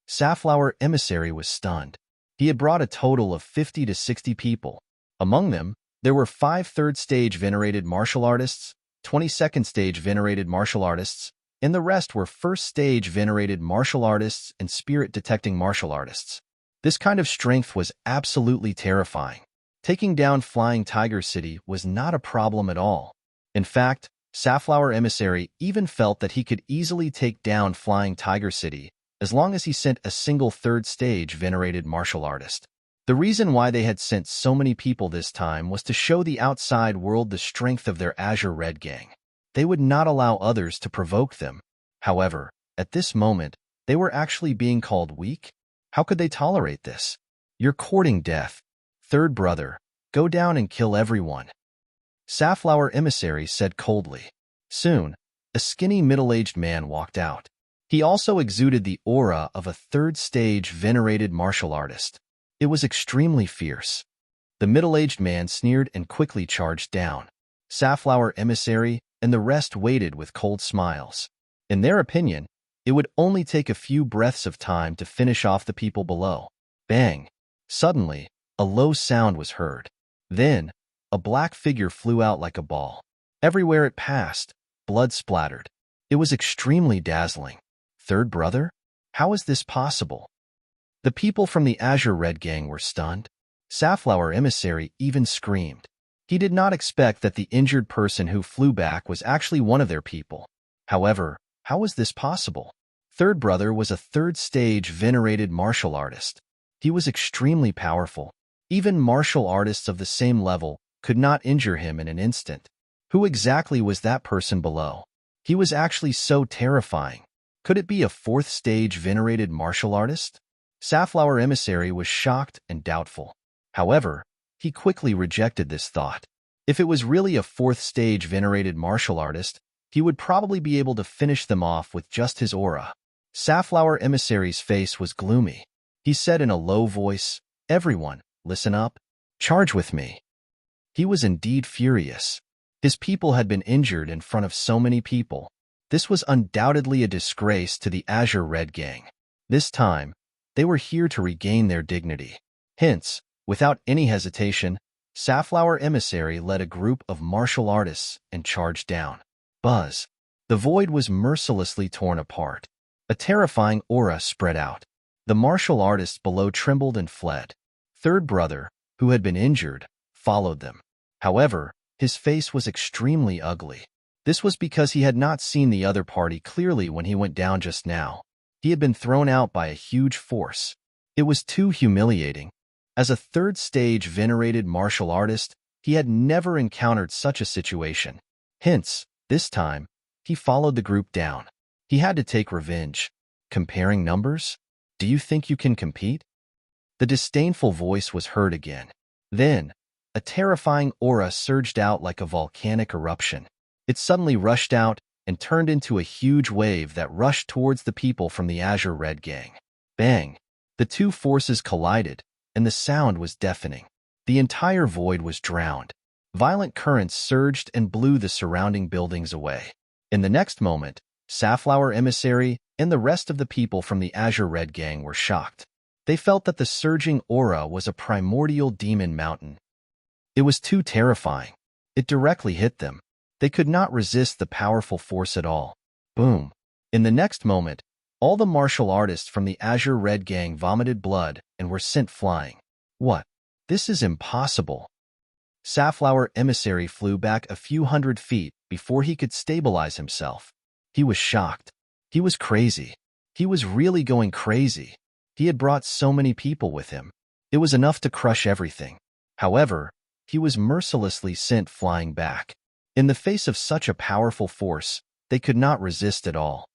Safflower Emissary was stunned. He had brought a total of 50 to 60 people. Among them, there were 5 third-stage venerated martial artists, 22nd-stage venerated martial artists, and the rest were first-stage venerated martial artists and spirit-detecting martial artists. This kind of strength was absolutely terrifying. Taking down Flying Tiger City was not a problem at all. In fact, Safflower Emissary even felt that he could easily take down Flying Tiger City as long as he sent a single third-stage venerated martial artist. The reason why they had sent so many people this time was to show the outside world the strength of their Azure Red Gang. They would not allow others to provoke them. However, at this moment, they were actually being called weak? How could they tolerate this? "You're courting death. Third brother, go down and kill everyone," Safflower Emissary said coldly. Soon, a skinny middle-aged man walked out. He also exuded the aura of a third-stage venerated martial artist. It was extremely fierce. The middle-aged man sneered and quickly charged down. Safflower Emissary and the rest waited with cold smiles. In their opinion, it would only take a few breaths of time to finish off the people below. Bang! Suddenly, a low sound was heard. Then, a black figure flew out like a ball. Everywhere it passed, blood splattered. It was extremely dazzling. Third brother? How is this possible? The people from the Azure Red Gang were stunned. Safflower Emissary even screamed. He did not expect that the injured person who flew back was actually one of their people. However, how was this possible? Third brother was a third-stage venerated martial artist. He was extremely powerful. Even martial artists of the same level could not injure him in an instant. Who exactly was that person below? He was actually so terrifying. Could it be a fourth-stage venerated martial artist? Safflower Emissary was shocked and doubtful. However, he quickly rejected this thought. If it was really a fourth-stage venerated martial artist, he would probably be able to finish them off with just his aura. Safflower Emissary's face was gloomy. He said in a low voice, "Everyone, listen up. Charge with me." He was indeed furious. His people had been injured in front of so many people. This was undoubtedly a disgrace to the Azure Red Gang. This time, they were here to regain their dignity. Hence, without any hesitation, Safflower Emissary led a group of martial artists and charged down. Buzz. The void was mercilessly torn apart. A terrifying aura spread out. The martial artists below trembled and fled. Third brother, who had been injured, followed them. However, his face was extremely ugly. This was because he had not seen the other party clearly when he went down just now. He had been thrown out by a huge force. It was too humiliating. As a third-stage venerated martial artist, he had never encountered such a situation. Hence, this time, he followed the group down. He had to take revenge. Comparing numbers? Do you think you can compete? The disdainful voice was heard again. Then, a terrifying aura surged out like a volcanic eruption. It suddenly rushed out and turned into a huge wave that rushed towards the people from the Azure Red Gang. Bang! The two forces collided, and the sound was deafening. The entire void was drowned. Violent currents surged and blew the surrounding buildings away. In the next moment, Safflower Emissary and the rest of the people from the Azure Red Gang were shocked. They felt that the surging aura was a primordial demon mountain. It was too terrifying. It directly hit them. They could not resist the powerful force at all. Boom. In the next moment, all the martial artists from the Azure Red Gang vomited blood and were sent flying. What? This is impossible. Safflower Emissary flew back a few hundred feet before he could stabilize himself. He was shocked. He was crazy. He was really going crazy. He had brought so many people with him. It was enough to crush everything. However, he was mercilessly sent flying back. In the face of such a powerful force, they could not resist at all.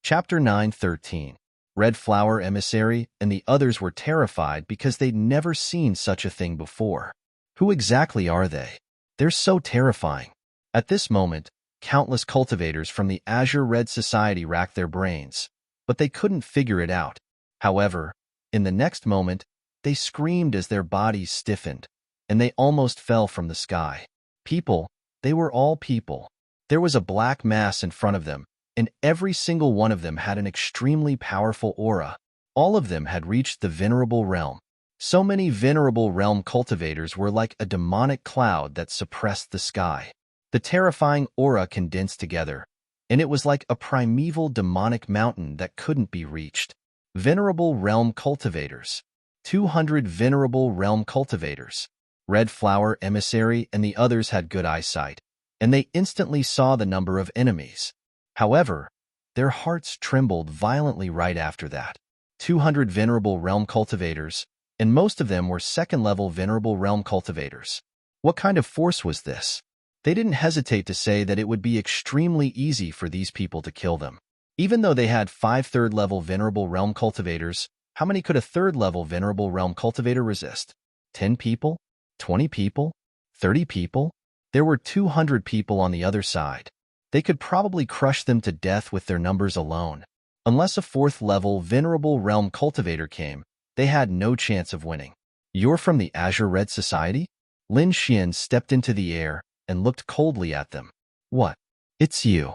Chapter 9:13. Red Flower Emissary and the others were terrified because they'd never seen such a thing before. Who exactly are they? They're so terrifying. At this moment, countless cultivators from the Azure Red Society racked their brains, but they couldn't figure it out. However, in the next moment, they screamed as their bodies stiffened, and they almost fell from the sky. People, they were all people. There was a black mass in front of them, and every single one of them had an extremely powerful aura. All of them had reached the venerable realm. So many venerable realm cultivators were like a demonic cloud that suppressed the sky. The terrifying aura condensed together, and it was like a primeval demonic mountain that couldn't be reached. Venerable realm cultivators. 200 venerable realm cultivators. Red Flower Emissary and the others had good eyesight, and they instantly saw the number of enemies. However, their hearts trembled violently right after that. 200 venerable realm cultivators, and most of them were second-level venerable realm cultivators. What kind of force was this? They didn't hesitate to say that it would be extremely easy for these people to kill them. Even though they had 5 third-level venerable realm cultivators, how many could a third-level venerable realm cultivator resist? 10 people? 20 people? 30 people? There were 200 people on the other side. They could probably crush them to death with their numbers alone. Unless a 4th-level venerable realm cultivator came, they had no chance of winning. You're from the Azure Red Society? Lin Xian stepped into the air and looked coldly at them. What? It's you.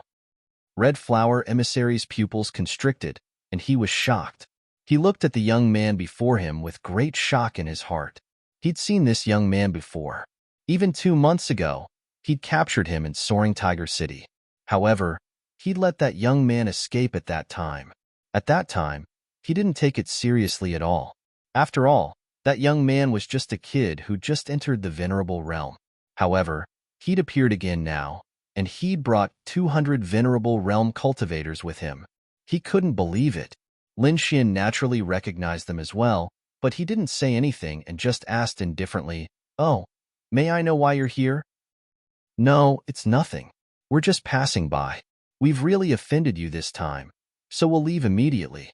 Red Flower Emissary's pupils constricted, and he was shocked. He looked at the young man before him with great shock in his heart. He'd seen this young man before. Even 2 months ago, he'd captured him in Soaring Tiger City. However, he'd let that young man escape at that time. At that time, he didn't take it seriously at all. After all, that young man was just a kid who just entered the venerable realm. However, he'd appeared again now, and he'd brought 200 venerable realm cultivators with him. He couldn't believe it. Lin Xian naturally recognized them as well, but he didn't say anything and just asked indifferently, "Oh, may I know why you're here?" "No, it's nothing. We're just passing by. We've really offended you this time, so we'll leave immediately."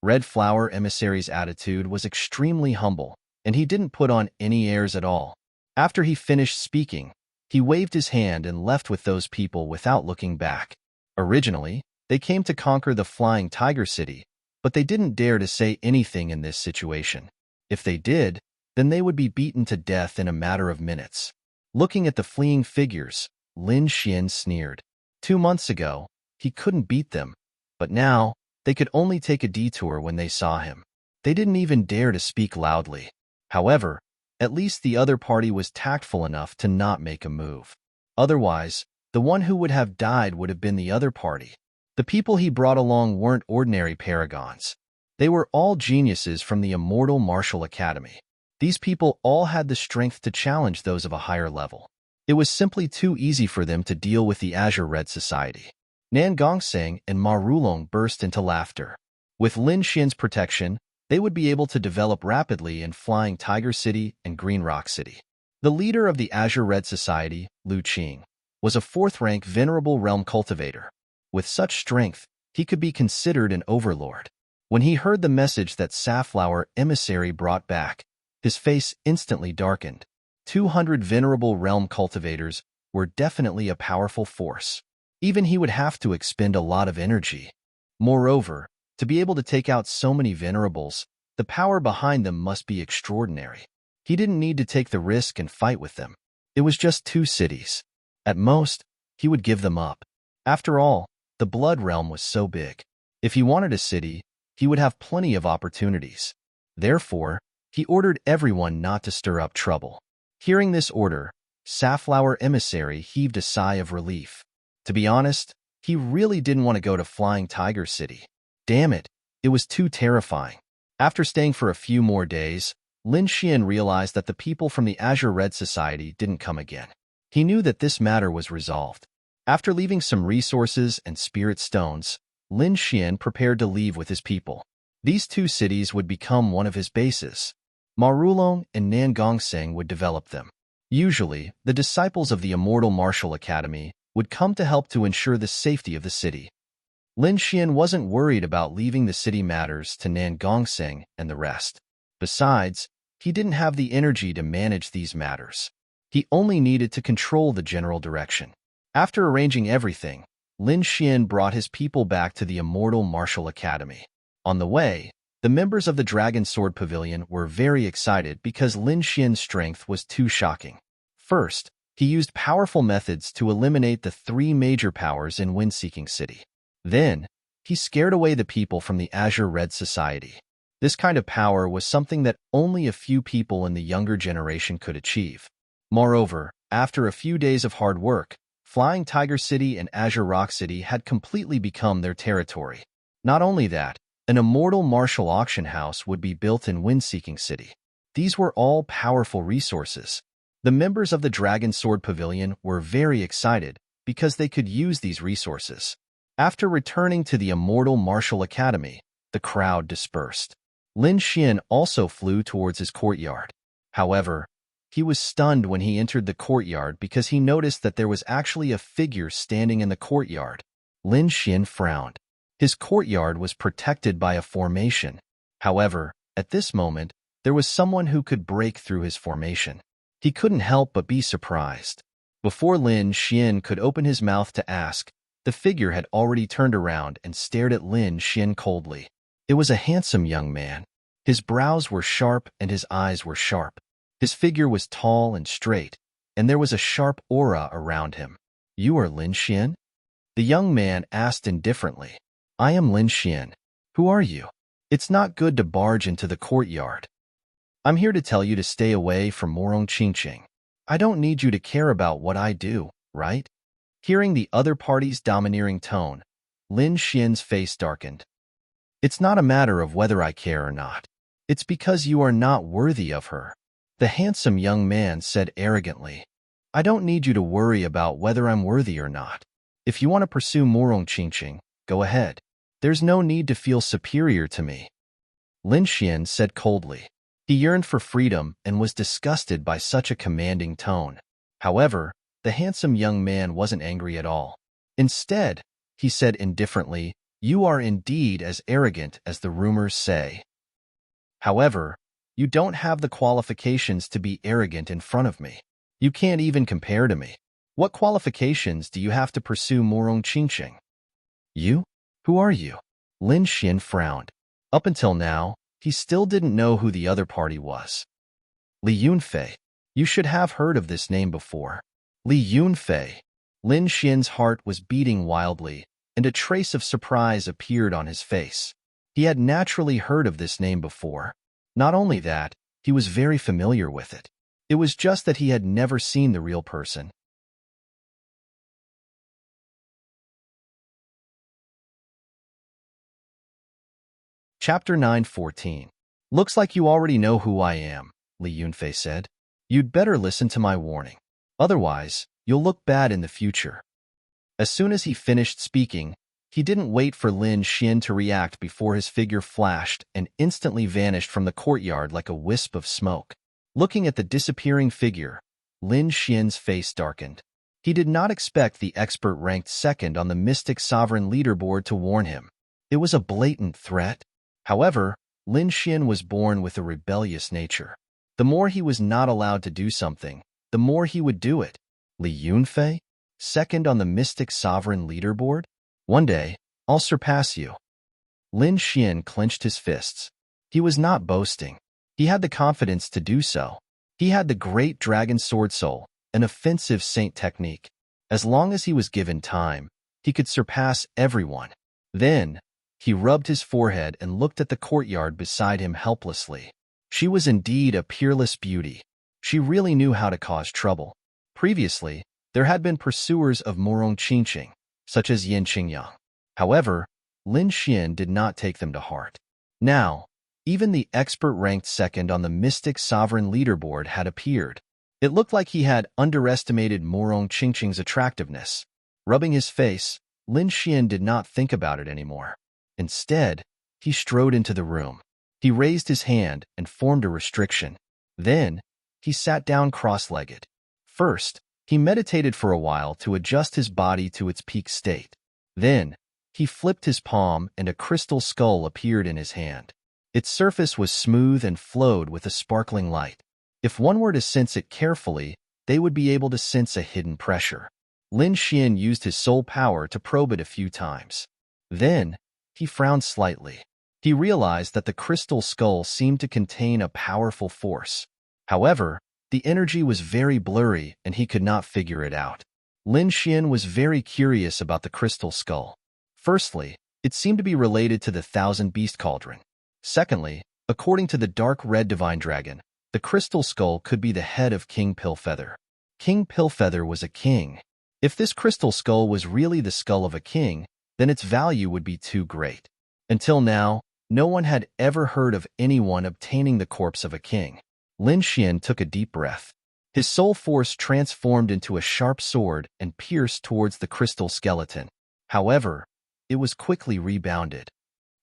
Red Flower Emissary's attitude was extremely humble, and he didn't put on any airs at all. After he finished speaking, he waved his hand and left with those people without looking back. Originally, they came to conquer the Flying Tiger City, but they didn't dare to say anything in this situation. If they did, then they would be beaten to death in a matter of minutes. Looking at the fleeing figures, Lin Xian sneered. 2 months ago, he couldn't beat them, but now, they could only take a detour when they saw him. They didn't even dare to speak loudly. However, at least the other party was tactful enough to not make a move. Otherwise, the one who would have died would have been the other party. The people he brought along weren't ordinary paragons. They were all geniuses from the Immortal Martial Academy. These people all had the strength to challenge those of a higher level. It was simply too easy for them to deal with the Azure Red Society. Nan Gongseng and Ma Rulong burst into laughter. With Lin Xian's protection, they would be able to develop rapidly in Flying Tiger City and Green Rock City. The leader of the Azure Red Society, Lu Qing, was a 4th-rank venerable realm cultivator. With such strength, he could be considered an overlord. When he heard the message that Safflower Emissary brought back, his face instantly darkened. 200 venerable realm cultivators were definitely a powerful force. Even he would have to expend a lot of energy. Moreover, to be able to take out so many venerables, the power behind them must be extraordinary. He didn't need to take the risk and fight with them. It was just 2 cities. At most, he would give them up. After all, the Blood Realm was so big. If he wanted a city, he would have plenty of opportunities. Therefore, he ordered everyone not to stir up trouble. Hearing this order, Safflower Emissary heaved a sigh of relief. To be honest, he really didn't want to go to Flying Tiger City. Damn it, it was too terrifying. After staying for a few more days, Lin Xian realized that the people from the Azure Red Society didn't come again. He knew that this matter was resolved. After leaving some resources and spirit stones, Lin Xian prepared to leave with his people. These 2 cities would become one of his bases. Ma Rulong and Nan Gongseng would develop them. Usually, the disciples of the Immortal Martial Academy would come to help to ensure the safety of the city. Lin Xian wasn't worried about leaving the city matters to Nan Gongseng and the rest. Besides, he didn't have the energy to manage these matters. He only needed to control the general direction. After arranging everything, Lin Xian brought his people back to the Immortal Martial Academy. On the way, the members of the Dragon Sword Pavilion were very excited because Lin Xian's strength was too shocking. First, he used powerful methods to eliminate the 3 major powers in Wind-Seeking City. Then, he scared away the people from the Azure Red Society. This kind of power was something that only a few people in the younger generation could achieve. Moreover, after a few days of hard work, Flying Tiger City and Azure Rock City had completely become their territory. Not only that, an immortal martial auction house would be built in Wind-Seeking City. These were all powerful resources. The members of the Dragon Sword Pavilion were very excited because they could use these resources. After returning to the Immortal Martial Academy, the crowd dispersed. Lin Xian also flew towards his courtyard. However, he was stunned when he entered the courtyard because he noticed that there was actually a figure standing in the courtyard. Lin Xian frowned. His courtyard was protected by a formation. However, at this moment, there was someone who could break through his formation. He couldn't help but be surprised. Before Lin Xian could open his mouth to ask, the figure had already turned around and stared at Lin Xian coldly. It was a handsome young man. His brows were sharp and his eyes were sharp. His figure was tall and straight, and there was a sharp aura around him. "You are Lin Xian?" The young man asked indifferently. "I am Lin Xian. Who are you?" "It's not good to barge into the courtyard. I'm here to tell you to stay away from Morong Qingqing. I don't need you to care about what I do, right?" Hearing the other party's domineering tone, Lin Xian's face darkened. "It's not a matter of whether I care or not. It's because you are not worthy of her," the handsome young man said arrogantly. "I don't need you to worry about whether I'm worthy or not. If you want to pursue Morong Qingqing, go ahead. There's no need to feel superior to me," Lin Xian said coldly. He yearned for freedom and was disgusted by such a commanding tone. However, the handsome young man wasn't angry at all. Instead, he said indifferently, "You are indeed as arrogant as the rumors say. However, you don't have the qualifications to be arrogant in front of me. You can't even compare to me. What qualifications do you have to pursue Morong Qingqing?" "You? Who are you?" Lin Xian frowned. Up until now, he still didn't know who the other party was. "Li Yunfei. You should have heard of this name before." Li Yunfei. Lin Xian's heart was beating wildly, and a trace of surprise appeared on his face. He had naturally heard of this name before. Not only that, he was very familiar with it. It was just that he had never seen the real person. Chapter 9:14. "Looks like you already know who I am," Li Yunfei said. "You'd better listen to my warning. Otherwise, you'll look bad in the future." As soon as he finished speaking, he didn't wait for Lin Xian to react before his figure flashed and instantly vanished from the courtyard like a wisp of smoke. Looking at the disappearing figure, Lin Xian's face darkened. He did not expect the expert ranked second on the Mystic Sovereign leaderboard to warn him. It was a blatant threat. However, Lin Xian was born with a rebellious nature. The more he was not allowed to do something, the more he would do it. Li Yunfei? Second on the Mystic Sovereign leaderboard? One day, I'll surpass you. Lin Xian clenched his fists. He was not boasting. He had the confidence to do so. He had the great dragon sword soul, an offensive saint technique. As long as he was given time, he could surpass everyone. Then, he rubbed his forehead and looked at the courtyard beside him helplessly. She was indeed a peerless beauty. She really knew how to cause trouble. Previously, there had been pursuers of Morong Qingqing, such as Yin Qingyang. However, Lin Xian did not take them to heart. Now, even the expert ranked second on the Mystic Sovereign leaderboard had appeared. It looked like he had underestimated Morong Qingqing's attractiveness. Rubbing his face, Lin Xian did not think about it anymore. Instead, he strode into the room. He raised his hand and formed a restriction. Then, he sat down cross-legged. First, he meditated for a while to adjust his body to its peak state. Then, He flipped his palm and a crystal skull appeared in his hand. Its surface was smooth and flowed with a sparkling light. If one were to sense it carefully, they would be able to sense a hidden pressure. Lin Xian used his soul power to probe it a few times. Then, he frowned slightly. He realized that the crystal skull seemed to contain a powerful force. However, the energy was very blurry and he could not figure it out. Lin Xian was very curious about the crystal skull. Firstly, it seemed to be related to the Thousand Beast Cauldron. Secondly, according to the dark red divine dragon, the crystal skull could be the head of King Pillfeather. King Pillfeather was a king. If this crystal skull was really the skull of a king, then its value would be too great. Until now, no one had ever heard of anyone obtaining the corpse of a king. Lin Xian took a deep breath. His soul force transformed into a sharp sword and pierced towards the crystal skeleton. However, it was quickly rebounded.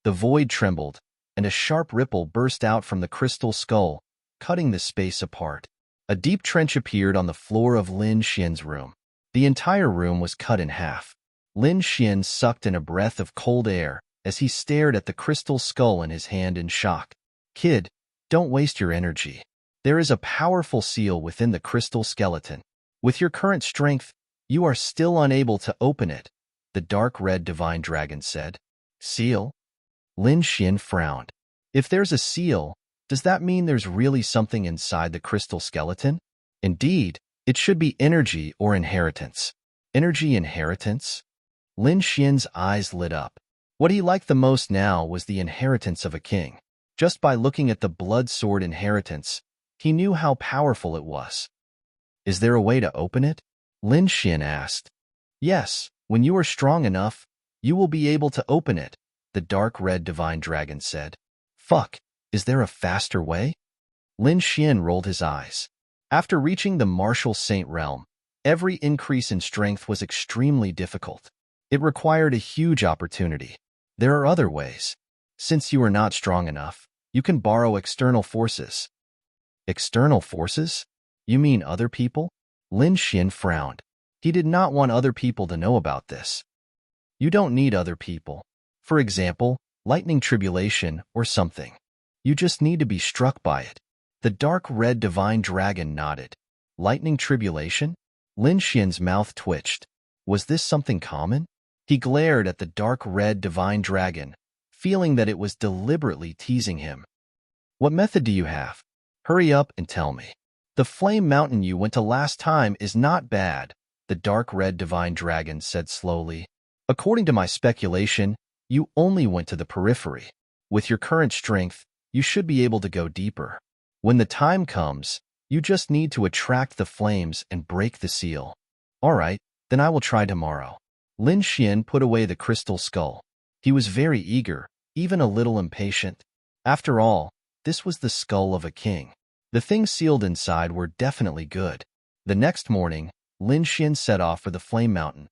The void trembled, and a sharp ripple burst out from the crystal skull, cutting the space apart. A deep trench appeared on the floor of Lin Xian's room. The entire room was cut in half. Lin Xian sucked in a breath of cold air as he stared at the crystal skull in his hand in shock. "Kid, don't waste your energy. There is a powerful seal within the crystal skeleton. With your current strength, you are still unable to open it," the dark red divine dragon said. "Seal?" Lin Xian frowned. "If there's a seal, does that mean there's really something inside the crystal skeleton? Indeed, it should be energy or inheritance." Energy inheritance? Lin Xian's eyes lit up. What he liked the most now was the inheritance of a king. Just by looking at the blood sword inheritance, he knew how powerful it was. "Is there a way to open it?" Lin Xian asked. "Yes, when you are strong enough, you will be able to open it," the dark red divine dragon said. "Fuck, is there a faster way?" Lin Xian rolled his eyes. After reaching the martial saint realm, every increase in strength was extremely difficult. It required a huge opportunity. There are other ways. Since you are not strong enough, you can borrow external forces. External forces? You mean other people? Lin Xian frowned. He did not want other people to know about this. You don't need other people. For example, lightning tribulation or something. You just need to be struck by it. The dark red divine dragon nodded. Lightning tribulation? Lin Xian's mouth twitched. Was this something common? He glared at the dark red divine dragon, feeling that it was deliberately teasing him. "What method do you have? Hurry up and tell me." "The flame mountain you went to last time is not bad," the dark red divine dragon said slowly. "According to my speculation, you only went to the periphery. With your current strength, you should be able to go deeper. When the time comes, you just need to attract the flames and break the seal." "All right, then I will try tomorrow." Lin Xian put away the crystal skull. He was very eager, even a little impatient. After all, this was the skull of a king. The things sealed inside were definitely good. The next morning, Lin Xian set off for the Flame Mountain.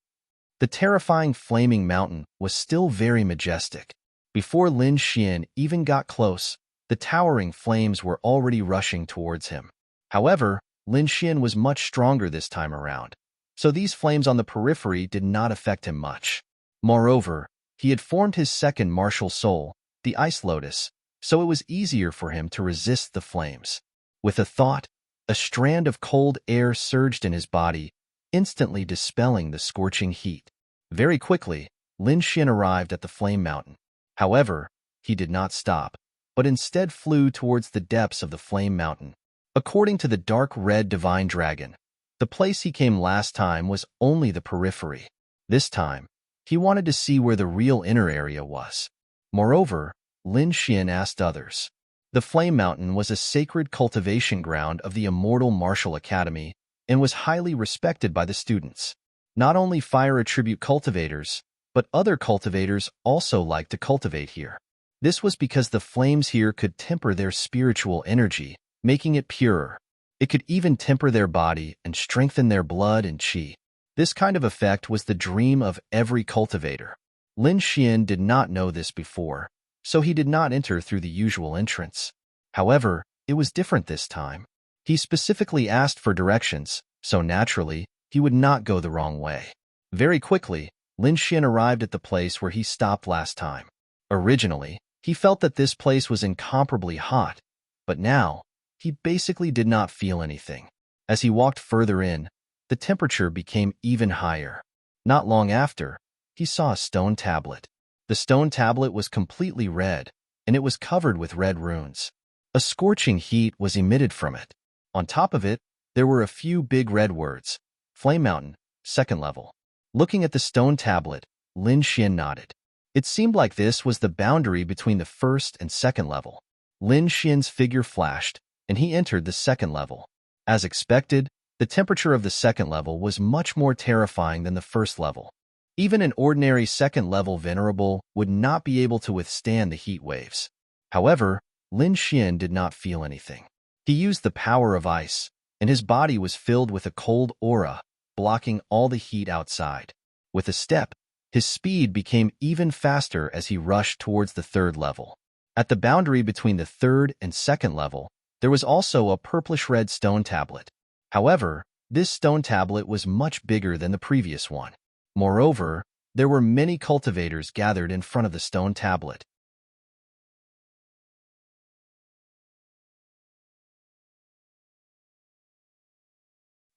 The terrifying flaming mountain was still very majestic. Before Lin Xian even got close, the towering flames were already rushing towards him. However, Lin Xian was much stronger this time around, so these flames on the periphery did not affect him much. Moreover, he had formed his second martial soul, the Ice Lotus, so it was easier for him to resist the flames. With a thought, a strand of cold air surged in his body, instantly dispelling the scorching heat. Very quickly, Lin Xian arrived at the Flame Mountain. However, he did not stop, but instead flew towards the depths of the Flame Mountain. According to the dark red divine dragon, the place he came last time was only the periphery. This time, he wanted to see where the real inner area was. Moreover, Lin Xian asked others. The Flame Mountain was a sacred cultivation ground of the Immortal Martial Academy and was highly respected by the students. Not only fire attribute cultivators, but other cultivators also liked to cultivate here. This was because the flames here could temper their spiritual energy, making it purer. It could even temper their body and strengthen their blood and qi. This kind of effect was the dream of every cultivator. Lin Xian did not know this before, so he did not enter through the usual entrance. However, it was different this time. He specifically asked for directions, so naturally, he would not go the wrong way. Very quickly, Lin Xian arrived at the place where he stopped last time. Originally, he felt that this place was incomparably hot, but now, he basically did not feel anything. As he walked further in, the temperature became even higher. Not long after, he saw a stone tablet. The stone tablet was completely red, and it was covered with red runes. A scorching heat was emitted from it. On top of it, there were a few big red words. Flame Mountain, second level. Looking at the stone tablet, Lin Xian nodded. It seemed like this was the boundary between the first and second level. Lin Xian's figure flashed, and he entered the second level. As expected, the temperature of the second level was much more terrifying than the first level. Even an ordinary second-level venerable would not be able to withstand the heat waves. However, Lin Xian did not feel anything. He used the power of ice, and his body was filled with a cold aura, blocking all the heat outside. With a step, his speed became even faster as he rushed towards the third level. At the boundary between the third and second level, there was also a purplish-red stone tablet. However, this stone tablet was much bigger than the previous one. Moreover, there were many cultivators gathered in front of the stone tablet.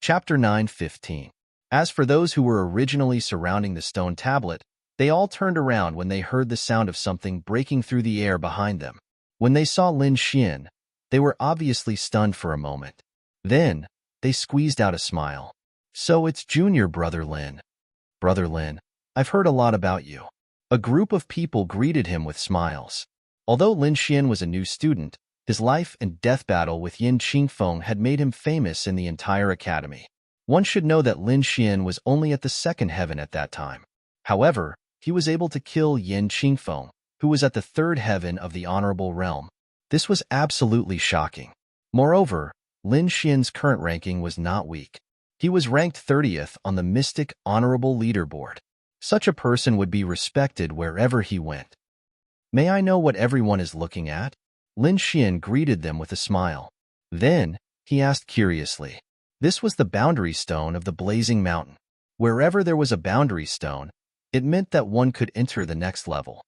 Chapter 9:15. As for those who were originally surrounding the stone tablet, they all turned around when they heard the sound of something breaking through the air behind them. When they saw Lin Xian, they were obviously stunned for a moment. Then, they squeezed out a smile. "So it's junior brother Lin. Brother Lin, I've heard a lot about you." A group of people greeted him with smiles. Although Lin Xian was a new student, his life and death battle with Yin Qingfeng had made him famous in the entire academy. One should know that Lin Xian was only at the second heaven at that time. However, he was able to kill Yin Qingfeng, who was at the third heaven of the honorable realm. This was absolutely shocking. Moreover, Lin Xian's current ranking was not weak. He was ranked 30th on the Mystic Honorable Leaderboard. Such a person would be respected wherever he went. "May I know what everyone is looking at?" Lin Xian greeted them with a smile. Then, he asked curiously. This was the boundary stone of the Blazing Mountain. Wherever there was a boundary stone, it meant that one could enter the next level.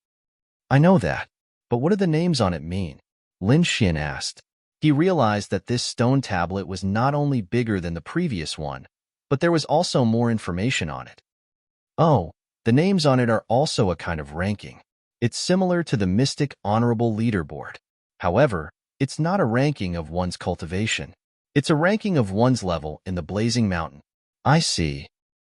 "I know that, but what do the names on it mean?" Lin Xian asked. He realized that this stone tablet was not only bigger than the previous one, but there was also more information on it. "Oh, the names on it are also a kind of ranking. It's similar to the Mystic Honorable Leaderboard. However, it's not a ranking of one's cultivation. It's a ranking of one's level in the Blazing Mountain." "I see."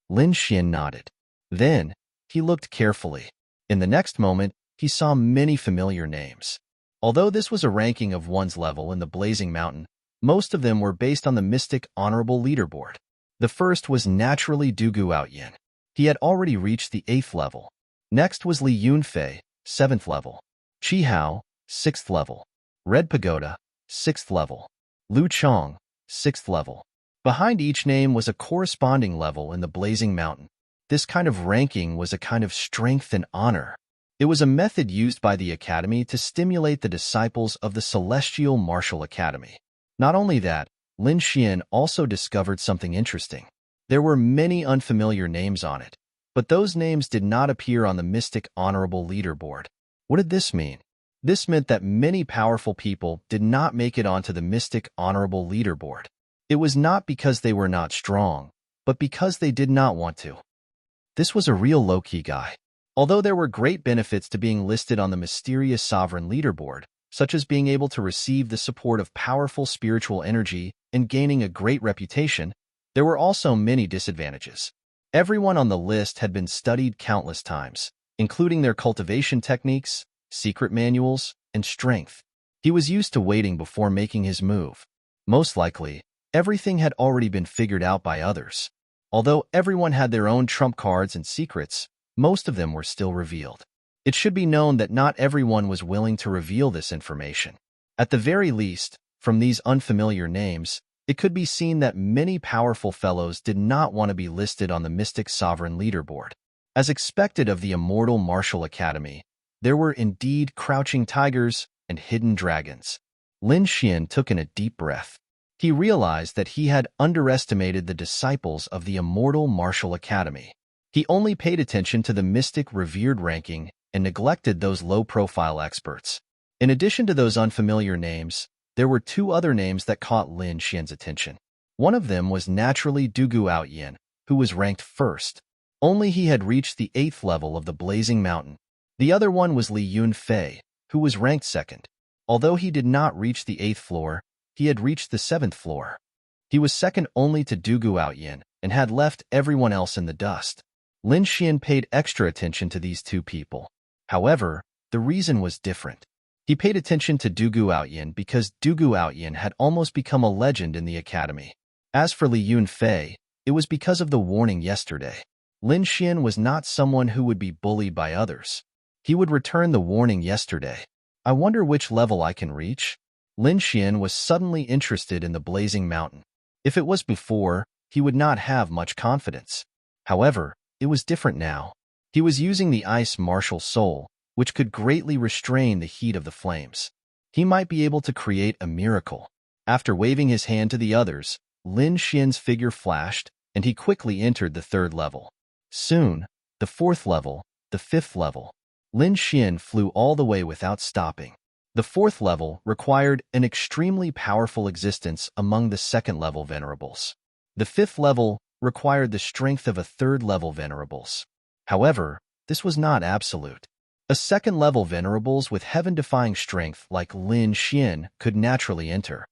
Lin Xian nodded. Then, he looked carefully. In the next moment, he saw many familiar names. Although this was a ranking of one's level in the Blazing Mountain, most of them were based on the Mystic Honorable Leaderboard. The first was naturally Dugu Outyin. He had already reached the 8th level. Next was Li Yunfei, 7th level. Qi Hao, 6th level. Red Pagoda, 6th level. Lu Chong, 6th level. Behind each name was a corresponding level in the Blazing Mountain. This kind of ranking was a kind of strength and honor. It was a method used by the Academy to stimulate the disciples of the Celestial Martial Academy. Not only that, Lin Xian also discovered something interesting. There were many unfamiliar names on it, but those names did not appear on the Mystic Honorable Leaderboard. What did this mean? This meant that many powerful people did not make it onto the Mystic Honorable Leaderboard. It was not because they were not strong, but because they did not want to. This was a real low-key guy. Although there were great benefits to being listed on the mysterious sovereign leaderboard, such as being able to receive the support of powerful spiritual energy and gaining a great reputation, there were also many disadvantages. Everyone on the list had been studied countless times, including their cultivation techniques, secret manuals, and strength. He was used to waiting before making his move. Most likely, everything had already been figured out by others. Although everyone had their own trump cards and secrets, most of them were still revealed. It should be known that not everyone was willing to reveal this information. At the very least, from these unfamiliar names, it could be seen that many powerful fellows did not want to be listed on the Mystic Sovereign Leaderboard. As expected of the Immortal Martial Academy, there were indeed crouching tigers and hidden dragons. Lin Xian took in a deep breath. He realized that he had underestimated the disciples of the Immortal Martial Academy. He only paid attention to the mystic revered ranking and neglected those low-profile experts. In addition to those unfamiliar names, there were two other names that caught Lin Xian's attention. One of them was naturally Dugu Outyin, who was ranked first. Only he had reached the 8th level of the Blazing Mountain. The other one was Li Yunfei, who was ranked second. Although he did not reach the 8th floor, he had reached the 7th floor. He was second only to Dugu Outyin and had left everyone else in the dust. Lin Xian paid extra attention to these two people. However, the reason was different. He paid attention to Dugu Outyin because Dugu Outyin had almost become a legend in the academy. As for Li Yunfei, it was because of the warning yesterday. Lin Xian was not someone who would be bullied by others. He would return the warning yesterday. I wonder which level I can reach? Lin Xian was suddenly interested in the Blazing Mountain. If it was before, he would not have much confidence. However, it was different now. He was using the ice martial soul, which could greatly restrain the heat of the flames. He might be able to create a miracle. After waving his hand to the others, Lin Xian's figure flashed, and he quickly entered the 3rd level. Soon, the 4th level, the 5th level. Lin Xian flew all the way without stopping. The 4th level required an extremely powerful existence among the 2nd level venerables. The 5th level required the strength of a 3rd level venerables. However, this was not absolute. A 2nd level venerables with heaven-defying strength like Lin Xian could naturally enter.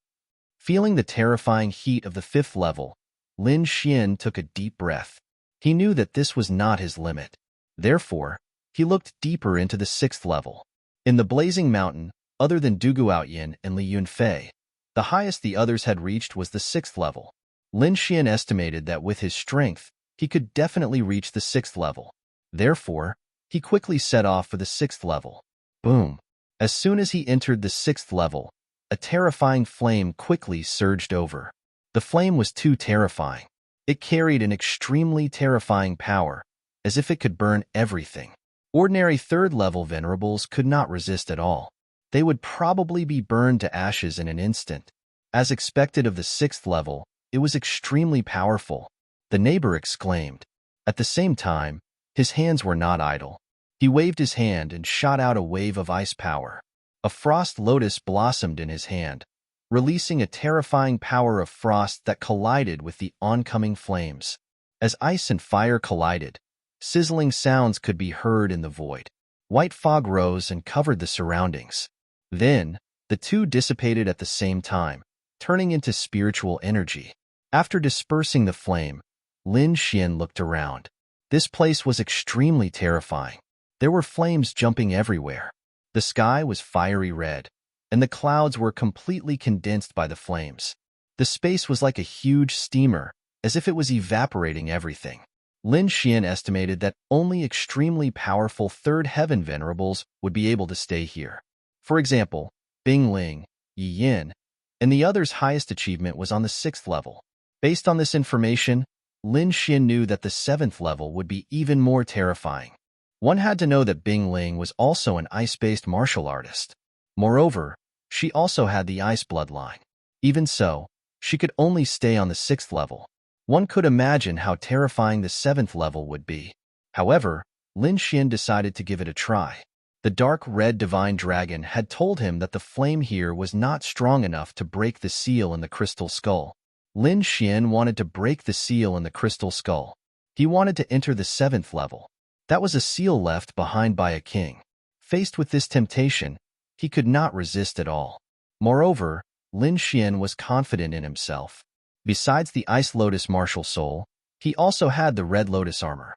Feeling the terrifying heat of the 5th level, Lin Xian took a deep breath. He knew that this was not his limit. Therefore, he looked deeper into the 6th level. In the Blazing Mountain, other than Dugu Outyin and Li Yunfei, the highest the others had reached was the 6th level. Lin Xian estimated that with his strength, he could definitely reach the 6th level. Therefore, he quickly set off for the 6th level. Boom! As soon as he entered the 6th level, a terrifying flame quickly surged over. The flame was too terrifying. It carried an extremely terrifying power, as if it could burn everything. Ordinary 3rd level venerables could not resist at all. They would probably be burned to ashes in an instant. As expected of the 6th level, it was extremely powerful. The neighbor exclaimed. At the same time, his hands were not idle. He waved his hand and shot out a wave of ice power. A frost lotus blossomed in his hand, releasing a terrifying power of frost that collided with the oncoming flames. As ice and fire collided, sizzling sounds could be heard in the void. White fog rose and covered the surroundings. Then, the two dissipated at the same time, turning into spiritual energy. After dispersing the flame, Lin Xian looked around. This place was extremely terrifying. There were flames jumping everywhere. The sky was fiery red, and the clouds were completely condensed by the flames. The space was like a huge steamer, as if it was evaporating everything. Lin Xian estimated that only extremely powerful 3rd heaven venerables would be able to stay here. For example, Bing Ling, Yi Yin, and the others' highest achievement was on the 6th level. Based on this information, Lin Xian knew that the 7th level would be even more terrifying. One had to know that Bing Ling was also an ice-based martial artist. Moreover, she also had the ice bloodline. Even so, she could only stay on the 6th level. One could imagine how terrifying the 7th level would be. However, Lin Xian decided to give it a try. The dark red divine dragon had told him that the flame here was not strong enough to break the seal in the crystal skull. Lin Xian wanted to break the seal in the crystal skull. He wanted to enter the 7th level. That was a seal left behind by a king. Faced with this temptation, he could not resist at all. Moreover, Lin Xian was confident in himself. Besides the Ice Lotus martial soul, he also had the Red Lotus armor.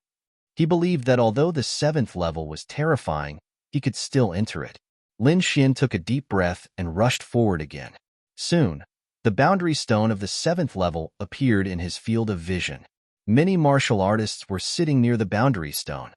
He believed that although the 7th level was terrifying, he could still enter it. Lin Xian took a deep breath and rushed forward again. Soon, the boundary stone of the 7th level appeared in his field of vision. Many martial artists were sitting near the boundary stone.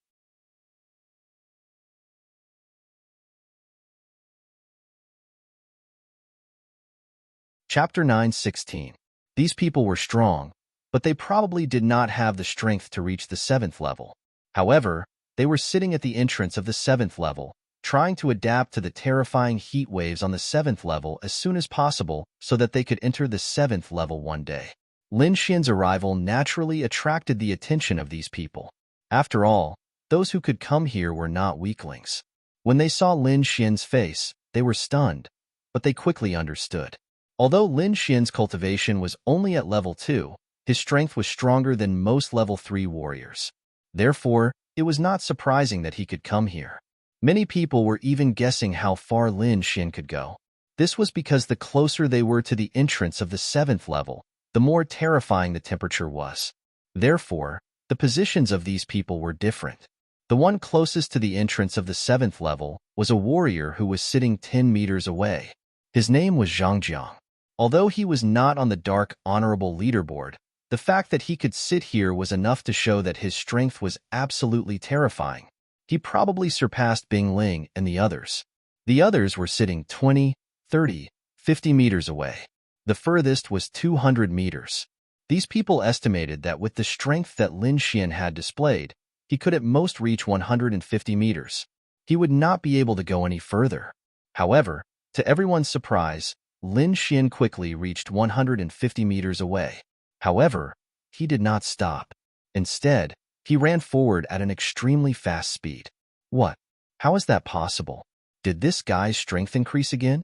Chapter 9:16. These people were strong, but they probably did not have the strength to reach the 7th level. However, they were sitting at the entrance of the 7th level, trying to adapt to the terrifying heat waves on the 7th level as soon as possible so that they could enter the 7th level one day. Lin Xian's arrival naturally attracted the attention of these people. After all, those who could come here were not weaklings. When they saw Lin Xian's face, they were stunned, but they quickly understood. Although Lin Xian's cultivation was only at level 2, his strength was stronger than most level 3 warriors. Therefore, it was not surprising that he could come here. Many people were even guessing how far Lin Xian could go. This was because the closer they were to the entrance of the 7th level, the more terrifying the temperature was. Therefore, the positions of these people were different. The one closest to the entrance of the 7th level was a warrior who was sitting 10 meters away. His name was Zhang Jiang. Although he was not on the dark honorable leaderboard, the fact that he could sit here was enough to show that his strength was absolutely terrifying. He probably surpassed Bing Ling and the others. The others were sitting 20, 30, 50 meters away. The furthest was 200 meters. These people estimated that with the strength that Lin Xian had displayed, he could at most reach 150 meters. He would not be able to go any further. However, to everyone's surprise, Lin Xian quickly reached 150 meters away. However, he did not stop. Instead, he ran forward at an extremely fast speed. What? How is that possible? Did this guy's strength increase again?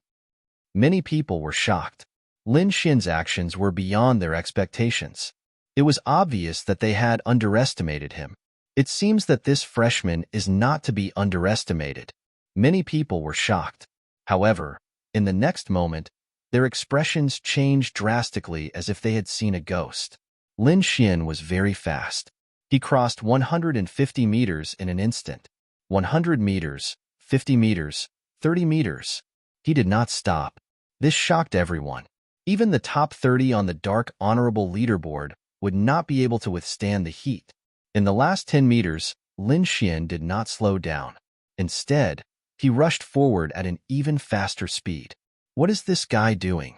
Many people were shocked. Lin Xian's actions were beyond their expectations. It was obvious that they had underestimated him. It seems that this freshman is not to be underestimated. Many people were shocked. However, in the next moment, their expressions changed drastically as if they had seen a ghost. Lin Xian was very fast. He crossed 150 meters in an instant. 100 meters, 50 meters, 30 meters. He did not stop. This shocked everyone. Even the top 30 on the dark honorable leaderboard would not be able to withstand the heat. In the last 10 meters, Lin Xian did not slow down. Instead, he rushed forward at an even faster speed. What is this guy doing?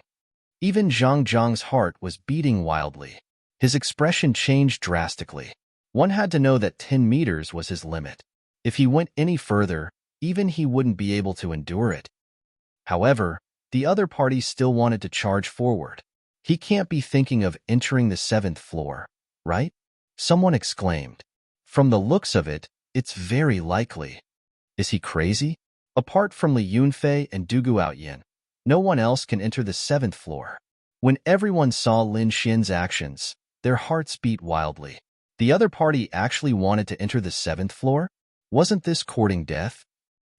Even Zhang Jiang's heart was beating wildly. His expression changed drastically. One had to know that 10 meters was his limit. If he went any further, even he wouldn't be able to endure it. However, the other party still wanted to charge forward. He can't be thinking of entering the 7th floor, right? Someone exclaimed. From the looks of it, it's very likely. Is he crazy? Apart from Li Yunfei and Du Guoyin, no one else can enter the 7th floor. When everyone saw Lin Xian's actions, their hearts beat wildly. The other party actually wanted to enter the 7th floor? Wasn't this courting death?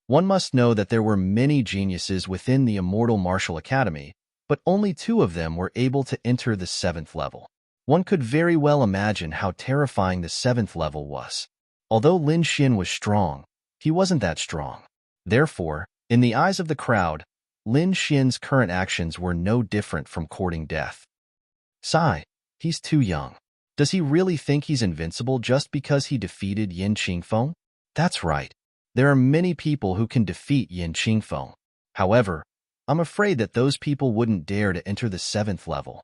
One must know that there were many geniuses within the Immortal Martial Academy, but only 2 of them were able to enter the 7th level. One could very well imagine how terrifying the 7th level was. Although Lin Xian was strong, he wasn't that strong. Therefore, in the eyes of the crowd, Lin Xian's current actions were no different from courting death. Sigh, he's too young. Does he really think he's invincible just because he defeated Yin Qingfeng? That's right. There are many people who can defeat Yin Qingfeng. However, I'm afraid that those people wouldn't dare to enter the 7th level.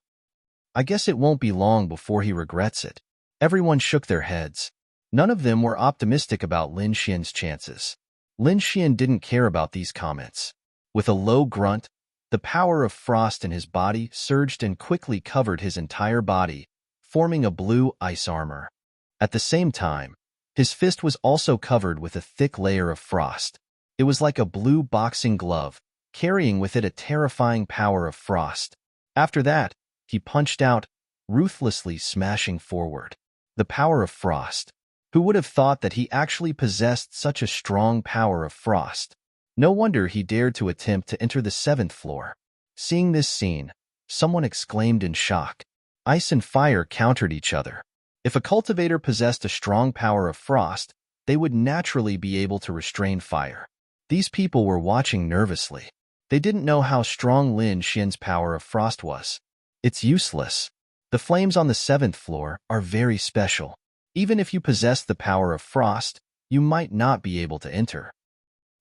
I guess it won't be long before he regrets it. Everyone shook their heads. None of them were optimistic about Lin Xian's chances. Lin Xian didn't care about these comments. With a low grunt, the power of frost in his body surged and quickly covered his entire body, forming a blue ice armor. At the same time, his fist was also covered with a thick layer of frost. It was like a blue boxing glove, carrying with it a terrifying power of frost. After that, he punched out, ruthlessly smashing forward. The power of frost. Who would have thought that he actually possessed such a strong power of frost? No wonder he dared to attempt to enter the 7th floor. Seeing this scene, someone exclaimed in shock. Ice and fire countered each other. If a cultivator possessed a strong power of frost, they would naturally be able to restrain fire. These people were watching nervously. They didn't know how strong Lin Xian's power of frost was. It's useless. The flames on the 7th floor are very special. Even if you possess the power of frost, you might not be able to enter.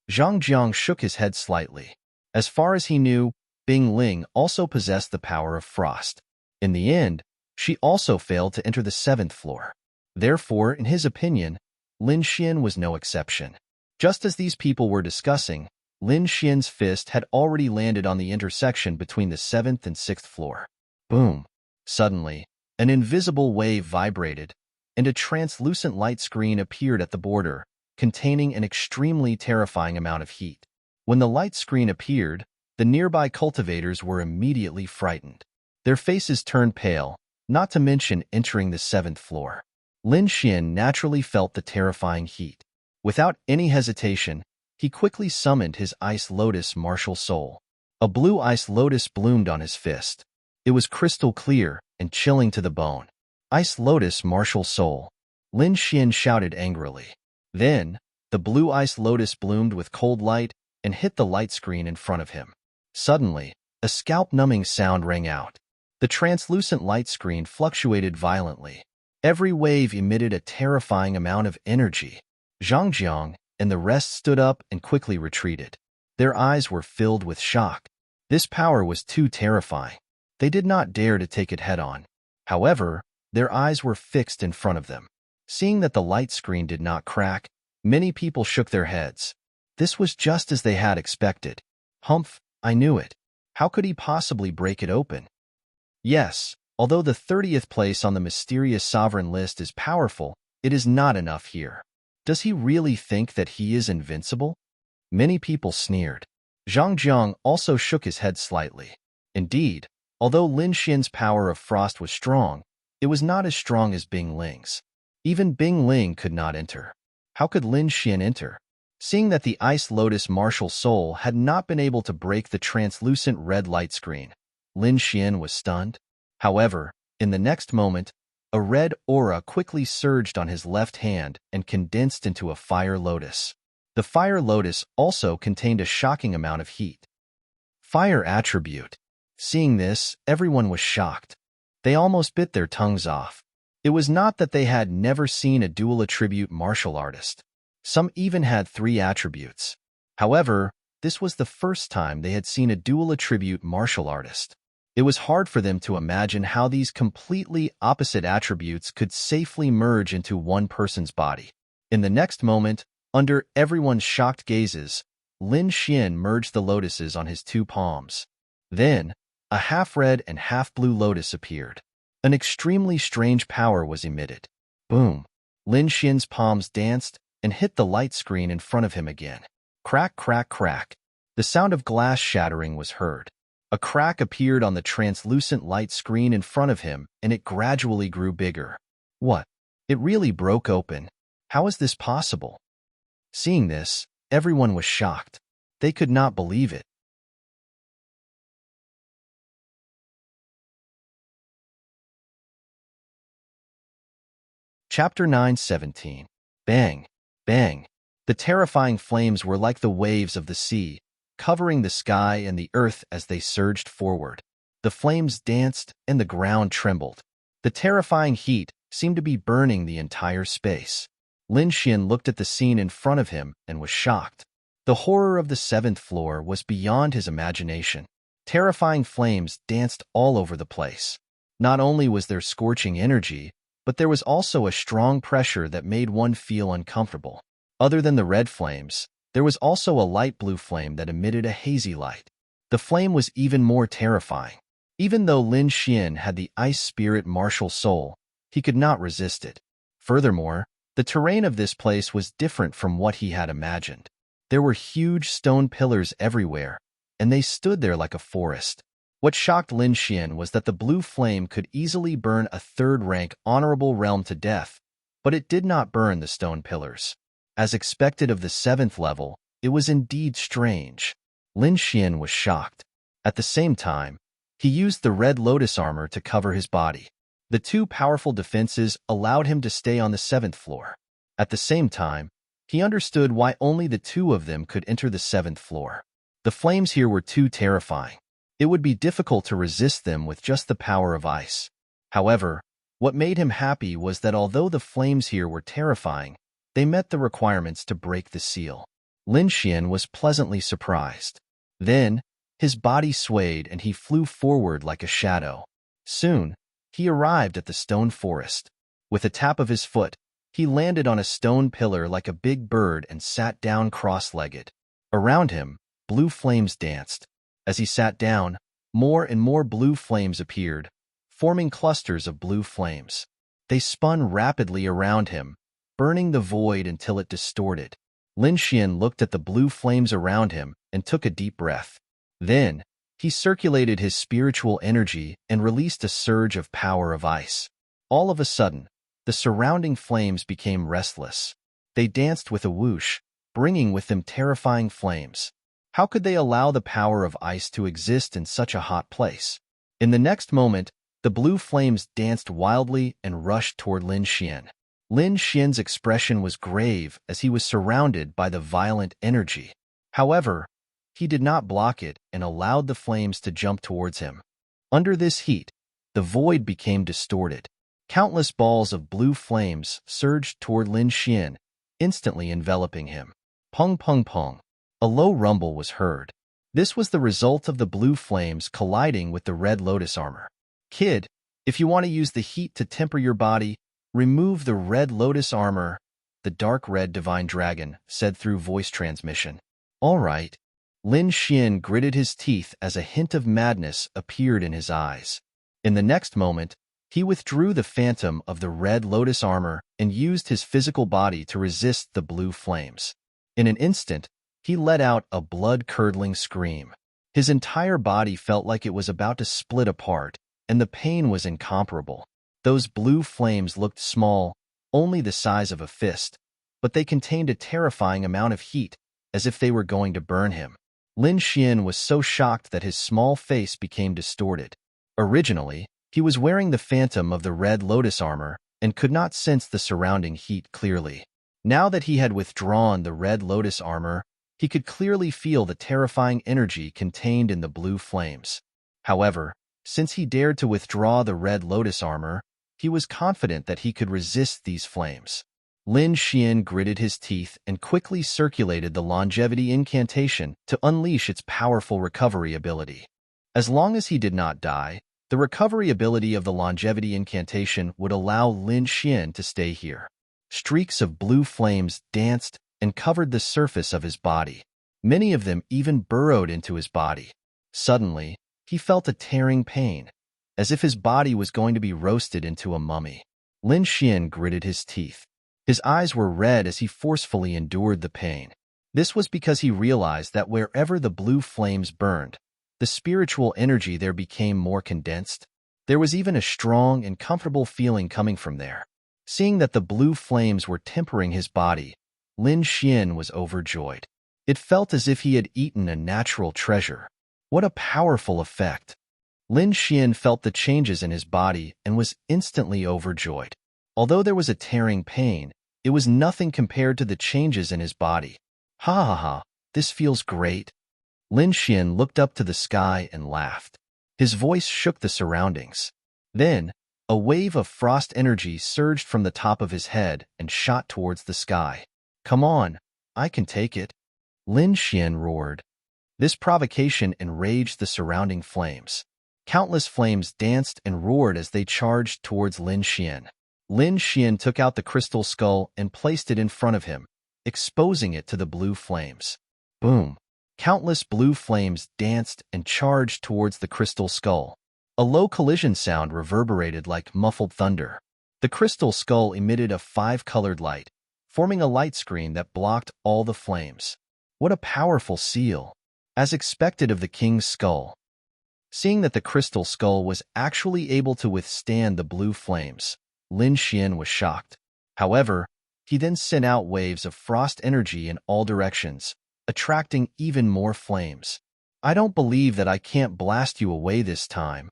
Zhang Jiang shook his head slightly. As far as he knew, Bing Ling also possessed the power of frost. In the end, she also failed to enter the 7th floor. Therefore, in his opinion, Lin Xian was no exception. Just as these people were discussing, Lin Xian's fist had already landed on the intersection between the 7th and 6th floor. Boom! Suddenly, an invisible wave vibrated, and a translucent light screen appeared at the border, containing an extremely terrifying amount of heat. When the light screen appeared, the nearby cultivators were immediately frightened. Their faces turned pale, not to mention entering the 7th floor. Lin Xian naturally felt the terrifying heat. Without any hesitation, he quickly summoned his Ice Lotus martial soul. A blue ice lotus bloomed on his fist. It was crystal clear and chilling to the bone. Ice Lotus martial soul. Lin Xian shouted angrily. Then, the blue ice lotus bloomed with cold light and hit the light screen in front of him. Suddenly, a scalp-numbing sound rang out. The translucent light screen fluctuated violently. Every wave emitted a terrifying amount of energy. Zhang Jiang and the rest stood up and quickly retreated. Their eyes were filled with shock. This power was too terrifying. They did not dare to take it head-on. However, their eyes were fixed in front of them. Seeing that the light screen did not crack, many people shook their heads. This was just as they had expected. Humph, I knew it. How could he possibly break it open? Yes, although the 30th place on the mysterious sovereign list is powerful, it is not enough here. Does he really think that he is invincible? Many people sneered. Zhang Jiang also shook his head slightly. Indeed, although Lin Xian's power of frost was strong, it was not as strong as Bing Ling's. Even Bing Ling could not enter. How could Lin Xian enter? Seeing that the Ice Lotus martial soul had not been able to break the translucent red light screen, Lin Xian was stunned. However, in the next moment, a red aura quickly surged on his left hand and condensed into a fire lotus. The fire lotus also contained a shocking amount of heat. Fire attribute. Seeing this, everyone was shocked. They almost bit their tongues off. It was not that they had never seen a dual attribute martial artist. Some even had 3 attributes. However, this was the first time they had seen a dual attribute martial artist. It was hard for them to imagine how these completely opposite attributes could safely merge into one person's body. In the next moment, under everyone's shocked gazes, Lin Xian merged the lotuses on his 2 palms. Then, a half-red and half-blue lotus appeared. An extremely strange power was emitted. Boom! Lin Xian's palms danced and hit the light screen in front of him again. Crack, crack, crack. The sound of glass shattering was heard. A crack appeared on the translucent light screen in front of him, and it gradually grew bigger. What? It really broke open. How is this possible? Seeing this, everyone was shocked. They could not believe it. Chapter 9:17. Bang! Bang! The terrifying flames were like the waves of the sea, covering the sky and the earth as they surged forward. The flames danced and the ground trembled. The terrifying heat seemed to be burning the entire space. Lin Xian looked at the scene in front of him and was shocked. The horror of the 7th floor was beyond his imagination. Terrifying flames danced all over the place. Not only was there scorching energy, but there was also a strong pressure that made one feel uncomfortable. Other than the red flames, there was also a light blue flame that emitted a hazy light. The flame was even more terrifying. Even though Lin Xian had the ice spirit martial soul, he could not resist it. Furthermore, the terrain of this place was different from what he had imagined. There were huge stone pillars everywhere, and they stood there like a forest. What shocked Lin Xian was that the blue flame could easily burn a 3rd-rank honorable realm to death, but it did not burn the stone pillars. As expected of the 7th level, it was indeed strange. Lin Xian was shocked. At the same time, he used the red lotus armor to cover his body. The 2 powerful defenses allowed him to stay on the 7th floor. At the same time, he understood why only the 2 of them could enter the 7th floor. The flames here were too terrifying. It would be difficult to resist them with just the power of ice. However, what made him happy was that although the flames here were terrifying, they met the requirements to break the seal. Lin Xian was pleasantly surprised. Then, his body swayed and he flew forward like a shadow. Soon, he arrived at the stone forest. With a tap of his foot, he landed on a stone pillar like a big bird and sat down cross-legged. Around him, blue flames danced. As he sat down, more and more blue flames appeared, forming clusters of blue flames. They spun rapidly around him, burning the void until it distorted. Lin Xian looked at the blue flames around him and took a deep breath. Then, he circulated his spiritual energy and released a surge of power of ice. All of a sudden, the surrounding flames became restless. They danced with a whoosh, bringing with them terrifying flames. How could they allow the power of ice to exist in such a hot place? In the next moment, the blue flames danced wildly and rushed toward Lin Xian. Lin Xian's expression was grave as he was surrounded by the violent energy. However, he did not block it and allowed the flames to jump towards him. Under this heat, the void became distorted. Countless balls of blue flames surged toward Lin Xian, instantly enveloping him. Pung pung pung. A low rumble was heard. This was the result of the blue flames colliding with the red lotus armor. Kid, if you want to use the heat to temper your body, remove the red lotus armor, the dark red divine dragon said through voice transmission. All right. Lin Xian gritted his teeth as a hint of madness appeared in his eyes. In the next moment, he withdrew the phantom of the red lotus armor and used his physical body to resist the blue flames. In an instant, he let out a blood-curdling scream. His entire body felt like it was about to split apart, and the pain was incomparable. Those blue flames looked small, only the size of a fist, but they contained a terrifying amount of heat, as if they were going to burn him. Lin Xian was so shocked that his small face became distorted. Originally, he was wearing the phantom of the red lotus armor and could not sense the surrounding heat clearly. Now that he had withdrawn the red lotus armor, he could clearly feel the terrifying energy contained in the blue flames. However, since he dared to withdraw the red lotus armor, he was confident that he could resist these flames. Lin Xian gritted his teeth and quickly circulated the longevity incantation to unleash its powerful recovery ability. As long as he did not die, the recovery ability of the longevity incantation would allow Lin Xian to stay here. Streaks of blue flames danced and covered the surface of his body. Many of them even burrowed into his body. Suddenly, he felt a tearing pain, as if his body was going to be roasted into a mummy. Lin Xian gritted his teeth. His eyes were red as he forcefully endured the pain. This was because he realized that wherever the blue flames burned, the spiritual energy there became more condensed. There was even a strong and comfortable feeling coming from there. Seeing that the blue flames were tempering his body, Lin Xian was overjoyed. It felt as if he had eaten a natural treasure. What a powerful effect! Lin Xian felt the changes in his body and was instantly overjoyed. Although there was a tearing pain, it was nothing compared to the changes in his body. Ha ha ha, this feels great. Lin Xian looked up to the sky and laughed. His voice shook the surroundings. Then, a wave of frost energy surged from the top of his head and shot towards the sky. Come on, I can take it. Lin Xian roared. This provocation enraged the surrounding flames. Countless flames danced and roared as they charged towards Lin Xian. Lin Xian took out the crystal skull and placed it in front of him, exposing it to the blue flames. Boom! Countless blue flames danced and charged towards the crystal skull. A low collision sound reverberated like muffled thunder. The crystal skull emitted a five-colored light, forming a light screen that blocked all the flames. What a powerful seal! As expected of the king's skull. Seeing that the crystal skull was actually able to withstand the blue flames, Lin Xian was shocked. However, he then sent out waves of frost energy in all directions, attracting even more flames. I don't believe that I can't blast you away this time.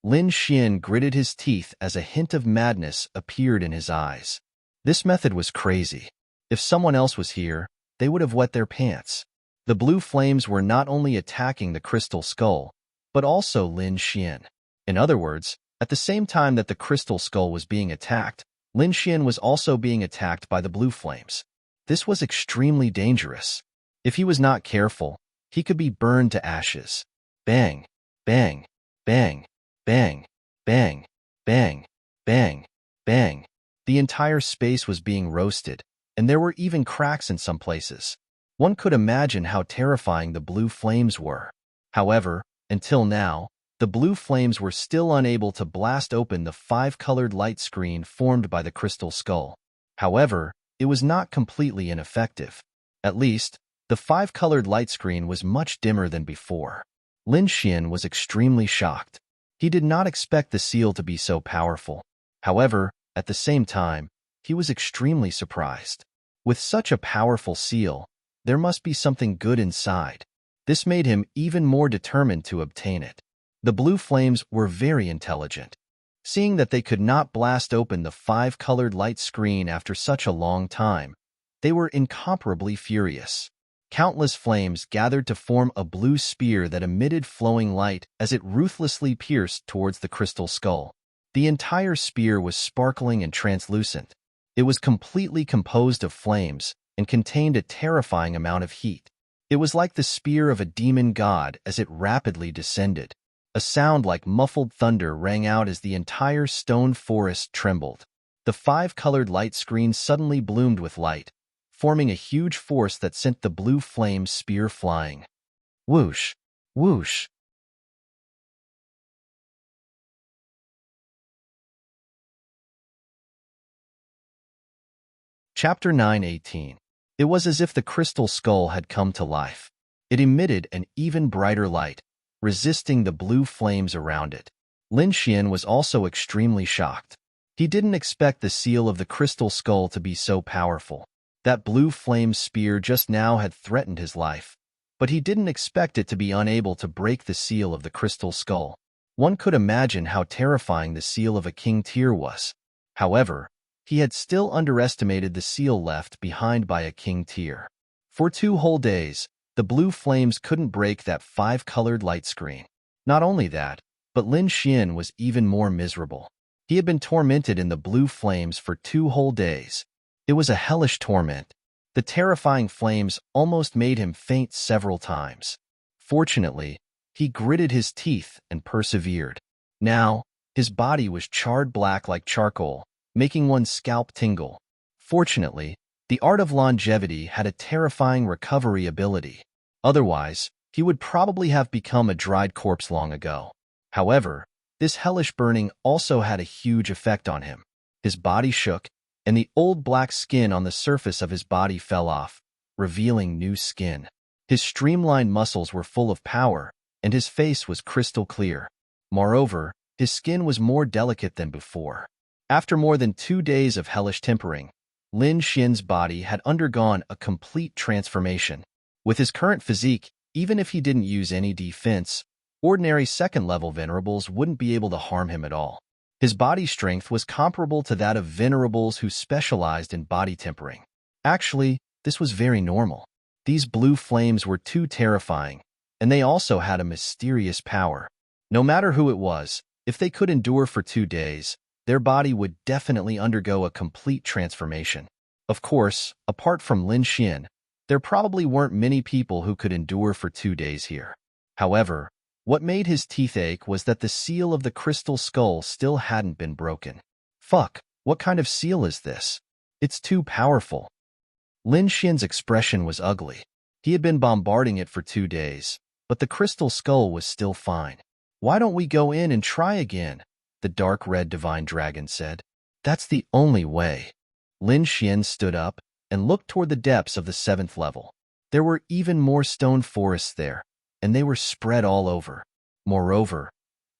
Lin Xian gritted his teeth as a hint of madness appeared in his eyes. This method was crazy. If someone else was here, they would have wet their pants. The blue flames were not only attacking the crystal skull, but also Lin Xian. In other words, at the same time that the crystal skull was being attacked, Lin Xian was also being attacked by the blue flames. This was extremely dangerous. If he was not careful, he could be burned to ashes. Bang, bang, bang, bang, bang, bang, bang, bang. The entire space was being roasted, and there were even cracks in some places. One could imagine how terrifying the blue flames were. However, until now, The blue flames were still unable to blast open the five-colored light screen formed by the crystal skull. However, it was not completely ineffective. At least, the five-colored light screen was much dimmer than before. Lin Xian was extremely shocked. He did not expect the seal to be so powerful. However, at the same time, he was extremely surprised. With such a powerful seal, there must be something good inside. This made him even more determined to obtain it. The blue flames were very intelligent. Seeing that they could not blast open the five-colored light screen after such a long time, they were incomparably furious. Countless flames gathered to form a blue spear that emitted flowing light as it ruthlessly pierced towards the crystal skull. The entire spear was sparkling and translucent. It was completely composed of flames and contained a terrifying amount of heat. It was like the spear of a demon god as it rapidly descended. A sound like muffled thunder rang out as the entire stone forest trembled. The five-colored light screen suddenly bloomed with light, forming a huge force that sent the blue flame spear flying. Whoosh! Whoosh! Chapter 9:18. It was as if the crystal skull had come to life. It emitted an even brighter light, resisting the blue flames around it. Lin Xian was also extremely shocked. He didn't expect the seal of the crystal skull to be so powerful. That blue flame spear just now had threatened his life, but he didn't expect it to be unable to break the seal of the crystal skull. One could imagine how terrifying the seal of a king tier was. However, he had still underestimated the seal left behind by a king tier. For 2 whole days, the blue flames couldn't break that five-colored light screen. Not only that, but Lin Xian was even more miserable. He had been tormented in the blue flames for 2 whole days. It was a hellish torment. The terrifying flames almost made him faint several times. Fortunately, he gritted his teeth and persevered. Now, his body was charred black like charcoal, making one's scalp tingle. Fortunately, the art of longevity had a terrifying recovery ability. Otherwise, he would probably have become a dried corpse long ago. However, this hellish burning also had a huge effect on him. His body shook, and the old black skin on the surface of his body fell off, revealing new skin. His streamlined muscles were full of power, and his face was crystal clear. Moreover, his skin was more delicate than before. After more than 2 days of hellish tempering, Lin Xian's body had undergone a complete transformation. With his current physique, even if he didn't use any defense, ordinary second-level venerables wouldn't be able to harm him at all. His body strength was comparable to that of venerables who specialized in body tempering. Actually, this was very normal. These blue flames were too terrifying, and they also had a mysterious power. No matter who it was, if they could endure for 2 days, their body would definitely undergo a complete transformation. Of course, apart from Lin Xian, there probably weren't many people who could endure for 2 days here. However, what made his teeth ache was that the seal of the crystal skull still hadn't been broken. Fuck, what kind of seal is this? It's too powerful. Lin Xian's expression was ugly. He had been bombarding it for 2 days, but the crystal skull was still fine. Why don't we go in and try again? The dark red divine dragon said. That's the only way. Lin Xian stood up and looked toward the depths of the 7th level. There were even more stone forests there, and they were spread all over. Moreover,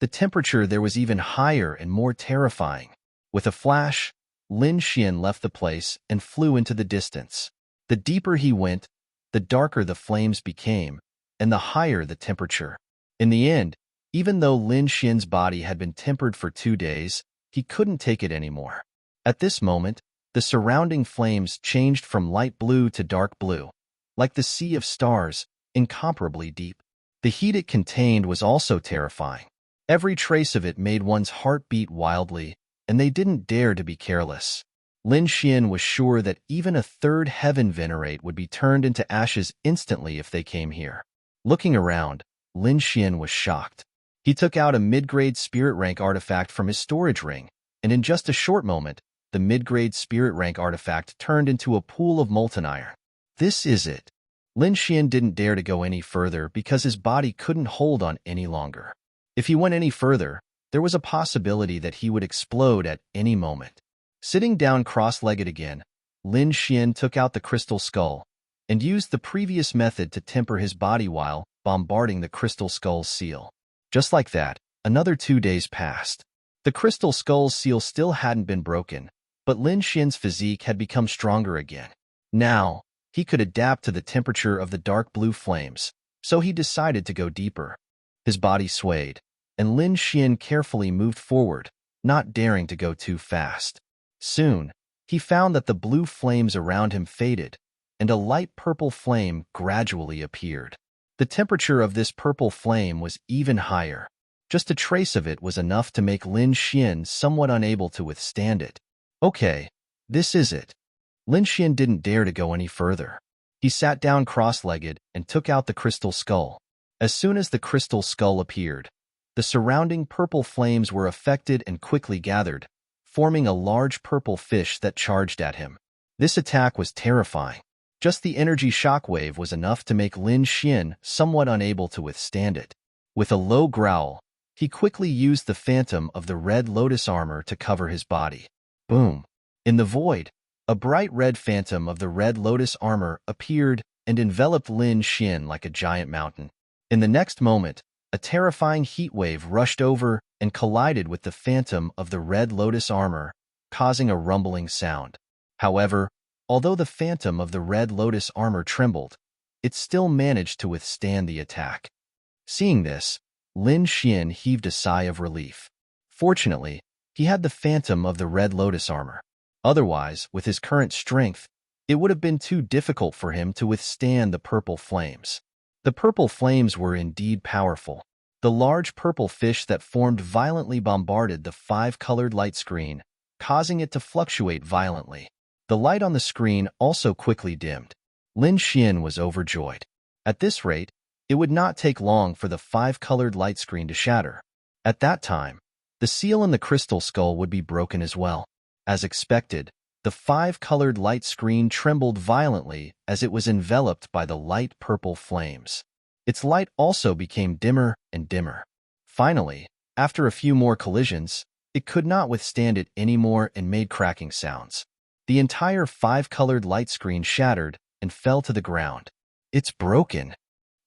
the temperature there was even higher and more terrifying. With a flash, Lin Xian left the place and flew into the distance. The deeper he went, the darker the flames became, and the higher the temperature. In the end, even though Lin Xian's body had been tempered for 2 days, he couldn't take it anymore. At this moment, the surrounding flames changed from light blue to dark blue, like the sea of stars, incomparably deep. The heat it contained was also terrifying. Every trace of it made one's heart beat wildly, and they didn't dare to be careless. Lin Xian was sure that even a 3rd heaven venerate would be turned into ashes instantly if they came here. Looking around, Lin Xian was shocked. He took out a mid-grade spirit rank artifact from his storage ring, and in just a short moment, the mid-grade spirit rank artifact turned into a pool of molten iron. This is it. Lin Xian didn't dare to go any further because his body couldn't hold on any longer. If he went any further, there was a possibility that he would explode at any moment. Sitting down cross-legged again, Lin Xian took out the crystal skull and used the previous method to temper his body while bombarding the crystal skull's seal. Just like that, another 2 days passed. The crystal skull's seal still hadn't been broken, but Lin Xian's physique had become stronger again. Now, he could adapt to the temperature of the dark blue flames, so he decided to go deeper. His body swayed, and Lin Xian carefully moved forward, not daring to go too fast. Soon, he found that the blue flames around him faded, and a light purple flame gradually appeared. The temperature of this purple flame was even higher. Just a trace of it was enough to make Lin Xian somewhat unable to withstand it. Okay, this is it. Lin Xian didn't dare to go any further. He sat down cross-legged and took out the crystal skull. As soon as the crystal skull appeared, the surrounding purple flames were affected and quickly gathered, forming a large purple fish that charged at him. This attack was terrifying. Just the energy shockwave was enough to make Lin Xian somewhat unable to withstand it. With a low growl, he quickly used the phantom of the red lotus armor to cover his body. Boom! In the void, a bright red phantom of the red lotus armor appeared and enveloped Lin Xian like a giant mountain. In the next moment, a terrifying heat wave rushed over and collided with the phantom of the red lotus armor, causing a rumbling sound. However, although the phantom of the red lotus armor trembled, it still managed to withstand the attack. Seeing this, Lin Xian heaved a sigh of relief. Fortunately, he had the phantom of the red lotus armor. Otherwise, with his current strength, it would have been too difficult for him to withstand the purple flames. The purple flames were indeed powerful. The large purple fish that formed violently bombarded the 5-colored light screen, causing it to fluctuate violently. The light on the screen also quickly dimmed. Lin Xian was overjoyed. At this rate, it would not take long for the 5-colored light screen to shatter. At that time, the seal in the crystal skull would be broken as well. As expected, the 5-colored light screen trembled violently as it was enveloped by the light purple flames. Its light also became dimmer and dimmer. Finally, after a few more collisions, it could not withstand it anymore and made cracking sounds. The entire 5-colored light screen shattered and fell to the ground. It's broken!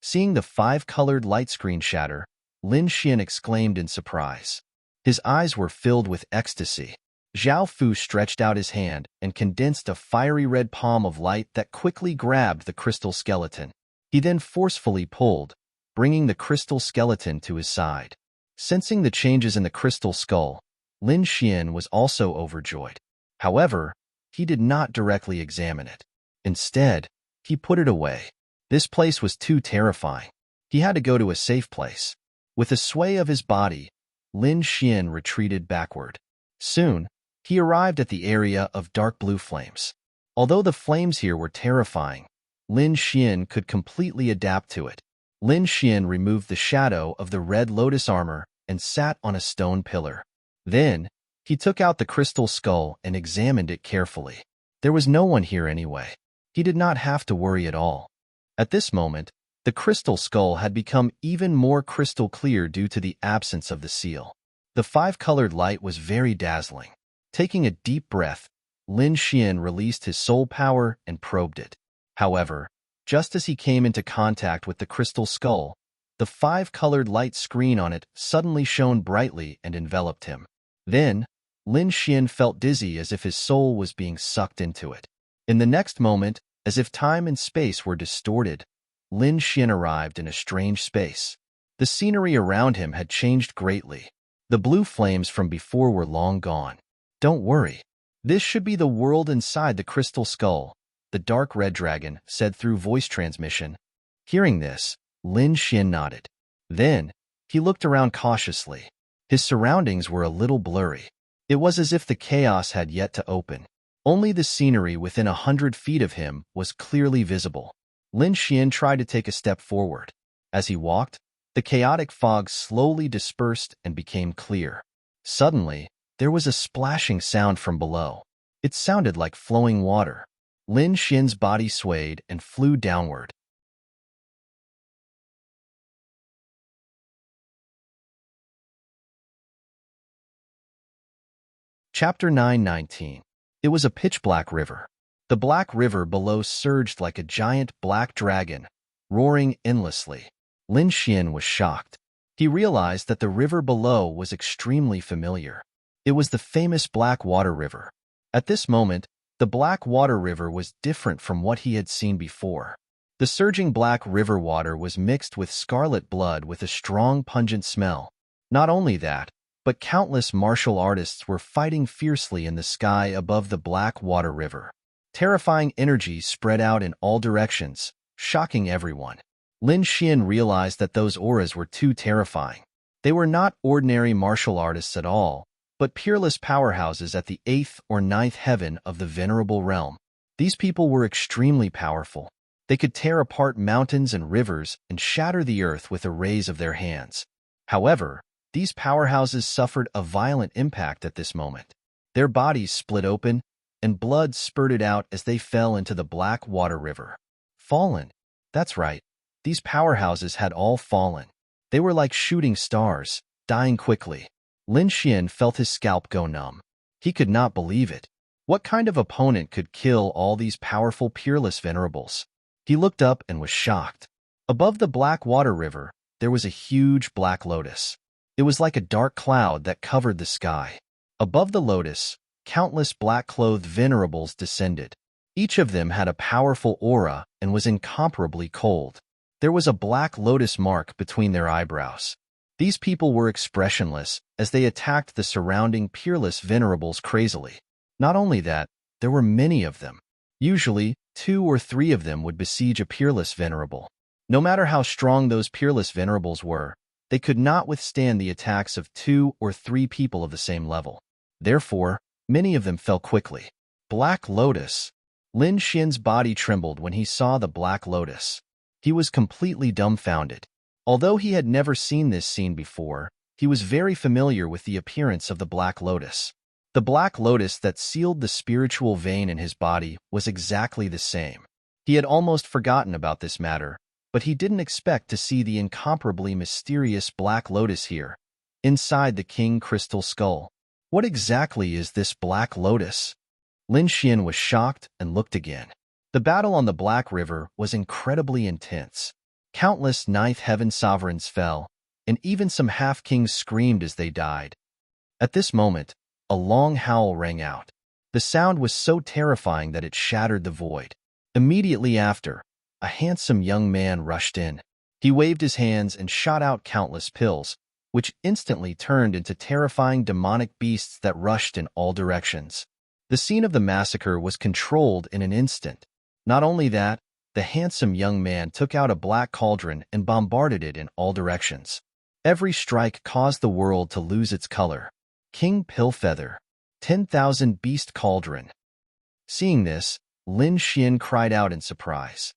Seeing the 5-colored light screen shatter, Lin Xian exclaimed in surprise. His eyes were filled with ecstasy. Zhao Fu stretched out his hand and condensed a fiery red palm of light that quickly grabbed the crystal skeleton. He then forcefully pulled, bringing the crystal skeleton to his side. Sensing the changes in the crystal skull, Lin Xian was also overjoyed. However, he did not directly examine it. Instead, he put it away. This place was too terrifying. He had to go to a safe place. With a sway of his body, Lin Xian retreated backward. Soon, he arrived at the area of dark blue flames. Although the flames here were terrifying, Lin Xian could completely adapt to it. Lin Xian removed the shadow of the red lotus armor and sat on a stone pillar. Then, he took out the crystal skull and examined it carefully. There was no one here anyway. He did not have to worry at all. At this moment, the crystal skull had become even more crystal clear due to the absence of the seal. The 5-colored light was very dazzling. Taking a deep breath, Lin Xian released his soul power and probed it. However, just as he came into contact with the crystal skull, the 5-colored light screen on it suddenly shone brightly and enveloped him. Then, Lin Xian felt dizzy as if his soul was being sucked into it. In the next moment, as if time and space were distorted, Lin Xian arrived in a strange space. The scenery around him had changed greatly. The blue flames from before were long gone. Don't worry. This should be the world inside the crystal skull, the dark red dragon said through voice transmission. Hearing this, Lin Xian nodded. Then, he looked around cautiously. His surroundings were a little blurry. It was as if the chaos had yet to open. Only the scenery within 100 feet of him was clearly visible. Lin Xian tried to take a step forward. As he walked, the chaotic fog slowly dispersed and became clear. Suddenly, there was a splashing sound from below. It sounded like flowing water. Lin Xian's body swayed and flew downward. Chapter 9:19. It was a pitch-black river. The black river below surged like a giant black dragon, roaring endlessly. Lin Xian was shocked. He realized that the river below was extremely familiar. It was the famous Black Water River. At this moment, the Black Water River was different from what he had seen before. The surging black river water was mixed with scarlet blood with a strong, pungent smell. Not only that, but countless martial artists were fighting fiercely in the sky above the Black Water River. Terrifying energy spread out in all directions, shocking everyone. Lin Xian realized that those auras were too terrifying. They were not ordinary martial artists at all, but peerless powerhouses at the 8th or 9th heaven of the venerable realm. These people were extremely powerful. They could tear apart mountains and rivers and shatter the earth with a raise of their hands. However, these powerhouses suffered a violent impact at this moment. Their bodies split open, and blood spurted out as they fell into the Black Water River. Fallen. That's right. These powerhouses had all fallen. They were like shooting stars, dying quickly. Lin Xian felt his scalp go numb. He could not believe it. What kind of opponent could kill all these powerful, peerless venerables? He looked up and was shocked. Above the Black Water River, there was a huge black lotus. It was like a dark cloud that covered the sky. Above the lotus, countless black-clothed venerables descended. Each of them had a powerful aura and was incomparably cold. There was a black lotus mark between their eyebrows. These people were expressionless as they attacked the surrounding peerless venerables crazily. Not only that, there were many of them. Usually, 2 or 3 of them would besiege a peerless venerable. No matter how strong those peerless venerables were, they could not withstand the attacks of 2 or 3 people of the same level. Therefore, many of them fell quickly. Black Lotus. Lin Xian's body trembled when he saw the Black Lotus. He was completely dumbfounded. Although he had never seen this scene before, he was very familiar with the appearance of the Black Lotus. The Black Lotus that sealed the spiritual vein in his body was exactly the same. He had almost forgotten about this matter, but he didn't expect to see the incomparably mysterious Black Lotus here, inside the King Crystal Skull. What exactly is this Black Lotus? Lin Xian was shocked and looked again. The battle on the Black River was incredibly intense. Countless 9th Heaven sovereigns fell, and even some half-kings screamed as they died. At this moment, a long howl rang out. The sound was so terrifying that it shattered the void. Immediately after, a handsome young man rushed in. He waved his hands and shot out countless pills, which instantly turned into terrifying demonic beasts that rushed in all directions. The scene of the massacre was controlled in an instant. Not only that, the handsome young man took out a black cauldron and bombarded it in all directions. Every strike caused the world to lose its color. King Pillfeather, 10,000 Beast Cauldron. Seeing this, Lin Xian cried out in surprise.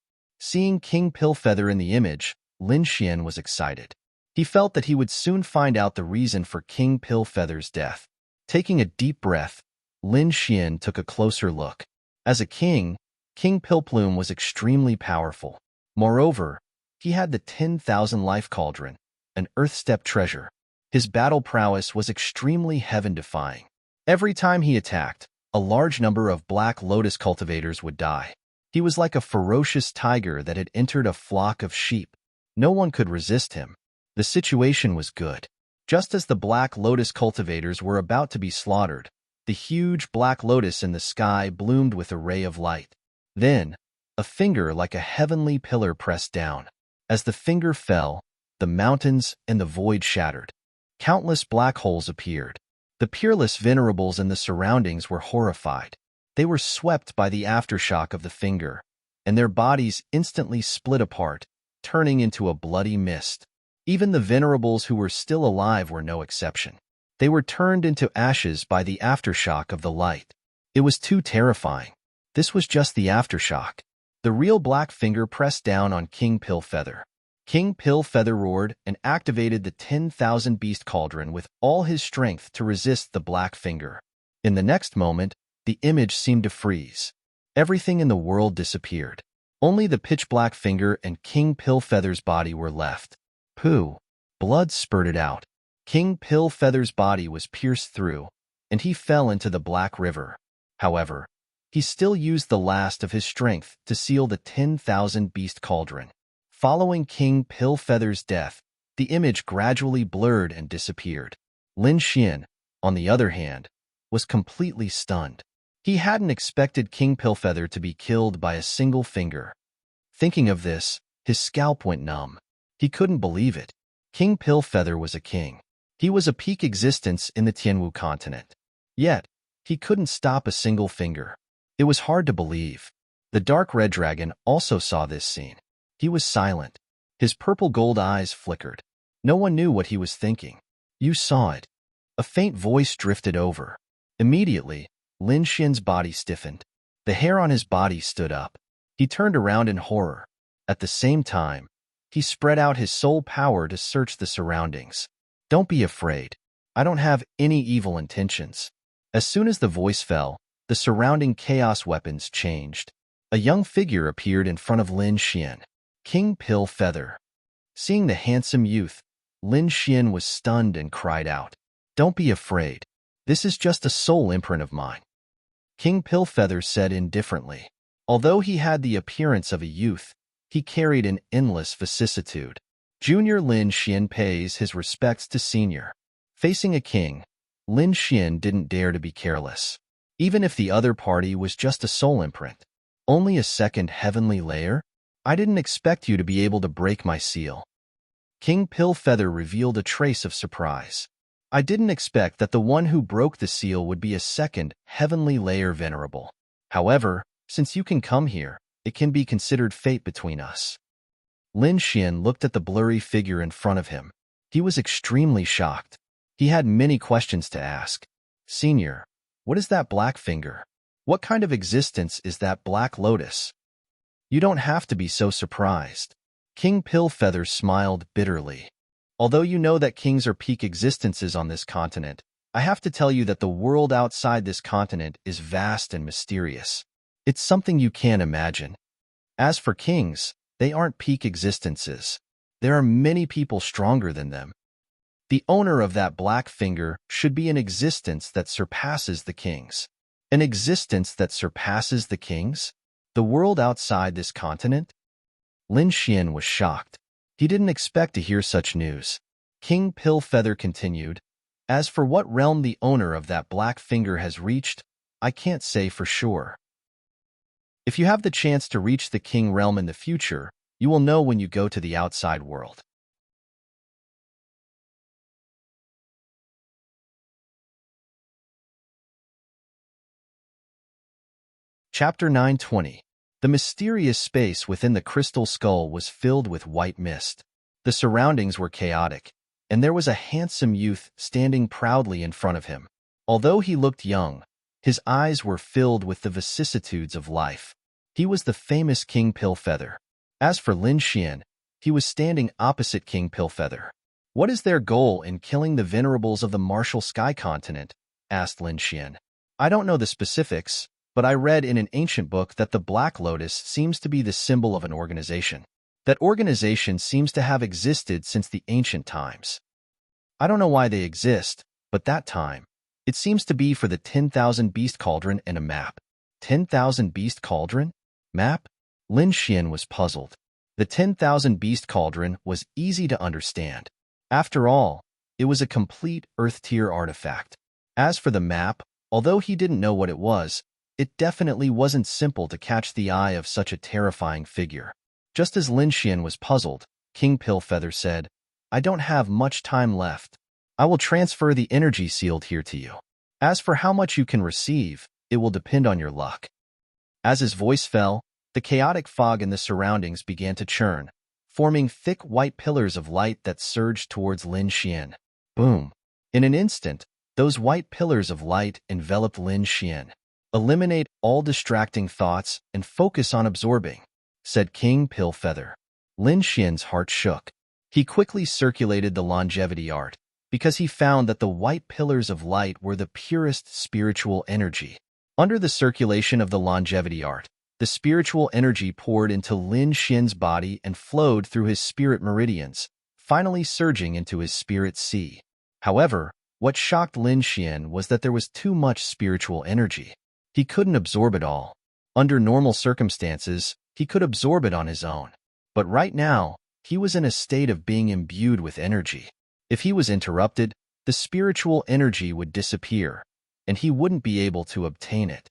Seeing King Pillfeather in the image, Lin Xian was excited. He felt that he would soon find out the reason for King Pillfeather's death. Taking a deep breath, Lin Xian took a closer look. As a king, King Pillplume was extremely powerful. Moreover, he had the 10,000 Life Cauldron, an Earth-step treasure. His battle prowess was extremely heaven-defying. Every time he attacked, a large number of Black Lotus cultivators would die. He was like a ferocious tiger that had entered a flock of sheep. No one could resist him. The situation was good. Just as the Black Lotus cultivators were about to be slaughtered, the huge Black Lotus in the sky bloomed with a ray of light. Then, a finger like a heavenly pillar pressed down. As the finger fell, the mountains and the void shattered. Countless black holes appeared. The peerless venerables in the surroundings were horrified. They were swept by the aftershock of the finger, and their bodies instantly split apart, turning into a bloody mist. Even the venerables who were still alive were no exception. They were turned into ashes by the aftershock of the light. It was too terrifying. This was just the aftershock. The real black finger pressed down on King Pillfeather. King Pillfeather roared and activated the 10,000 Beast Cauldron with all his strength to resist the black finger. In the next moment, the image seemed to freeze. Everything in the world disappeared. Only the pitch-black finger and King Pillfeather's body were left. Pooh! Blood spurted out. King Pillfeather's body was pierced through, and he fell into the Black River. However, he still used the last of his strength to seal the 10,000 beast cauldron. Following King Pillfeather's death, the image gradually blurred and disappeared. Lin Xian, on the other hand, was completely stunned. He hadn't expected King Pillfeather to be killed by a single finger. Thinking of this, his scalp went numb. He couldn't believe it. King Pillfeather was a king. He was a peak existence in the Tianwu continent. Yet, he couldn't stop a single finger. It was hard to believe. The dark red dragon also saw this scene. He was silent. His purple gold eyes flickered. No one knew what he was thinking. You saw it. A faint voice drifted over. Immediately, Lin Xian's body stiffened. The hair on his body stood up. He turned around in horror. At the same time, he spread out his soul power to search the surroundings. Don't be afraid. I don't have any evil intentions. As soon as the voice fell, the surrounding chaos weapons changed. A young figure appeared in front of Lin Xian. King Pillfeather. Seeing the handsome youth, Lin Xian was stunned and cried out, "Don't be afraid. This is just a soul imprint of mine." King Pillfeather said indifferently. Although he had the appearance of a youth, he carried an endless vicissitude. Junior Lin Xian pays his respects to senior. Facing a king, Lin Xian didn't dare to be careless. Even if the other party was just a soul imprint. Only a second heavenly layer? I didn't expect you to be able to break my seal. King Pillfeather revealed a trace of surprise. I didn't expect that the one who broke the seal would be a second heavenly layer venerable. However, since you can come here, it can be considered fate between us. Lin Xian looked at the blurry figure in front of him. He was extremely shocked. He had many questions to ask. Senior, what is that black finger? What kind of existence is that black lotus? You don't have to be so surprised. King Pillfeather smiled bitterly. Although you know that kings are peak existences on this continent, I have to tell you that the world outside this continent is vast and mysterious. It's something you can't imagine. As for kings, they aren't peak existences. There are many people stronger than them. The owner of that black finger should be an existence that surpasses the kings. An existence that surpasses the kings? The world outside this continent? Lin Xian was shocked. He didn't expect to hear such news. King Pillfeather continued, As for what realm the owner of that black finger has reached, I can't say for sure. If you have the chance to reach the king realm in the future, you will know when you go to the outside world. Chapter 920. The mysterious space within the crystal skull was filled with white mist. The surroundings were chaotic, and there was a handsome youth standing proudly in front of him. Although he looked young, his eyes were filled with the vicissitudes of life. He was the famous King Pillfeather. As for Lin Xian, he was standing opposite King Pillfeather. What is their goal in killing the venerables of the martial sky continent? Asked Lin Xian. I don't know the specifics, but I read in an ancient book that the Black Lotus seems to be the symbol of an organization. That organization seems to have existed since the ancient times. I don't know why they exist, but that time, it seems to be for the 10,000 beast cauldron and a map. 10,000 beast cauldron? Map? Lin Xian was puzzled. The 10,000 beast cauldron was easy to understand. After all, it was a complete Earth-tier artifact. As for the map, although he didn't know what it was, it definitely wasn't simple to catch the eye of such a terrifying figure. Just as Lin Xian was puzzled, King Pillfeather said, I don't have much time left. I will transfer the energy sealed here to you. As for how much you can receive, it will depend on your luck. As his voice fell, the chaotic fog in the surroundings began to churn, forming thick white pillars of light that surged towards Lin Xian. Boom! In an instant, those white pillars of light enveloped Lin Xian. Eliminate all distracting thoughts and focus on absorbing, said King Pillfeather. Lin Xian's heart shook. He quickly circulated the longevity art, because he found that the white pillars of light were the purest spiritual energy. Under the circulation of the longevity art, the spiritual energy poured into Lin Xian's body and flowed through his spirit meridians, finally surging into his spirit sea. However, What shocked Lin Xian was that there was too much spiritual energy. He couldn't absorb it all. Under normal circumstances, he could absorb it on his own. But right now, he was in a state of being imbued with energy. If he was interrupted, the spiritual energy would disappear, and he wouldn't be able to obtain it.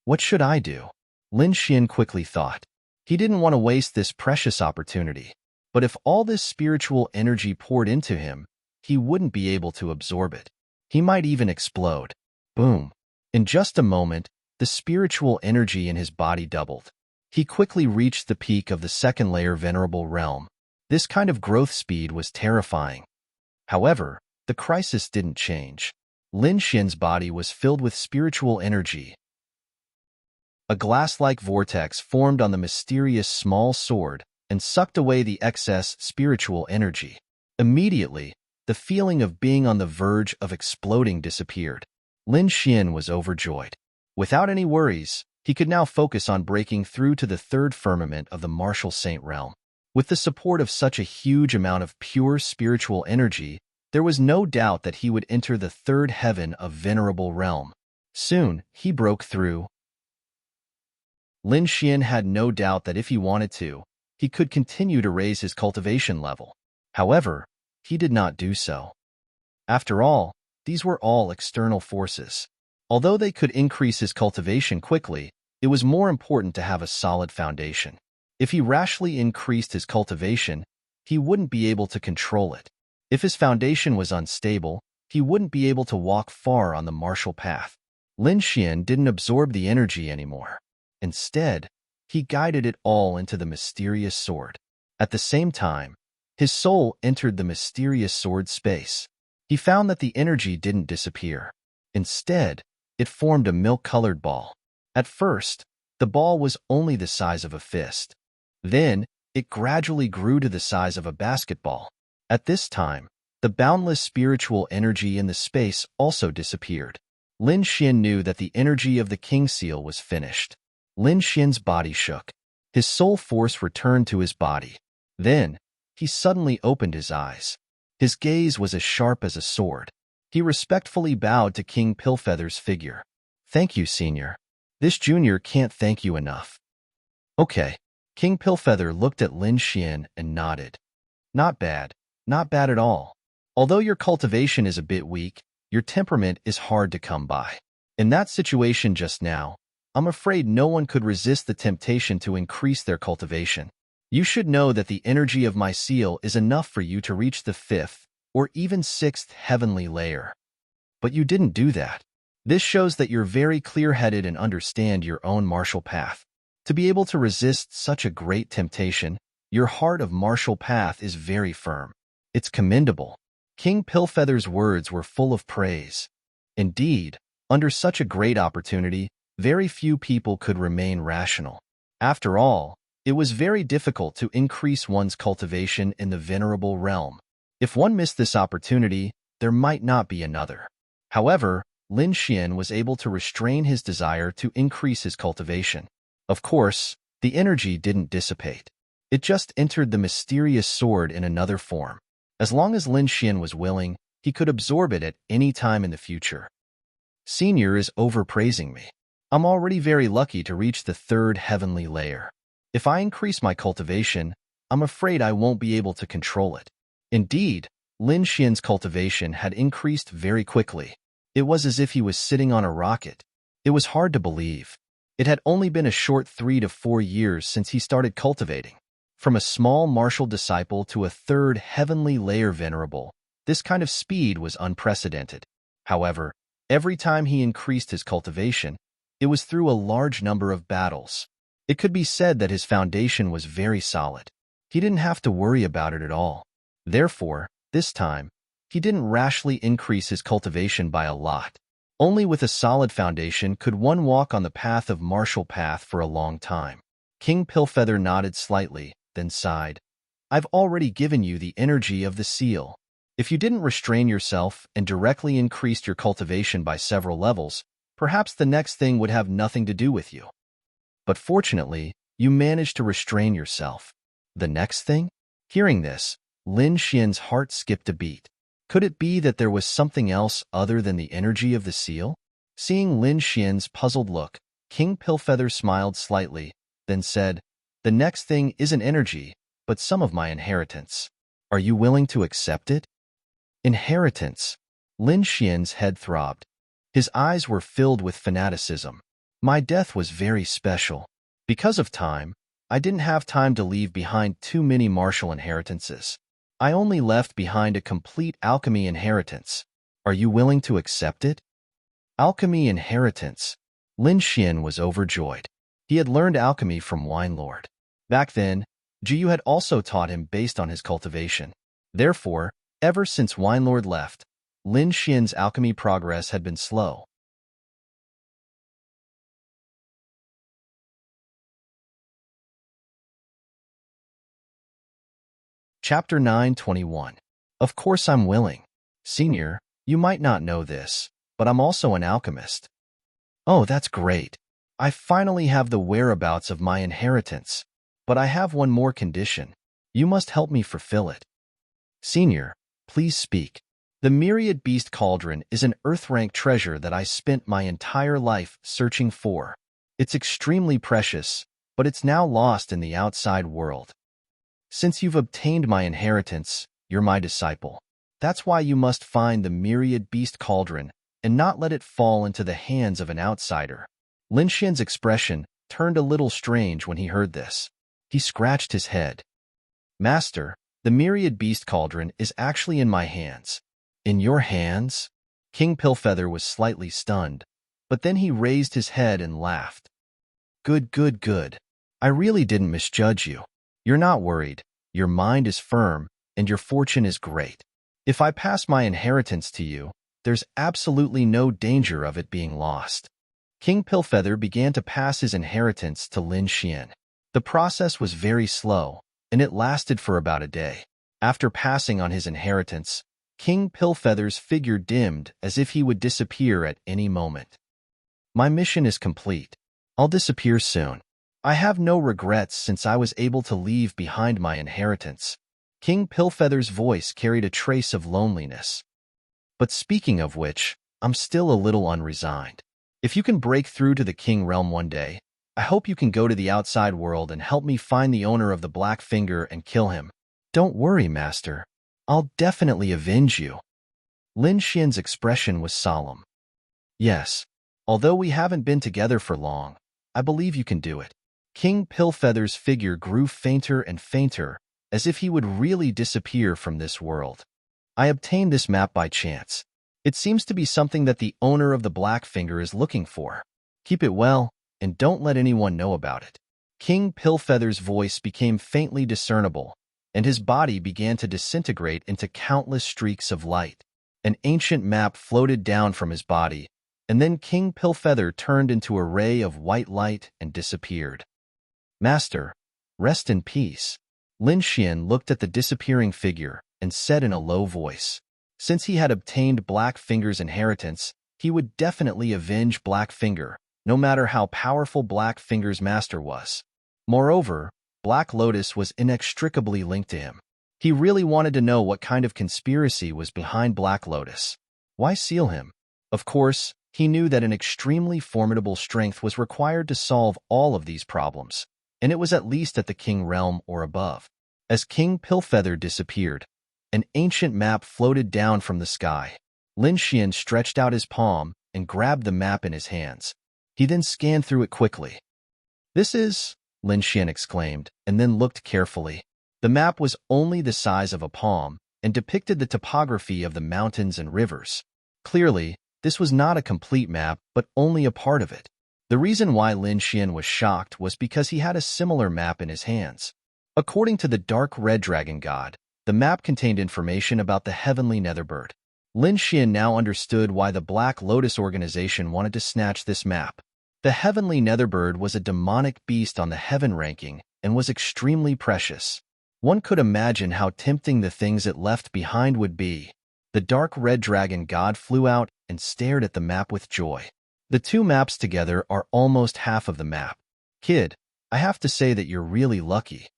What should I do? Lin Xian quickly thought. He didn't want to waste this precious opportunity. But if all this spiritual energy poured into him, he wouldn't be able to absorb it. He might even explode. Boom. In just a moment, the spiritual energy in his body doubled. He quickly reached the peak of the second layer venerable realm. This kind of growth speed was terrifying. However, the crisis didn't change. Lin Xian's body was filled with spiritual energy. A glass-like vortex formed on the mysterious small sword and sucked away the excess spiritual energy. Immediately, the feeling of being on the verge of exploding disappeared. Lin Xian was overjoyed. Without any worries, he could now focus on breaking through to the third firmament of the martial saint realm. With the support of such a huge amount of pure spiritual energy, there was no doubt that he would enter the third heaven of venerable realm. Soon, he broke through. Lin Xian had no doubt that if he wanted to, he could continue to raise his cultivation level. However, he did not do so. After all, these were all external forces. Although they could increase his cultivation quickly, it was more important to have a solid foundation. If he rashly increased his cultivation, he wouldn't be able to control it. If his foundation was unstable, he wouldn't be able to walk far on the martial path. Lin Xian didn't absorb the energy anymore. Instead, he guided it all into the mysterious sword. At the same time, his soul entered the mysterious sword space. He found that the energy didn't disappear. Instead, it formed a milk-colored ball. At first, the ball was only the size of a fist. Then, it gradually grew to the size of a basketball. At this time, the boundless spiritual energy in the space also disappeared. Lin Xian knew that the energy of the king seal was finished. Lin Xian's body shook. His soul force returned to his body. Then, he suddenly opened his eyes. His gaze was as sharp as a sword. He respectfully bowed to King Pillfeather's figure. "Thank you, Senior. This junior can't thank you enough." "Okay." King Pillfeather looked at Lin Xian and nodded. "Not bad. Not bad at all. Although your cultivation is a bit weak, your temperament is hard to come by. In that situation just now, I'm afraid no one could resist the temptation to increase their cultivation. You should know that the energy of my seal is enough for you to reach the fifth or even sixth heavenly layer. But you didn't do that. This shows that you're very clear-headed and understand your own martial path. To be able to resist such a great temptation, your heart of martial path is very firm. It's commendable." King Pillfeather's words were full of praise. Indeed, under such a great opportunity, very few people could remain rational. After all, it was very difficult to increase one's cultivation in the venerable realm. If one missed this opportunity, there might not be another. However, Lin Xian was able to restrain his desire to increase his cultivation. Of course, the energy didn't dissipate. It just entered the mysterious sword in another form. As long as Lin Xian was willing, he could absorb it at any time in the future. "Senior is overpraising me. I'm already very lucky to reach the third heavenly layer. If I increase my cultivation, I'm afraid I won't be able to control it." Indeed, Lin Xian's cultivation had increased very quickly. It was as if he was sitting on a rocket. It was hard to believe. It had only been a short 3 to 4 years since he started cultivating. From a small martial disciple to a third heavenly layer venerable, this kind of speed was unprecedented. However, every time he increased his cultivation, it was through a large number of battles. It could be said that his foundation was very solid. He didn't have to worry about it at all. Therefore, this time, he didn't rashly increase his cultivation by a lot. Only with a solid foundation could one walk on the path of martial path for a long time. King Pillfeather nodded slightly, then sighed. "I've already given you the energy of the seal. If you didn't restrain yourself and directly increased your cultivation by several levels, perhaps the next thing would have nothing to do with you. But fortunately, you managed to restrain yourself. The next thing?" Hearing this, Lin Xian's heart skipped a beat. Could it be that there was something else other than the energy of the seal? Seeing Lin Xian's puzzled look, King Pillfeather smiled slightly, then said, "The next thing isn't energy, but some of my inheritance. Are you willing to accept it?" Inheritance. Lin Xian's head throbbed. His eyes were filled with fanaticism. My death was very special. Because of time, I didn't have time to leave behind too many martial inheritances. I only left behind a complete alchemy inheritance. Are you willing to accept it? Alchemy inheritance. Lin Xian was overjoyed. He had learned alchemy from Wine Lord. Back then, Jiyu had also taught him based on his cultivation. Therefore, ever since Wine Lord left, Lin Xian's alchemy progress had been slow. Chapter 921. Of course I'm willing. Senior, you might not know this, but I'm also an alchemist. Oh, that's great. I finally have the whereabouts of my inheritance, but I have one more condition. You must help me fulfill it. Senior, please speak. The Myriad Beast Cauldron is an Earth-rank treasure that I spent my entire life searching for. It's extremely precious, but it's now lost in the outside world. Since you've obtained my inheritance, you're my disciple. That's why you must find the Myriad Beast Cauldron and not let it fall into the hands of an outsider. Lin Xian's expression turned a little strange when he heard this. He scratched his head. Master, the Myriad Beast Cauldron is actually in my hands. In your hands? King Pillfeather was slightly stunned, but then he raised his head and laughed. Good, good, good. I really didn't misjudge you. You're not worried, your mind is firm, and your fortune is great. If I pass my inheritance to you, there's absolutely no danger of it being lost. King Pillfeather began to pass his inheritance to Lin Xian. The process was very slow, and it lasted for about a day. After passing on his inheritance, King Pillfeather's figure dimmed as if he would disappear at any moment. My mission is complete. I'll disappear soon. I have no regrets since I was able to leave behind my inheritance. King Pillfeather's voice carried a trace of loneliness. But speaking of which, I'm still a little unresigned. If you can break through to the King Realm one day, I hope you can go to the outside world and help me find the owner of the Black Finger and kill him. Don't worry, Master. I'll definitely avenge you. Lin Xian's expression was solemn. Yes, although we haven't been together for long, I believe you can do it. King Pillfeather's figure grew fainter and fainter, as if he would really disappear from this world. I obtained this map by chance. It seems to be something that the owner of the Black Finger is looking for. Keep it well, and don't let anyone know about it. King Pillfeather's voice became faintly discernible, and his body began to disintegrate into countless streaks of light. An ancient map floated down from his body, and then King Pillfeather turned into a ray of white light and disappeared. Master, rest in peace. Lin Xian looked at the disappearing figure and said in a low voice. Since he had obtained Black Finger's inheritance, he would definitely avenge Black Finger, no matter how powerful Black Finger's master was. Moreover, Black Lotus was inextricably linked to him. He really wanted to know what kind of conspiracy was behind Black Lotus. Why seal him? Of course, he knew that an extremely formidable strength was required to solve all of these problems, and it was at least at the King Realm or above. As King Pillfeather disappeared, an ancient map floated down from the sky. Lin Xian stretched out his palm and grabbed the map in his hands. He then scanned through it quickly. This is... Lin Xian exclaimed, and then looked carefully. The map was only the size of a palm and depicted the topography of the mountains and rivers. Clearly, this was not a complete map, but only a part of it. The reason why Lin Xian was shocked was because he had a similar map in his hands. According to the Dark Red Dragon God, the map contained information about the Heavenly Netherbird. Lin Xian now understood why the Black Lotus organization wanted to snatch this map. The Heavenly Netherbird was a demonic beast on the Heaven ranking and was extremely precious. One could imagine how tempting the things it left behind would be. The Dark Red Dragon God flew out and stared at the map with joy. The two maps together are almost half of the map. Kid, I have to say that you're really lucky.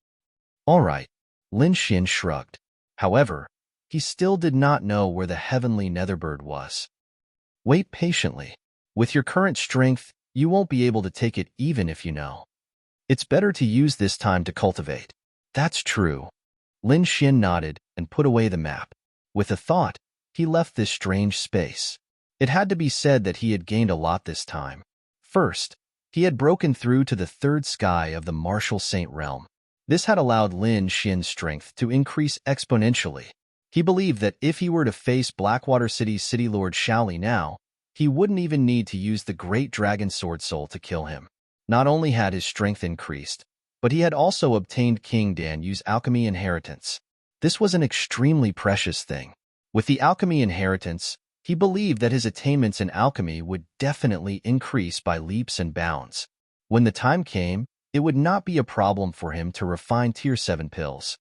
All right, Lin Xian shrugged. However, he still did not know where the heavenly netherbird was. Wait patiently. With your current strength, you won't be able to take it even if you know. It's better to use this time to cultivate. That's true. Lin Xian nodded and put away the map. With a thought, he left this strange space. It had to be said that he had gained a lot this time. First, he had broken through to the third sky of the martial saint realm. This had allowed Lin Xian's strength to increase exponentially. He believed that if he were to face Blackwater City's city lord Shaoli now, he wouldn't even need to use the great dragon sword soul to kill him. Not only had his strength increased, but he had also obtained King Dan Yu's alchemy inheritance. This was an extremely precious thing. With the alchemy inheritance, he believed that his attainments in alchemy would definitely increase by leaps and bounds. When the time came, it would not be a problem for him to refine Tier 7 pills.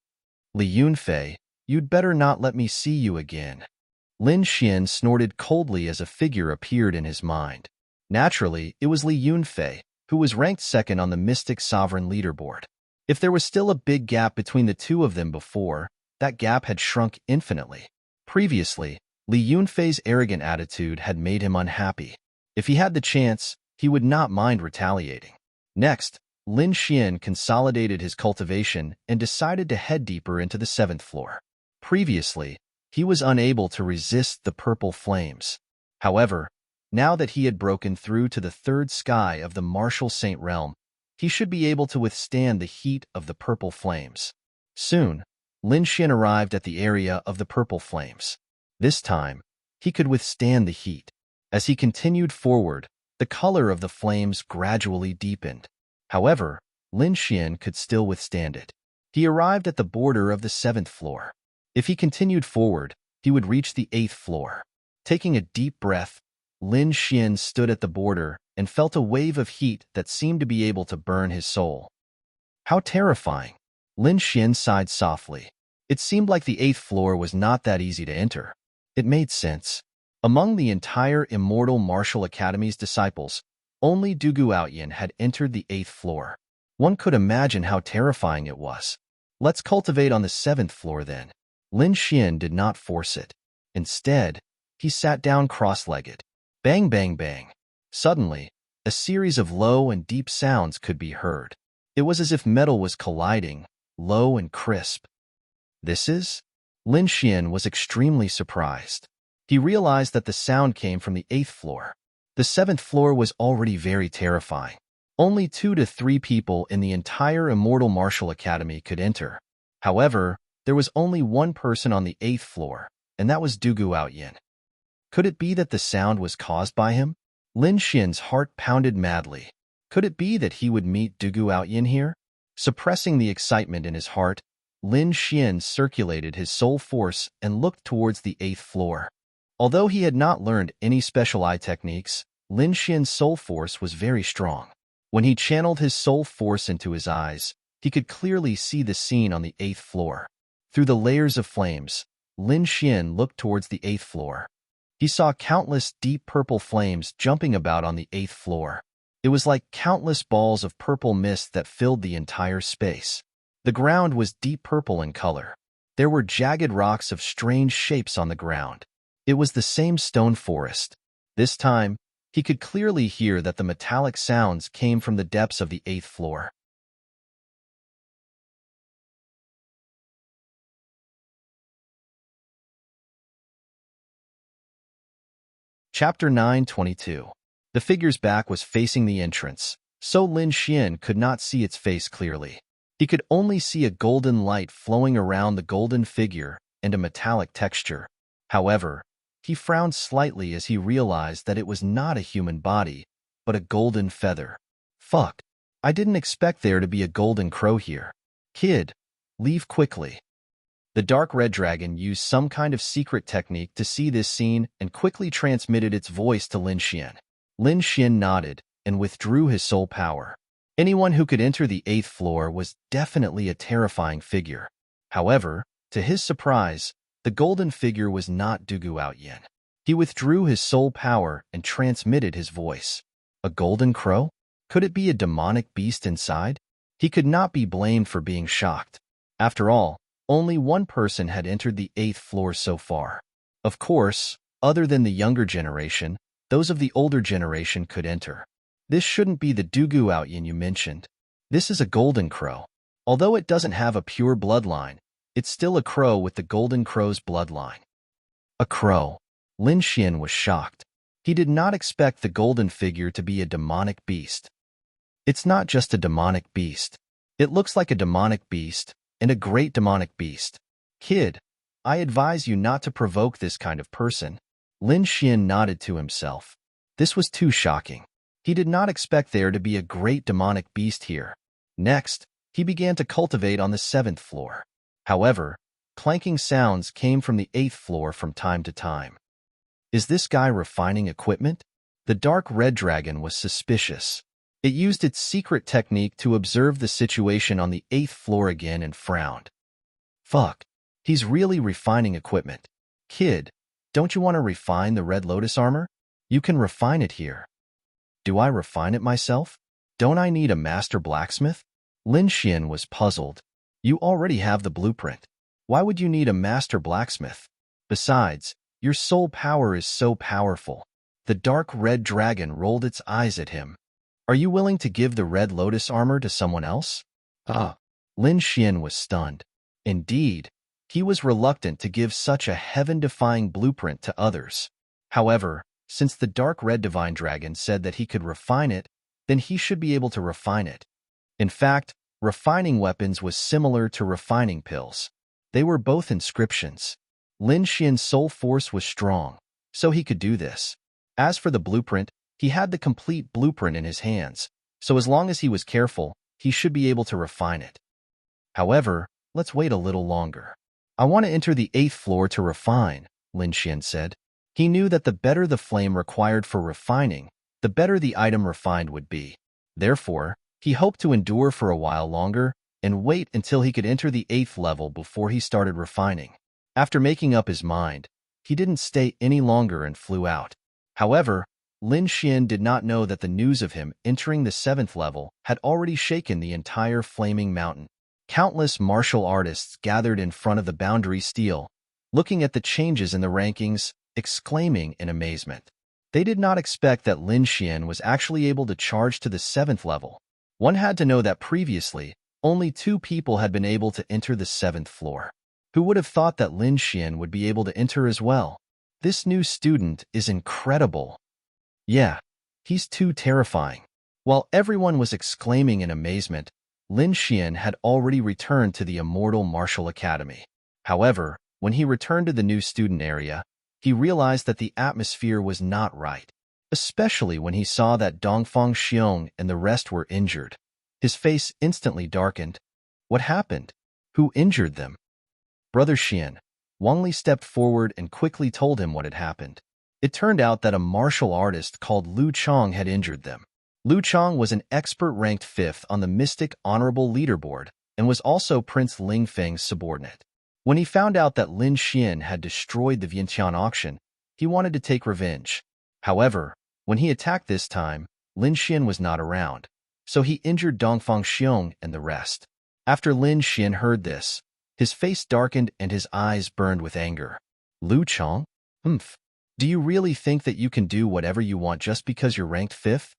Li Yunfei, you'd better not let me see you again. Lin Xian snorted coldly as a figure appeared in his mind. Naturally, it was Li Yunfei, who was ranked second on the Mystic Sovereign leaderboard. If there was still a big gap between the two of them before, that gap had shrunk infinitely. Previously, Li Yunfei's arrogant attitude had made him unhappy. If he had the chance, he would not mind retaliating. Next, Lin Xian consolidated his cultivation and decided to head deeper into the 7th floor. Previously, he was unable to resist the purple flames. However, now that he had broken through to the third sky of the martial saint realm, he should be able to withstand the heat of the purple flames. Soon, Lin Xian arrived at the area of the purple flames. This time, he could withstand the heat. As he continued forward, the color of the flames gradually deepened. However, Lin Xian could still withstand it. He arrived at the border of the 7th floor. If he continued forward, he would reach the 8th floor. Taking a deep breath, Lin Xian stood at the border and felt a wave of heat that seemed to be able to burn his soul. How terrifying! Lin Xian sighed softly. It seemed like the 8th floor was not that easy to enter. It made sense. Among the entire Immortal Martial Academy's disciples, only Dugu Outyin had entered the 8th floor. One could imagine how terrifying it was. Let's cultivate on the 7th floor then. Lin Xian did not force it. Instead, he sat down cross-legged. Bang, bang, bang. Suddenly, a series of low and deep sounds could be heard. It was as if metal was colliding, low and crisp. This is? Lin Xian was extremely surprised. He realized that the sound came from the 8th floor. The 7th floor was already very terrifying. Only 2 to 3 people in the entire Immortal Martial Academy could enter. However, there was only one person on the 8th floor, and that was Dugu Outyin. Could it be that the sound was caused by him? Lin Xian's heart pounded madly. Could it be that he would meet Dugu Outyin here? Suppressing the excitement in his heart, Lin Xian circulated his soul force and looked towards the 8th floor. Although he had not learned any special eye techniques, Lin Xian's soul force was very strong. When he channeled his soul force into his eyes, he could clearly see the scene on the 8th floor. Through the layers of flames, Lin Xian looked towards the 8th floor. He saw countless deep purple flames jumping about on the 8th floor. It was like countless balls of purple mist that filled the entire space. The ground was deep purple in color. There were jagged rocks of strange shapes on the ground. It was the same stone forest. This time, he could clearly hear that the metallic sounds came from the depths of the 8th floor. Chapter 9:22. The figure's back was facing the entrance, so Lin Xian could not see its face clearly. He could only see a golden light flowing around the golden figure and a metallic texture. However, he frowned slightly as he realized that it was not a human body, but a golden feather. Fuck, I didn't expect there to be a golden crow here. Kid, leave quickly. The dark red dragon used some kind of secret technique to see this scene and quickly transmitted its voice to Lin Xian. Lin Xian nodded and withdrew his soul power. Anyone who could enter the 8th floor was definitely a terrifying figure. However, to his surprise, the golden figure was not Dugu Outyin. He withdrew his soul power and transmitted his voice. A golden crow? Could it be a demonic beast inside? He could not be blamed for being shocked. After all, Only one person had entered the 8th floor so far. Of course, other than the younger generation, those of the older generation could enter. This shouldn't be the Dugu Outyin you mentioned. This is a golden crow. Although it doesn't have a pure bloodline, it's still a crow with the golden crow's bloodline. A crow. Lin Xian was shocked. He did not expect the golden figure to be a demonic beast. It's not just a demonic beast. It looks like a demonic beast, and a great demonic beast. Kid, I advise you not to provoke this kind of person. Lin Xian nodded to himself. This was too shocking. He did not expect there to be a great demonic beast here. Next, he began to cultivate on the 7th floor. However, clanking sounds came from the 8th floor from time to time. Is this guy refining equipment? The dark red dragon was suspicious. It used its secret technique to observe the situation on the 8th floor again and frowned. Fuck, he's really refining equipment. Kid, don't you want to refine the Red Lotus armor? You can refine it here. Do I refine it myself? Don't I need a master blacksmith? Lin Xian was puzzled. You already have the blueprint. Why would you need a master blacksmith? Besides, your soul power is so powerful. The dark red dragon rolled its eyes at him. Are you willing to give the Red Lotus armor to someone else? Lin Xian was stunned. Indeed, he was reluctant to give such a heaven-defying blueprint to others. However, since the dark red divine dragon said that he could refine it, then he should be able to refine it. In fact, refining weapons was similar to refining pills. They were both inscriptions. Lin Xian's soul force was strong, so he could do this. As for the blueprint, he had the complete blueprint in his hands, so as long as he was careful, he should be able to refine it. However, let's wait a little longer. I want to enter the 8th floor to refine, Lin Xian said. He knew that the better the flame required for refining, the better the item refined would be. Therefore, he hoped to endure for a while longer and wait until he could enter the 8th level before he started refining. After making up his mind, he didn't stay any longer and flew out. However, Lin Xian did not know that the news of him entering the 7th level had already shaken the entire Flaming Mountain. Countless martial artists gathered in front of the boundary steel, looking at the changes in the rankings, exclaiming in amazement. They did not expect that Lin Xian was actually able to charge to the 7th level. One had to know that previously, only 2 people had been able to enter the 7th floor. Who would have thought that Lin Xian would be able to enter as well? This new student is incredible. Yeah, he's too terrifying. While everyone was exclaiming in amazement, Lin Xian had already returned to the Immortal Martial Academy. However, when he returned to the new student area, he realized that the atmosphere was not right, especially when he saw that Dongfang Xiong and the rest were injured. His face instantly darkened. What happened? Who injured them? Brother Xian. Wang Li stepped forward and quickly told him what had happened. It turned out that a martial artist called Lu Chong had injured them. Lu Chong was an expert ranked 5th on the Mystic Honorable Leaderboard and was also Prince Ling Feng's subordinate. When he found out that Lin Xian had destroyed the Vientiane auction, he wanted to take revenge. However, when he attacked this time, Lin Xian was not around, so he injured Dongfang Xiong and the rest. After Lin Xian heard this, his face darkened and his eyes burned with anger. Lu Chong? Do you really think that you can do whatever you want just because you're ranked 5th?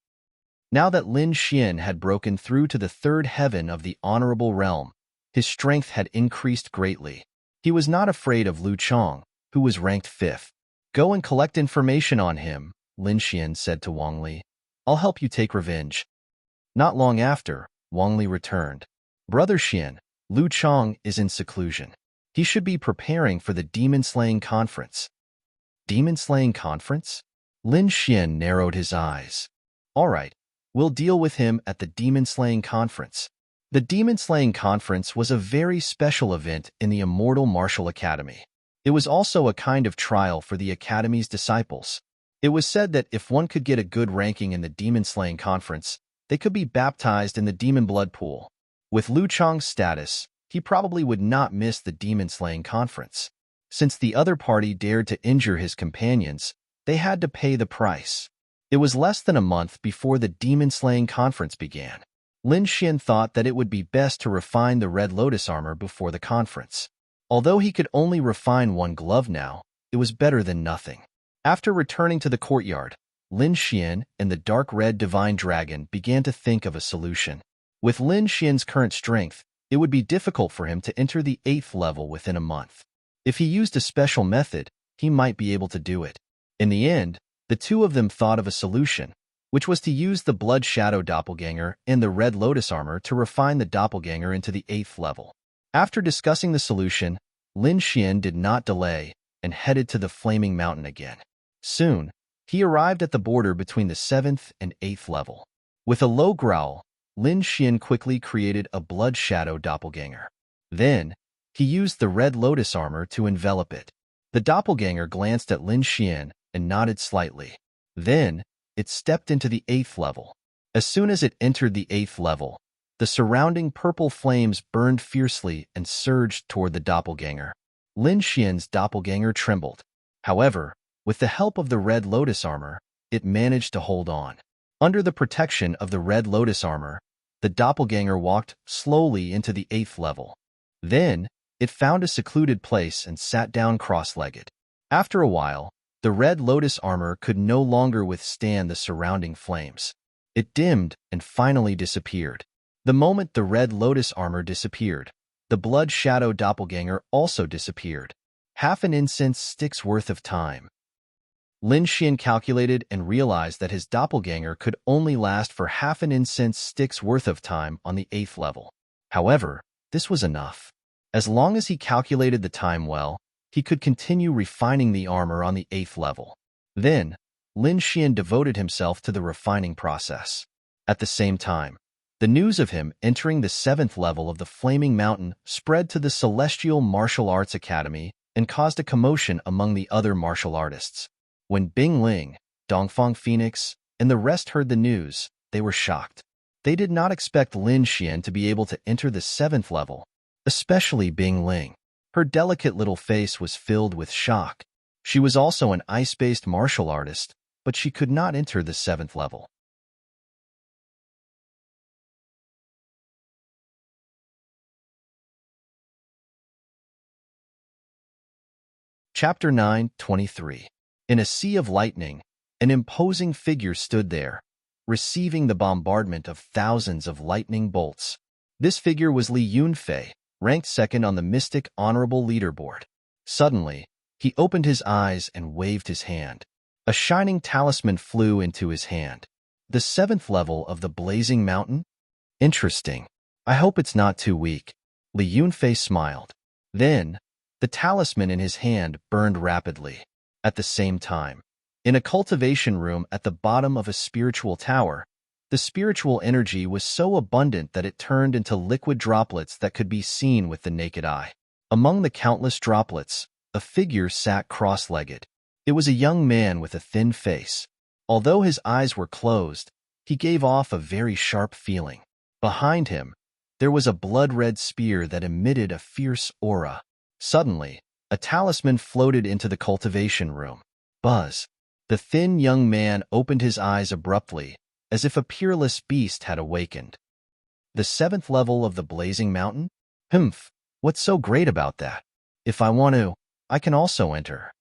Now that Lin Xian had broken through to the 3rd heaven of the honorable realm, his strength had increased greatly. He was not afraid of Lu Chong, who was ranked 5th. Go and collect information on him, Lin Xian said to Wang Li. I'll help you take revenge. Not long after, Wang Li returned. Brother Xian, Lu Chong is in seclusion. He should be preparing for the demon-slaying conference. Demon-slaying conference? Lin Xian narrowed his eyes. All right, we'll deal with him at the demon-slaying conference. The demon-slaying conference was a very special event in the Immortal Martial Academy. It was also a kind of trial for the Academy's disciples. It was said that if one could get a good ranking in the demon-slaying conference, they could be baptized in the demon blood pool. With Lu Chong's status, he probably would not miss the demon-slaying conference. Since the other party dared to injure his companions, they had to pay the price. It was less than a month before the demon-slaying conference began. Lin Xian thought that it would be best to refine the Red Lotus armor before the conference. Although he could only refine one glove now, it was better than nothing. After returning to the courtyard, Lin Xian and the dark red divine dragon began to think of a solution. With Lin Xian's current strength, it would be difficult for him to enter the 8th level within a month. If he used a special method, he might be able to do it. In the end, the two of them thought of a solution, which was to use the Blood Shadow Doppelganger and the Red Lotus armor to refine the Doppelganger into the 8th level. After discussing the solution, Lin Xian did not delay and headed to the Flaming Mountain again. Soon, he arrived at the border between the 7th and 8th level. With a low growl, Lin Xian quickly created a Blood Shadow Doppelganger. Then, he used the Red Lotus armor to envelop it. The Doppelganger glanced at Lin Xian and nodded slightly. Then, it stepped into the 8th level. As soon as it entered the 8th level, the surrounding purple flames burned fiercely and surged toward the Doppelganger. Lin Xian's Doppelganger trembled. However, with the help of the Red Lotus armor, it managed to hold on. Under the protection of the Red Lotus armor, the Doppelganger walked slowly into the 8th level. Then, it found a secluded place and sat down cross-legged. After a while, the Red Lotus armor could no longer withstand the surrounding flames. It dimmed and finally disappeared. The moment the Red Lotus armor disappeared, the Blood Shadow Doppelganger also disappeared. Half an incense stick's worth of time. Lin Xian calculated and realized that his doppelganger could only last for half an incense stick's worth of time on the 8th level. However, this was enough. As long as he calculated the time well, he could continue refining the armor on the 8th level. Then, Lin Xian devoted himself to the refining process. At the same time, the news of him entering the 7th level of the Flaming Mountain spread to the Celestial Martial Arts Academy and caused a commotion among the other martial artists. When Bing Ling, Dongfang Phoenix, and the rest heard the news, they were shocked. They did not expect Lin Xian to be able to enter the 7th level, especially Bing Ling. Her delicate little face was filled with shock. She was also an ice-based martial artist, but she could not enter the 7th level. Chapter 9:23. In a sea of lightning, an imposing figure stood there, receiving the bombardment of thousands of lightning bolts. This figure was Li Yunfei, ranked second on the Mystic Honorable Leaderboard. Suddenly, he opened his eyes and waved his hand. A shining talisman flew into his hand. The 7th level of the Blazing Mountain? Interesting. I hope it's not too weak. Li Yunfei smiled. Then, the talisman in his hand burned rapidly. At the same time, in a cultivation room at the bottom of a spiritual tower, the spiritual energy was so abundant that it turned into liquid droplets that could be seen with the naked eye. Among the countless droplets, a figure sat cross-legged. It was a young man with a thin face. Although his eyes were closed, he gave off a very sharp feeling. Behind him, there was a blood-red spear that emitted a fierce aura. Suddenly, a talisman floated into the cultivation room. Buzz. The thin young man opened his eyes abruptly, as if a peerless beast had awakened. The 7th level of the Blazing Mountain? Humph, what's so great about that? If I want to, I can also enter.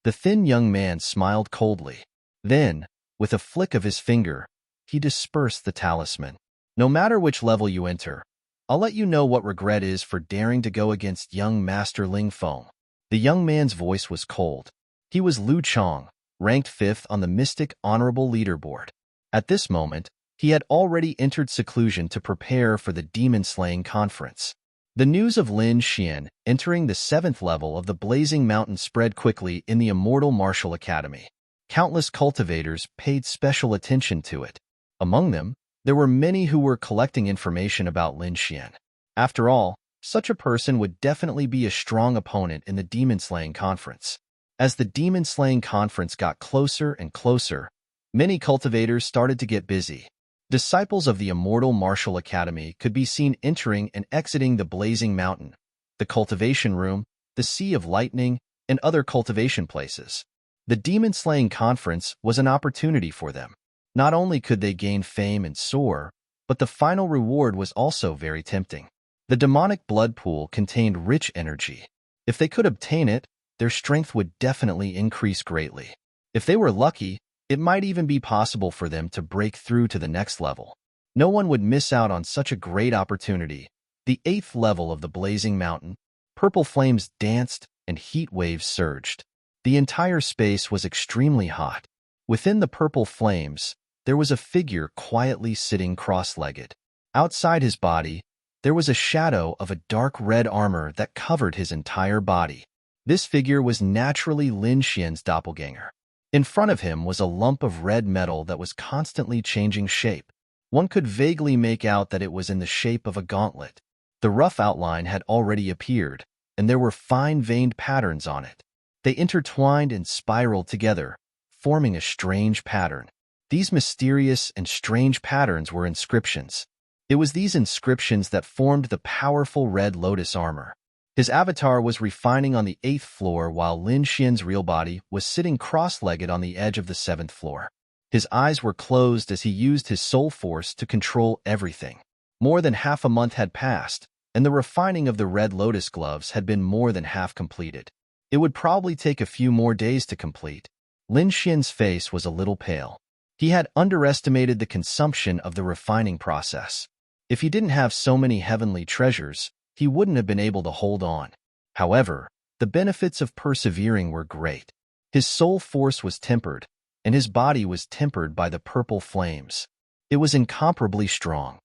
The thin young man smiled coldly. Then, with a flick of his finger, he dispersed the talisman. No matter which level you enter, I'll let you know what regret is for daring to go against young Master Ling Feng. The young man's voice was cold. He was Lu Chong, ranked 5th on the Mystic Honorable Leaderboard. At this moment, he had already entered seclusion to prepare for the demon-slaying conference. The news of Lin Xian entering the 7th level of the Blazing Mountain spread quickly in the Immortal Martial Academy. Countless cultivators paid special attention to it. Among them, there were many who were collecting information about Lin Xian. After all, such a person would definitely be a strong opponent in the demon-slaying conference. As the demon-slaying conference got closer and closer, many cultivators started to get busy. Disciples of the Immortal Martial Academy could be seen entering and exiting the Blazing Mountain, the cultivation room, the Sea of Lightning, and other cultivation places. The demon-slaying conference was an opportunity for them. Not only could they gain fame and soar, but the final reward was also very tempting. The demonic blood pool contained rich energy. If they could obtain it, their strength would definitely increase greatly. If they were lucky, it might even be possible for them to break through to the next level. No one would miss out on such a great opportunity. The 8th level of the blazing mountain, purple flames danced and heat waves surged. The entire space was extremely hot. Within the purple flames, there was a figure quietly sitting cross-legged. Outside his body, there was a shadow of a dark red armor that covered his entire body. This figure was naturally Lin Xian's doppelganger. In front of him was a lump of red metal that was constantly changing shape. One could vaguely make out that it was in the shape of a gauntlet. The rough outline had already appeared, and there were fine veined patterns on it. They intertwined and spiraled together, forming a strange pattern. These mysterious and strange patterns were inscriptions. It was these inscriptions that formed the powerful red lotus armor. His avatar was refining on the 8th floor while Lin Xian's real body was sitting cross-legged on the edge of the 7th floor. His eyes were closed as he used his soul force to control everything. More than half a month had passed, and the refining of the red lotus gloves had been more than half completed. It would probably take a few more days to complete. Lin Xian's face was a little pale. He had underestimated the consumption of the refining process. If he didn't have so many heavenly treasures, he wouldn't have been able to hold on. However, the benefits of persevering were great. His soul force was tempered, and his body was tempered by the purple flames. It was incomparably strong.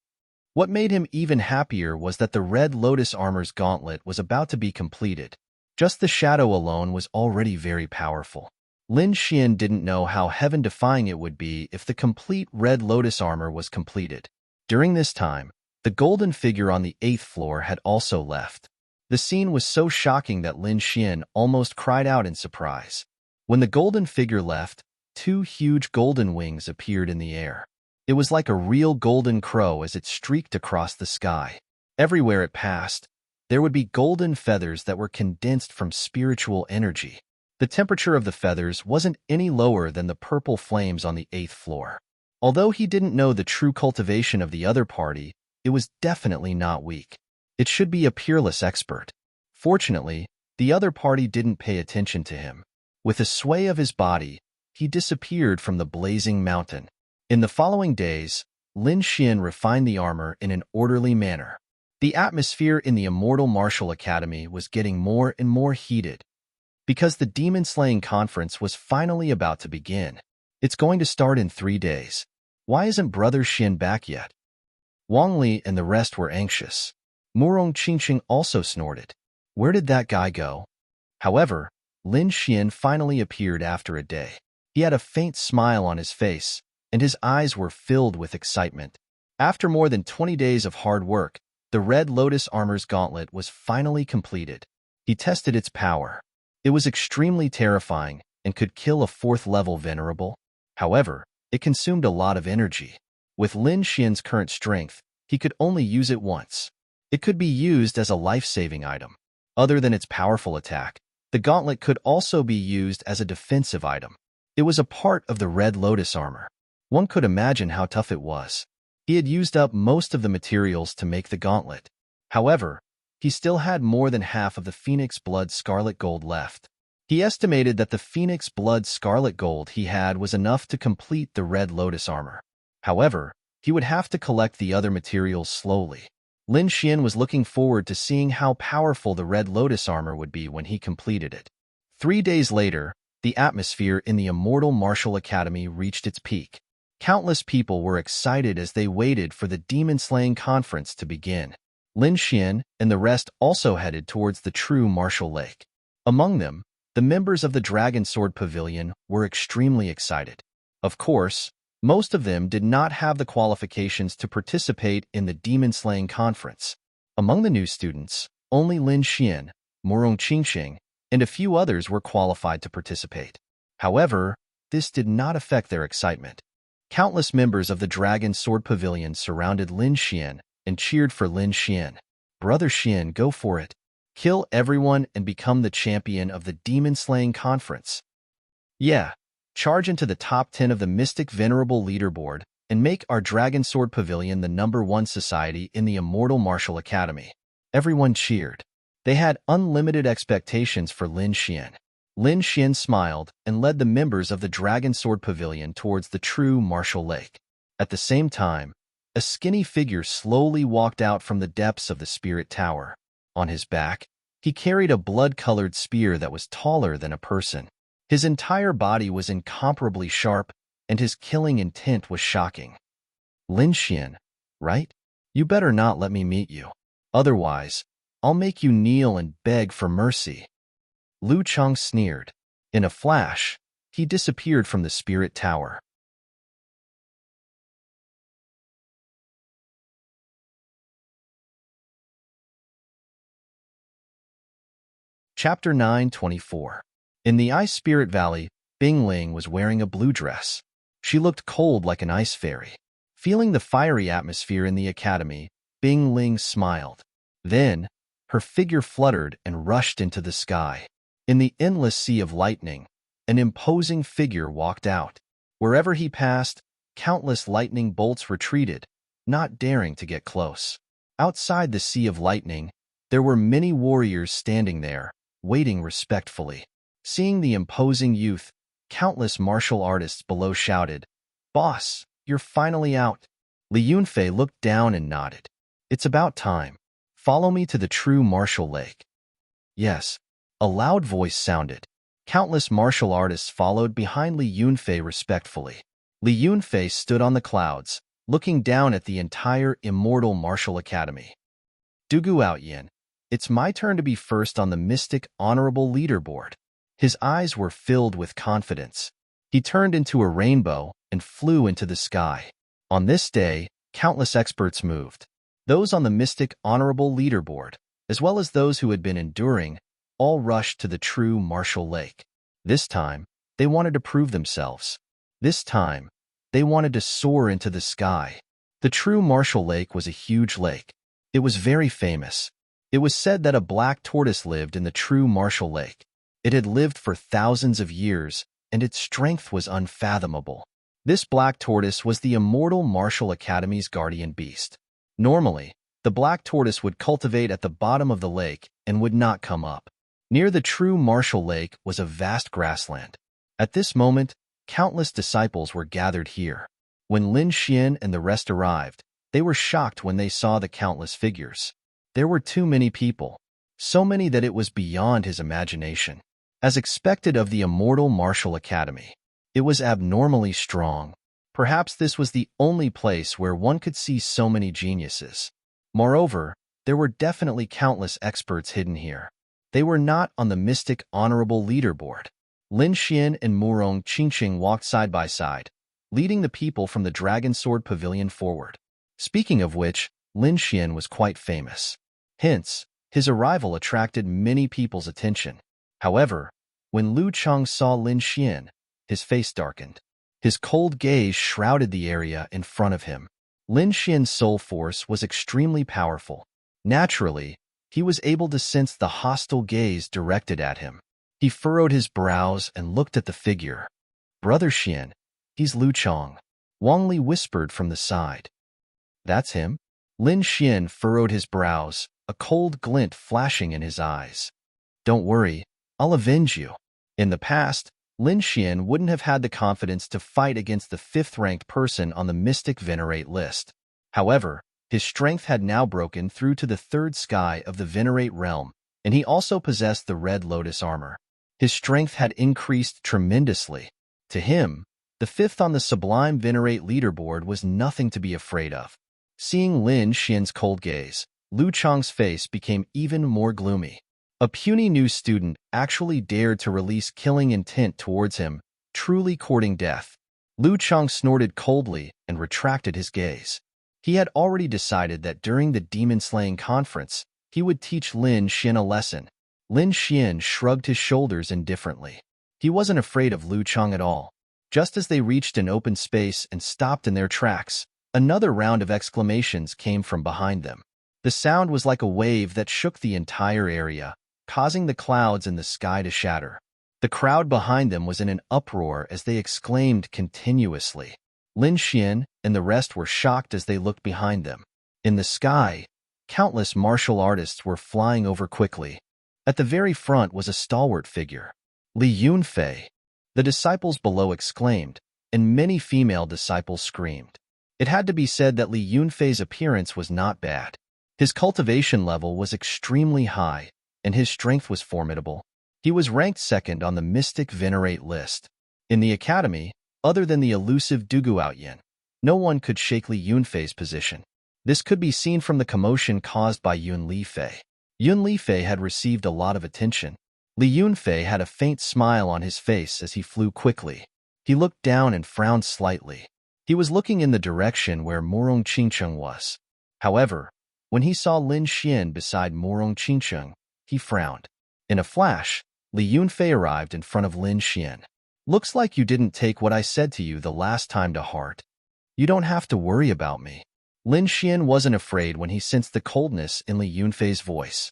What made him even happier was that the red lotus armor's gauntlet was about to be completed. Just the shadow alone was already very powerful. Lin Xian didn't know how heaven-defying it would be if the complete red lotus armor was completed. During this time, the golden figure on the 8th floor had also left. The scene was so shocking that Lin Xian almost cried out in surprise. When the golden figure left, 2 huge golden wings appeared in the air. It was like a real golden crow as it streaked across the sky. Everywhere it passed, there would be golden feathers that were condensed from spiritual energy. The temperature of the feathers wasn't any lower than the purple flames on the 8th floor. Although he didn't know the true cultivation of the other party, it was definitely not weak. It should be a peerless expert. Fortunately, the other party didn't pay attention to him. With a sway of his body, he disappeared from the blazing mountain. In the following days, Lin Xian refined the armor in an orderly manner. The atmosphere in the Immortal Martial Academy was getting more and more heated, because the demon-slaying conference was finally about to begin. It's going to start in 3 days. Why isn't Brother Xian back yet? Wang Li and the rest were anxious. Murong Qingqing also snorted. Where did that guy go? However, Lin Xian finally appeared after a day. He had a faint smile on his face, and his eyes were filled with excitement. After more than 20 days of hard work, the Red Lotus Armor's gauntlet was finally completed. He tested its power. It was extremely terrifying and could kill a 4th-level venerable. However, it consumed a lot of energy. With Lin Xian's current strength, he could only use it once. It could be used as a life-saving item. Other than its powerful attack, the gauntlet could also be used as a defensive item. It was a part of the Red Lotus armor. One could imagine how tough it was. He had used up most of the materials to make the gauntlet. However, he still had more than half of the Phoenix Blood Scarlet Gold left. He estimated that the Phoenix Blood Scarlet Gold he had was enough to complete the Red Lotus armor. However, he would have to collect the other materials slowly. Lin Xian was looking forward to seeing how powerful the Red Lotus armor would be when he completed it. 3 days later, the atmosphere in the Immortal Martial Academy reached its peak. Countless people were excited as they waited for the demon-slaying conference to begin. Lin Xian and the rest also headed towards the true Martial Lake. Among them, the members of the Dragon Sword Pavilion were extremely excited. Of course, most of them did not have the qualifications to participate in the demon-slaying conference. Among the new students, only Lin Xian, Murong Qingqing, and a few others were qualified to participate. However, this did not affect their excitement. Countless members of the Dragon Sword Pavilion surrounded Lin Xian and cheered for Lin Xian. Brother Xian, go for it. Kill everyone and become the champion of the demon-slaying conference. Yeah. Charge into the top 10 of the Mystic Venerable leaderboard and make our Dragon Sword Pavilion the #1 society in the Immortal Martial Academy. Everyone cheered. They had unlimited expectations for Lin Xian. Lin Xian smiled and led the members of the Dragon Sword Pavilion towards the true martial lake. At the same time, a skinny figure slowly walked out from the depths of the spirit tower. On his back, he carried a blood-colored spear that was taller than a person. His entire body was incomparably sharp, and his killing intent was shocking. Lin Xian, right? You better not let me meet you. Otherwise, I'll make you kneel and beg for mercy. Lu Chang sneered. In a flash, he disappeared from the spirit tower. Chapter 9:24. In the Ice Spirit Valley, Bing Ling was wearing a blue dress. She looked cold like an ice fairy. Feeling the fiery atmosphere in the academy, Bing Ling smiled. Then, her figure fluttered and rushed into the sky. In the endless sea of lightning, an imposing figure walked out. Wherever he passed, countless lightning bolts retreated, not daring to get close. Outside the sea of lightning, there were many warriors standing there, waiting respectfully. Seeing the imposing youth, countless martial artists below shouted, "Boss, you're finally out." Li Yunfei looked down and nodded. "It's about time. Follow me to the true martial lake." Yes, a loud voice sounded. Countless martial artists followed behind Li Yunfei respectfully. Li Yunfei stood on the clouds, looking down at the entire immortal martial academy. "Dugu Outyin, it's my turn to be first on the mystic honorable leaderboard." His eyes were filled with confidence. He turned into a rainbow and flew into the sky. On this day, countless experts moved. Those on the mystic honorable leaderboard, as well as those who had been enduring, all rushed to the true martial lake. This time, they wanted to prove themselves. This time, they wanted to soar into the sky. The true martial lake was a huge lake. It was very famous. It was said that a black tortoise lived in the true martial lake. It had lived for thousands of years, and its strength was unfathomable. This black tortoise was the immortal Martial Academy's guardian beast. Normally, the black tortoise would cultivate at the bottom of the lake and would not come up. Near the true martial lake was a vast grassland. At this moment, countless disciples were gathered here. When Lin Xian and the rest arrived, they were shocked when they saw the countless figures. There were too many people, so many that it was beyond his imagination. As expected of the immortal Martial Academy, it was abnormally strong. Perhaps this was the only place where one could see so many geniuses. Moreover, there were definitely countless experts hidden here. They were not on the mystic honorable leaderboard. Lin Xian and Murong Qingqing walked side by side, leading the people from the Dragon Sword Pavilion forward. Speaking of which, Lin Xian was quite famous. Hence, his arrival attracted many people's attention. However, when Lu Chang saw Lin Xian, his face darkened. His cold gaze shrouded the area in front of him. Lin Xian's soul force was extremely powerful. Naturally, he was able to sense the hostile gaze directed at him. He furrowed his brows and looked at the figure. "Brother Xian, he's Lu Chang," Wang Li whispered from the side. "That's him?" Lin Xian furrowed his brows, a cold glint flashing in his eyes. "Don't worry, I'll avenge you." In the past, Lin Xian wouldn't have had the confidence to fight against the fifth-ranked person on the Mystic Venerate list. However, his strength had now broken through to the third sky of the Venerate realm, and he also possessed the Red Lotus armor. His strength had increased tremendously. To him, the fifth on the Sublime Venerate leaderboard was nothing to be afraid of. Seeing Lin Xian's cold gaze, Lu Chang's face became even more gloomy. A puny new student actually dared to release killing intent towards him, truly courting death. Lu Chang snorted coldly and retracted his gaze. He had already decided that during the demon-slaying conference, he would teach Lin Xian a lesson. Lin Xian shrugged his shoulders indifferently. He wasn't afraid of Lu Chang at all. Just as they reached an open space and stopped in their tracks, another round of exclamations came from behind them. The sound was like a wave that shook the entire area, causing the clouds in the sky to shatter. The crowd behind them was in an uproar as they exclaimed continuously. Lin Xian and the rest were shocked as they looked behind them. In the sky, Countless martial artists were flying over quickly. At the very front was a stalwart figure, Li Yunfei. The disciples below exclaimed, and many female disciples screamed. It had to be said that Li Yunfei's appearance was not bad. His cultivation level was extremely high, and his strength was formidable. He was ranked second on the Mystic Venerate list. In the academy, other than the elusive Duguoutian, no one could shake Li Yunfei's position. This could be seen from the commotion caused by Yun Lifei. Yun Lifei had received a lot of attention. Li Yunfei had a faint smile on his face as he flew quickly. He looked down and frowned slightly. He was looking in the direction where Morong Qingcheng was. However, when he saw Lin Xian beside Morong Qingcheng, he frowned. In a flash, Li Yunfei arrived in front of Lin Xian. "Looks like you didn't take what I said to you the last time to heart. You don't have to worry about me." Lin Xian wasn't afraid when he sensed the coldness in Li Yunfei's voice.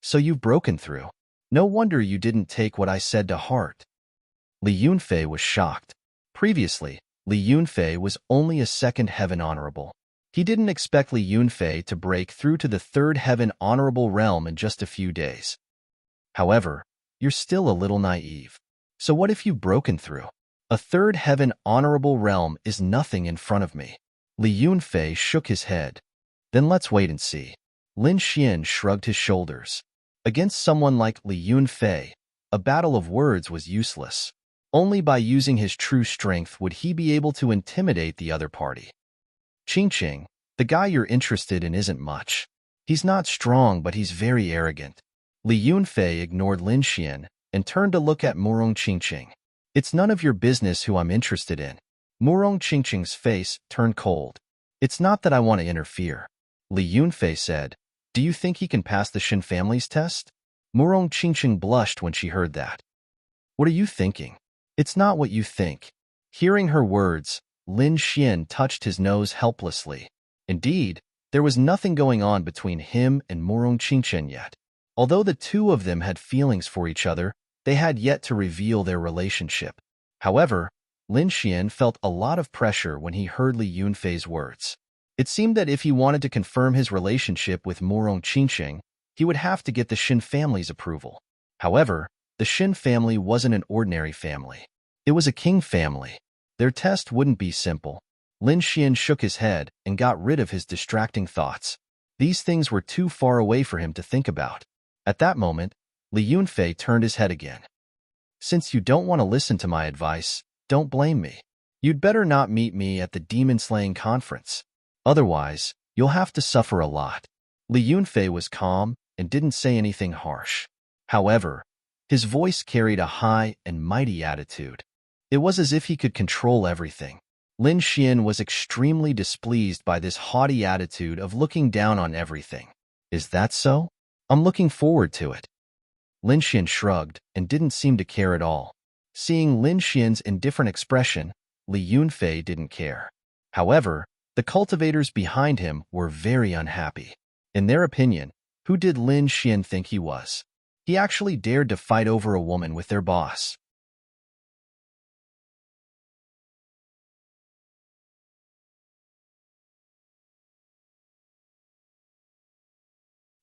"So you've broken through. No wonder you didn't take what I said to heart." Li Yunfei was shocked. Previously, Li Yunfei was only a second heaven honorable. He didn't expect Li Yunfei to break through to the third heaven honorable realm in just a few days. However, you're still a little naive. So what if you've broken through? A third heaven honorable realm is nothing in front of me. Li Yunfei shook his head. Then let's wait and see. Lin Xian shrugged his shoulders. Against someone like Li Yunfei, a battle of words was useless. Only by using his true strength would he be able to intimidate the other party. Qingqing, the guy you're interested in isn't much. He's not strong, but he's very arrogant. Li Yunfei ignored Lin Xian and turned to look at Morong Qingqing. It's none of your business who I'm interested in. Morong Qingqing's face turned cold. It's not that I want to interfere. Li Yunfei said, "Do you think he can pass the Shin family's test?" Morong Qingqing blushed when she heard that. "What are you thinking? It's not what you think." Hearing her words, Lin Xian touched his nose helplessly. Indeed, there was nothing going on between him and Morong Qingqing yet. Although the two of them had feelings for each other, they had yet to reveal their relationship. However, Lin Xian felt a lot of pressure when he heard Li Yunfei's words. It seemed that if he wanted to confirm his relationship with Morong Qingqing, he would have to get the Shin family's approval. However, the Shin family wasn't an ordinary family. It was a king family. Their test wouldn't be simple. Lin Xian shook his head and got rid of his distracting thoughts. These things were too far away for him to think about. At that moment, Li Yunfei turned his head again. "Since you don't want to listen to my advice, don't blame me. You'd better not meet me at the demon-slaying conference. Otherwise, you'll have to suffer a lot." Li Yunfei was calm and didn't say anything harsh. However, his voice carried a high and mighty attitude. It was as if he could control everything. Lin Xian was extremely displeased by this haughty attitude of looking down on everything. "Is that so? I'm looking forward to it." Lin Xian shrugged and didn't seem to care at all. Seeing Lin Xian's indifferent expression, Li Yunfei didn't care. However, the cultivators behind him were very unhappy. In their opinion, who did Lin Xian think he was? He actually dared to fight over a woman with their boss.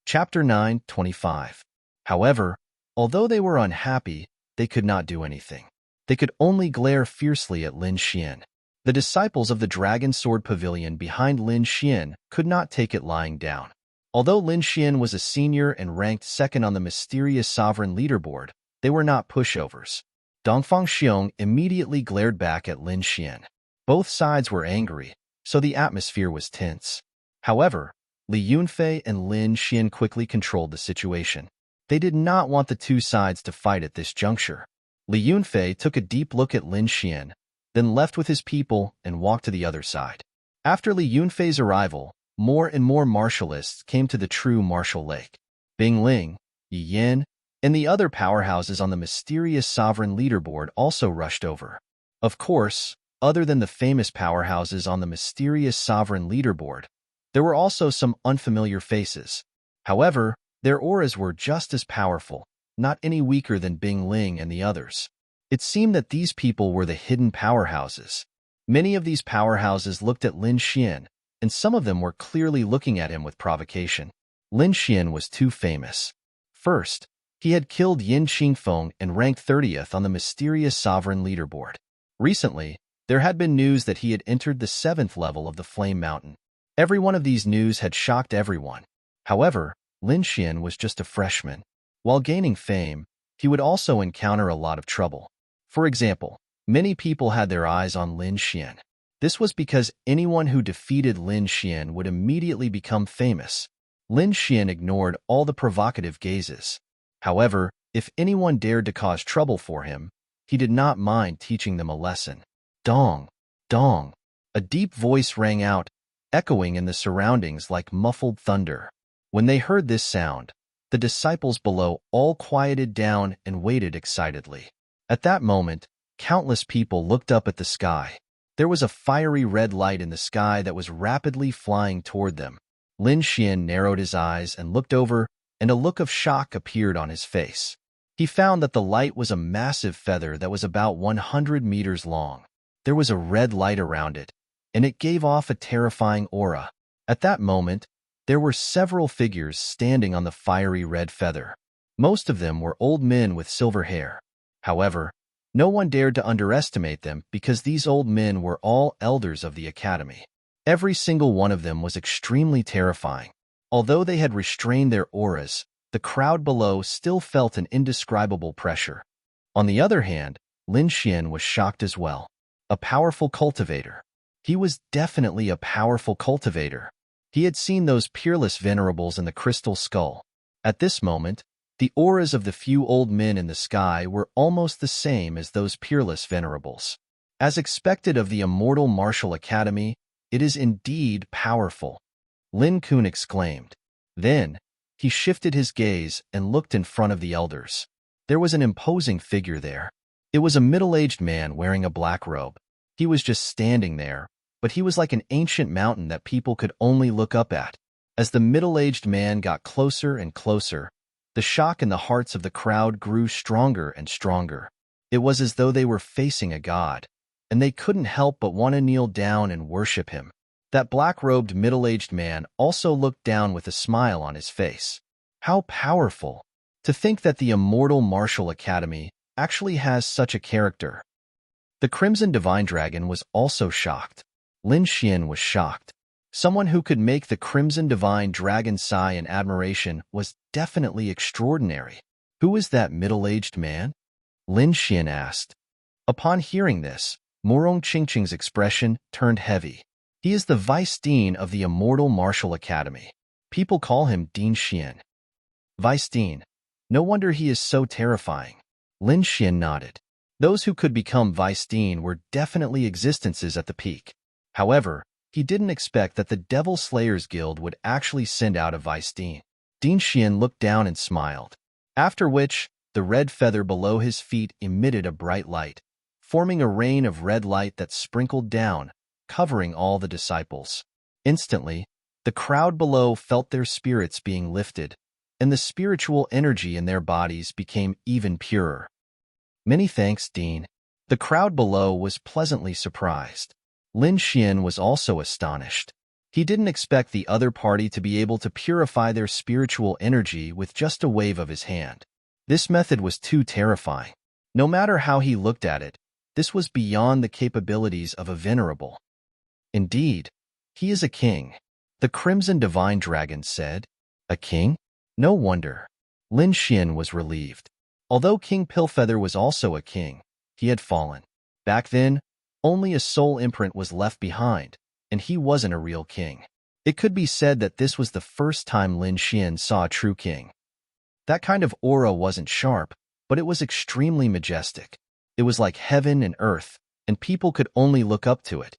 Chapter 9:25. However, although they were unhappy, they could not do anything. They could only glare fiercely at Lin Xian. The disciples of the Dragon Sword Pavilion behind Lin Xian could not take it lying down. Although Lin Xian was a senior and ranked second on the mysterious sovereign leaderboard, they were not pushovers. Dongfang Xiong immediately glared back at Lin Xian. Both sides were angry, so the atmosphere was tense. However, Li Yunfei and Lin Xian quickly controlled the situation. They did not want the two sides to fight at this juncture. Li Yunfei took a deep look at Lin Xian, then left with his people and walked to the other side. After Li Yunfei's arrival, more and more martialists came to the true martial lake. Bing Ling, Yi Yin, and the other powerhouses on the mysterious sovereign leaderboard also rushed over. Of course, other than the famous powerhouses on the mysterious sovereign leaderboard, there were also some unfamiliar faces. However, their auras were just as powerful, not any weaker than Bing Ling and the others. It seemed that these people were the hidden powerhouses. Many of these powerhouses looked at Lin Xian, and some of them were clearly looking at him with provocation. Lin Xian was too famous. First, he had killed Yin Qingfeng and ranked 30th on the mysterious sovereign leaderboard. Recently, there had been news that he had entered the 7th level of the Flame Mountain. Every one of these news had shocked everyone. However, Lin Xian was just a freshman. While gaining fame, he would also encounter a lot of trouble. For example, many people had their eyes on Lin Xian. This was because anyone who defeated Lin Xian would immediately become famous. Lin Xian ignored all the provocative gazes. However, if anyone dared to cause trouble for him, he did not mind teaching them a lesson. Dong! Dong! A deep voice rang out, echoing in the surroundings like muffled thunder. When they heard this sound, the disciples below all quieted down and waited excitedly. At that moment, countless people looked up at the sky. There was a fiery red light in the sky that was rapidly flying toward them. Lin Xian narrowed his eyes and looked over, and a look of shock appeared on his face. He found that the light was a massive feather that was about 100 meters long. There was a red light around it, and it gave off a terrifying aura. At that moment, there were several figures standing on the fiery red feather. Most of them were old men with silver hair. However, no one dared to underestimate them because these old men were all elders of the academy. Every single one of them was extremely terrifying. Although they had restrained their auras, the crowd below still felt an indescribable pressure. On the other hand, Lin Xian was shocked as well. A powerful cultivator. He was definitely a powerful cultivator. He had seen those peerless venerables in the crystal skull. At this moment, the auras of the few old men in the sky were almost the same as those peerless venerables. As expected of the immortal martial academy, it is indeed powerful, Lin Kun exclaimed. Then, he shifted his gaze and looked in front of the elders. There was an imposing figure there. It was a middle-aged man wearing a black robe. He was just standing there, but he was like an ancient mountain that people could only look up at. As the middle-aged man got closer and closer, the shock in the hearts of the crowd grew stronger and stronger. It was as though they were facing a god, and they couldn't help but want to kneel down and worship him. That black-robed middle-aged man also looked down with a smile on his face. How powerful! To think that the immortal martial academy actually has such a character. The Crimson Divine Dragon was also shocked. Lin Xian was shocked. Someone who could make the Crimson Divine Dragon sigh in admiration was definitely extraordinary. Who is that middle-aged man? Lin Xian asked. Upon hearing this, Morong Qingqing's expression turned heavy. He is the Vice Dean of the Immortal Martial Academy. People call him Dean Xian. Vice Dean. No wonder he is so terrifying. Lin Xian nodded. Those who could become Vice Dean were definitely existences at the peak. However, he didn't expect that the Devil Slayers Guild would actually send out a Vice Dean. Dean Xian looked down and smiled. After which, the red feather below his feet emitted a bright light, forming a rain of red light that sprinkled down, covering all the disciples. Instantly, the crowd below felt their spirits being lifted, and the spiritual energy in their bodies became even purer. Many thanks, Dean. The crowd below was pleasantly surprised. Lin Xian was also astonished. He didn't expect the other party to be able to purify their spiritual energy with just a wave of his hand. This method was too terrifying. No matter how he looked at it, this was beyond the capabilities of a venerable. Indeed, he is a king, the Crimson Divine Dragon said. A king? No wonder. Lin Xian was relieved. Although King Pillfeather was also a king, he had fallen. Back then, only a soul imprint was left behind, and he wasn't a real king. It could be said that this was the first time Lin Xian saw a true king. That kind of aura wasn't sharp, but it was extremely majestic. It was like heaven and earth, and people could only look up to it.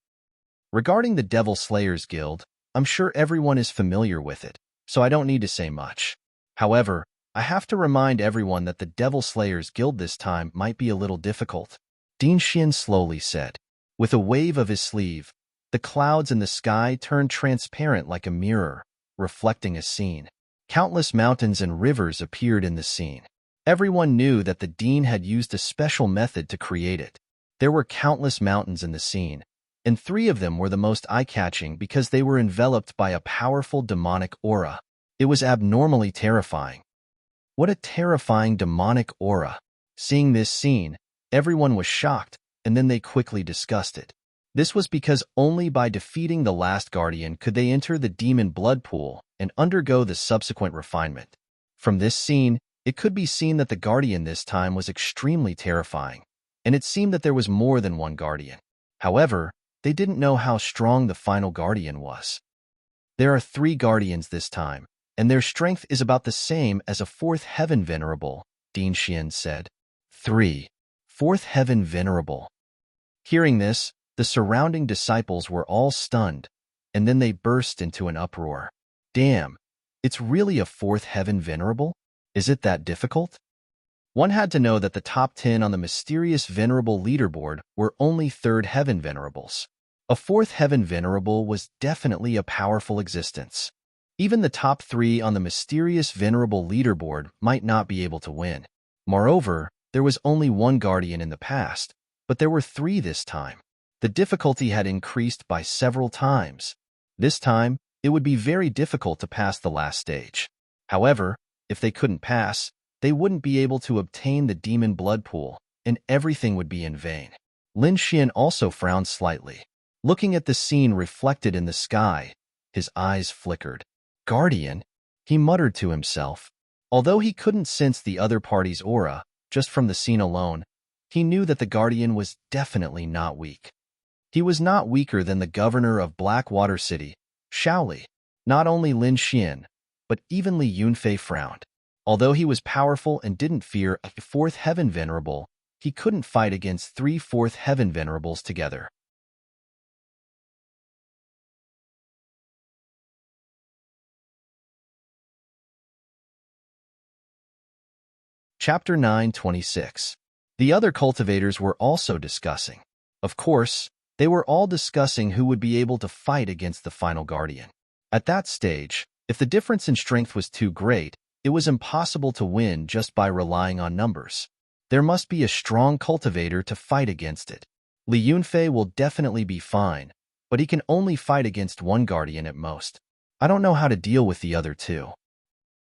Regarding the Devil Slayers Guild, I'm sure everyone is familiar with it, so I don't need to say much. However, I have to remind everyone that the Devil Slayers Guild this time might be a little difficult. Dean Xian slowly said. With a wave of his sleeve, the clouds in the sky turned transparent like a mirror, reflecting a scene. Countless mountains and rivers appeared in the scene. Everyone knew that the Dean had used a special method to create it. There were countless mountains in the scene, and 3 of them were the most eye-catching because they were enveloped by a powerful demonic aura. It was abnormally terrifying. What a terrifying demonic aura. Seeing this scene, everyone was shocked, and then they quickly discussed it. This was because only by defeating the last guardian could they enter the demon blood pool and undergo the subsequent refinement. From this scene, it could be seen that the guardian this time was extremely terrifying, and it seemed that there was more than one guardian. However, they didn't know how strong the final guardian was. There are 3 guardians this time, and their strength is about the same as a 4th heaven venerable, Din Xian said. 3. 4th heaven venerable. Hearing this, the surrounding disciples were all stunned, and then they burst into an uproar. Damn, it's really a 4th heaven venerable? Is it that difficult? One had to know that the top 10 on the mysterious venerable leaderboard were only 3rd heaven venerables. A 4th heaven venerable was definitely a powerful existence. Even the top 3 on the mysterious venerable leaderboard might not be able to win. Moreover, there was only 1 guardian in the past, but there were 3 this time. The difficulty had increased by several times. This time, it would be very difficult to pass the last stage. However, if they couldn't pass, they wouldn't be able to obtain the demon blood pool, and everything would be in vain. Lin Xian also frowned slightly. Looking at the scene reflected in the sky, his eyes flickered. Guardian, he muttered to himself. Although he couldn't sense the other party's aura, just from the scene alone, he knew that the guardian was definitely not weak. He was not weaker than the governor of Blackwater City, Shaoli. Not only Lin Xian, but even Li Yunfei frowned. Although he was powerful and didn't fear a 4th heaven venerable, he couldn't fight against 3 4th heaven venerables together. Chapter 9:26. The other cultivators were also discussing. Of course, they were all discussing who would be able to fight against the final guardian. At that stage, if the difference in strength was too great, it was impossible to win just by relying on numbers. There must be a strong cultivator to fight against it. Li Yunfei will definitely be fine, but he can only fight against 1 guardian at most. I don't know how to deal with the other 2.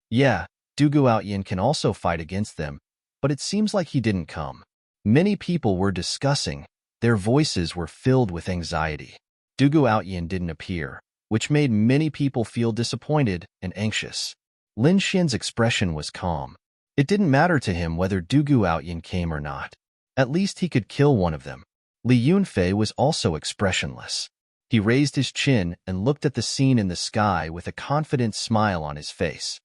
Yeah, Dugu Outyin can also fight against them, but it seems like he didn't come. Many people were discussing. Their voices were filled with anxiety. Dugu Outyin didn't appear, which made many people feel disappointed and anxious. Lin Xian's expression was calm. It didn't matter to him whether Dugu Outyin came or not. At least he could kill one of them. Li Yunfei was also expressionless. He raised his chin and looked at the scene in the sky with a confident smile on his face.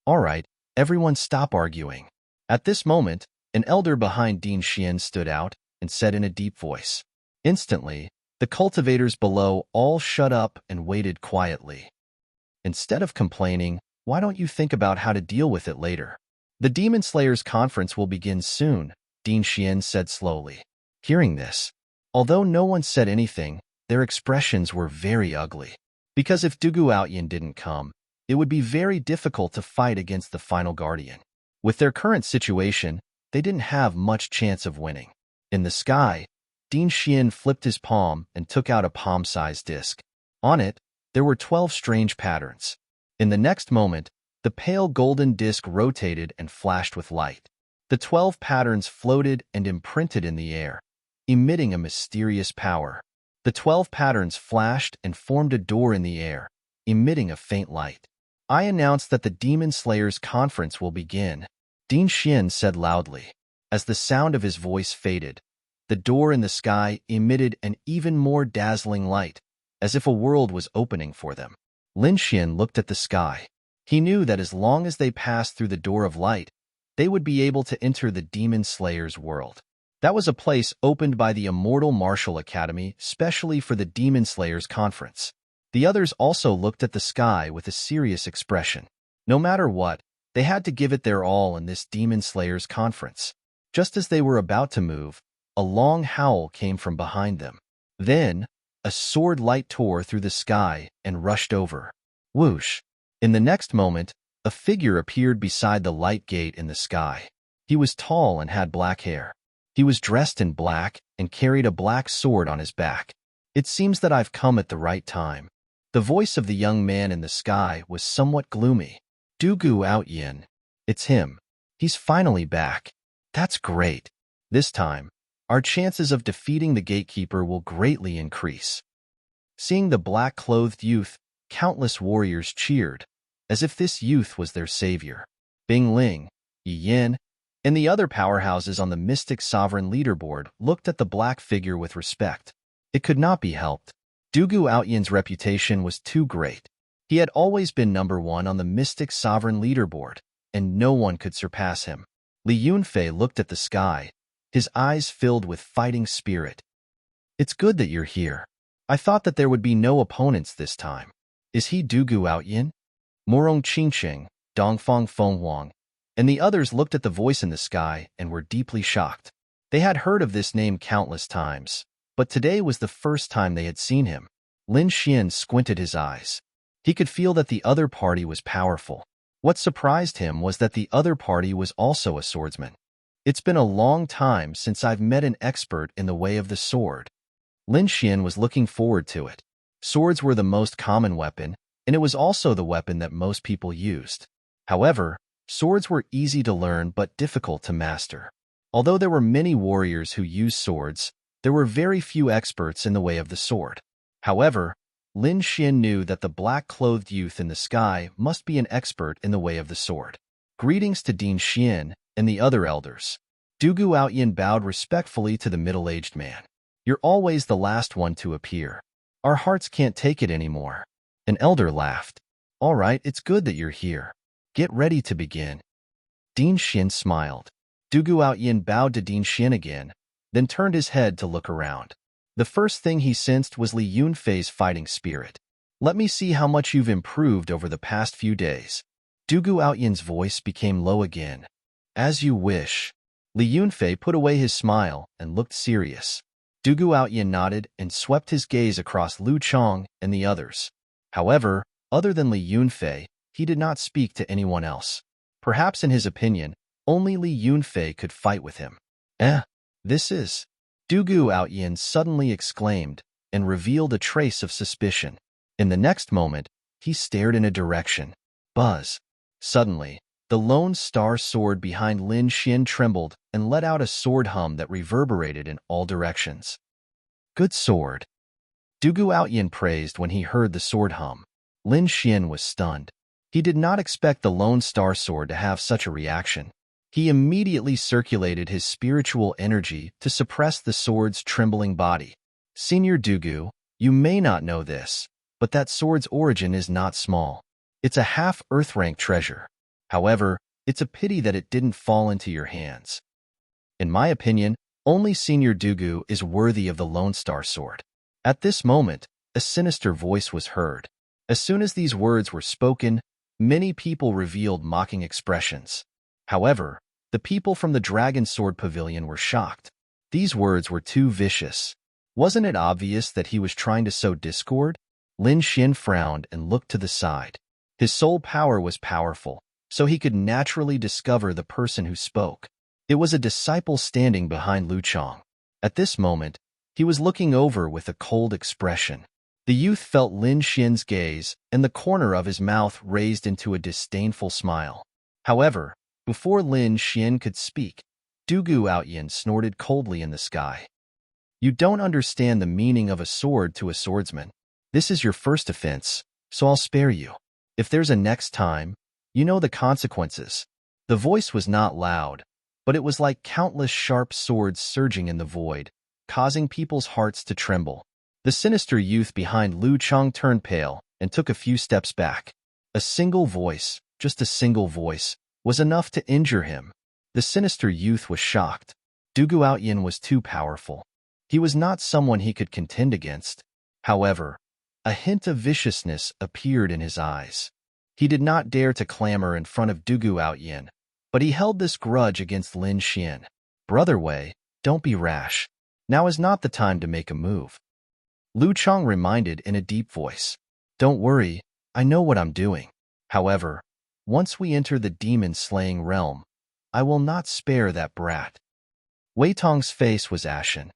All right, everyone stop arguing. At this moment, an elder behind Din Xian stood out and said in a deep voice. Instantly, the cultivators below all shut up and waited quietly. Instead of complaining, why don't you think about how to deal with it later? The Demon Slayers conference will begin soon, Din Xian said slowly. Hearing this, although no one said anything, their expressions were very ugly. Because if Dugu Outyin didn't come, it would be very difficult to fight against the final guardian. With their current situation, they didn't have much chance of winning. In the sky, Din Xian flipped his palm and took out a palm-sized disc. On it, there were 12 strange patterns. In the next moment, the pale golden disc rotated and flashed with light. The 12 patterns floated and imprinted in the air, emitting a mysterious power. The 12 patterns flashed and formed a door in the air, emitting a faint light. I announce that the Demon Slayers conference will begin, Din Xian said loudly. As the sound of his voice faded, the door in the sky emitted an even more dazzling light, as if a world was opening for them. Lin Xian looked at the sky. He knew that as long as they passed through the door of light, they would be able to enter the Demon Slayers world. That was a place opened by the Immortal Martial Academy specially for the Demon Slayers conference. The others also looked at the sky with a serious expression. No matter what, they had to give it their all in this Demon Slayers conference. Just as they were about to move, a long howl came from behind them. Then, a sword light tore through the sky and rushed over. Whoosh! In the next moment, a figure appeared beside the light gate in the sky. He was tall and had black hair. He was dressed in black and carried a black sword on his back. It seems that I've come at the right time. The voice of the young man in the sky was somewhat gloomy. Dugu out Yin. It's him. He's finally back. That's great. This time, our chances of defeating the gatekeeper will greatly increase. Seeing the black-clothed youth, countless warriors cheered, as if this youth was their savior. Bing Ling, Yi Yin, and the other powerhouses on the Mystic Sovereign leaderboard looked at the black figure with respect. It could not be helped. Dugu Outyin's reputation was too great. He had always been number one on the Mystic Sovereign leaderboard, and no one could surpass him. Li Yunfei looked at the sky, his eyes filled with fighting spirit. It's good that you're here. I thought that there would be no opponents this time. Is he Dugu Outyin? Morong Qingqing, Dongfang Fenghuang, and the others looked at the voice in the sky and were deeply shocked. They had heard of this name countless times, but today was the first time they had seen him. Lin Xian squinted his eyes. He could feel that the other party was powerful. What surprised him was that the other party was also a swordsman. It's been a long time since I've met an expert in the way of the sword. Lin Xian was looking forward to it. Swords were the most common weapon, and it was also the weapon that most people used. However, swords were easy to learn but difficult to master. Although there were many warriors who used swords, there were very few experts in the way of the sword. However, Lin Xian knew that the black-clothed youth in the sky must be an expert in the way of the sword. Greetings to Dean Xian and the other elders. Dugu Outyin bowed respectfully to the middle-aged man. You're always the last one to appear. Our hearts can't take it anymore. An elder laughed. All right, it's good that you're here. Get ready to begin. Dean Xian smiled. Dugu Outyin bowed to Dean Xian again, then turned his head to look around. The first thing he sensed was Li Yunfei's fighting spirit. Let me see how much you've improved over the past few days. Dugu Outyin's voice became low again. As you wish. Li Yunfei put away his smile and looked serious. Dugu Outyin nodded and swept his gaze across Lu Chong and the others. However, other than Li Yunfei, he did not speak to anyone else. Perhaps in his opinion, only Li Yunfei could fight with him. This is... Dugu Outyin suddenly exclaimed and revealed a trace of suspicion. In the next moment, he stared in a direction. Buzz. Suddenly, the lone star sword behind Lin Xian trembled and let out a sword hum that reverberated in all directions. Good sword. Dugu Outyin praised when he heard the sword hum. Lin Xian was stunned. He did not expect the lone star sword to have such a reaction. He immediately circulated his spiritual energy to suppress the sword's trembling body. Senior Dugu, you may not know this, but that sword's origin is not small. It's a half-earth-rank treasure. However, it's a pity that it didn't fall into your hands. In my opinion, only Senior Dugu is worthy of the Lone Star Sword. At this moment, a sinister voice was heard. As soon as these words were spoken, many people revealed mocking expressions. However, the people from the Dragon Sword Pavilion were shocked. These words were too vicious. Wasn't it obvious that he was trying to sow discord? Lin Xian frowned and looked to the side. His soul power was powerful, so he could naturally discover the person who spoke. It was a disciple standing behind Lu Chong. At this moment, he was looking over with a cold expression. The youth felt Lin Xian's gaze, and the corner of his mouth raised into a disdainful smile. However, before Lin Xian could speak, Dugu Outyin snorted coldly in the sky. You don't understand the meaning of a sword to a swordsman. This is your first offense, so I'll spare you. If there's a next time, you know the consequences. The voice was not loud, but it was like countless sharp swords surging in the void, causing people's hearts to tremble. The sinister youth behind Lu Chong turned pale and took a few steps back. A single voice, just a single voice, was enough to injure him. The sinister youth was shocked. Dugu Outyin was too powerful. He was not someone he could contend against. However, a hint of viciousness appeared in his eyes. He did not dare to clamor in front of Dugu Outyin, but he held this grudge against Lin Xian. Brother Wei, don't be rash. Now is not the time to make a move. Lu Chong reminded in a deep voice. Don't worry, I know what I'm doing. However, once we enter the demon-slaying realm, I will not spare that brat. Wei Tong's face was ashen.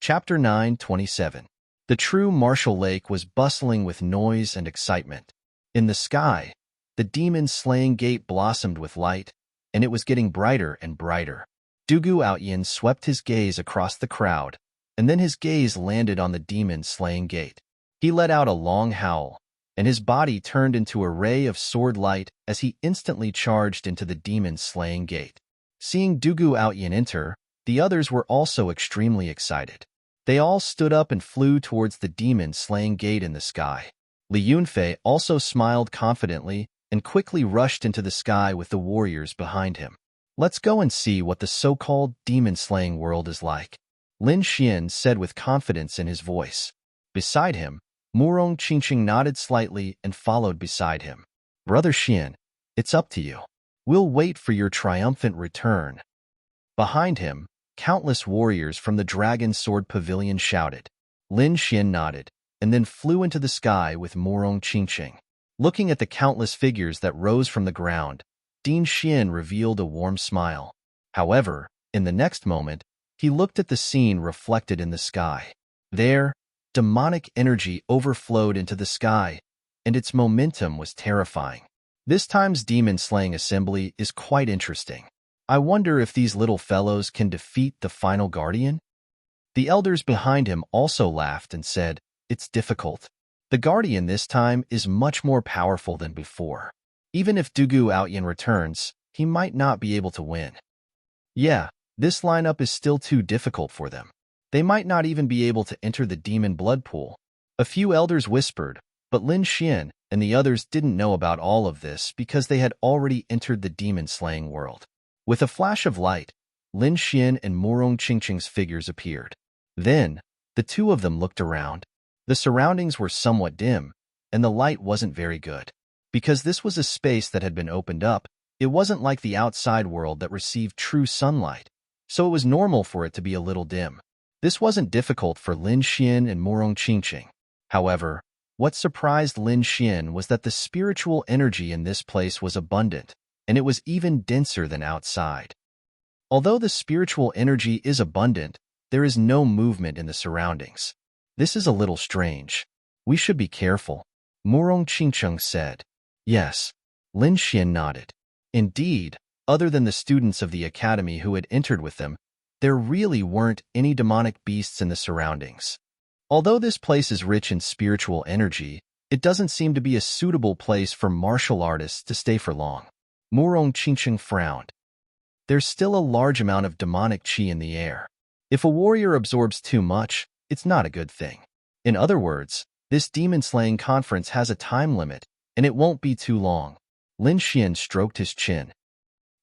Chapter 9:27. The true martial lake was bustling with noise and excitement. In the sky, the demon-slaying gate blossomed with light, and it was getting brighter and brighter. Dugu Outyin swept his gaze across the crowd, and then his gaze landed on the demon-slaying gate. He let out a long howl, and his body turned into a ray of sword light as he instantly charged into the demon-slaying gate. Seeing Dugu Outyin enter, the others were also extremely excited. They all stood up and flew towards the demon-slaying gate in the sky. Li Yunfei also smiled confidently and quickly rushed into the sky with the warriors behind him. Let's go and see what the so-called demon-slaying world is like, Lin Xian said with confidence in his voice. Beside him, Murong Qingqing nodded slightly and followed beside him. Brother Xian, it's up to you. We'll wait for your triumphant return. Behind him, countless warriors from the Dragon Sword Pavilion shouted. Lin Xian nodded, and then flew into the sky with Murong Qingqing. Looking at the countless figures that rose from the ground, Din Xian revealed a warm smile. However, in the next moment, he looked at the scene reflected in the sky. There, demonic energy overflowed into the sky, and its momentum was terrifying. This time's demon-slaying assembly is quite interesting. I wonder if these little fellows can defeat the final guardian? The elders behind him also laughed and said, It's difficult. The guardian this time is much more powerful than before. Even if Dugu Outyin returns, he might not be able to win. Yeah, this lineup is still too difficult for them. They might not even be able to enter the demon blood pool. A few elders whispered, but Lin Xian and the others didn't know about all of this because they had already entered the demon-slaying world. With a flash of light, Lin Xian and Murong Qingqing's figures appeared. Then, the two of them looked around. The surroundings were somewhat dim, and the light wasn't very good. Because this was a space that had been opened up, it wasn't like the outside world that received true sunlight, so it was normal for it to be a little dim. This wasn't difficult for Lin Xian and Murong Qingqing. However, what surprised Lin Xian was that the spiritual energy in this place was abundant, and it was even denser than outside. Although the spiritual energy is abundant, there is no movement in the surroundings. This is a little strange. We should be careful, Murong Qingqing said. Yes, Lin Xian nodded. Indeed, other than the students of the academy who had entered with them, there really weren't any demonic beasts in the surroundings. Although this place is rich in spiritual energy, it doesn't seem to be a suitable place for martial artists to stay for long. Murong Qingqing frowned. There's still a large amount of demonic qi in the air. If a warrior absorbs too much, it's not a good thing. In other words, this demon-slaying conference has a time limit, and it won't be too long. Lin Xian stroked his chin.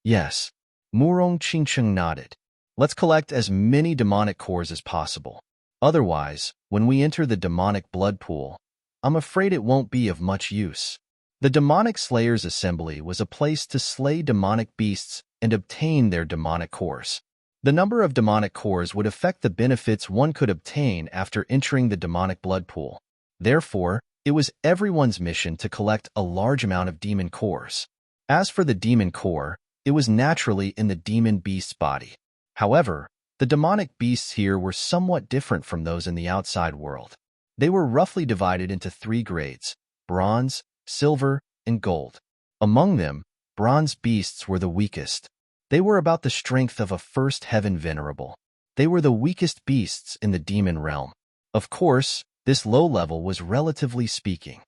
Yes, Murong Qingqing nodded. Let's collect as many demonic cores as possible. Otherwise, when we enter the demonic blood pool, I'm afraid it won't be of much use. The Demonic Slayers Assembly was a place to slay demonic beasts and obtain their demonic cores. The number of demonic cores would affect the benefits one could obtain after entering the demonic blood pool. Therefore, it was everyone's mission to collect a large amount of demon cores. As for the demon core, it was naturally in the demon beast's body. However, the demonic beasts here were somewhat different from those in the outside world. They were roughly divided into 3 grades: bronze, silver, and gold. Among them, bronze beasts were the weakest. They were about the strength of a first heaven venerable. They were the weakest beasts in the demon realm. Of course, this low level was relatively speaking.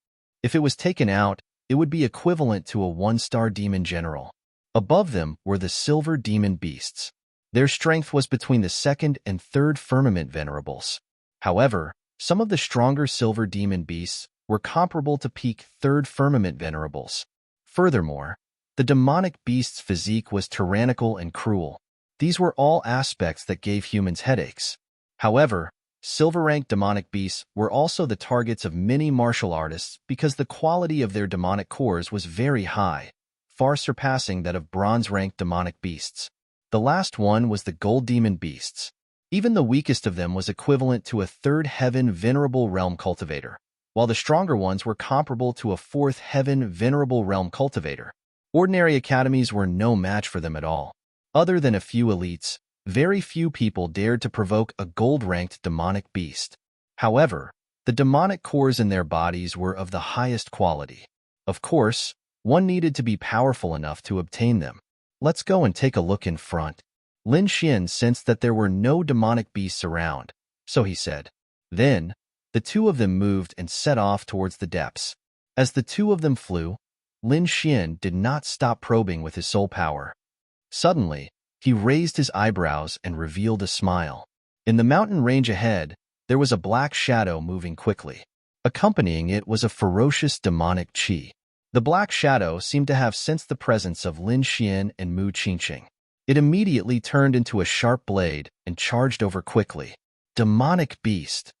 If it was taken out, it would be equivalent to a 1-star demon general. Above them were the silver demon beasts. Their strength was between the 2nd and 3rd firmament venerables. However, some of the stronger silver demon beasts were comparable to peak 3rd firmament venerables. Furthermore, the demonic beast's physique was tyrannical and cruel. These were all aspects that gave humans headaches. However, silver-ranked demonic beasts were also the targets of many martial artists because the quality of their demonic cores was very high, far surpassing that of bronze-ranked demonic beasts. The last one was the gold demon beasts. Even the weakest of them was equivalent to a 3rd heaven venerable realm cultivator, while the stronger ones were comparable to a 4th heaven venerable realm cultivator. Ordinary academies were no match for them at all. Other than a few elites, Very few people dared to provoke a gold-ranked demonic beast. However, the demonic cores in their bodies were of the highest quality. Of course, one needed to be powerful enough to obtain them. Let's go and take a look in front. Lin Xian sensed that there were no demonic beasts around, so he said. Then, the two of them moved and set off towards the depths. As the two of them flew, Lin Xian did not stop probing with his soul power. Suddenly, he raised his eyebrows and revealed a smile. In the mountain range ahead, there was a black shadow moving quickly. Accompanying it was a ferocious demonic qi. The black shadow seemed to have sensed the presence of Lin Xian and Mu Qingqing. It immediately turned into a sharp blade and charged over quickly. Demonic beast.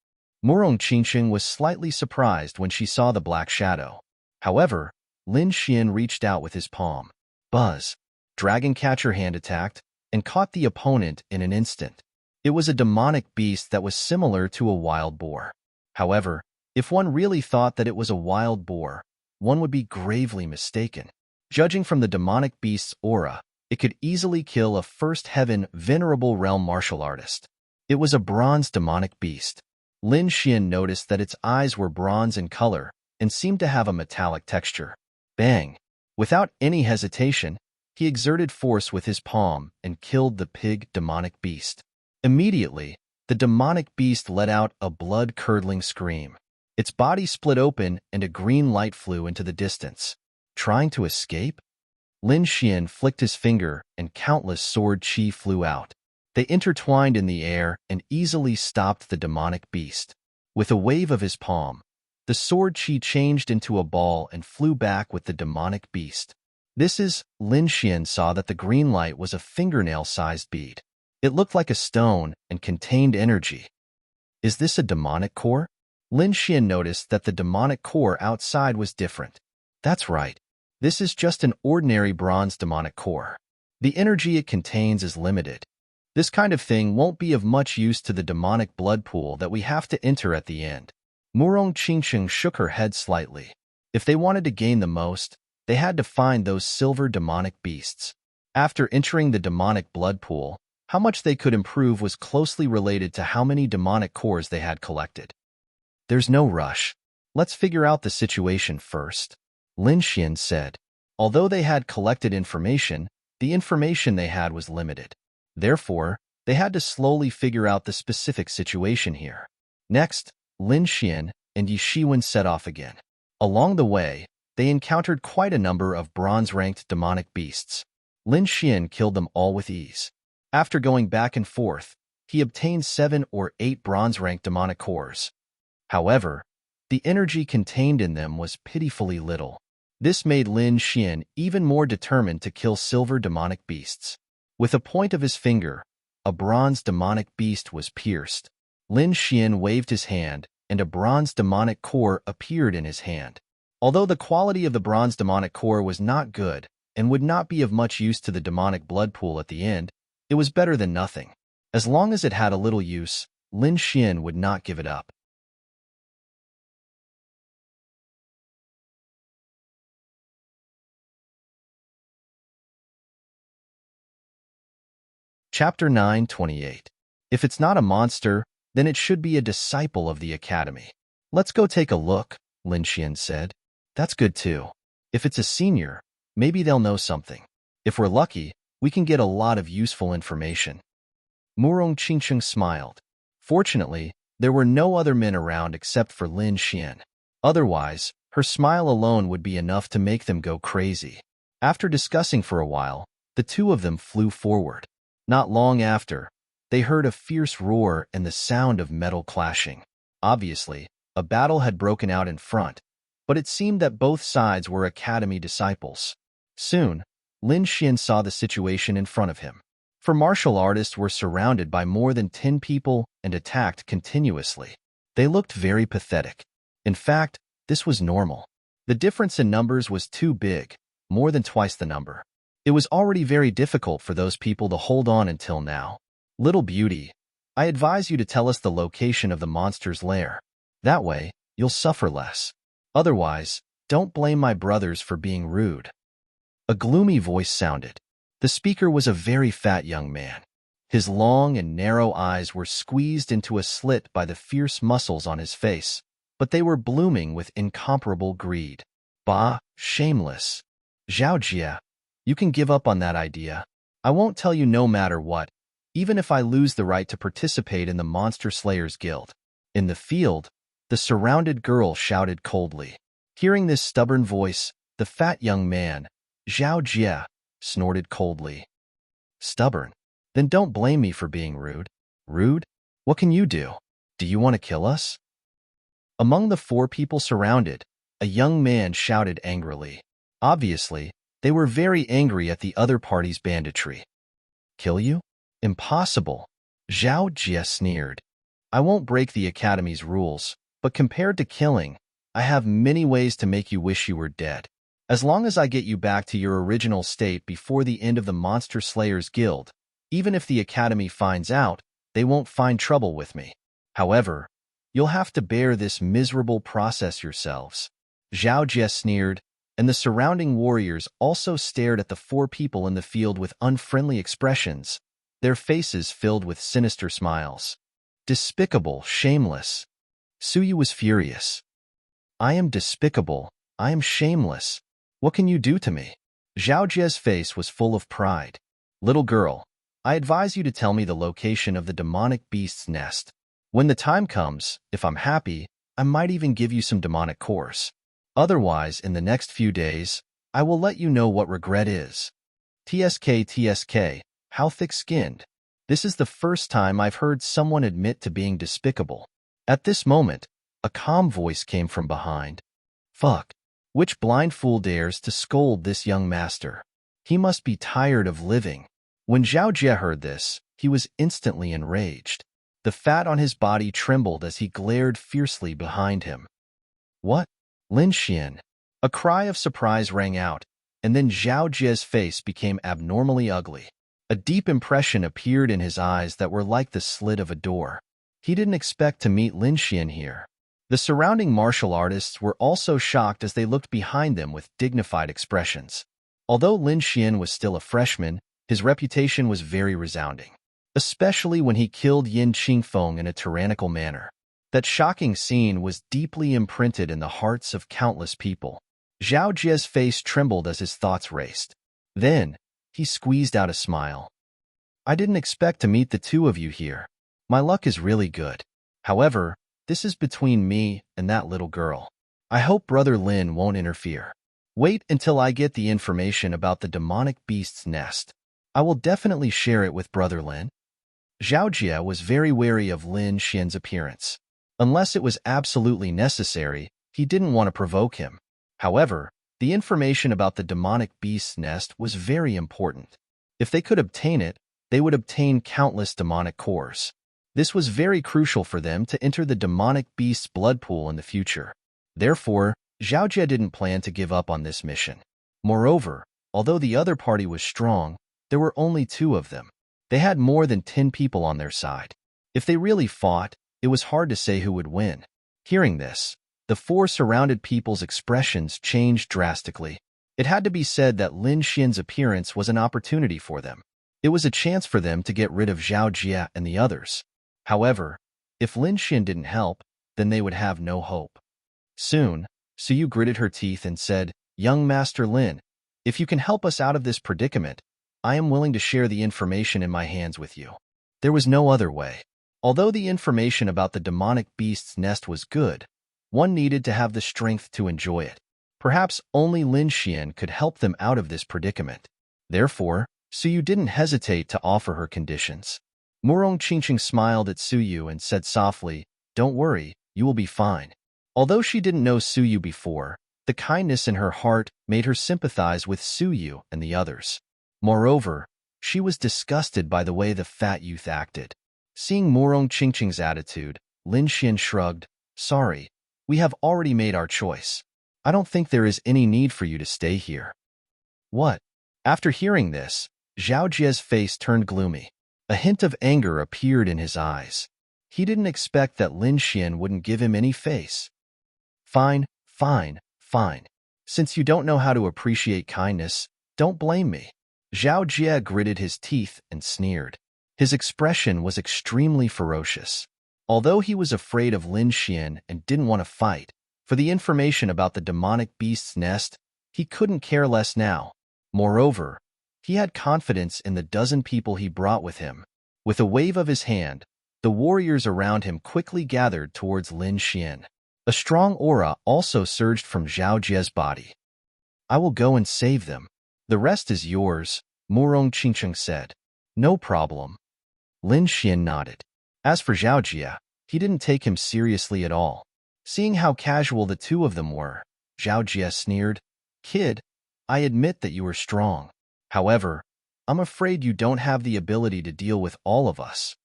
Murong Qingqing was slightly surprised when she saw the black shadow. However, Lin Xian reached out with his palm. Buzz. Dragon Catcher hand attacked and caught the opponent in an instant. It was a demonic beast that was similar to a wild boar. However, if one really thought that it was a wild boar, one would be gravely mistaken. Judging from the demonic beast's aura, it could easily kill a first heaven venerable realm martial artist. It was a bronze demonic beast. Lin Xian noticed that its eyes were bronze in color and seemed to have a metallic texture. Bang! Without any hesitation, he exerted force with his palm and killed the pig demonic beast. Immediately, the demonic beast let out a blood-curdling scream. Its body split open and a green light flew into the distance. Trying to escape? Lin Xian flicked his finger and countless sword qi flew out. They intertwined in the air and easily stopped the demonic beast. With a wave of his palm, the sword qi changed into a ball and flew back with the demonic beast. Lin Xian saw that the green light was a fingernail-sized bead. It looked like a stone and contained energy. Is this a demonic core? Lin Xian noticed that the demonic core outside was different. That's right. This is just an ordinary bronze demonic core. The energy it contains is limited. This kind of thing won't be of much use to the demonic blood pool that we have to enter at the end. Murong Qingqing shook her head slightly. If they wanted to gain the most, they had to find those silver demonic beasts. After entering the demonic blood pool, how much they could improve was closely related to how many demonic cores they had collected. There's no rush. Let's figure out the situation first, Lin Xian said. Although they had collected information, the information they had was limited. Therefore, they had to slowly figure out the specific situation here. Next, Lin Xian and Yi Shiwen set off again. Along the way, they encountered quite a number of bronze-ranked demonic beasts. Lin Xian killed them all with ease. After going back and forth, he obtained 7 or 8 bronze-ranked demonic cores. However, the energy contained in them was pitifully little. This made Lin Xian even more determined to kill silver demonic beasts. With a point of his finger, a bronze demonic beast was pierced. Lin Xian waved his hand, and a bronze demonic core appeared in his hand. Although the quality of the bronze demonic core was not good and would not be of much use to the demonic blood pool at the end, it was better than nothing. As long as it had a little use, Lin Xian would not give it up. Chapter 9:28. If it's not a monster, then it should be a disciple of the academy. Let's go take a look, Lin Xian said. That's good too. If it's a senior, maybe they'll know something. If we're lucky, we can get a lot of useful information. Murong Qingqing smiled. Fortunately, there were no other men around except for Lin Xian. Otherwise, her smile alone would be enough to make them go crazy. After discussing for a while, the two of them flew forward. Not long after, they heard a fierce roar and the sound of metal clashing. Obviously, a battle had broken out in front, but it seemed that both sides were academy disciples. Soon, Lin Xian saw the situation in front of him. For martial artists were surrounded by more than 10 people and attacked continuously. They looked very pathetic. In fact, this was normal. The difference in numbers was too big, more than twice the number. It was already very difficult for those people to hold on until now. Little beauty, I advise you to tell us the location of the monster's lair. That way, you'll suffer less. Otherwise, don't blame my brothers for being rude. A gloomy voice sounded. The speaker was a very fat young man. His long and narrow eyes were squeezed into a slit by the fierce muscles on his face, but they were blooming with incomparable greed. Bah, shameless. Zhao Jie, you can give up on that idea. I won't tell you no matter what, even if I lose the right to participate in the Monster Slayers Guild. In the field, the surrounded girl shouted coldly. Hearing this stubborn voice, the fat young man, Zhao Jie, snorted coldly. Stubborn? Then don't blame me for being rude. Rude? What can you do? Do you want to kill us? Among the 4 people surrounded, a young man shouted angrily. Obviously, they were very angry at the other party's banditry. Kill you? Impossible. Zhao Jie sneered. I won't break the Academy's rules, but compared to killing, I have many ways to make you wish you were dead. As long as I get you back to your original state before the end of the Monster Slayers Guild, even if the Academy finds out, they won't find trouble with me. However, you'll have to bear this miserable process yourselves. Zhao Jie sneered, and the surrounding warriors also stared at the 4 people in the field with unfriendly expressions, their faces filled with sinister smiles. Despicable, shameless. Suyu was furious. I am despicable, I am shameless. What can you do to me? Zhao Jie's face was full of pride. Little girl, I advise you to tell me the location of the demonic beast's nest. When the time comes, if I'm happy, I might even give you some demonic cores. Otherwise, in the next few days, I will let you know what regret is. TSK, how thick-skinned. This is the first time I've heard someone admit to being despicable. At this moment, a calm voice came from behind. Fuck. Which blind fool dares to scold this young master? He must be tired of living. When Zhao Jie heard this, he was instantly enraged. The fat on his body trembled as he glared fiercely behind him. What? Lin Xian. A cry of surprise rang out, and then Zhao Jie's face became abnormally ugly. A deep impression appeared in his eyes that were like the slit of a door. He didn't expect to meet Lin Xian here. The surrounding martial artists were also shocked as they looked behind them with dignified expressions. Although Lin Xian was still a freshman, his reputation was very resounding, especially when he killed Yin Qingfeng in a tyrannical manner. That shocking scene was deeply imprinted in the hearts of countless people. Zhao Jie's face trembled as his thoughts raced. Then, he squeezed out a smile. I didn't expect to meet the 2 of you here. My luck is really good. However, this is between me and that little girl. I hope Brother Lin won't interfere. Wait until I get the information about the demonic beast's nest. I will definitely share it with Brother Lin. Zhao Jie was very wary of Lin Xian's appearance. Unless it was absolutely necessary, he didn't want to provoke him. However, the information about the demonic beast's nest was very important. If they could obtain it, they would obtain countless demonic cores. This was very crucial for them to enter the demonic beast's blood pool in the future. Therefore, Zhao Jie didn't plan to give up on this mission. Moreover, although the other party was strong, there were only 2 of them. They had more than 10 people on their side. If they really fought, it was hard to say who would win. Hearing this, the 4 surrounded people's expressions changed drastically. It had to be said that Lin Xian's appearance was an opportunity for them. It was a chance for them to get rid of Zhao Jie and the others. However, if Lin Xian didn't help, then they would have no hope. Soon, Suyu gritted her teeth and said, Young Master Lin, if you can help us out of this predicament, I am willing to share the information in my hands with you. There was no other way. Although the information about the demonic beast's nest was good, one needed to have the strength to enjoy it. Perhaps only Lin Xian could help them out of this predicament. Therefore, Suyu didn't hesitate to offer her conditions. Murong Qingqing smiled at Suyu and said softly, Don't worry, you will be fine. Although she didn't know Suyu before, the kindness in her heart made her sympathize with Suyu and the others. Moreover, she was disgusted by the way the fat youth acted. Seeing Murong Qingqing's attitude, Lin Xian shrugged, Sorry, we have already made our choice. I don't think there is any need for you to stay here. What? After hearing this, Zhao Jie's face turned gloomy. A hint of anger appeared in his eyes. He didn't expect that Lin Xian wouldn't give him any face. Fine. Since you don't know how to appreciate kindness, don't blame me. Zhao Jie gritted his teeth and sneered. His expression was extremely ferocious. Although he was afraid of Lin Xian and didn't want to fight, for the information about the demonic beast's nest, he couldn't care less now. Moreover, he had confidence in the dozen people he brought with him. With a wave of his hand, the warriors around him quickly gathered towards Lin Xian. A strong aura also surged from Zhao Jie's body. I will go and save them. The rest is yours, Murong Qingcheng said. No problem. Lin Xian nodded. As for Zhao Jie, he didn't take him seriously at all. Seeing how casual the two of them were, Zhao Jie sneered, Kid, I admit that you are strong. However, I'm afraid you don't have the ability to deal with all of us.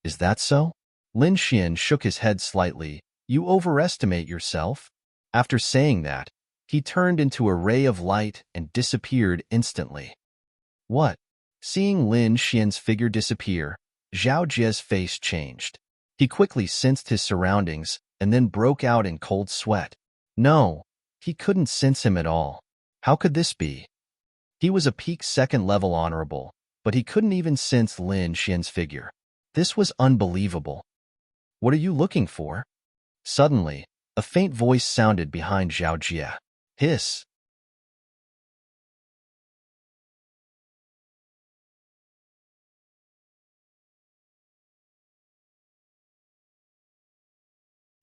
Is that so? Lin Xian shook his head slightly. You overestimate yourself? After saying that, he turned into a ray of light and disappeared instantly. What? Seeing Lin Xian's figure disappear, Zhao Jie's face changed. He quickly sensed his surroundings and then broke out in cold sweat. No, he couldn't sense him at all. How could this be? He was a peak second-level honorable, but he couldn't even sense Lin Xian's figure. This was unbelievable. What are you looking for? Suddenly, a faint voice sounded behind Zhao Jie. Hiss.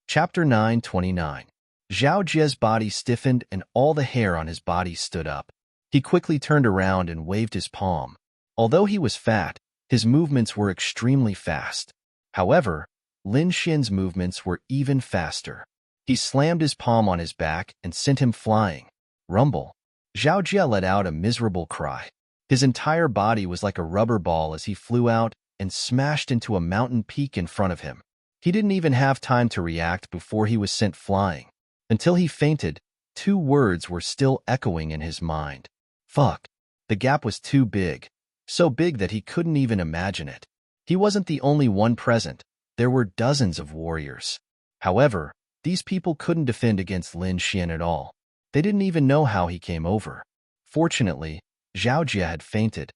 Chapter 929. Zhao Jie's body stiffened and all the hair on his body stood up. He quickly turned around and waved his palm. Although he was fat, his movements were extremely fast. However, Lin Xian's movements were even faster. He slammed his palm on his back and sent him flying. Rumble. Zhao Jie let out a miserable cry. His entire body was like a rubber ball as he flew out and smashed into a mountain peak in front of him. He didn't even have time to react before he was sent flying. Until he fainted, two words were still echoing in his mind. Fuck. The gap was too big. So big that he couldn't even imagine it. He wasn't the only one present. There were dozens of warriors. However, these people couldn't defend against Lin Xian at all. They didn't even know how he came over. Fortunately, Zhao Jie had fainted,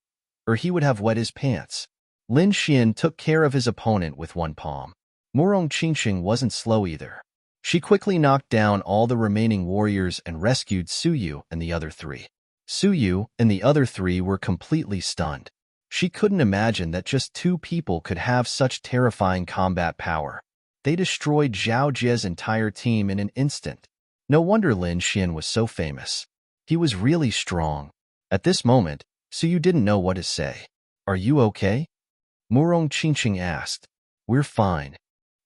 or he would have wet his pants. Lin Xian took care of his opponent with one palm. Murong Qingcheng wasn't slow either. She quickly knocked down all the remaining warriors and rescued Suyu and the other three. Suyu and the other three were completely stunned. She couldn't imagine that just two people could have such terrifying combat power. They destroyed Zhao Jie's entire team in an instant. No wonder Lin Xian was so famous. He was really strong. At this moment, Suyu didn't know what to say. Are you okay? Murong Qingcheng asked. We're fine.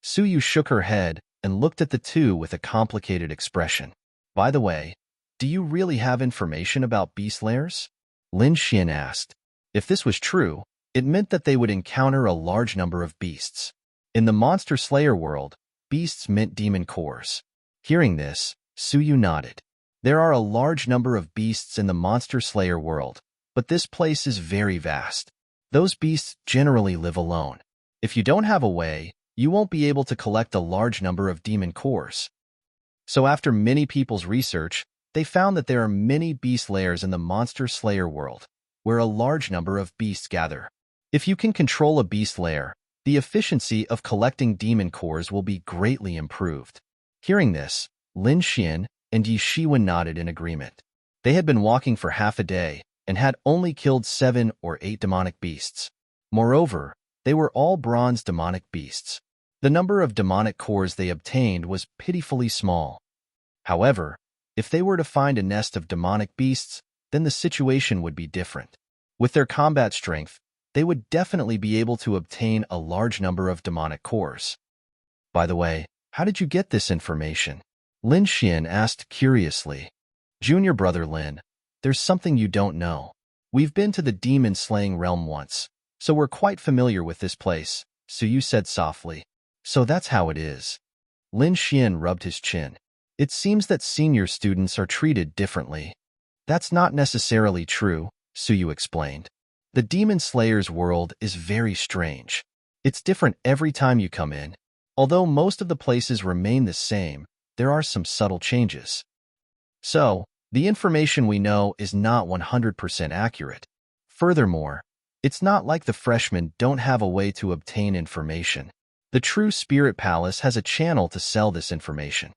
Suyu shook her head and looked at the two with a complicated expression. By the way, do you really have information about beast lairs? Lin Xian asked. If this was true, it meant that they would encounter a large number of beasts. In the Monster Slayer world, beasts meant demon cores. Hearing this, Suyu nodded. There are a large number of beasts in the Monster Slayer world, but this place is very vast. Those beasts generally live alone. If you don't have a way, you won't be able to collect a large number of demon cores. So after many people's research, they found that there are many beast lairs in the Monster Slayer world, where a large number of beasts gather. If you can control a beast lair, the efficiency of collecting demon cores will be greatly improved. Hearing this, Lin Xian and Yi Shiwen nodded in agreement. They had been walking for half a day and had only killed 7 or 8 demonic beasts. Moreover, they were all bronze demonic beasts. The number of demonic cores they obtained was pitifully small. However, if they were to find a nest of demonic beasts, then the situation would be different. With their combat strength, they would definitely be able to obtain a large number of demonic cores. By the way, how did you get this information? Lin Xian asked curiously. Junior brother Lin, there's something you don't know. We've been to the demon-slaying realm once, so we're quite familiar with this place, Suyu said softly. So that's how it is. Lin Xian rubbed his chin. It seems that senior students are treated differently. That's not necessarily true, Suyu explained. The Demon Slayer's world is very strange. It's different every time you come in. Although most of the places remain the same, there are some subtle changes. So, the information we know is not 100% accurate. Furthermore, It's not like the freshmen don't have a way to obtain information. The True Spirit Palace has a channel to sell this information.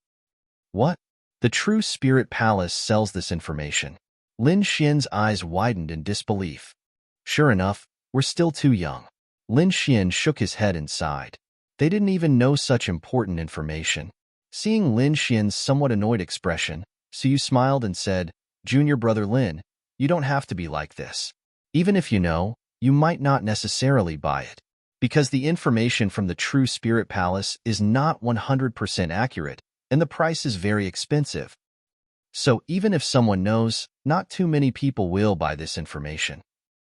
What? The True Spirit Palace sells this information. Lin Xian's eyes widened in disbelief. Sure enough, we're still too young. Lin Xian shook his head and sighed. They didn't even know such important information. Seeing Lin Xian's somewhat annoyed expression, Suyu smiled and said, "Junior brother Lin, you don't have to be like this. Even if you know, you might not necessarily buy it. Because the information from the True Spirit Palace is not 100% accurate, and the price is very expensive. So even if someone knows, not too many people will buy this information.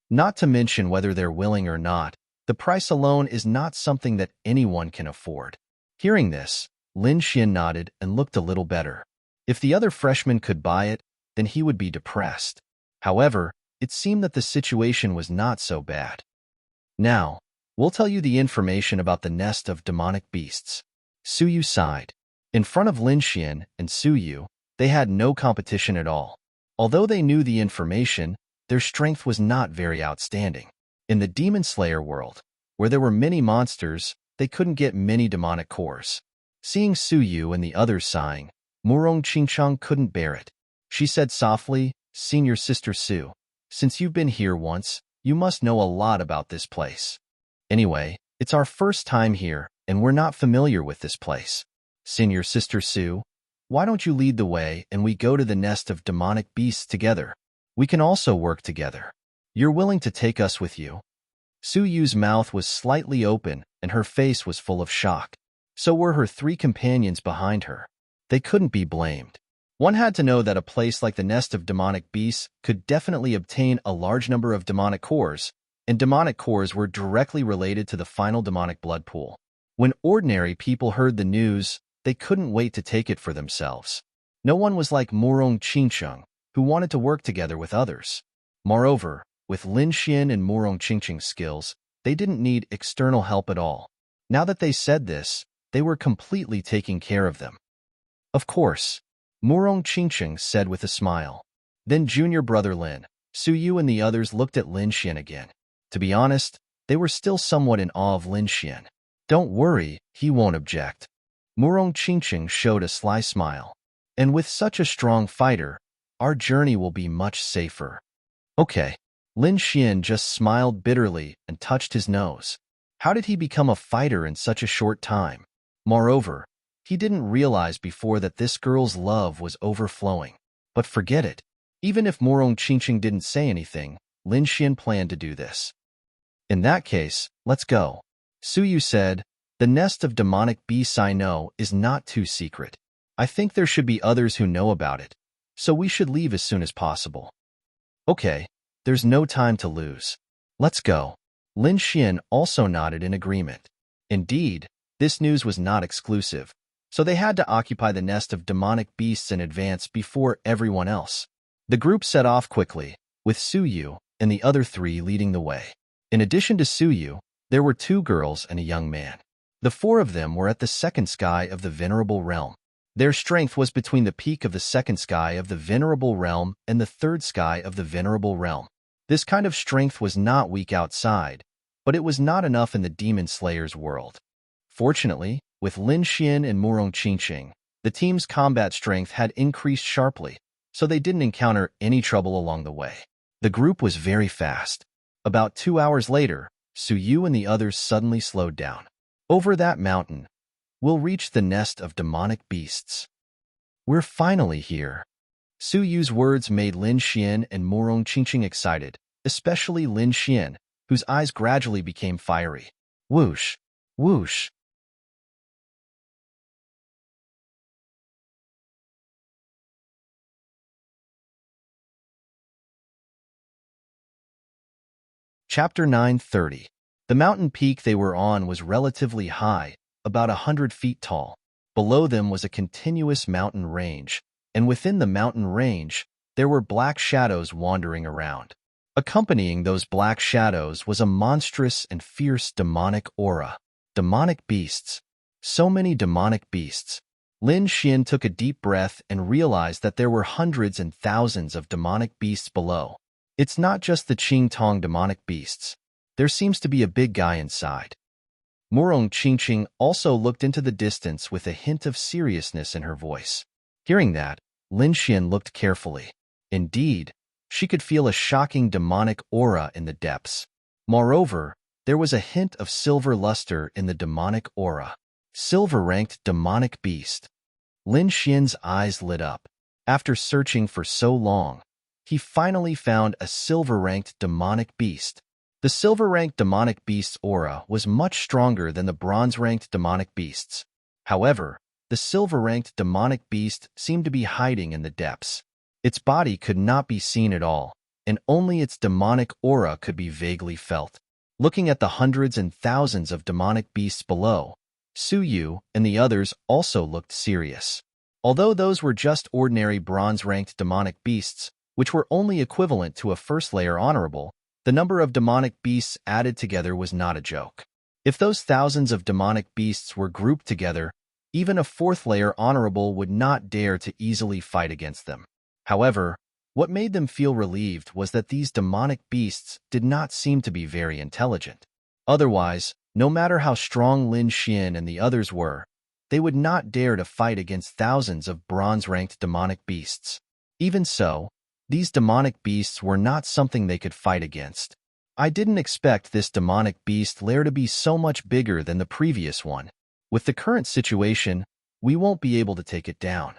Not to mention whether they're willing or not, the price alone is not something that anyone can afford." Hearing this, Lin Xian nodded and looked a little better. If the other freshmen could buy it, then he would be depressed. However, it seemed that the situation was not so bad. "Now, we'll tell you the information about the nest of demonic beasts." Suyu sighed. In front of Lin Xian and Suyu, they had no competition at all. Although they knew the information, their strength was not very outstanding. In the Demon Slayer world, where there were many monsters, they couldn't get many demonic cores. Seeing Suyu and the others sighing, Murong Qingchang couldn't bear it. She said softly, "Senior Sister Su, since you've been here once, you must know a lot about this place. Anyway, it's our first time here, and we're not familiar with this place. Senior Sister Su, why don't you lead the way and we go to the nest of demonic beasts together? We can also work together. You're willing to take us with you?" Suyu's mouth was slightly open and her face was full of shock. So were her three companions behind her. They couldn't be blamed. One had to know that a place like the nest of demonic beasts could definitely obtain a large number of demonic cores, and demonic cores were directly related to the final demonic blood pool. When ordinary people heard the news, they couldn't wait to take it for themselves. No one was like Murong Qingcheng, who wanted to work together with others. Moreover, with Lin Xian and Murong Qingcheng's skills, they didn't need external help at all. Now that they said this, they were completely taking care of them. "Of course," Murong Qingcheng said with a smile. Then junior brother Lin, Suyu and the others looked at Lin Xian again. To be honest, they were still somewhat in awe of Lin Xian. "Don't worry, he won't object." Murong Qingcheng showed a sly smile. "And with such a strong fighter, our journey will be much safer." "Okay." Lin Xian just smiled bitterly and touched his nose. How did he become a fighter in such a short time? Moreover, he didn't realize before that this girl's love was overflowing. But forget it. Even if Murong Qingcheng didn't say anything, Lin Xian planned to do this. "In that case, let's go." Suyu said, "The nest of demonic beasts I know is not too secret. I think there should be others who know about it, so we should leave as soon as possible." "Okay, there's no time to lose. Let's go." Lin Xian also nodded in agreement. Indeed, this news was not exclusive, so they had to occupy the nest of demonic beasts in advance before everyone else. The group set off quickly, with Suyu and the other three leading the way. In addition to Suyu, there were two girls and a young man. The four of them were at the second sky of the Venerable Realm. Their strength was between the peak of the second sky of the Venerable Realm and the third sky of the Venerable Realm. This kind of strength was not weak outside, but it was not enough in the Demon Slayer's world. Fortunately, with Lin Xian and Murong Qingcheng, the team's combat strength had increased sharply, so they didn't encounter any trouble along the way. The group was very fast. About 2 hours later, Suyu and the others suddenly slowed down. "Over that mountain, we'll reach the nest of demonic beasts." "We're finally here." Suyu's words made Lin Xian and Murong Qingcheng excited, especially Lin Xian, whose eyes gradually became fiery. Whoosh! Whoosh! Chapter 930. The mountain peak they were on was relatively high, about 100 feet tall. Below them was a continuous mountain range, and within the mountain range, there were black shadows wandering around. Accompanying those black shadows was a monstrous and fierce demonic aura. Demonic beasts. So many demonic beasts. Lin Xian took a deep breath and realized that there were hundreds and thousands of demonic beasts below. It's not just the Qing Tong demonic beasts. There seems to be a big guy inside. Murong Qingqing also looked into the distance with a hint of seriousness in her voice. Hearing that, Lin Xian looked carefully. Indeed, she could feel a shocking demonic aura in the depths. Moreover, there was a hint of silver luster in the demonic aura. Silver-ranked demonic beast. Lin Xian's eyes lit up. After searching for so long, he finally found a silver-ranked demonic beast. The silver-ranked demonic beast's aura was much stronger than the bronze-ranked demonic beasts. However, the silver-ranked demonic beast seemed to be hiding in the depths. Its body could not be seen at all, and only its demonic aura could be vaguely felt. Looking at the hundreds and thousands of demonic beasts below, Su Yu and the others also looked serious. Although those were just ordinary bronze-ranked demonic beasts, which were only equivalent to a first-layer honorable, the number of demonic beasts added together was not a joke. If those thousands of demonic beasts were grouped together, even a fourth-layer honorable would not dare to easily fight against them. However, what made them feel relieved was that these demonic beasts did not seem to be very intelligent. Otherwise, no matter how strong Lin Xian and the others were, they would not dare to fight against thousands of bronze-ranked demonic beasts. Even so, these demonic beasts were not something they could fight against. I didn't expect this demonic beast lair to be so much bigger than the previous one. With the current situation, we won't be able to take it down.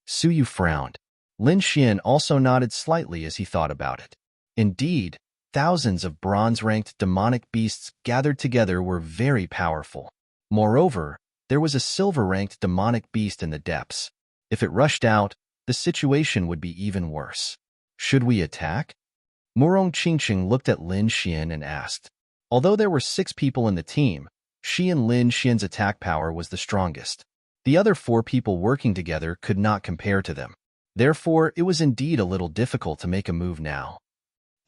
Su Yu frowned. Lin Xian also nodded slightly as he thought about it. Indeed, thousands of bronze-ranked demonic beasts gathered together were very powerful. Moreover, there was a silver-ranked demonic beast in the depths. If it rushed out, the situation would be even worse. Should we attack? Murong Qingqing looked at Lin Xian and asked. Although there were 6 people in the team, she and Lin Xian's attack power was the strongest. The other 4 people working together could not compare to them. Therefore, it was indeed a little difficult to make a move now.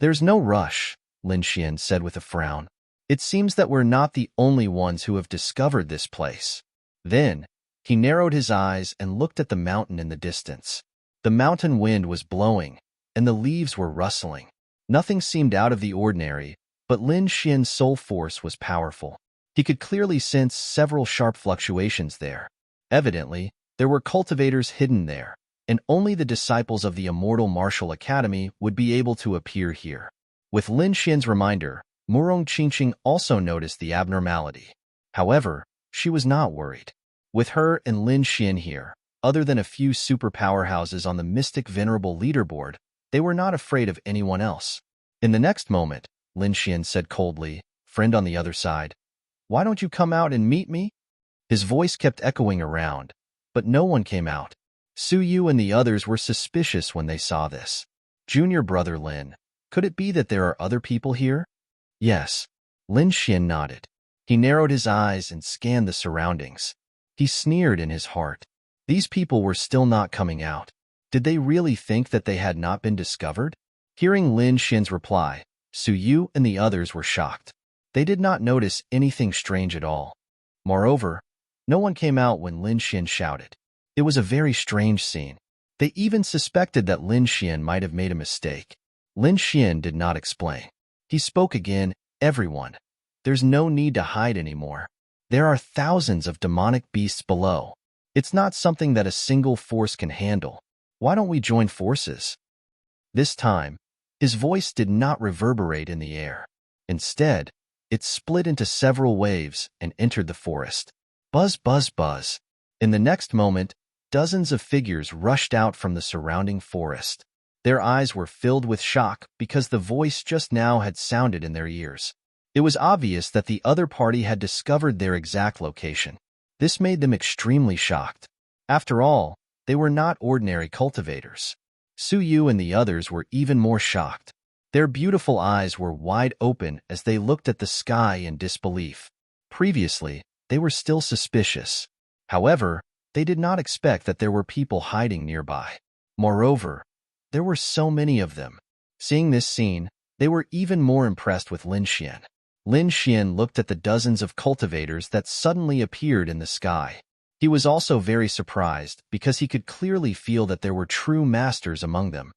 There's no rush, Lin Xian said with a frown. It seems that we're not the only ones who have discovered this place. Then, he narrowed his eyes and looked at the mountain in the distance. The mountain wind was blowing, and the leaves were rustling. Nothing seemed out of the ordinary, but Lin Xian's soul force was powerful. He could clearly sense several sharp fluctuations there. Evidently, there were cultivators hidden there, and only the disciples of the Immortal Martial Academy would be able to appear here. With Lin Xian's reminder, Murong Qingqing also noticed the abnormality. However, she was not worried. With her and Lin Xian here, other than a few super powerhouses on the Mystic Venerable leaderboard, they were not afraid of anyone else. In the next moment, Lin Xian said coldly, "Friend on the other side, why don't you come out and meet me?" His voice kept echoing around, but no one came out. Su Yu and the others were suspicious when they saw this. Junior brother Lin, could it be that there are other people here? Yes. Lin Xian nodded. He narrowed his eyes and scanned the surroundings. He sneered in his heart. These people were still not coming out. Did they really think that they had not been discovered? Hearing Lin Xian's reply, Su Yu and the others were shocked. They did not notice anything strange at all. Moreover, no one came out when Lin Xian shouted. It was a very strange scene. They even suspected that Lin Xian might have made a mistake. Lin Xian did not explain. He spoke again, "Everyone, there's no need to hide anymore. There are thousands of demonic beasts below. It's not something that a single force can handle. Why don't we join forces?" This time, his voice did not reverberate in the air. Instead, it split into several waves and entered the forest. Buzz, buzz, buzz. In the next moment, dozens of figures rushed out from the surrounding forest. Their eyes were filled with shock because the voice just now had sounded in their ears. It was obvious that the other party had discovered their exact location. This made them extremely shocked. After all, they were not ordinary cultivators. Su Yu and the others were even more shocked. Their beautiful eyes were wide open as they looked at the sky in disbelief. Previously, they were still suspicious. However, they did not expect that there were people hiding nearby. Moreover, there were so many of them. Seeing this scene, they were even more impressed with Lin Xian. Lin Xian looked at the dozens of cultivators that suddenly appeared in the sky. He was also very surprised because he could clearly feel that there were true masters among them.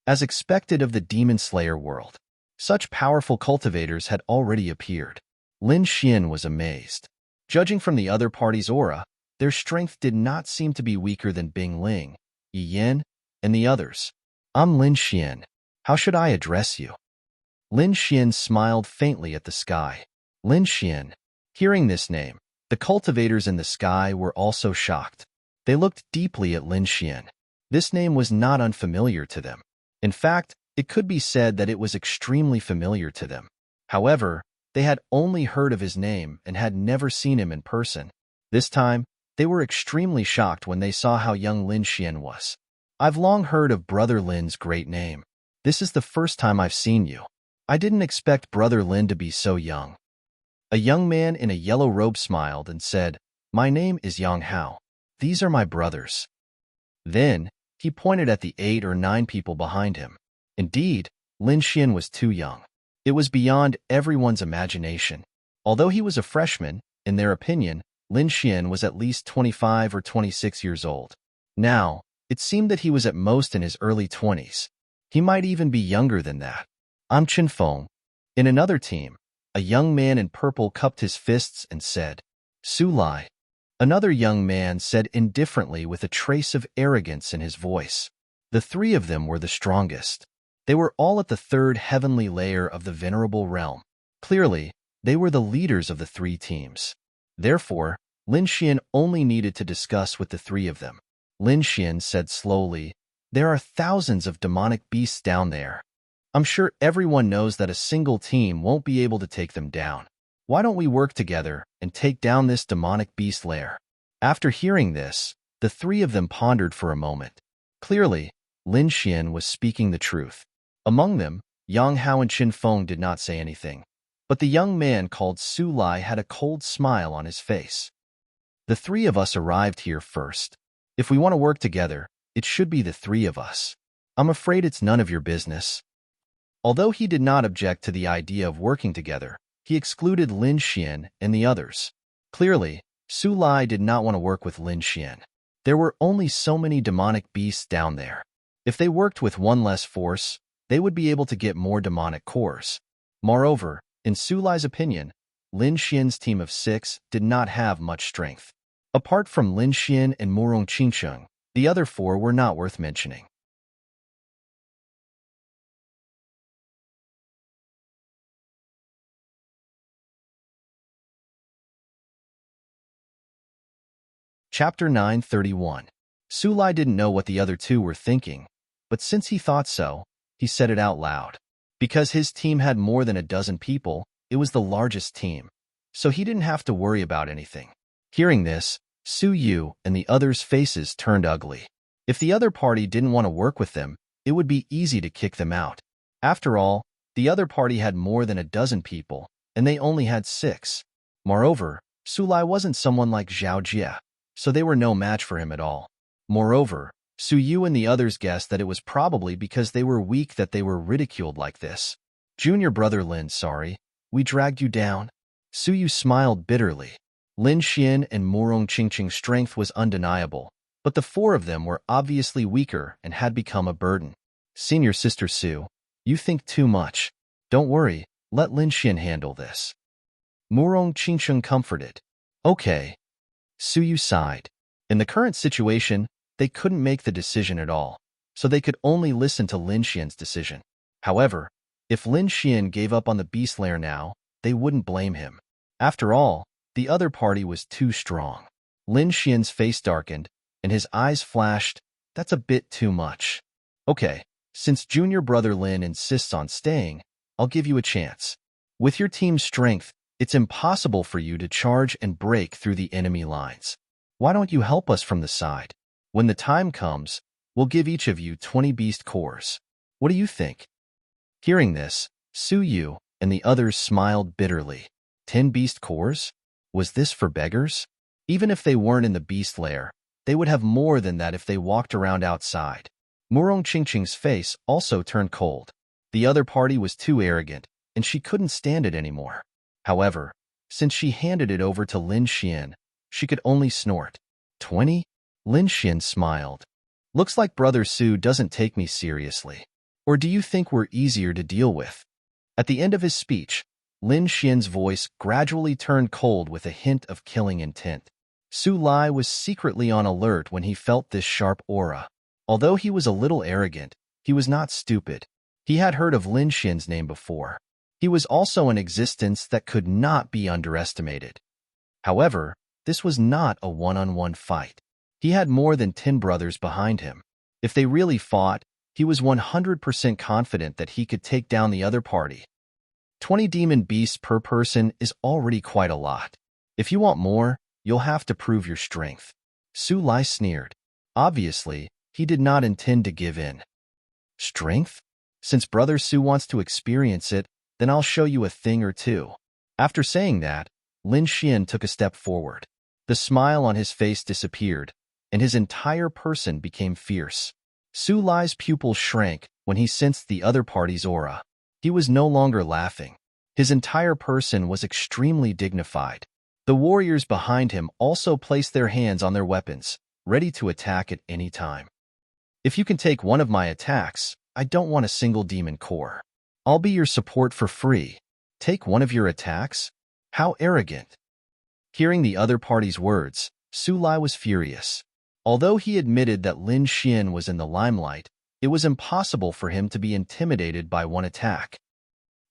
As expected of the Demon Slayer world, Such powerful cultivators had already appeared. Lin Xian was amazed. Judging from the other party's aura, their strength did not seem to be weaker than Bing Ling, Yi Yin, and the others. I'm Lin Xian. How should I address you? Lin Xian smiled faintly at the sky. Lin Xian. Hearing this name, the cultivators in the sky were also shocked. They looked deeply at Lin Xian. This name was not unfamiliar to them. In fact, it could be said that it was extremely familiar to them. However, they had only heard of his name and had never seen him in person. This time, they were extremely shocked when they saw how young Lin Xian was. I've long heard of Brother Lin's great name. This is the first time I've seen you. I didn't expect Brother Lin to be so young. A young man in a yellow robe smiled and said, My name is Yang Hao. These are my brothers. Then, he pointed at the 8 or 9 people behind him. Indeed, Lin Xian was too young. It was beyond everyone's imagination. Although he was a freshman, in their opinion, Lin Xian was at least 25 or 26 years old. Now, it seemed that he was at most in his early 20s. He might even be younger than that. I'm Chen Feng. In another team, a young man in purple cupped his fists and said, Su Lai. Another young man said indifferently with a trace of arrogance in his voice. The 3 of them were the strongest. They were all at the 3rd heavenly layer of the venerable realm. Clearly, they were the leaders of the 3 teams. Therefore, Lin Xian only needed to discuss with the 3 of them. Lin Xian said slowly, There are thousands of demonic beasts down there. I'm sure everyone knows that a single team won't be able to take them down. Why don't we work together and take down this demonic beast lair? After hearing this, the 3 of them pondered for a moment. Clearly, Lin Xian was speaking the truth. Among them, Yang Hao and Chen Feng did not say anything, but the young man called Su Lai had a cold smile on his face. The 3 of us arrived here first. If we want to work together, it should be the 3 of us. I'm afraid it's none of your business. Although he did not object to the idea of working together, he excluded Lin Xian and the others. Clearly, Su Lai did not want to work with Lin Xian. There were only so many demonic beasts down there. If they worked with one less force, they would be able to get more demonic cores. Moreover, in Su Lai's opinion, Lin Xian's team of 6 did not have much strength. Apart from Lin Xian and Murong Qingsheng, the other 4 were not worth mentioning. Chapter 931. Su Lai didn't know what the other 2 were thinking, but since he thought so, he said it out loud. Because his team had more than a dozen people, it was the largest team, so he didn't have to worry about anything. Hearing this, Su Yu and the others' faces turned ugly. If the other party didn't want to work with them, it would be easy to kick them out. After all, the other party had more than a dozen people, and they only had 6. Moreover, Su Lai wasn't someone like Zhao Jie, so they were no match for him at all. Moreover, Su Yu and the others guessed that it was probably because they were weak that they were ridiculed like this. Junior brother Lin, sorry, we dragged you down. Su Yu smiled bitterly. Lin Xian and Murong Qingqing's strength was undeniable, but the 4 of them were obviously weaker and had become a burden. Senior sister Su, you think too much. Don't worry, let Lin Xian handle this. Murong Qingqing comforted. Okay. Su Yu sighed. In the current situation, they couldn't make the decision at all, so they could only listen to Lin Xian's decision. However, if Lin Xian gave up on the beast lair now, they wouldn't blame him. After all, the other party was too strong. Lin Xian's face darkened, and his eyes flashed. That's a bit too much. Okay, since junior brother Lin insists on staying, I'll give you a chance. With your team's strength, it's impossible for you to charge and break through the enemy lines. Why don't you help us from the side? When the time comes, we'll give each of you 20 beast cores. What do you think? Hearing this, Su Yu and the others smiled bitterly. 10 beast cores? Was this for beggars? Even if they weren't in the beast lair, they would have more than that if they walked around outside. Murong Qingqing's face also turned cold. The other party was too arrogant, and she couldn't stand it anymore. However, since she handed it over to Lin Xian, she could only snort. 20? Lin Xian smiled. Looks like Brother Su doesn't take me seriously. Or do you think we're easier to deal with? At the end of his speech, Lin Xian's voice gradually turned cold with a hint of killing intent. Su Lai was secretly on alert when he felt this sharp aura. Although he was a little arrogant, he was not stupid. He had heard of Lin Xian's name before. He was also an existence that could not be underestimated. However, this was not a one-on-one fight. He had more than 10 brothers behind him. If they really fought, he was 100% confident that he could take down the other party. 20 demon beasts per person is already quite a lot. If you want more, you'll have to prove your strength. Su Lai sneered. Obviously, he did not intend to give in. Strength? Since Brother Su wants to experience it, then I'll show you a thing or two. After saying that, Lin Xian took a step forward. The smile on his face disappeared, and his entire person became fierce. Su Lai's pupils shrank when he sensed the other party's aura. He was no longer laughing. His entire person was extremely dignified. The warriors behind him also placed their hands on their weapons, ready to attack at any time. If you can take one of my attacks, I don't want a single demon core. I'll be your support for free. Take one of your attacks? How arrogant. Hearing the other party's words, Su Lai was furious. Although he admitted that Lin Xian was in the limelight, it was impossible for him to be intimidated by one attack.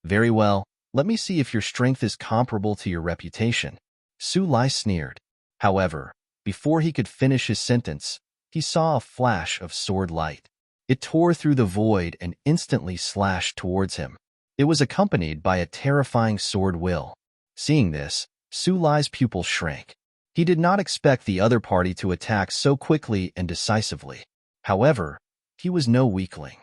Very well, let me see if your strength is comparable to your reputation. Su Lai sneered. However, before he could finish his sentence, he saw a flash of sword light. It tore through the void and instantly slashed towards him. It was accompanied by a terrifying sword will. Seeing this, Su Lai's pupils shrank. He did not expect the other party to attack so quickly and decisively. However, he was no weakling.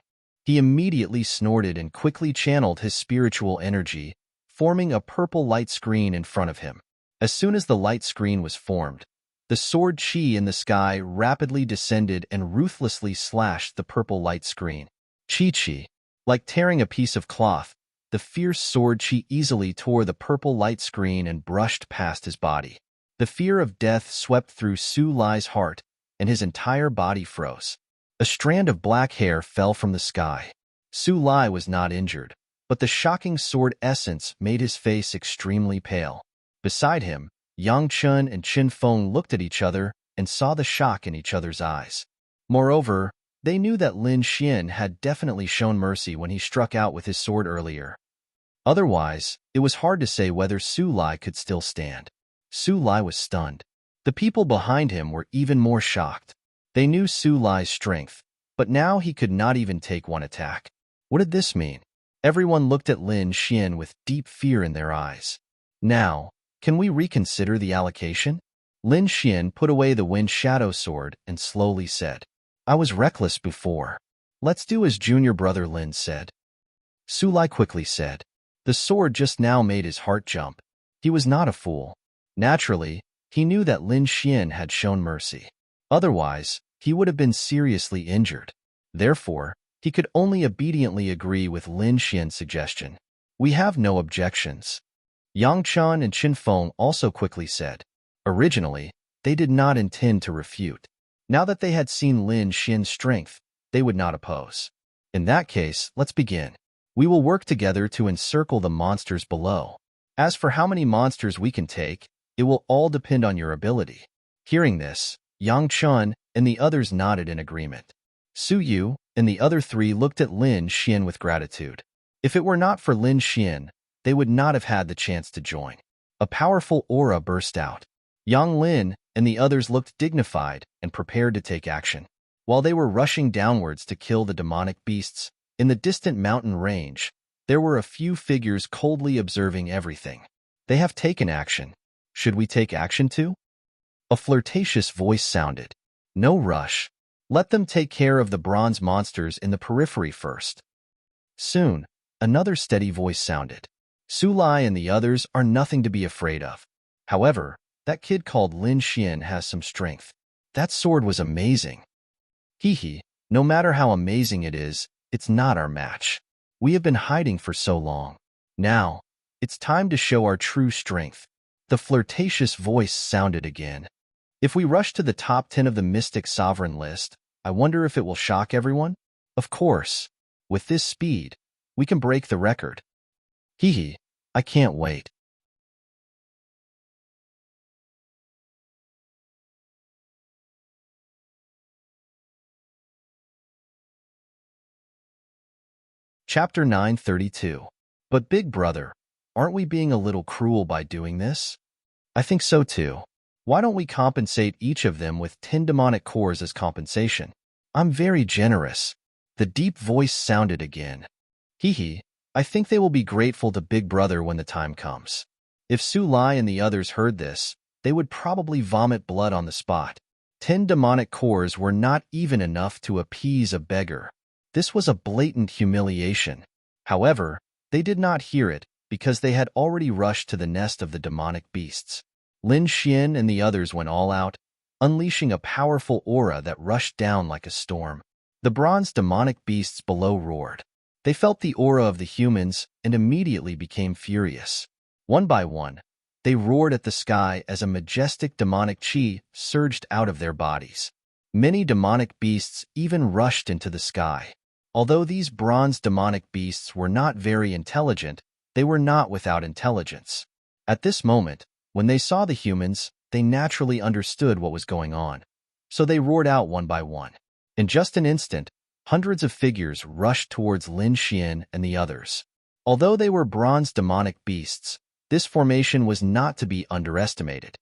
He immediately snorted and quickly channeled his spiritual energy, forming a purple light screen in front of him. As soon as the light screen was formed, the sword chi in the sky rapidly descended and ruthlessly slashed the purple light screen. Chi. Like tearing a piece of cloth, the fierce sword chi easily tore the purple light screen and brushed past his body. The fear of death swept through Su Lai's heart, and his entire body froze. A strand of black hair fell from the sky. Su Lai was not injured, but the shocking sword essence made his face extremely pale. Beside him, Yang Chun and Qin Feng looked at each other and saw the shock in each other's eyes. Moreover, they knew that Lin Xian had definitely shown mercy when he struck out with his sword earlier. Otherwise, it was hard to say whether Su Lai could still stand. Su Lai was stunned. The people behind him were even more shocked. They knew Su Lai's strength, but now he could not even take one attack. What did this mean? Everyone looked at Lin Xian with deep fear in their eyes. Now, can we reconsider the allocation? Lin Xian put away the wind shadow sword and slowly said, I was reckless before. Let's do as junior brother Lin said. Su Lai quickly said. The sword just now made his heart jump. He was not a fool. Naturally, he knew that Lin Xian had shown mercy. Otherwise, he would have been seriously injured. Therefore, he could only obediently agree with Lin Xian's suggestion. We have no objections. Yang Chan and Qin Feng also quickly said. Originally, they did not intend to refute. Now that they had seen Lin Xian's strength, they would not oppose. In that case, let's begin. We will work together to encircle the monsters below. As for how many monsters we can take, it will all depend on your ability. Hearing this, Yang Chun and the others nodded in agreement. Su Yu and the other three looked at Lin Xian with gratitude. If it were not for Lin Xian, they would not have had the chance to join. A powerful aura burst out. Yang Lin and the others looked dignified and prepared to take action. While they were rushing downwards to kill the demonic beasts, in the distant mountain range, there were a few figures coldly observing everything. They have taken action. Should we take action too? A flirtatious voice sounded. No rush. Let them take care of the bronze monsters in the periphery first. Soon, another steady voice sounded. Su Lai and the others are nothing to be afraid of. However, that kid called Lin Xian has some strength. That sword was amazing. Hee, no matter how amazing it is, it's not our match. We have been hiding for so long. Now, it's time to show our true strength. The flirtatious voice sounded again. If we rush to the top 10 of the Mystic Sovereign list, I wonder if it will shock everyone? Of course. With this speed, we can break the record. Hee, I can't wait. Chapter 932. But Big Brother, aren't we being a little cruel by doing this? I think so too. Why don't we compensate each of them with 10 demonic cores as compensation? I'm very generous. The deep voice sounded again. Hee, I think they will be grateful to Big Brother when the time comes. If Su Lai and the others heard this, they would probably vomit blood on the spot. 10 demonic cores were not even enough to appease a beggar. This was a blatant humiliation. However, they did not hear it because they had already rushed to the nest of the demonic beasts. Lin Xian and the others went all out, unleashing a powerful aura that rushed down like a storm. The bronze demonic beasts below roared. They felt the aura of the humans and immediately became furious. One by one, they roared at the sky as a majestic demonic chi surged out of their bodies. Many demonic beasts even rushed into the sky. Although these bronze demonic beasts were not very intelligent, they were not without intelligence. At this moment, when they saw the humans, they naturally understood what was going on. So they roared out one by one. In just an instant, hundreds of figures rushed towards Lin Xian and the others. Although they were bronze demonic beasts, this formation was not to be underestimated.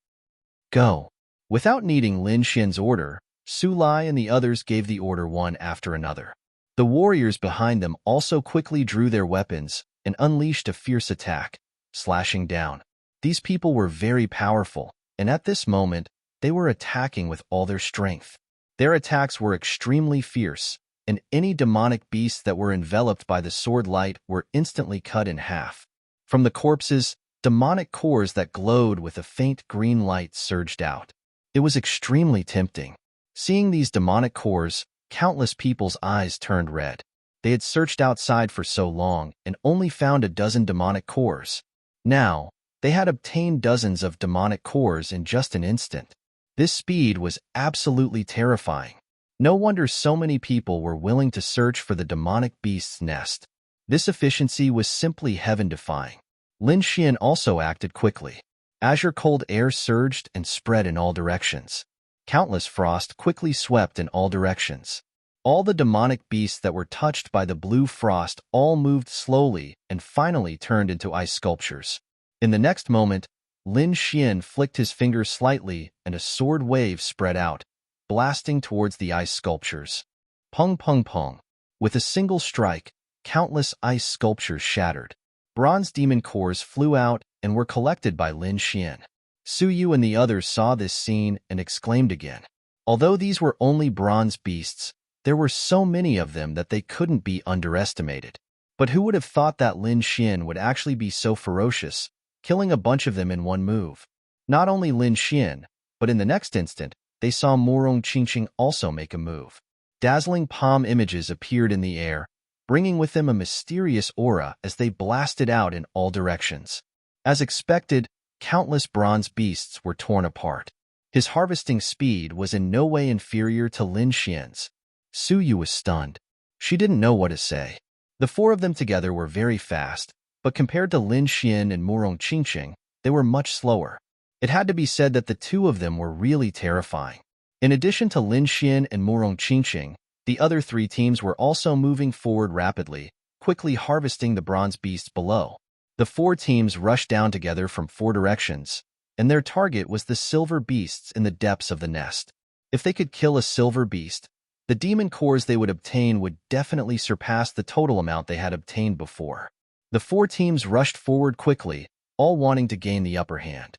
Go! Without needing Lin Xian's order, Su Lai and the others gave the order one after another. The warriors behind them also quickly drew their weapons and unleashed a fierce attack, slashing down. These people were very powerful, and at this moment, they were attacking with all their strength. Their attacks were extremely fierce, and any demonic beasts that were enveloped by the sword light were instantly cut in half. From the corpses, demonic cores that glowed with a faint green light surged out. It was extremely tempting. Seeing these demonic cores, countless people's eyes turned red. They had searched outside for so long and only found a dozen demonic cores. Now, they had obtained dozens of demonic cores in just an instant. This speed was absolutely terrifying. No wonder so many people were willing to search for the demonic beast's nest. This efficiency was simply heaven-defying. Lin Xian also acted quickly. Azure cold air surged and spread in all directions. Countless frost quickly swept in all directions. All the demonic beasts that were touched by the blue frost all moved slowly and finally turned into ice sculptures. In the next moment, Lin Xian flicked his finger slightly and a sword wave spread out, blasting towards the ice sculptures. Pung pung pung. With a single strike, countless ice sculptures shattered. Bronze demon cores flew out and were collected by Lin Xian. Su Yu and the others saw this scene and exclaimed again. Although these were only bronze beasts, there were so many of them that they couldn't be underestimated. But who would have thought that Lin Xian would actually be so ferocious, killing a bunch of them in one move? Not only Lin Xian, but in the next instant, they saw Murong Qingqing also make a move. Dazzling palm images appeared in the air, bringing with them a mysterious aura as they blasted out in all directions. As expected, countless bronze beasts were torn apart. His harvesting speed was in no way inferior to Lin Xian's. Su Yu was stunned. She didn't know what to say. The four of them together were very fast, but compared to Lin Xian and Murong Qingqing, they were much slower. It had to be said that the two of them were really terrifying. In addition to Lin Xian and Murong Qingqing, the other three teams were also moving forward rapidly, quickly harvesting the bronze beasts below. The four teams rushed down together from four directions, and their target was the silver beasts in the depths of the nest. If they could kill a silver beast, the demon cores they would obtain would definitely surpass the total amount they had obtained before. The four teams rushed forward quickly, all wanting to gain the upper hand.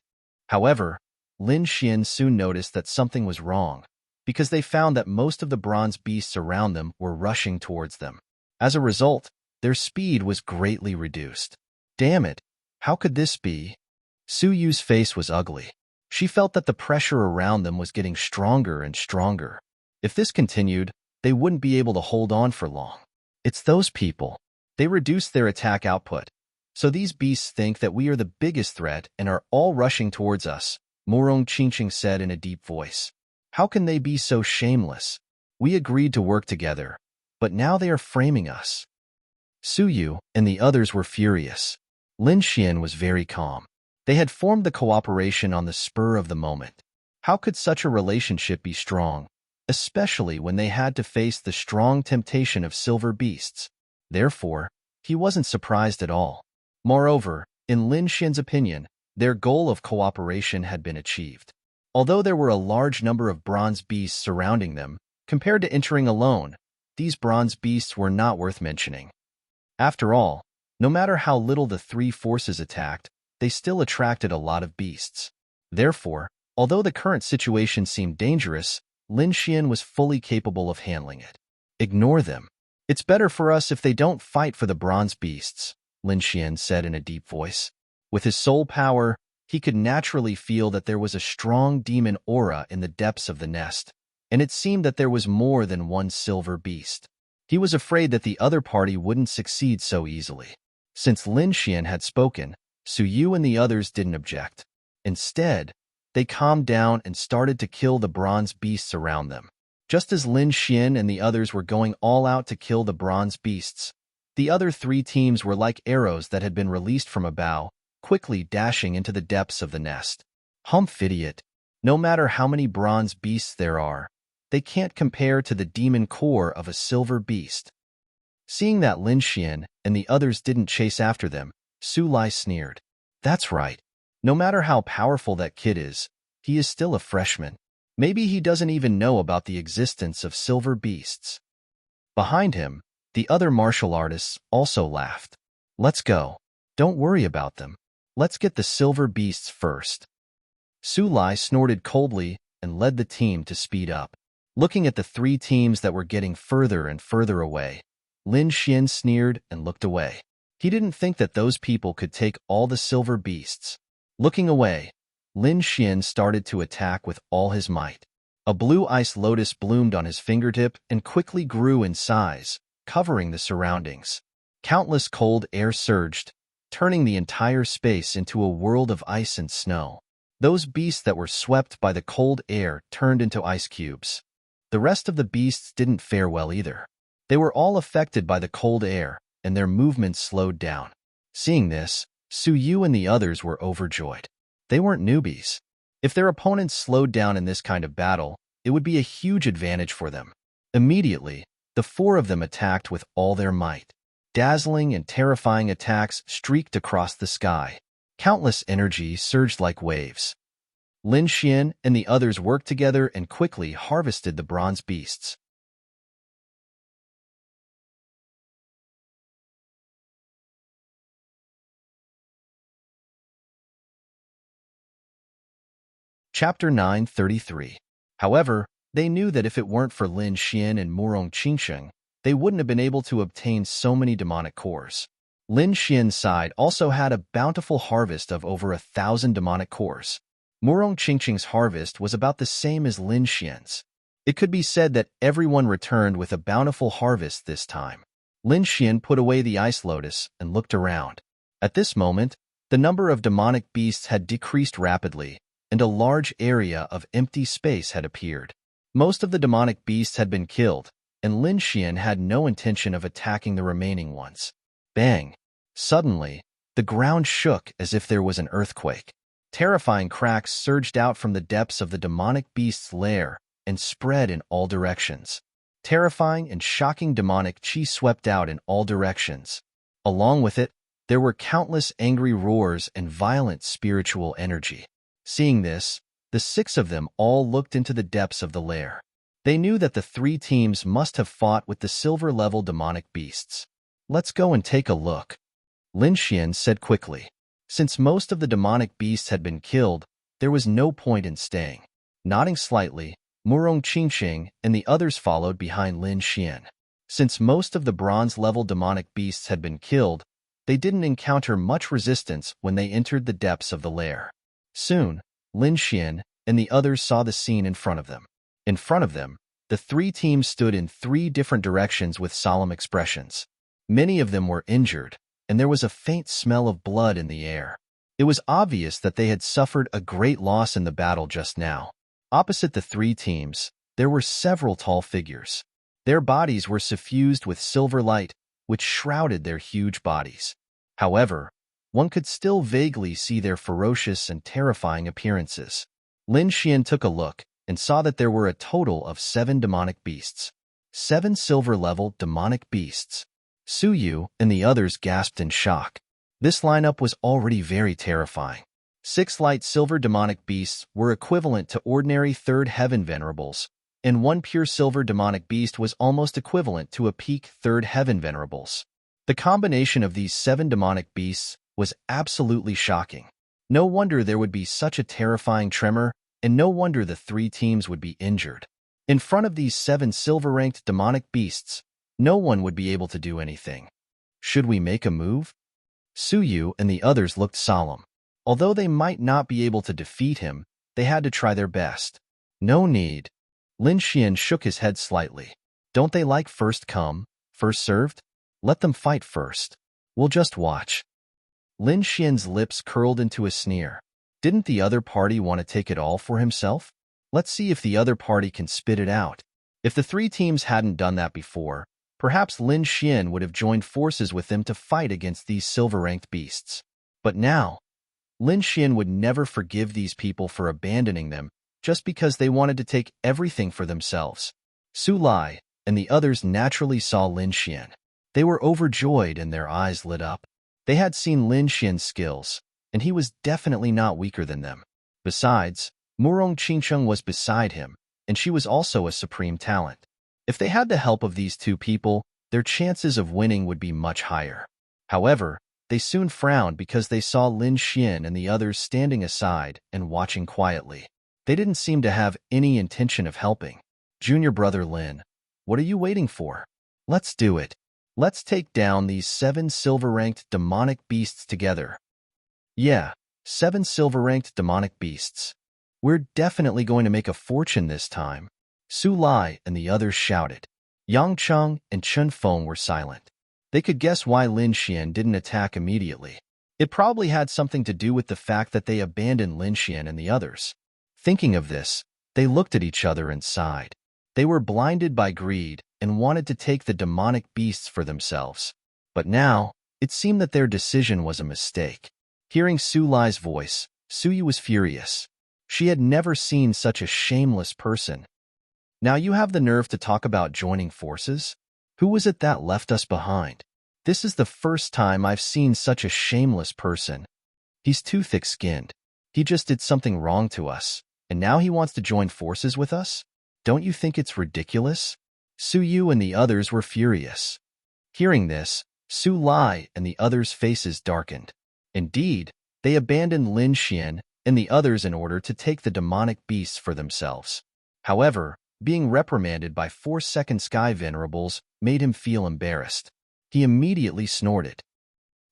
However, Lin Xian soon noticed that something was wrong, because they found that most of the bronze beasts around them were rushing towards them. As a result, their speed was greatly reduced. Damn it, how could this be? Su Yu's face was ugly. She felt that the pressure around them was getting stronger and stronger. If this continued, they wouldn't be able to hold on for long. It's those people. They reduced their attack output. So these beasts think that we are the biggest threat and are all rushing towards us, Murong Qingqing said in a deep voice. How can they be so shameless? We agreed to work together, but now they are framing us. Su Yu and the others were furious. Lin Xian was very calm. They had formed the cooperation on the spur of the moment. How could such a relationship be strong, especially when they had to face the strong temptation of silver beasts? Therefore, he wasn't surprised at all. Moreover, in Lin Xian's opinion, their goal of cooperation had been achieved. Although there were a large number of bronze beasts surrounding them, compared to entering alone, these bronze beasts were not worth mentioning. After all, no matter how little the three forces attacked, they still attracted a lot of beasts. Therefore, although the current situation seemed dangerous, Lin Xian was fully capable of handling it. Ignore them. It's better for us if they don't fight for the bronze beasts, Lin Xian said in a deep voice. With his soul power, he could naturally feel that there was a strong demon aura in the depths of the nest, and it seemed that there was more than one silver beast. He was afraid that the other party wouldn't succeed so easily. Since Lin Xian had spoken, Su Yu and the others didn't object. Instead, they calmed down and started to kill the bronze beasts around them. Just as Lin Xian and the others were going all out to kill the bronze beasts, the other three teams were like arrows that had been released from a bow, quickly dashing into the depths of the nest. Humph, idiot. No matter how many bronze beasts there are, they can't compare to the demon core of a silver beast. Seeing that Lin Xian and the others didn't chase after them, Su Lai sneered. That's right. No matter how powerful that kid is, he is still a freshman. Maybe he doesn't even know about the existence of silver beasts. Behind him, the other martial artists also laughed. Let's go. Don't worry about them. Let's get the silver beasts first. Su Lai snorted coldly and led the team to speed up. Looking at the three teams that were getting further and further away, Lin Xian sneered and looked away. He didn't think that those people could take all the silver beasts. Looking away, Lin Xian started to attack with all his might. A blue ice lotus bloomed on his fingertip and quickly grew in size, covering the surroundings. Countless cold air surged, turning the entire space into a world of ice and snow. Those beasts that were swept by the cold air turned into ice cubes. The rest of the beasts didn't fare well either. They were all affected by the cold air, and their movements slowed down. Seeing this, Su Yu and the others were overjoyed. They weren't newbies. If their opponents slowed down in this kind of battle, it would be a huge advantage for them. Immediately, the four of them attacked with all their might. Dazzling and terrifying attacks streaked across the sky. Countless energy surged like waves. Lin Xian and the others worked together and quickly harvested the bronze beasts. Chapter 933. However, they knew that if it weren't for Lin Xian and Murong Qingsheng, they wouldn't have been able to obtain so many demonic cores. Lin Xian's side also had a bountiful harvest of over 1,000 demonic cores. Murong Qingsheng's harvest was about the same as Lin Xian's. It could be said that everyone returned with a bountiful harvest this time. Lin Xian put away the ice lotus and looked around. At this moment, the number of demonic beasts had decreased rapidly, and a large area of empty space had appeared. Most of the demonic beasts had been killed, and Lin Xian had no intention of attacking the remaining ones. Bang! Suddenly, the ground shook as if there was an earthquake. Terrifying cracks surged out from the depths of the demonic beast's lair and spread in all directions. Terrifying and shocking demonic chi swept out in all directions. Along with it, there were countless angry roars and violent spiritual energy. Seeing this, the six of them all looked into the depths of the lair. They knew that the three teams must have fought with the silver-level demonic beasts. Let's go and take a look, Lin Xian said quickly. Since most of the demonic beasts had been killed, there was no point in staying. Nodding slightly, Murong Qingsheng and the others followed behind Lin Xian. Since most of the bronze-level demonic beasts had been killed, they didn't encounter much resistance when they entered the depths of the lair. Soon, Lin Xian and the others saw the scene in front of them. In front of them, the three teams stood in three different directions with solemn expressions. Many of them were injured, and there was a faint smell of blood in the air. It was obvious that they had suffered a great loss in the battle just now. Opposite the three teams, there were several tall figures. Their bodies were suffused with silver light, which shrouded their huge bodies. However, one could still vaguely see their ferocious and terrifying appearances. Lin Xian took a look and saw that there were a total of 7 demonic beasts. 7 silver-level demonic beasts. Su Yu and the others gasped in shock. This lineup was already very terrifying. 6 light silver demonic beasts were equivalent to ordinary third heaven venerables, and 1 pure silver demonic beast was almost equivalent to a peak third heaven venerables. The combination of these 7 demonic beasts was absolutely shocking. No wonder there would be such a terrifying tremor, and no wonder the 3 teams would be injured. In front of these 7 silver-ranked demonic beasts, no one would be able to do anything. Should we make a move? Su Yu and the others looked solemn. Although they might not be able to defeat him, they had to try their best. No need. Lin Xian shook his head slightly. Don't they like first come, first served? Let them fight first. We'll just watch. Lin Xian's lips curled into a sneer. Didn't the other party want to take it all for himself? Let's see if the other party can spit it out. If the 3 teams hadn't done that before, perhaps Lin Xian would have joined forces with them to fight against these silver-ranked beasts. But now, Lin Xian would never forgive these people for abandoning them just because they wanted to take everything for themselves. Su Lai and the others naturally saw Lin Xian. They were overjoyed and their eyes lit up. They had seen Lin Xian's skills, and he was definitely not weaker than them. Besides, Murong Qingcheng was beside him, and she was also a supreme talent. If they had the help of these 2 people, their chances of winning would be much higher. However, they soon frowned because they saw Lin Xian and the others standing aside and watching quietly. They didn't seem to have any intention of helping. Junior brother Lin, what are you waiting for? Let's do it. Let's take down these 7 silver-ranked demonic beasts together. Yeah, 7 silver-ranked demonic beasts. We're definitely going to make a fortune this time. Su Lai and the others shouted. Yang Cheng and Chen Feng were silent. They could guess why Lin Xian didn't attack immediately. It probably had something to do with the fact that they abandoned Lin Xian and the others. Thinking of this, they looked at each other and sighed. They were blinded by greed and wanted to take the demonic beasts for themselves. But now, it seemed that their decision was a mistake. Hearing Su Lai's voice, Su Yu was furious. She had never seen such a shameless person. Now you have the nerve to talk about joining forces? Who was it that left us behind? This is the first time I've seen such a shameless person. He's too thick-skinned. He just did something wrong to us, and now he wants to join forces with us? Don't you think it's ridiculous? Su Yu and the others were furious. Hearing this, Su Lai and the others' faces darkened. Indeed, they abandoned Lin Xian and the others in order to take the demonic beasts for themselves. However, being reprimanded by 4 second sky venerables made him feel embarrassed. He immediately snorted.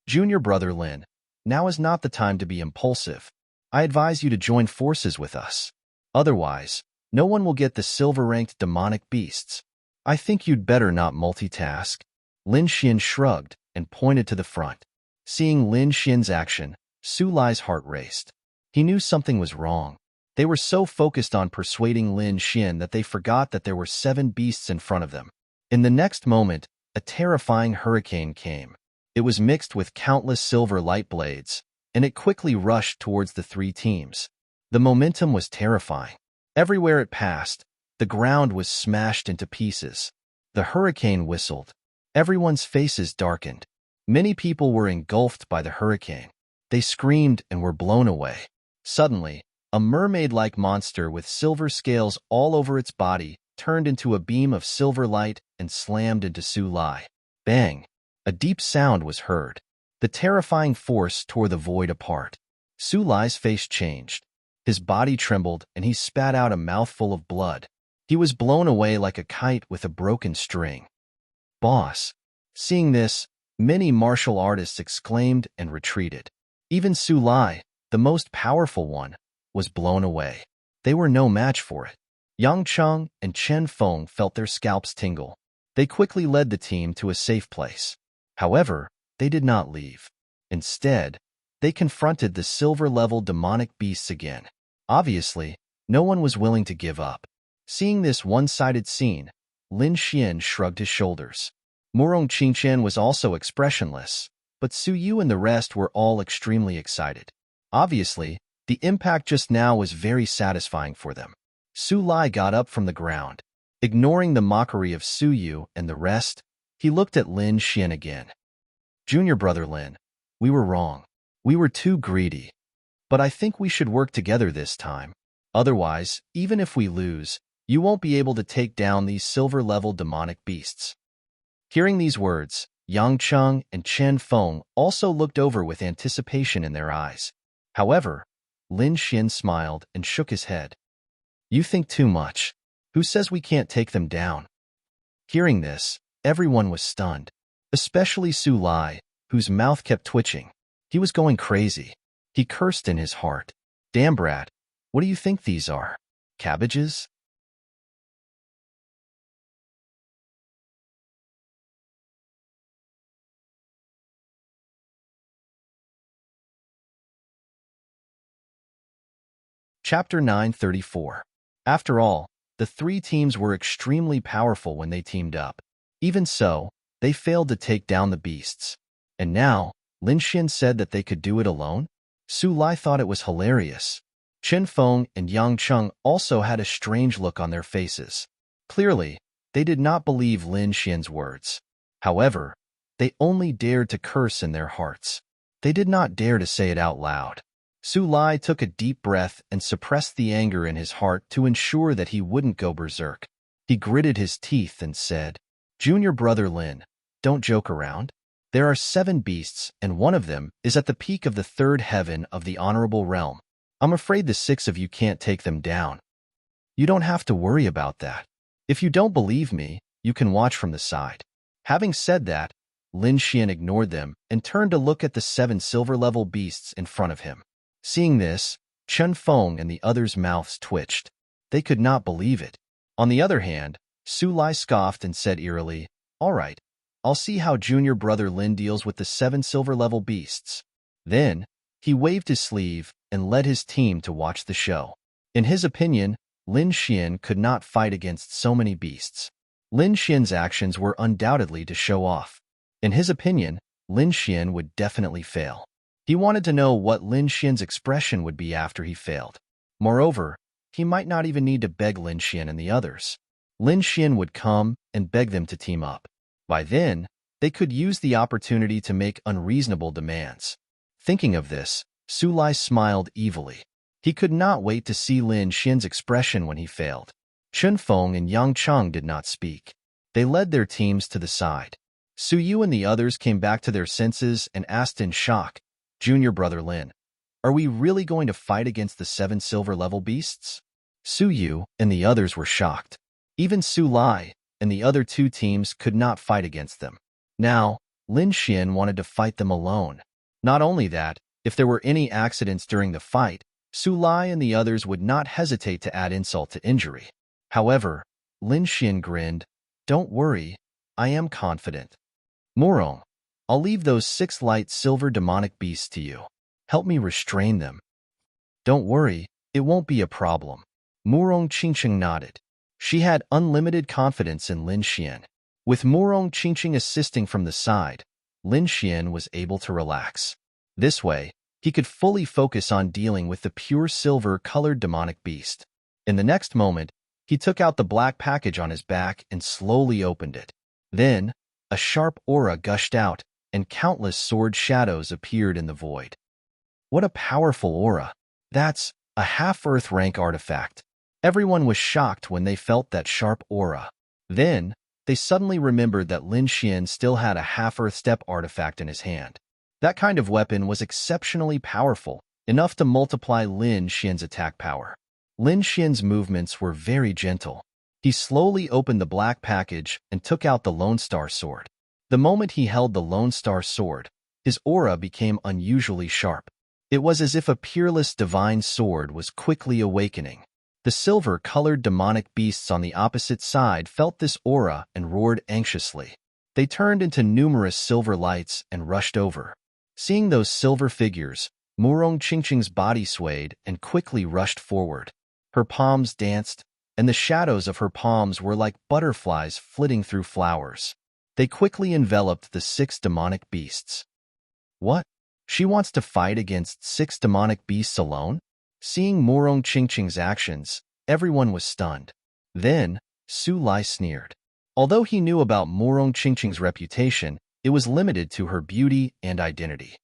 Junior brother Lin, now is not the time to be impulsive. I advise you to join forces with us. Otherwise, no one will get the silver-ranked demonic beasts. I think you'd better not multitask. Lin Xian shrugged and pointed to the front. Seeing Lin Xian's action, Su Lai's heart raced. He knew something was wrong. They were so focused on persuading Lin Xian that they forgot that there were 7 beasts in front of them. In the next moment, a terrifying hurricane came. It was mixed with countless silver light blades, and it quickly rushed towards the 3 teams. The momentum was terrifying. Everywhere it passed, the ground was smashed into pieces. The hurricane whistled. Everyone's faces darkened. Many people were engulfed by the hurricane. They screamed and were blown away. Suddenly, a mermaid-like monster with silver scales all over its body turned into a beam of silver light and slammed into Su Lai. Bang! A deep sound was heard. The terrifying force tore the void apart. Su Lai's face changed. His body trembled and he spat out a mouthful of blood. He was blown away like a kite with a broken string. Boss! Seeing this, many martial artists exclaimed and retreated. Even Su Lai, the most powerful one, was blown away. They were no match for it. Yang Cheng and Chen Feng felt their scalps tingle. They quickly led the team to a safe place. However, they did not leave. Instead, they confronted the silver-level demonic beasts again. Obviously, no one was willing to give up. Seeing this one-sided scene, Lin Xian shrugged his shoulders. Murong Qingchen was also expressionless. but Su Yu and the rest were all extremely excited. Obviously, the impact just now was very satisfying for them. Su Lai got up from the ground. Ignoring the mockery of Su Yu and the rest, he looked at Lin Xian again. Junior brother Lin, we were wrong. We were too greedy. But I think we should work together this time. Otherwise, even if we lose, you won't be able to take down these silver-level demonic beasts. Hearing these words, Yang Cheng and Chen Feng also looked over with anticipation in their eyes. However, Lin Xian smiled and shook his head. You think too much. Who says we can't take them down? Hearing this, everyone was stunned, especially Su Lai, whose mouth kept twitching. He was going crazy. He cursed in his heart. Damn brat, what do you think these are? Cabbages? Chapter 934. After all, the three teams were extremely powerful when they teamed up. Even so, they failed to take down the beasts. And now, Lin Xian said that they could do it alone? Su Lai thought it was hilarious. Chen Feng and Yang Cheng also had a strange look on their faces. Clearly, they did not believe Lin Xian's words. However, they only dared to curse in their hearts. They did not dare to say it out loud. Su Lai took a deep breath and suppressed the anger in his heart to ensure that he wouldn't go berserk. He gritted his teeth and said, Junior brother Lin, don't joke around. There are 7 beasts, and one of them is at the peak of the 3rd heaven of the honorable realm. I'm afraid the 6 of you can't take them down. You don't have to worry about that. If you don't believe me, you can watch from the side. Having said that, Lin Xian ignored them and turned to look at the 7 silver-level beasts in front of him. Seeing this, Chen Feng and the others' mouths twitched. They could not believe it. On the other hand, Su Lai scoffed and said eerily, All right, I'll see how junior brother Lin deals with the 7 silver-level beasts. Then, he waved his sleeve and led his team to watch the show. In his opinion, Lin Xian could not fight against so many beasts. Lin Xian's actions were undoubtedly to show off. In his opinion, Lin Xian would definitely fail. He wanted to know what Lin Xian's expression would be after he failed. Moreover, he might not even need to beg Lin Xian and the others. Lin Xian would come and beg them to team up. By then, they could use the opportunity to make unreasonable demands. Thinking of this, Su Lai smiled evilly. He could not wait to see Lin Xian's expression when he failed. Chen Feng and Yang Cheng did not speak. They led their teams to the side. Su Yu and the others came back to their senses and asked in shock, Junior brother Lin, are we really going to fight against the 7 silver-level beasts? Su Yu and the others were shocked. Even Su Lai and the other 2 teams could not fight against them. Now, Lin Xian wanted to fight them alone. Not only that, if there were any accidents during the fight, Su Lai and the others would not hesitate to add insult to injury. However, Lin Xian grinned, Don't worry, I am confident. Murong, I'll leave those 6 light silver demonic beasts to you. Help me restrain them. Don't worry, it won't be a problem. Murong Qingqing nodded. She had unlimited confidence in Lin Xian. With Murong Qingqing assisting from the side, Lin Xian was able to relax. This way, he could fully focus on dealing with the pure silver-colored demonic beast. In the next moment, he took out the black package on his back and slowly opened it. Then, a sharp aura gushed out, and countless sword shadows appeared in the void. What a powerful aura! That's a half-Earth rank artifact. Everyone was shocked when they felt that sharp aura. Then, they suddenly remembered that Lin Xian still had a half-Earth step artifact in his hand. That kind of weapon was exceptionally powerful, enough to multiply Lin Xian's attack power. Lin Xian's movements were very gentle. He slowly opened the black package and took out the Lone Star Sword. The moment he held the Lone Star Sword, his aura became unusually sharp. It was as if a peerless divine sword was quickly awakening. The silver-colored demonic beasts on the opposite side felt this aura and roared anxiously. They turned into numerous silver lights and rushed over. Seeing those silver figures, Murong Qingqing's body swayed and quickly rushed forward. Her palms danced, and the shadows of her palms were like butterflies flitting through flowers. They quickly enveloped the 6 demonic beasts. What? She wants to fight against 6 demonic beasts alone? Seeing Morong Qingqing's actions, everyone was stunned. Then, Su Lai sneered. Although he knew about Morong Qingqing's reputation, it was limited to her beauty and identity.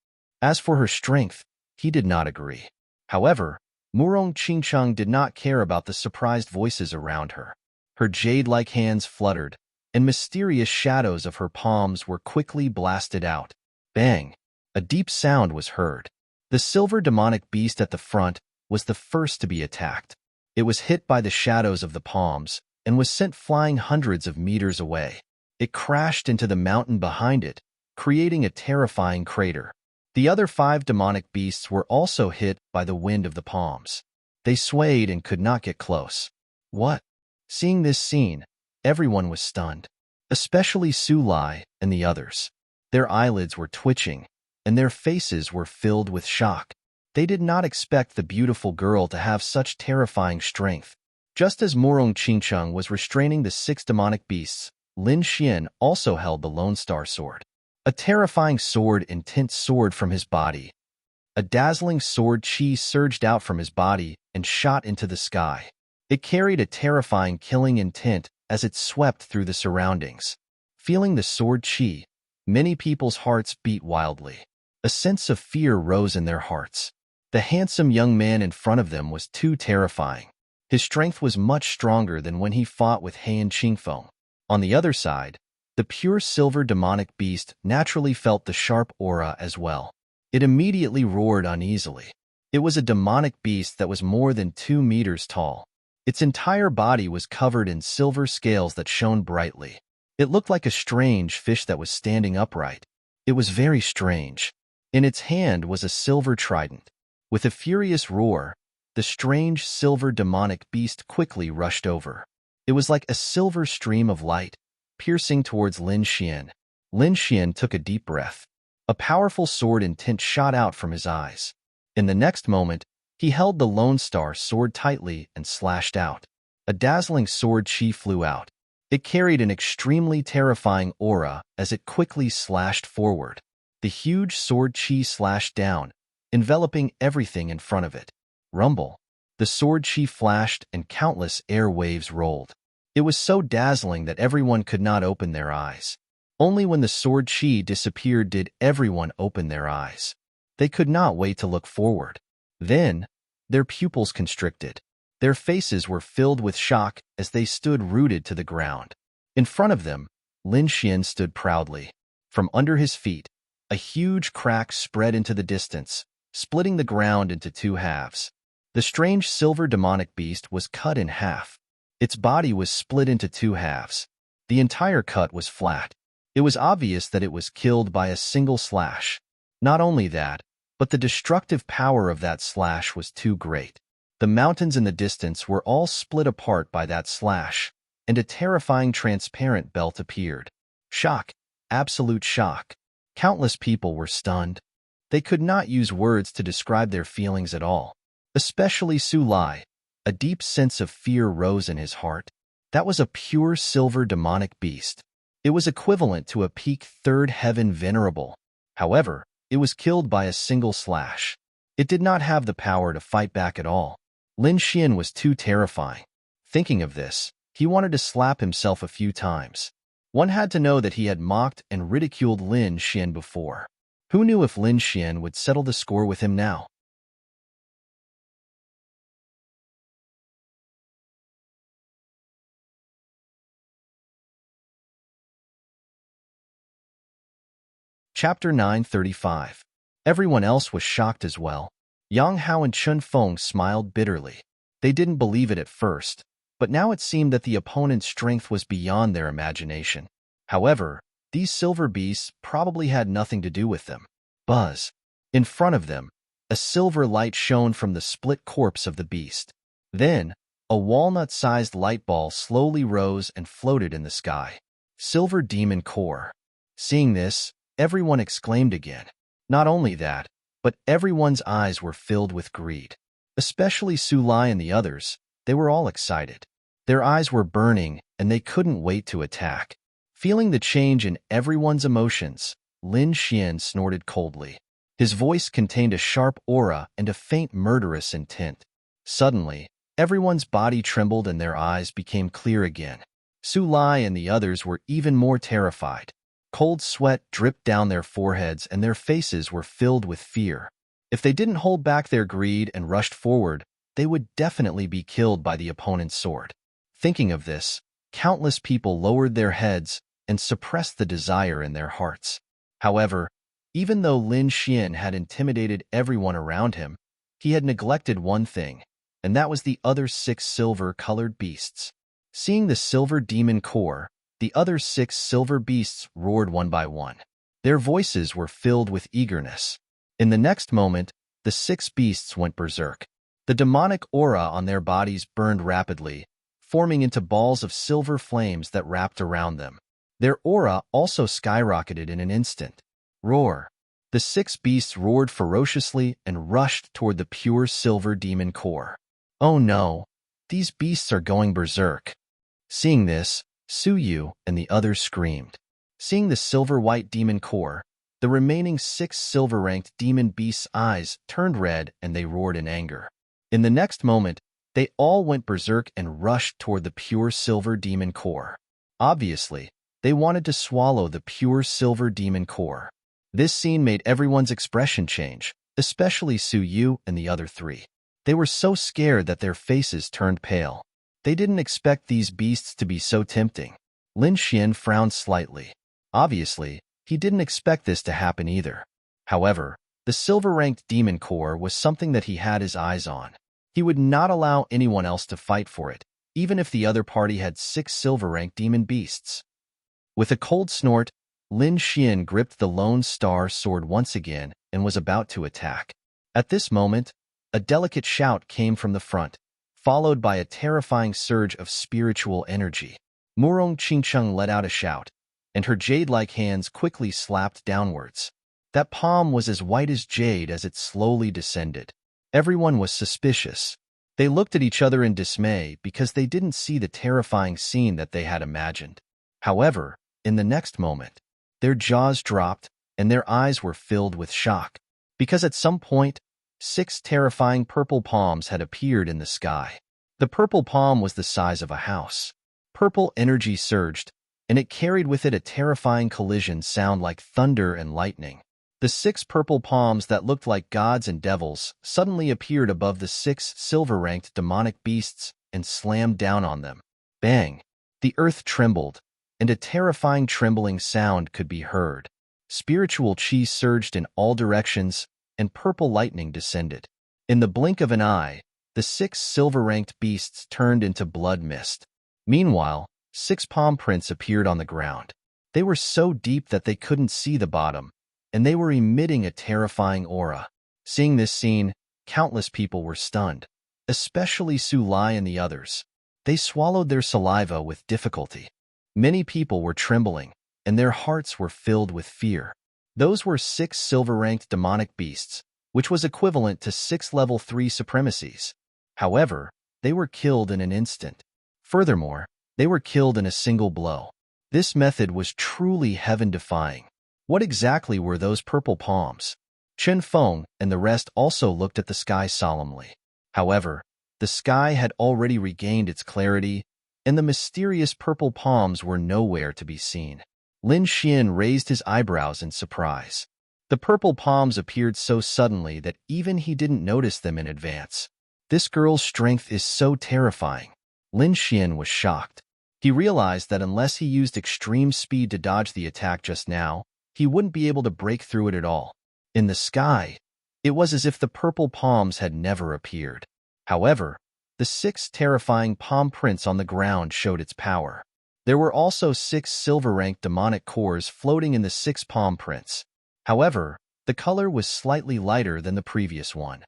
As for her strength, he did not agree. However, Morong Qingqing did not care about the surprised voices around her. Her jade-like hands fluttered, and mysterious shadows of her palms were quickly blasted out. Bang! A deep sound was heard. The silver demonic beast at the front was the first to be attacked. It was hit by the shadows of the palms and was sent flying hundreds of meters away. It crashed into the mountain behind it, creating a terrifying crater. The other 5 demonic beasts were also hit by the wind of the palms. They swayed and could not get close. What? Seeing this scene, everyone was stunned, especially Su Lai and the others. Their eyelids were twitching, and their faces were filled with shock. They did not expect the beautiful girl to have such terrifying strength. Just as Morong Qingqing was restraining the 6 demonic beasts, Lin Xian also held the Lone Star Sword. A terrifying sword intense soared from his body. A dazzling sword chi surged out from his body and shot into the sky. It carried a terrifying killing intent as it swept through the surroundings. Feeling the sword chi, many people's hearts beat wildly. A sense of fear rose in their hearts. The handsome young man in front of them was too terrifying. His strength was much stronger than when he fought with Han Qingfeng. On the other side, the pure silver demonic beast naturally felt the sharp aura as well. It immediately roared uneasily. It was a demonic beast that was more than 2 meters tall. Its entire body was covered in silver scales that shone brightly. It looked like a strange fish that was standing upright. It was very strange. In its hand was a silver trident. With a furious roar, the strange silver demonic beast quickly rushed over. It was like a silver stream of light, piercing towards Lin Xian. Lin Xian took a deep breath. A powerful sword intent shot out from his eyes. In the next moment, he held the Lone Star Sword tightly and slashed out. A dazzling sword chi flew out. It carried an extremely terrifying aura as it quickly slashed forward. The huge sword chi slashed down, enveloping everything in front of it. Rumble. The sword chi flashed and countless air waves rolled. It was so dazzling that everyone could not open their eyes. Only when the sword chi disappeared did everyone open their eyes. They could not wait to look forward. Then, their pupils constricted. Their faces were filled with shock as they stood rooted to the ground. In front of them, Lin Xian stood proudly. From under his feet, a huge crack spread into the distance, splitting the ground into 2 halves. The strange silver demonic beast was cut in half. Its body was split into 2 halves. The entire cut was flat. It was obvious that it was killed by a single slash. Not only that, but the destructive power of that slash was too great. The mountains in the distance were all split apart by that slash, and a terrifying transparent belt appeared. Shock, absolute shock. Countless people were stunned. They could not use words to describe their feelings at all. Especially Su Lai. A deep sense of fear rose in his heart. That was a pure silver demonic beast. It was equivalent to a peak 3rd heaven venerable. However, it was killed by a single slash. It did not have the power to fight back at all. Lin Xian was too terrifying. Thinking of this, he wanted to slap himself a few times. One had to know that he had mocked and ridiculed Lin Xian before. Who knew if Lin Xian would settle the score with him now? Chapter 935. Everyone else was shocked as well. Yang Hao and Chun Feng smiled bitterly. They didn't believe it at first, but now it seemed that the opponent's strength was beyond their imagination. However, these silver beasts probably had nothing to do with them. Buzz. In front of them, a silver light shone from the split corpse of the beast. Then, a walnut-sized light ball slowly rose and floated in the sky. Silver Demon Core. Seeing this, everyone exclaimed again. Not only that, but everyone's eyes were filled with greed. Especially Su Lai and the others, they were all excited. Their eyes were burning, and they couldn't wait to attack. Feeling the change in everyone's emotions, Lin Xian snorted coldly. His voice contained a sharp aura and a faint murderous intent. Suddenly, everyone's body trembled and their eyes became clear again. Su Lai and the others were even more terrified. Cold sweat dripped down their foreheads and their faces were filled with fear. If they didn't hold back their greed and rushed forward, they would definitely be killed by the opponent's sword. Thinking of this, countless people lowered their heads and suppressed the desire in their hearts. However, even though Lin Xian had intimidated everyone around him, he had neglected one thing, and that was the other 6 silver-colored beasts. Seeing the silver demon core, the other 6 silver beasts roared one by one. Their voices were filled with eagerness. In the next moment, the 6 beasts went berserk. The demonic aura on their bodies burned rapidly, forming into balls of silver flames that wrapped around them. Their aura also skyrocketed in an instant. Roar! The 6 beasts roared ferociously and rushed toward the pure silver demon core. Oh no! These beasts are going berserk. Seeing this, Su Yu and the others screamed. Seeing the silver-white demon core, the remaining 6 silver-ranked demon beasts' eyes turned red and they roared in anger. In the next moment, they all went berserk and rushed toward the pure silver demon core. Obviously, they wanted to swallow the pure silver demon core. This scene made everyone's expression change, especially Su Yu and the other 3. They were so scared that their faces turned pale. They didn't expect these beasts to be so tempting. Lin Xian frowned slightly. Obviously, he didn't expect this to happen either. However, the silver-ranked demon core was something that he had his eyes on. He would not allow anyone else to fight for it, even if the other party had 6 silver-ranked demon beasts. With a cold snort, Lin Xian gripped the Lone Star sword once again and was about to attack. At this moment, a delicate shout came from the front, followed by a terrifying surge of spiritual energy. Murong Qingcheng let out a shout, and her jade-like hands quickly slapped downwards. That palm was as white as jade as it slowly descended. Everyone was suspicious. They looked at each other in dismay because they didn't see the terrifying scene that they had imagined. However, in the next moment, their jaws dropped and their eyes were filled with shock, because at some point, 6 terrifying purple palms had appeared in the sky. The purple palm was the size of a house. Purple energy surged, and it carried with it a terrifying collision sound like thunder and lightning. The 6 purple palms that looked like gods and devils suddenly appeared above the 6 silver-ranked demonic beasts and slammed down on them. Bang! The earth trembled, and a terrifying trembling sound could be heard. Spiritual chi surged in all directions, and purple lightning descended. In the blink of an eye, the 6 silver-ranked beasts turned into blood mist. Meanwhile, 6 palm prints appeared on the ground. They were so deep that they couldn't see the bottom, and they were emitting a terrifying aura. Seeing this scene, countless people were stunned, especially Su Lai and the others. They swallowed their saliva with difficulty. Many people were trembling, and their hearts were filled with fear. Those were 6 silver-ranked demonic beasts, which was equivalent to 6 level 3 supremacies. However, they were killed in an instant. Furthermore, they were killed in a single blow. This method was truly heaven-defying. What exactly were those purple palms? Chen Feng and the rest also looked at the sky solemnly. However, the sky had already regained its clarity, and the mysterious purple palms were nowhere to be seen. Lin Xian raised his eyebrows in surprise. The purple palms appeared so suddenly that even he didn't notice them in advance. This girl's strength is so terrifying. Lin Xian was shocked. He realized that unless he used extreme speed to dodge the attack just now, he wouldn't be able to break through it at all. In the sky, it was as if the purple palms had never appeared. However, the 6 terrifying palm prints on the ground showed its power. There were also 6 silver-ranked demonic cores floating in the 6 palm prints. However, the color was slightly lighter than the previous one.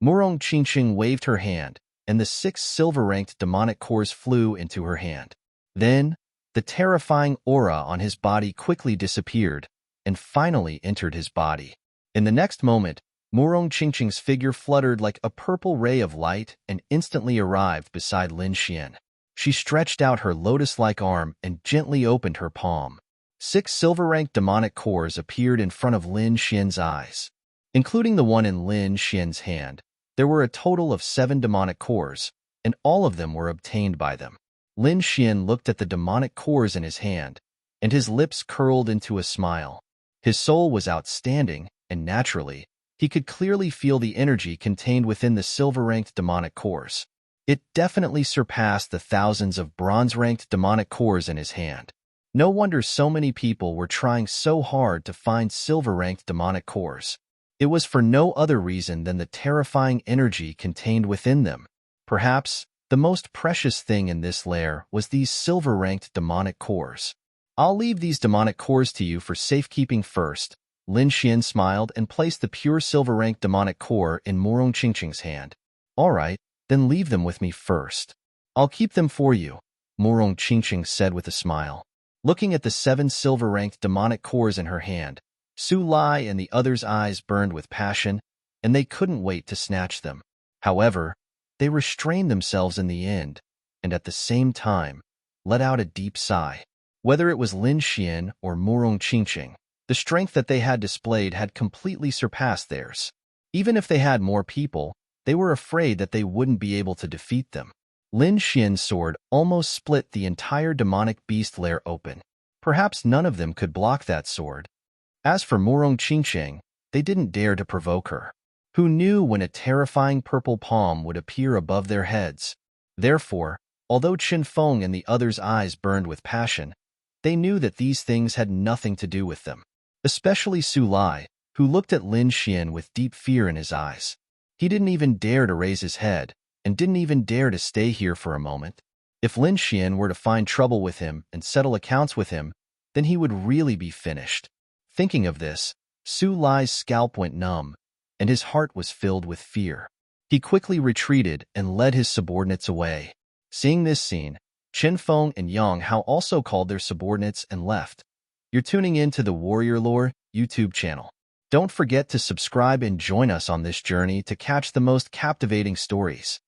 Murong Qingqing waved her hand, and the 6 silver-ranked demonic cores flew into her hand. Then, the terrifying aura on his body quickly disappeared and finally entered his body. In the next moment, Murong Qingqing's figure fluttered like a purple ray of light and instantly arrived beside Lin Xian. She stretched out her lotus-like arm and gently opened her palm. 6 silver-ranked demonic cores appeared in front of Lin Xian's eyes. Including the one in Lin Xian's hand, there were a total of 7 demonic cores, and all of them were obtained by them. Lin Xian looked at the demonic cores in his hand, and his lips curled into a smile. His soul was outstanding, and naturally, he could clearly feel the energy contained within the silver-ranked demonic cores. It definitely surpassed the thousands of bronze-ranked demonic cores in his hand. No wonder so many people were trying so hard to find silver-ranked demonic cores. It was for no other reason than the terrifying energy contained within them. Perhaps, the most precious thing in this lair was these silver-ranked demonic cores. I'll leave these demonic cores to you for safekeeping first. Lin Xian smiled and placed the pure silver-ranked demonic core in Murong Qingqing's hand. All right, then leave them with me first. I'll keep them for you, Murong Qingqing said with a smile. Looking at the 7 silver-ranked demonic cores in her hand, Su Lai and the others' eyes burned with passion, and they couldn't wait to snatch them. However, they restrained themselves in the end, and at the same time, let out a deep sigh. Whether it was Lin Xian or Murong Qingqing, the strength that they had displayed had completely surpassed theirs. Even if they had more people, they were afraid that they wouldn't be able to defeat them. Lin Xian's sword almost split the entire demonic beast lair open. Perhaps none of them could block that sword. As for Murong Qingqing, they didn't dare to provoke her. Who knew when a terrifying purple palm would appear above their heads? Therefore, although Qin Feng and the others' eyes burned with passion, they knew that these things had nothing to do with them. Especially Su Lai, who looked at Lin Xian with deep fear in his eyes. He didn't even dare to raise his head, and didn't even dare to stay here for a moment. If Lin Xian were to find trouble with him and settle accounts with him, then he would really be finished. Thinking of this, Su Lai's scalp went numb, and his heart was filled with fear. He quickly retreated and led his subordinates away. Seeing this scene, Qin Feng and Yang Hao also called their subordinates and left. You're tuning in to the Warrior Lore YouTube channel. Don't forget to subscribe and join us on this journey to catch the most captivating stories.